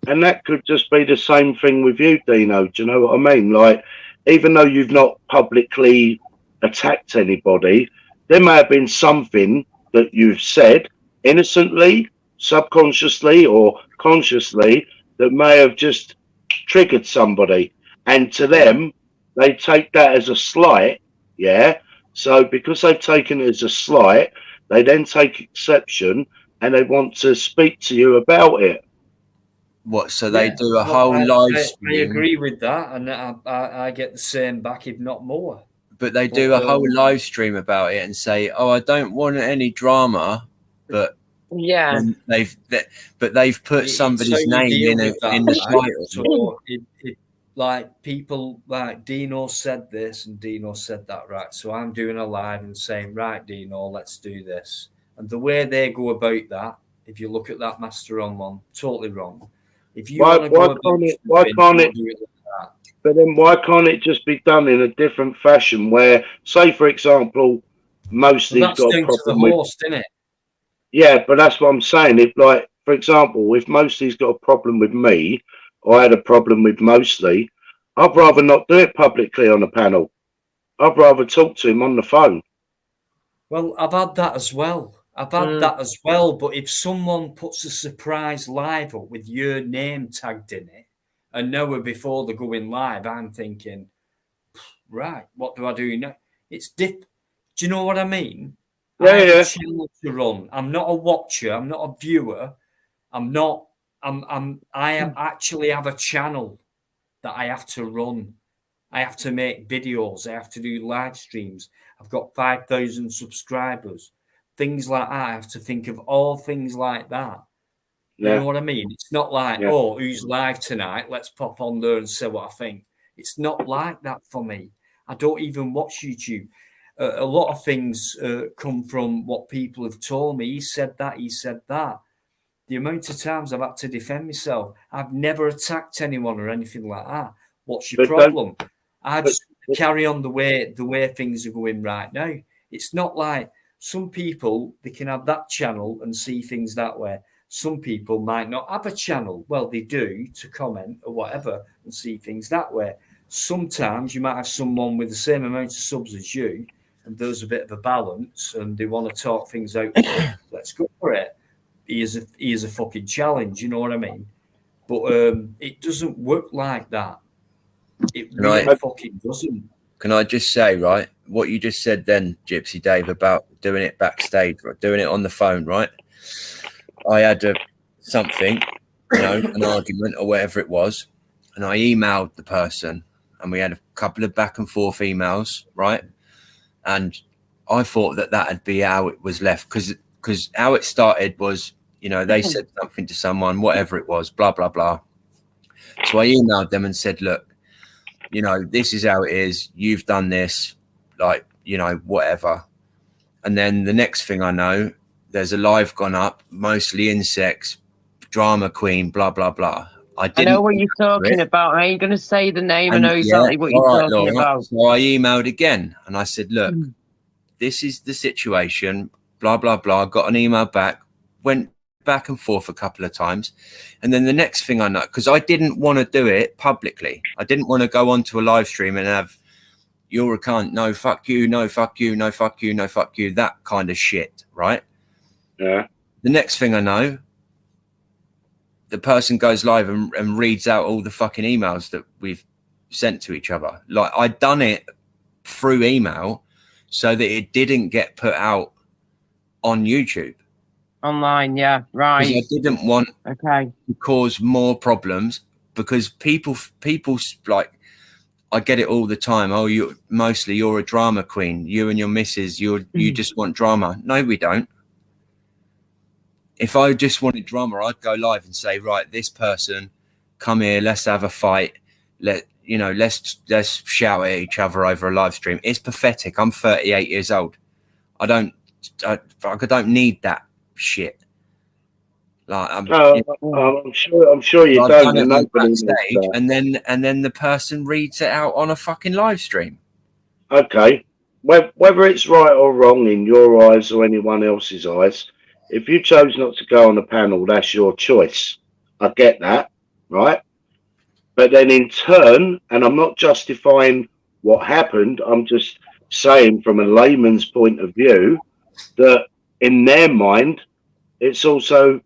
And that could just be the same thing with you, Dino. Do you know what I mean? Like, even though you've not publicly attacked anybody, there may have been something that you've said innocently, subconsciously, or consciously that may have just triggered somebody. And to them, they take that as a slight, yeah? So because they've taken it as a slight, they then take exception and they want to speak to you about it. What? So they do a whole live stream. I agree with that, and I get the same back, if not more. But they do a whole live stream about it and say, "Oh, I don't want any drama," but they've put somebody's name in the title. So like people like Dino said this and Dino said that, right? So I'm doing a live and saying, right, Dino, let's do this. And the way they go about that, if you look at that Master on one, totally wrong. If you why can't it? But then why can't it just be done in a different fashion? Where, say, for example, Mosley's got a problem with host, isn't it? Yeah, but that's what I'm saying. If, like, for example, if Mosley's got a problem with me, or I had a problem with Mosley, I'd rather not do it publicly on a panel. I'd rather talk to him on the phone. Well, I've had that as well. But if someone puts a surprise live up with your name tagged in it, an hour before they're going live, I'm thinking, right, what do I do now? Do you know what I mean? Yeah, I have a channel to run. I'm not a watcher. I'm not a viewer. I actually have a channel that I have to run. I have to make videos. I have to do live streams. I've got 5,000 subscribers. Things like that. I have to think of all things like that. You know what I mean? It's not like, oh, who's live tonight? Let's pop on there and say what I think. It's not like that for me. I don't even watch YouTube. A lot of things come from what people have told me. He said that. the amount of times I've had to defend myself, I've never attacked anyone or anything like that. What's your problem? I just carry on the way things are going right now. It's not like some people, they can have that channel and see things that way. Some people might not have a channel. Well, they do to comment or whatever and see things that way. Sometimes you might have someone with the same amount of subs as you, and there's a bit of a balance, and they want to talk things out. Let's go for it. He is a fucking challenge, you know what I mean? But it doesn't work like that. It really fucking doesn't. Can I just say, right, what you just said then, Gypsy Dave, about doing it backstage, right, doing it on the phone, right? I had something, you know, an argument or whatever it was, and I emailed the person, and we had a couple of back and forth emails, right? And I thought that that'd be how it was left, because how it started was, you know, they said something to someone, whatever it was, blah, blah, blah. So I emailed them and said, look, you know, this is how it is. You've done this, like, you know, whatever. And then the next thing I know, there's a live gone up, mostly insects, drama queen, blah, blah, blah. I know what you're talking about. Are you going to say the name? I know exactly what you're talking about. So I emailed again and I said, look, this is the situation, blah, blah, blah. Got an email back, went back and forth a couple of times. And then the next thing I know, because I didn't want to do it publicly. I didn't want to go onto a live stream and have, you're a cunt, no, fuck you, no, fuck you, no, fuck you, no, fuck you, that kind of shit, right? Yeah. The next thing I know, the person goes live and reads out all the fucking emails that we've sent to each other. Like, I'd done it through email so that it didn't get put out on YouTube. Online, yeah, right. I didn't want to cause more problems, because people like, I get it all the time. Oh, you're a drama queen. You and your missus, you just want drama. No, we don't. If I just wanted drama, I'd go live and say, right, this person, come here, let's have a fight. Let's shout at each other over a live stream. It's pathetic. I'm 38 years old. I don't need that shit. Like, I'm sure you don't. Backstage, and then the person reads it out on a fucking live stream. Okay, whether it's right or wrong in your eyes or anyone else's eyes, if you chose not to go on the panel, that's your choice. I get that, right? But then in turn, and I'm not justifying what happened, I'm just saying from a layman's point of view that in their mind, it's also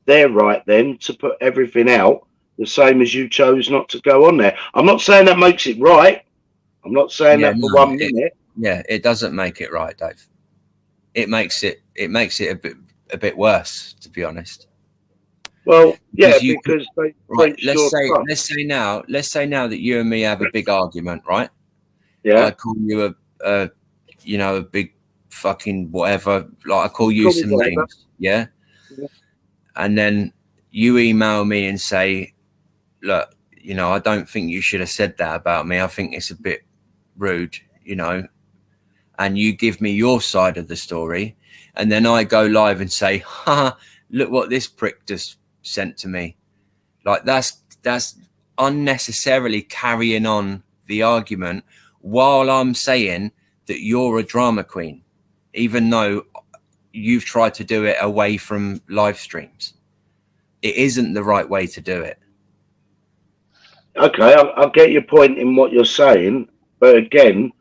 their right then to put everything out the same as you chose not to go on there. I'm not saying that makes it right. I'm not saying that for 1 minute. It doesn't make it right, Dave. It makes it a bit worse, to be honest. Well, yeah, because let's say now that you and me have a big argument, right? Yeah. I call you a big fucking whatever. Like, I call you some names, yeah. And then you email me and say, look, you know, I don't think you should have said that about me. I think it's a bit rude, you know. And you give me your side of the story. And then I go live and say, look what this prick just sent to me. Like, that's unnecessarily carrying on the argument while I'm saying that you're a drama queen, even though you've tried to do it away from live streams. It isn't the right way to do it. Okay, I'll get your point in what you're saying, but again,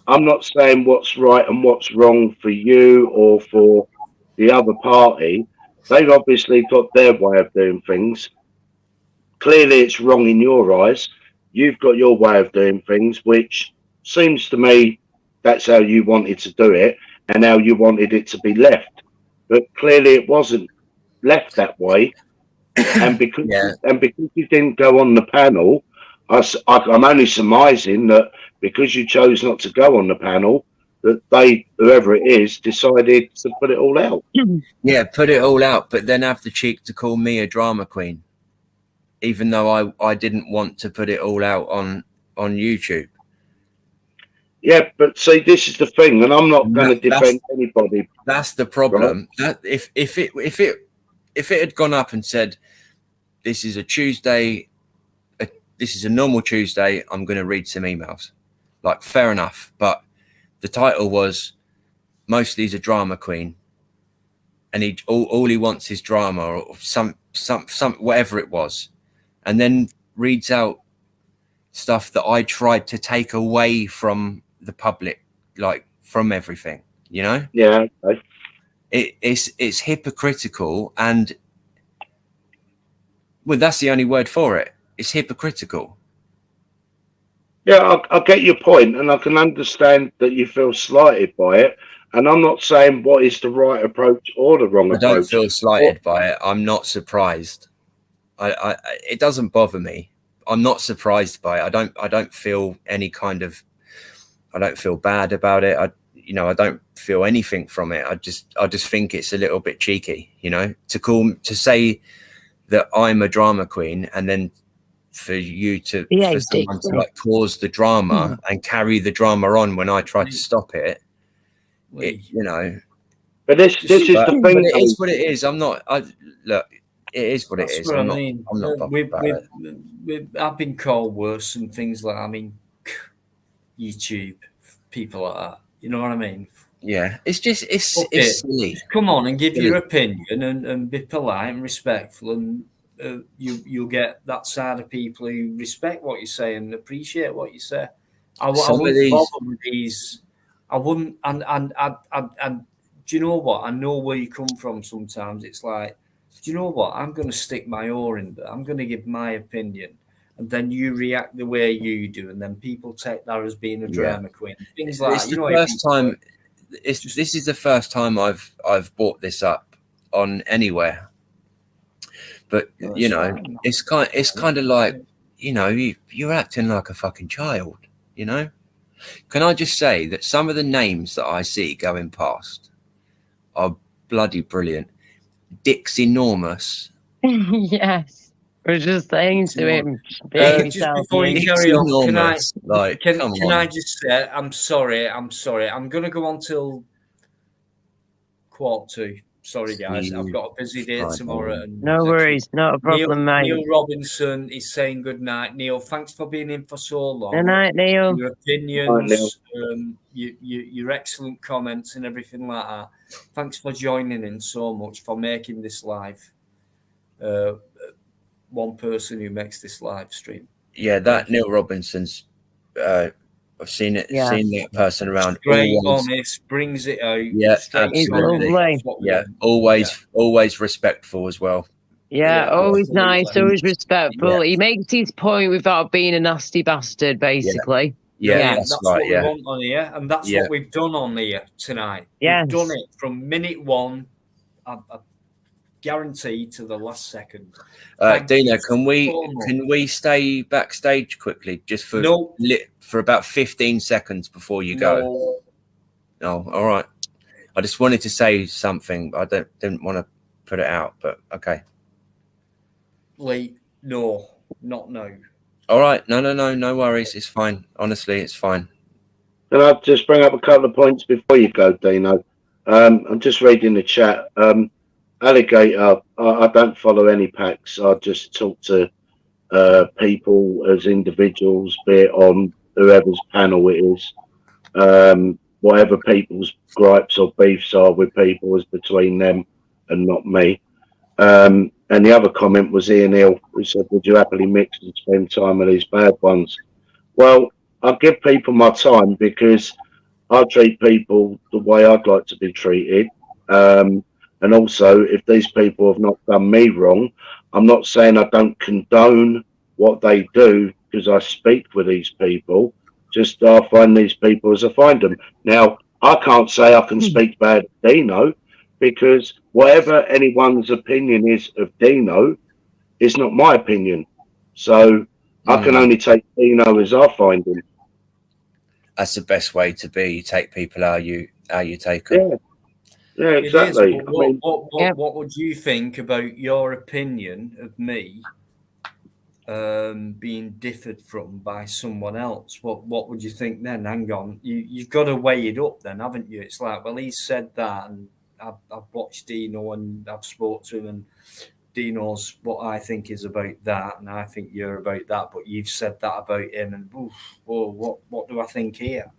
I'm not saying what's right and what's wrong for you or for the other party. They've obviously got their way of doing things. Clearly, it's wrong in your eyes. You've got your way of doing things, which seems to me that's how you wanted to do it and how you wanted it to be left. But clearly, it wasn't left that way. And because you didn't go on the panel, I'm only surmising that because you chose not to go on the panel, that whoever it is, decided to put it all out. Yeah, put it all out, but then have the cheek to call me a drama queen, even though I didn't want to put it all out on YouTube. Yeah, but see, this is the thing, and I'm not going to defend anybody. That's the problem. Right? That if if it had gone up and said, this is a Tuesday, this is a normal Tuesday, I'm going to read some emails. Like, fair enough. But the title was, mostly he's a drama queen, and all he wants is drama, or some whatever it was, and then reads out stuff that I tried to take away from the public, like from everything, you know? Yeah. Okay. It's hypocritical, and well, that's the only word for it. It's hypocritical. Yeah, I get your point, and I can understand that you feel slighted by it. And I'm not saying what is the right approach or the wrong approach. I don't feel slighted by it. I'm not surprised. It doesn't bother me. I'm not surprised by it. I don't feel any kind of. I don't feel bad about it. I don't feel anything from it. I just think it's a little bit cheeky, you know, to say that I'm a drama queen, and then for someone to like cause the drama and carry the drama on when I try to stop it. You know, but this is the thing. But it is what it is. Look, it is what it is. I'm not bothered about it. I've been called worse and things like, I mean, YouTube, people like that. You know what I mean? Yeah, it's silly. Just come on and give your opinion and be polite and respectful, and you'll get that side of people who respect what you say and appreciate what you say. I wouldn't bother with these. I wouldn't, and do you know what? I know where you come from sometimes. It's like, do you know what? I'm going to stick my oar in there. I'm going to give my opinion, and then you react the way you do, and then people take that as being a drama queen. Things like that. This is the first time I've brought this up on anywhere. But you know, it's kind of like, you know, you're acting like a fucking child, you know. Can I just say that some of the names that I see going past are bloody brilliant. Dick's enormous. Yes. We're just saying to him, just before you carry on, can I just say, I'm sorry. I'm going to go on till 1:45. Sorry, guys. I've got a busy day tomorrow. No worries. Not a problem, mate. Neil Robinson is saying good night. Neil, thanks for being in for so long. Good night, Neil. Your opinions, your excellent comments and everything like that. Thanks for joining in so much, for making this live. One person who makes this live stream. Yeah, that Neil Robinson's. I've seen it. Yeah. Seen that person around. Straight, honest, brings it out. Yeah, absolutely. Yeah, always respectful as well. Yeah, always nice, always respectful. Yeah. He makes his point without being a nasty bastard, basically. Yeah, that's right, what we want on here, and that's what we've done on here tonight. Yes. We've done it from minute one. I guarantee to the last second. Dino, can we stay backstage quickly, just for about 15 seconds before you go? No, all right. I just wanted to say something. I didn't want to put it out, but okay. Lee, no, not now. All right, no worries. It's fine. Honestly, it's fine. Can I just bring up a couple of points before you go, Dino? I'm just reading the chat. Alligator, I don't follow any packs. I just talk to people as individuals, be it on whoever's panel it is. Whatever people's gripes or beefs are with people is between them and not me. And the other comment was Ian Hill, who said, would you happily mix and spend time with these bad ones? Well, I give people my time because I treat people the way I'd like to be treated. And also, if these people have not done me wrong, I'm not saying I don't condone what they do, because I speak with these people. Just I find these people as I find them. Now, I can't say I can speak bad of Dino, because whatever anyone's opinion is of Dino is not my opinion. So I can only take Dino as I find him. That's the best way to be. You take people how you take them. Yeah. Yeah, exactly. What would you think about your opinion of me being differed from by someone else? What would you think then? Hang on, you've got to weigh it up then, haven't you? It's like, well, he said that, and I've watched Dino and I've spoke to him, and Dino's what I think is about that, and I think you're about that. But you've said that about him, and oof, whoa, what do I think here?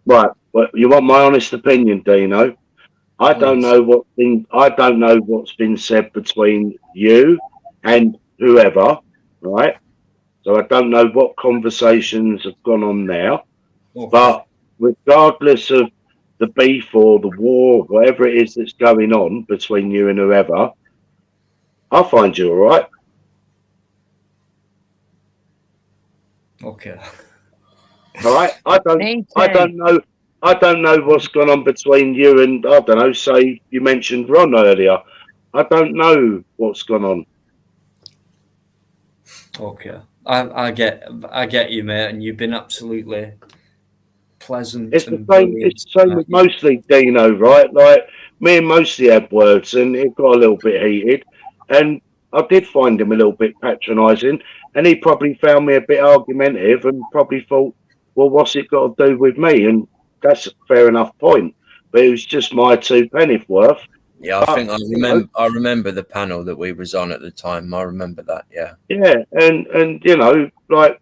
Right. Well, you want my honest opinion, Dino? I don't know what's been said between you and whoever, right? So I don't know what conversations have gone on there. Okay. But regardless of the beef or the war, whatever it is that's going on between you and whoever, I find you all right. Okay. All right. I don't know what's gone on between you and, I don't know, say you mentioned Ron earlier. I don't know what's gone on. Okay. I get you, mate, and you've been absolutely pleasant. It's the same with mostly Dino, right? Like me and mostly had words, and it got a little bit heated, and I did find him a little bit patronising, and he probably found me a bit argumentative, and probably thought, well, what's it got to do with me? And that's a fair enough point, but it was just my 2 pennies worth. Yeah, I remember the panel that we was on at the time. I remember that. Yeah. Yeah, and you know, like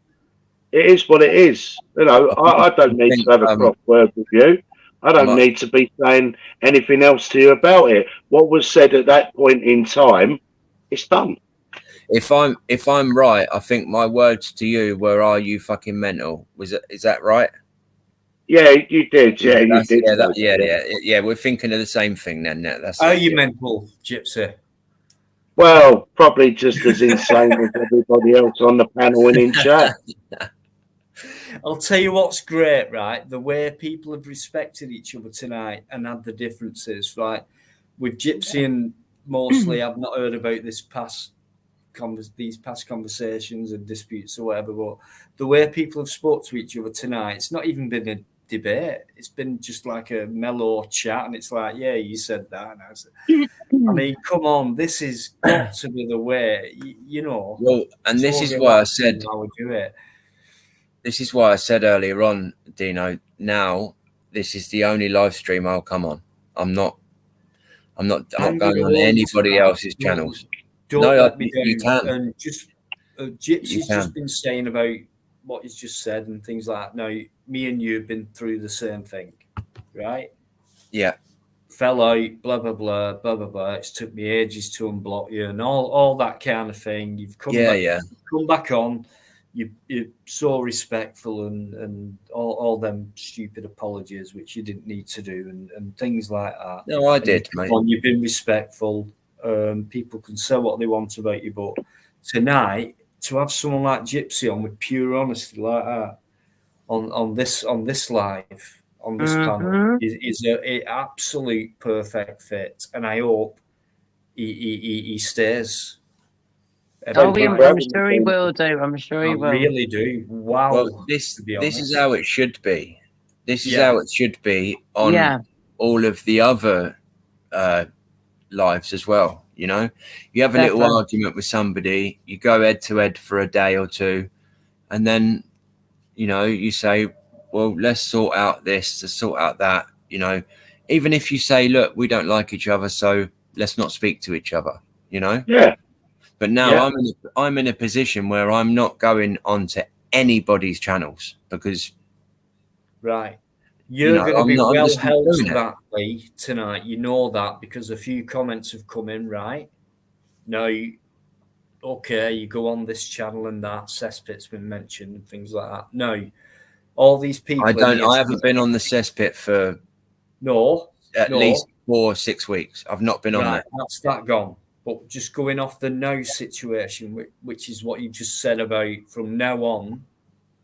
it is what it is. You know, I don't need to have a cross word with you. I don't need to be saying anything else to you about it. What was said at that point in time, it's done. If I'm right, I think my words to you were, "Are you fucking mental?" Is that right? Yeah, you did. Yeah, you did. Yeah. We're thinking of the same thing then. Are you mental, Gypsy? Well, probably just as insane as everybody else on the panel and in chat. I'll tell you what's great, right? The way people have respected each other tonight and had the differences, right? With Gypsy and mostly, I've not heard about these past conversations and disputes or whatever, but the way people have spoke to each other tonight, it's not even been a debate. It's been just like a mellow chat, and it's like, yeah, you said that. And I said, I mean, come on, this is got to be the way, you know. Well, and this is why I said how we do it. This is why I said earlier on, Dino. Now, this is the only live stream I'll come on. I'm not going on anybody else's channels. Don't let me down. You can. And just Gypsy's just been saying about what he's just said and things like that. Now, me and you have been through the same thing, right? Yeah. Fell out, blah blah blah, blah blah blah. It's took me ages to unblock you and all that kind of thing. You've come come back on. You're so respectful and all them stupid apologies which you didn't need to do and things like that. No, I did, mate. You've been respectful. People can say what they want about you, but tonight to have someone like Gypsy on with pure honesty like that on this live on this panel is a absolute perfect fit, and I hope he stays. I'm sure he will do. I'm sure he will. I really do. Wow. Well, this is how it should be. This is how it should be on all of the other lives as well. You know, you have a little argument with somebody, you go head to head for a day or two, and then, you know, you say, well, let's sort out this, let's sort out that. You know, even if you say, look, we don't like each other, so let's not speak to each other. You know. Yeah. But now I'm in a position where I'm not going onto anybody's channels because you're going to be well held to that way tonight. You know that because a few comments have come in, right? Now, okay, you go on this channel and that cesspit's been mentioned and things like that. No, all these people. I haven't been on the cesspit for at least 4 or 6 weeks. I've not been on that. That's that gone. But just going off the now situation, which is what you just said about from now on,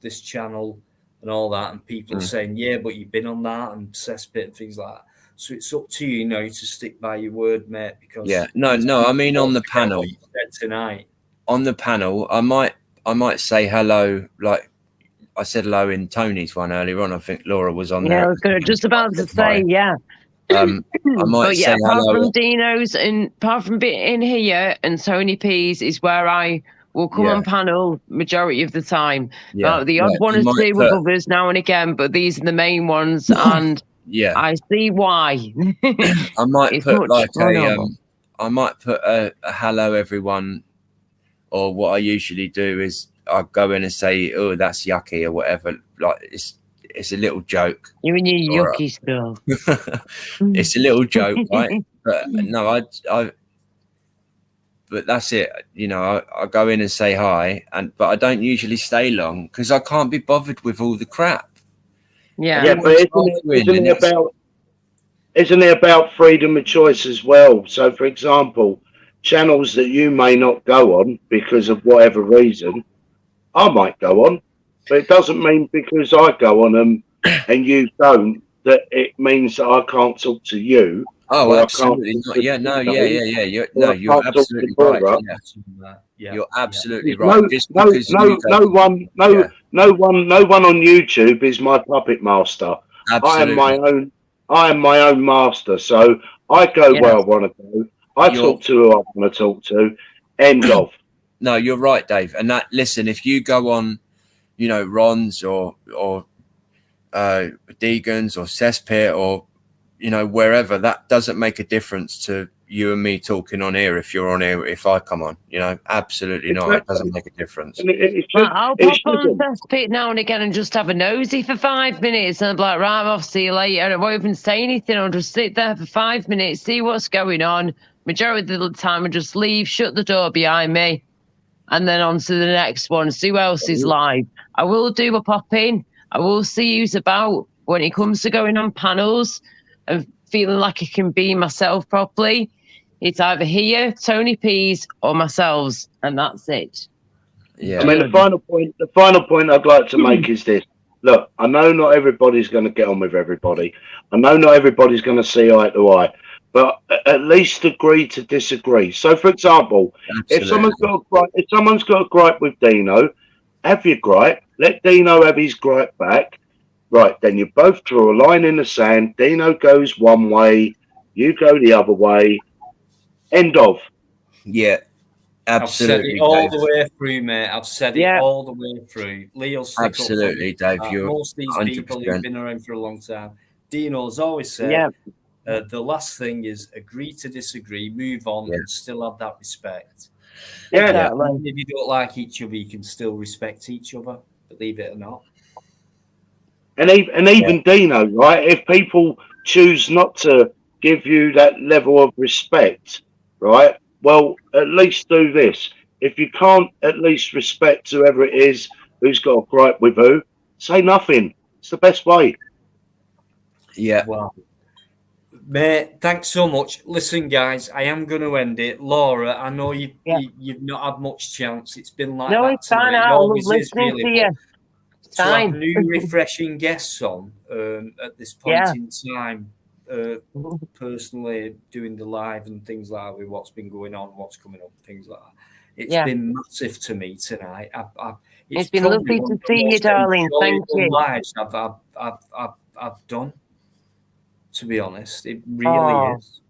this channel and all that, and people saying, yeah, but you've been on that and cesspit and things like that. So it's up to you now to stick by your word, mate. Because I mean on the panel tonight. On the panel, I might say hello, like I said hello in Tony's one earlier on. I think Laura was on there. Yeah, I was just about to say, I might say apart hello. from Dino's and apart from being in here and Tony P's is where I will come on panel majority of the time. The odd one or two with others now and again, but these are the main ones. And Yeah, I see why. I might It's put much like fun. I might put a hello everyone, or what I usually do is I go in and say, oh, that's yucky or whatever. Like it's a little joke. You and your Or, yucky stuff. it's a little joke, right? But no, but that's it. You know, I go in and say hi, but I don't usually stay long because I can't be bothered with all the crap. Yeah. Yeah, but isn't it about freedom of choice as well? So, for example, channels that you may not go on because of whatever reason, I might go on, but it doesn't mean because I go on them and you don't that it means that I can't talk to you. Oh, or absolutely I can't not. Yeah, no, yeah. You're absolutely right. Yeah. You're absolutely right. Just No because you go, one on YouTube is my puppet master. absolutely. I am my own master. So I go where I want to go. I talk to who I want to talk to. End of. No, you're right, Dave. And that, listen, if you go on, you know, Ron's or Deegan's or Cesspit or, you know, wherever, that doesn't make a difference to you and me talking on here. If you're on here, if I come on, you know, absolutely not. It doesn't make a difference. I'll pop on Cesspit now and again and just have a nosy for 5 minutes, and I'm like, right, I'm off, see you later. I won't even say anything. I'll just sit there for 5 minutes, see what's going on. Majority of the time, I just leave, shut the door behind me, and then on to the next one, see who else is live. I will do a pop in. I will see who's about when it comes to going on panels and feeling like I can be myself properly. It's either here, Tony P's, or myself, and that's it. Yeah. I mean, the final point I'd like to make is this. Look, I know not everybody's going to get on with everybody. I know not everybody's going to see eye to eye, but at least agree to disagree. So, for example, if someone's got a gripe with Dino, have your gripe. Let Dino have his gripe back. Right, then you both draw a line in the sand. Dino goes one way, you go the other way. End of. Yeah, absolutely. I've said it all Dave. the way through, mate. I've said it all the way through. Leo'll stick absolutely, up for me. Dave. You're most of these 100%. people who've been around for a long time. Dino's always said the last thing is agree to disagree, move on, and still have that respect. Yeah. Even if you don't like each other, you can still respect each other, believe it or not. And even Dino, right? If people choose not to give you that level of respect, right? Well, at least do this. If you can't at least respect whoever it is who's got a gripe with who, say nothing. It's the best way. Yeah. Wow. Mate, thanks so much. Listen, guys, I am going to end it. Laura, I know you've not had much chance. It's been like that it's fine. tonight. It always is, really. To you. To have new, refreshing guests on at this point in time, personally doing the live and things like that with what's been going on, what's coming up, things like that. It's been massive to me tonight. It's been lovely to see you, darling. Thank you. Lives I've done. To be honest, it really is.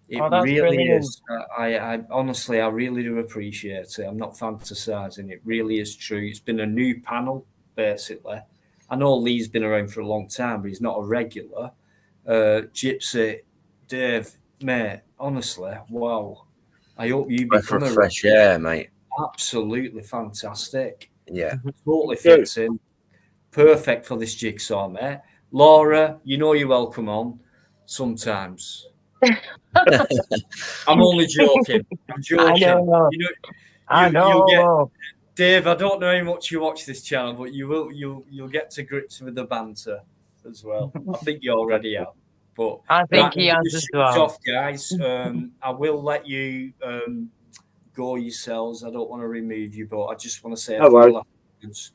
It really brilliant. Is. I honestly, I really do appreciate it. I'm not fantasizing. It really is true. It's been a new panel, basically. I know Lee's been around for a long time, but he's not a regular. Gypsy, Dave, mate, honestly, wow. I hope you become a fresh air, mate. Absolutely fantastic. Yeah. Totally fits in. Perfect for this jigsaw, mate. Laura, you know you're welcome on sometimes. I'm only joking. I'm joking. I know. Dave, I don't know how much you watch this channel, but you'll get to grips with the banter as well. I think you already have. But I think he has as well. Off, guys. I will let you go yourselves. I don't want to remove you, but I just want to say a few last words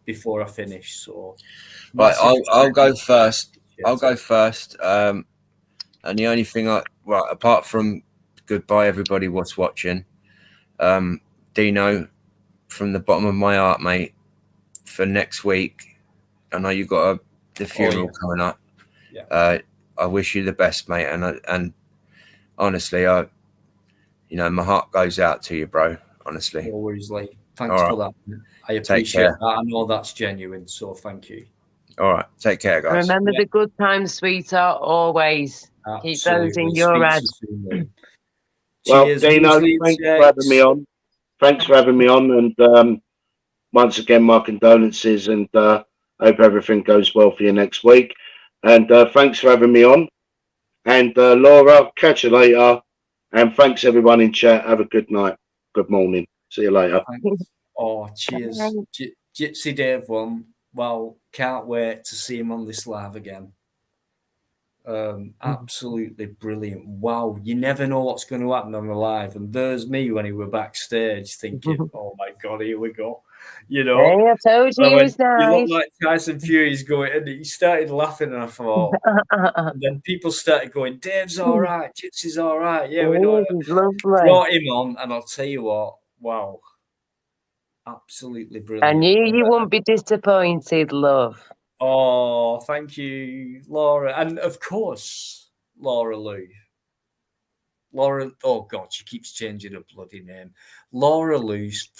before I finish. So, right, I'll go first. I'll go first. And the only thing apart from goodbye, everybody, what's watching. Dino, from the bottom of my heart, mate, for next week. I know you got the funeral coming up. Yeah. I wish you the best, mate, and honestly, my heart goes out to you, bro. Honestly, always, like, thanks for that. I appreciate that. I know that's genuine, so thank you. All right. Take care, guys. Remember the good times, sweetheart, always. Absolutely. Keep those in your head. Well, Cheers, Dino, thanks for having me on. Thanks for having me on. And once again, my condolences, and hope everything goes well for you next week. And thanks for having me on. And Laura, catch you later. And thanks everyone in chat. Have a good night. Good morning. See you later. Oh, cheers. Gypsy Dave one. Well, can't wait to see him on this live again. Absolutely brilliant. Wow, you never know what's going to happen on the live. And there's me when he were backstage thinking, oh my God, here we go. You know, hey, I told you he was nice. You look like Tyson Fury's going, and he started laughing, and I thought, and then people started going, Dave's all right, Gypsy's all right. Yeah, we know. Brought him on, and I'll tell you what, wow. Absolutely brilliant. I knew you wouldn't be disappointed, love. Oh, thank you, Laura. And of course, Laura Lou. Laura, oh God, she keeps changing her bloody name. Laura Lou /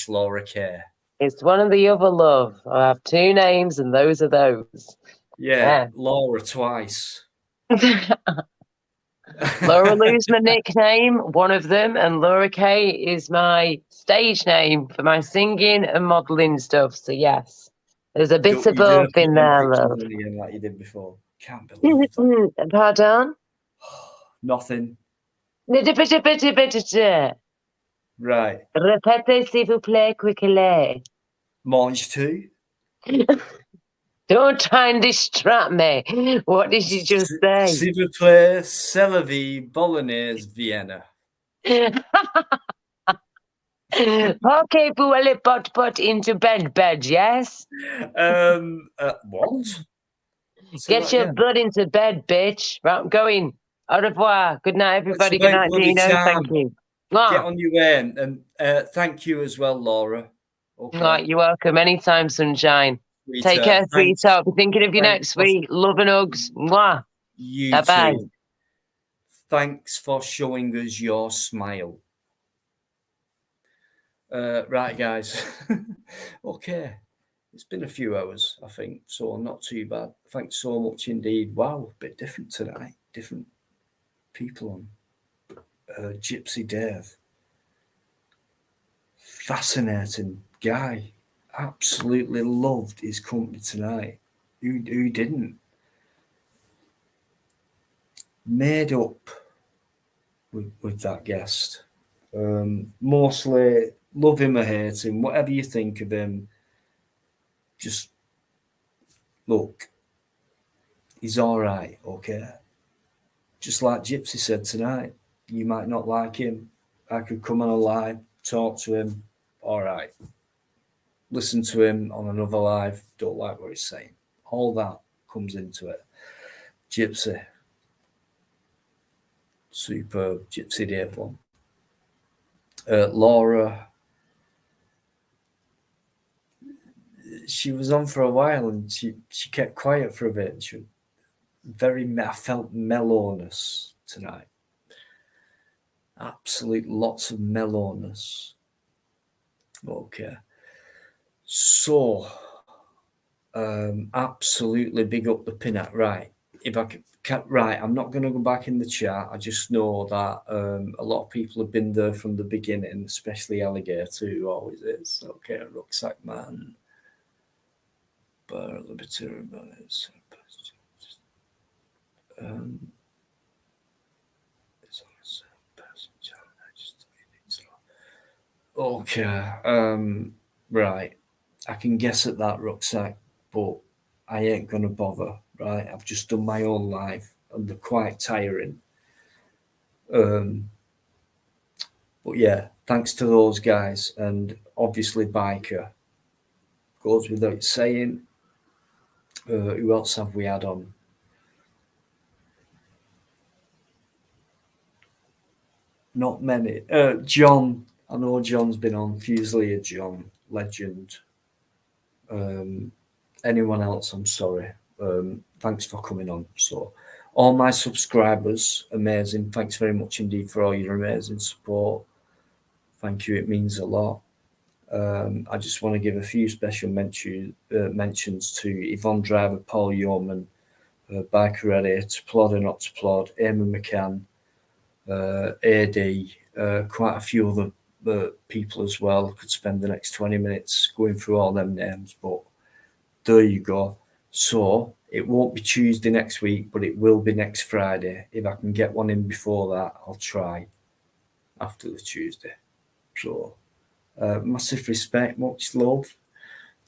Laura K. It's one of the other, love. I have two names, and those are those. Yeah. Laura twice. Laura Lou's my nickname, one of them, and Laura K is my stage name for my singing and modelling stuff. So yes, there's a bit of both in there, love. Like you did before. Can't believe that. Pardon? Nothing. Right. Répétez, s'il vous plaît, quickly. Mange two. Don't try and distract me. What did you just say? S'il vous plaît, c'est la vie, bolognese, Vienna. Okay, vous allez pot into bed, yes? What? Get your butt into bed, bitch. Right, I'm going. Au revoir. Good night, everybody. Good night, Dino. Thank you. Get on your way, and thank you as well, Laura. Okay. Right, you're welcome. Anytime, sunshine. Take care, sweetheart. Be thinking of you next week. Love and hugs. Mwah. You bye-bye. Too. Thanks for showing us your smile. Right, guys. Okay. It's been a few hours, I think, so not too bad. Thanks so much indeed. Wow, a bit different tonight. Different people on. Gypsy Dave. Fascinating guy. Absolutely loved his company tonight. Who didn't? Made up with that guest. Mostly love him or hate him, whatever you think of him. Just look, he's all right, okay? Just like Gypsy said tonight, you might not like him. I could come on a live, talk to him, all right. Listen to him on another live, don't like what he's saying. All that comes into it. Gypsy. Superb. Gypsy Dave one. Laura. She was on for a while and she kept quiet for a bit. She was I felt mellowness tonight. Absolute lots of mellowness. Okay. So, absolutely big up the Pinat. Right. If I could, right, I'm not going to go back in the chat. I just know that a lot of people have been there from the beginning, especially Alligator, who always is. Okay, Rucksack Man. Okay. Right. I can guess at that, Rucksack, but I ain't gonna bother. Right. I've just done my own live and they're quite tiring. But yeah, thanks to those guys and obviously Biker. Goes without saying. Who else have we had on? Not many. John. I know John's been on. Fusilier John. Legend. Anyone else, I'm sorry. Thanks for coming on. So, all my subscribers, amazing. Thanks very much indeed for all your amazing support. Thank you. It means a lot. I just want to give a few special mentions to Yvonne Driver, Paul Yeoman, Bikereddie, To Plod or Not to Plod, Eamon McCann, AD, quite a few other people as well. I could spend the next 20 minutes going through all them names, but there you go. So it won't be Tuesday next week, but it will be next Friday. If I can get one in before that, I'll try after the Tuesday. So massive respect, much love.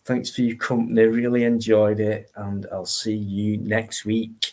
Thanks for your company. Really enjoyed it, and I'll see you next week.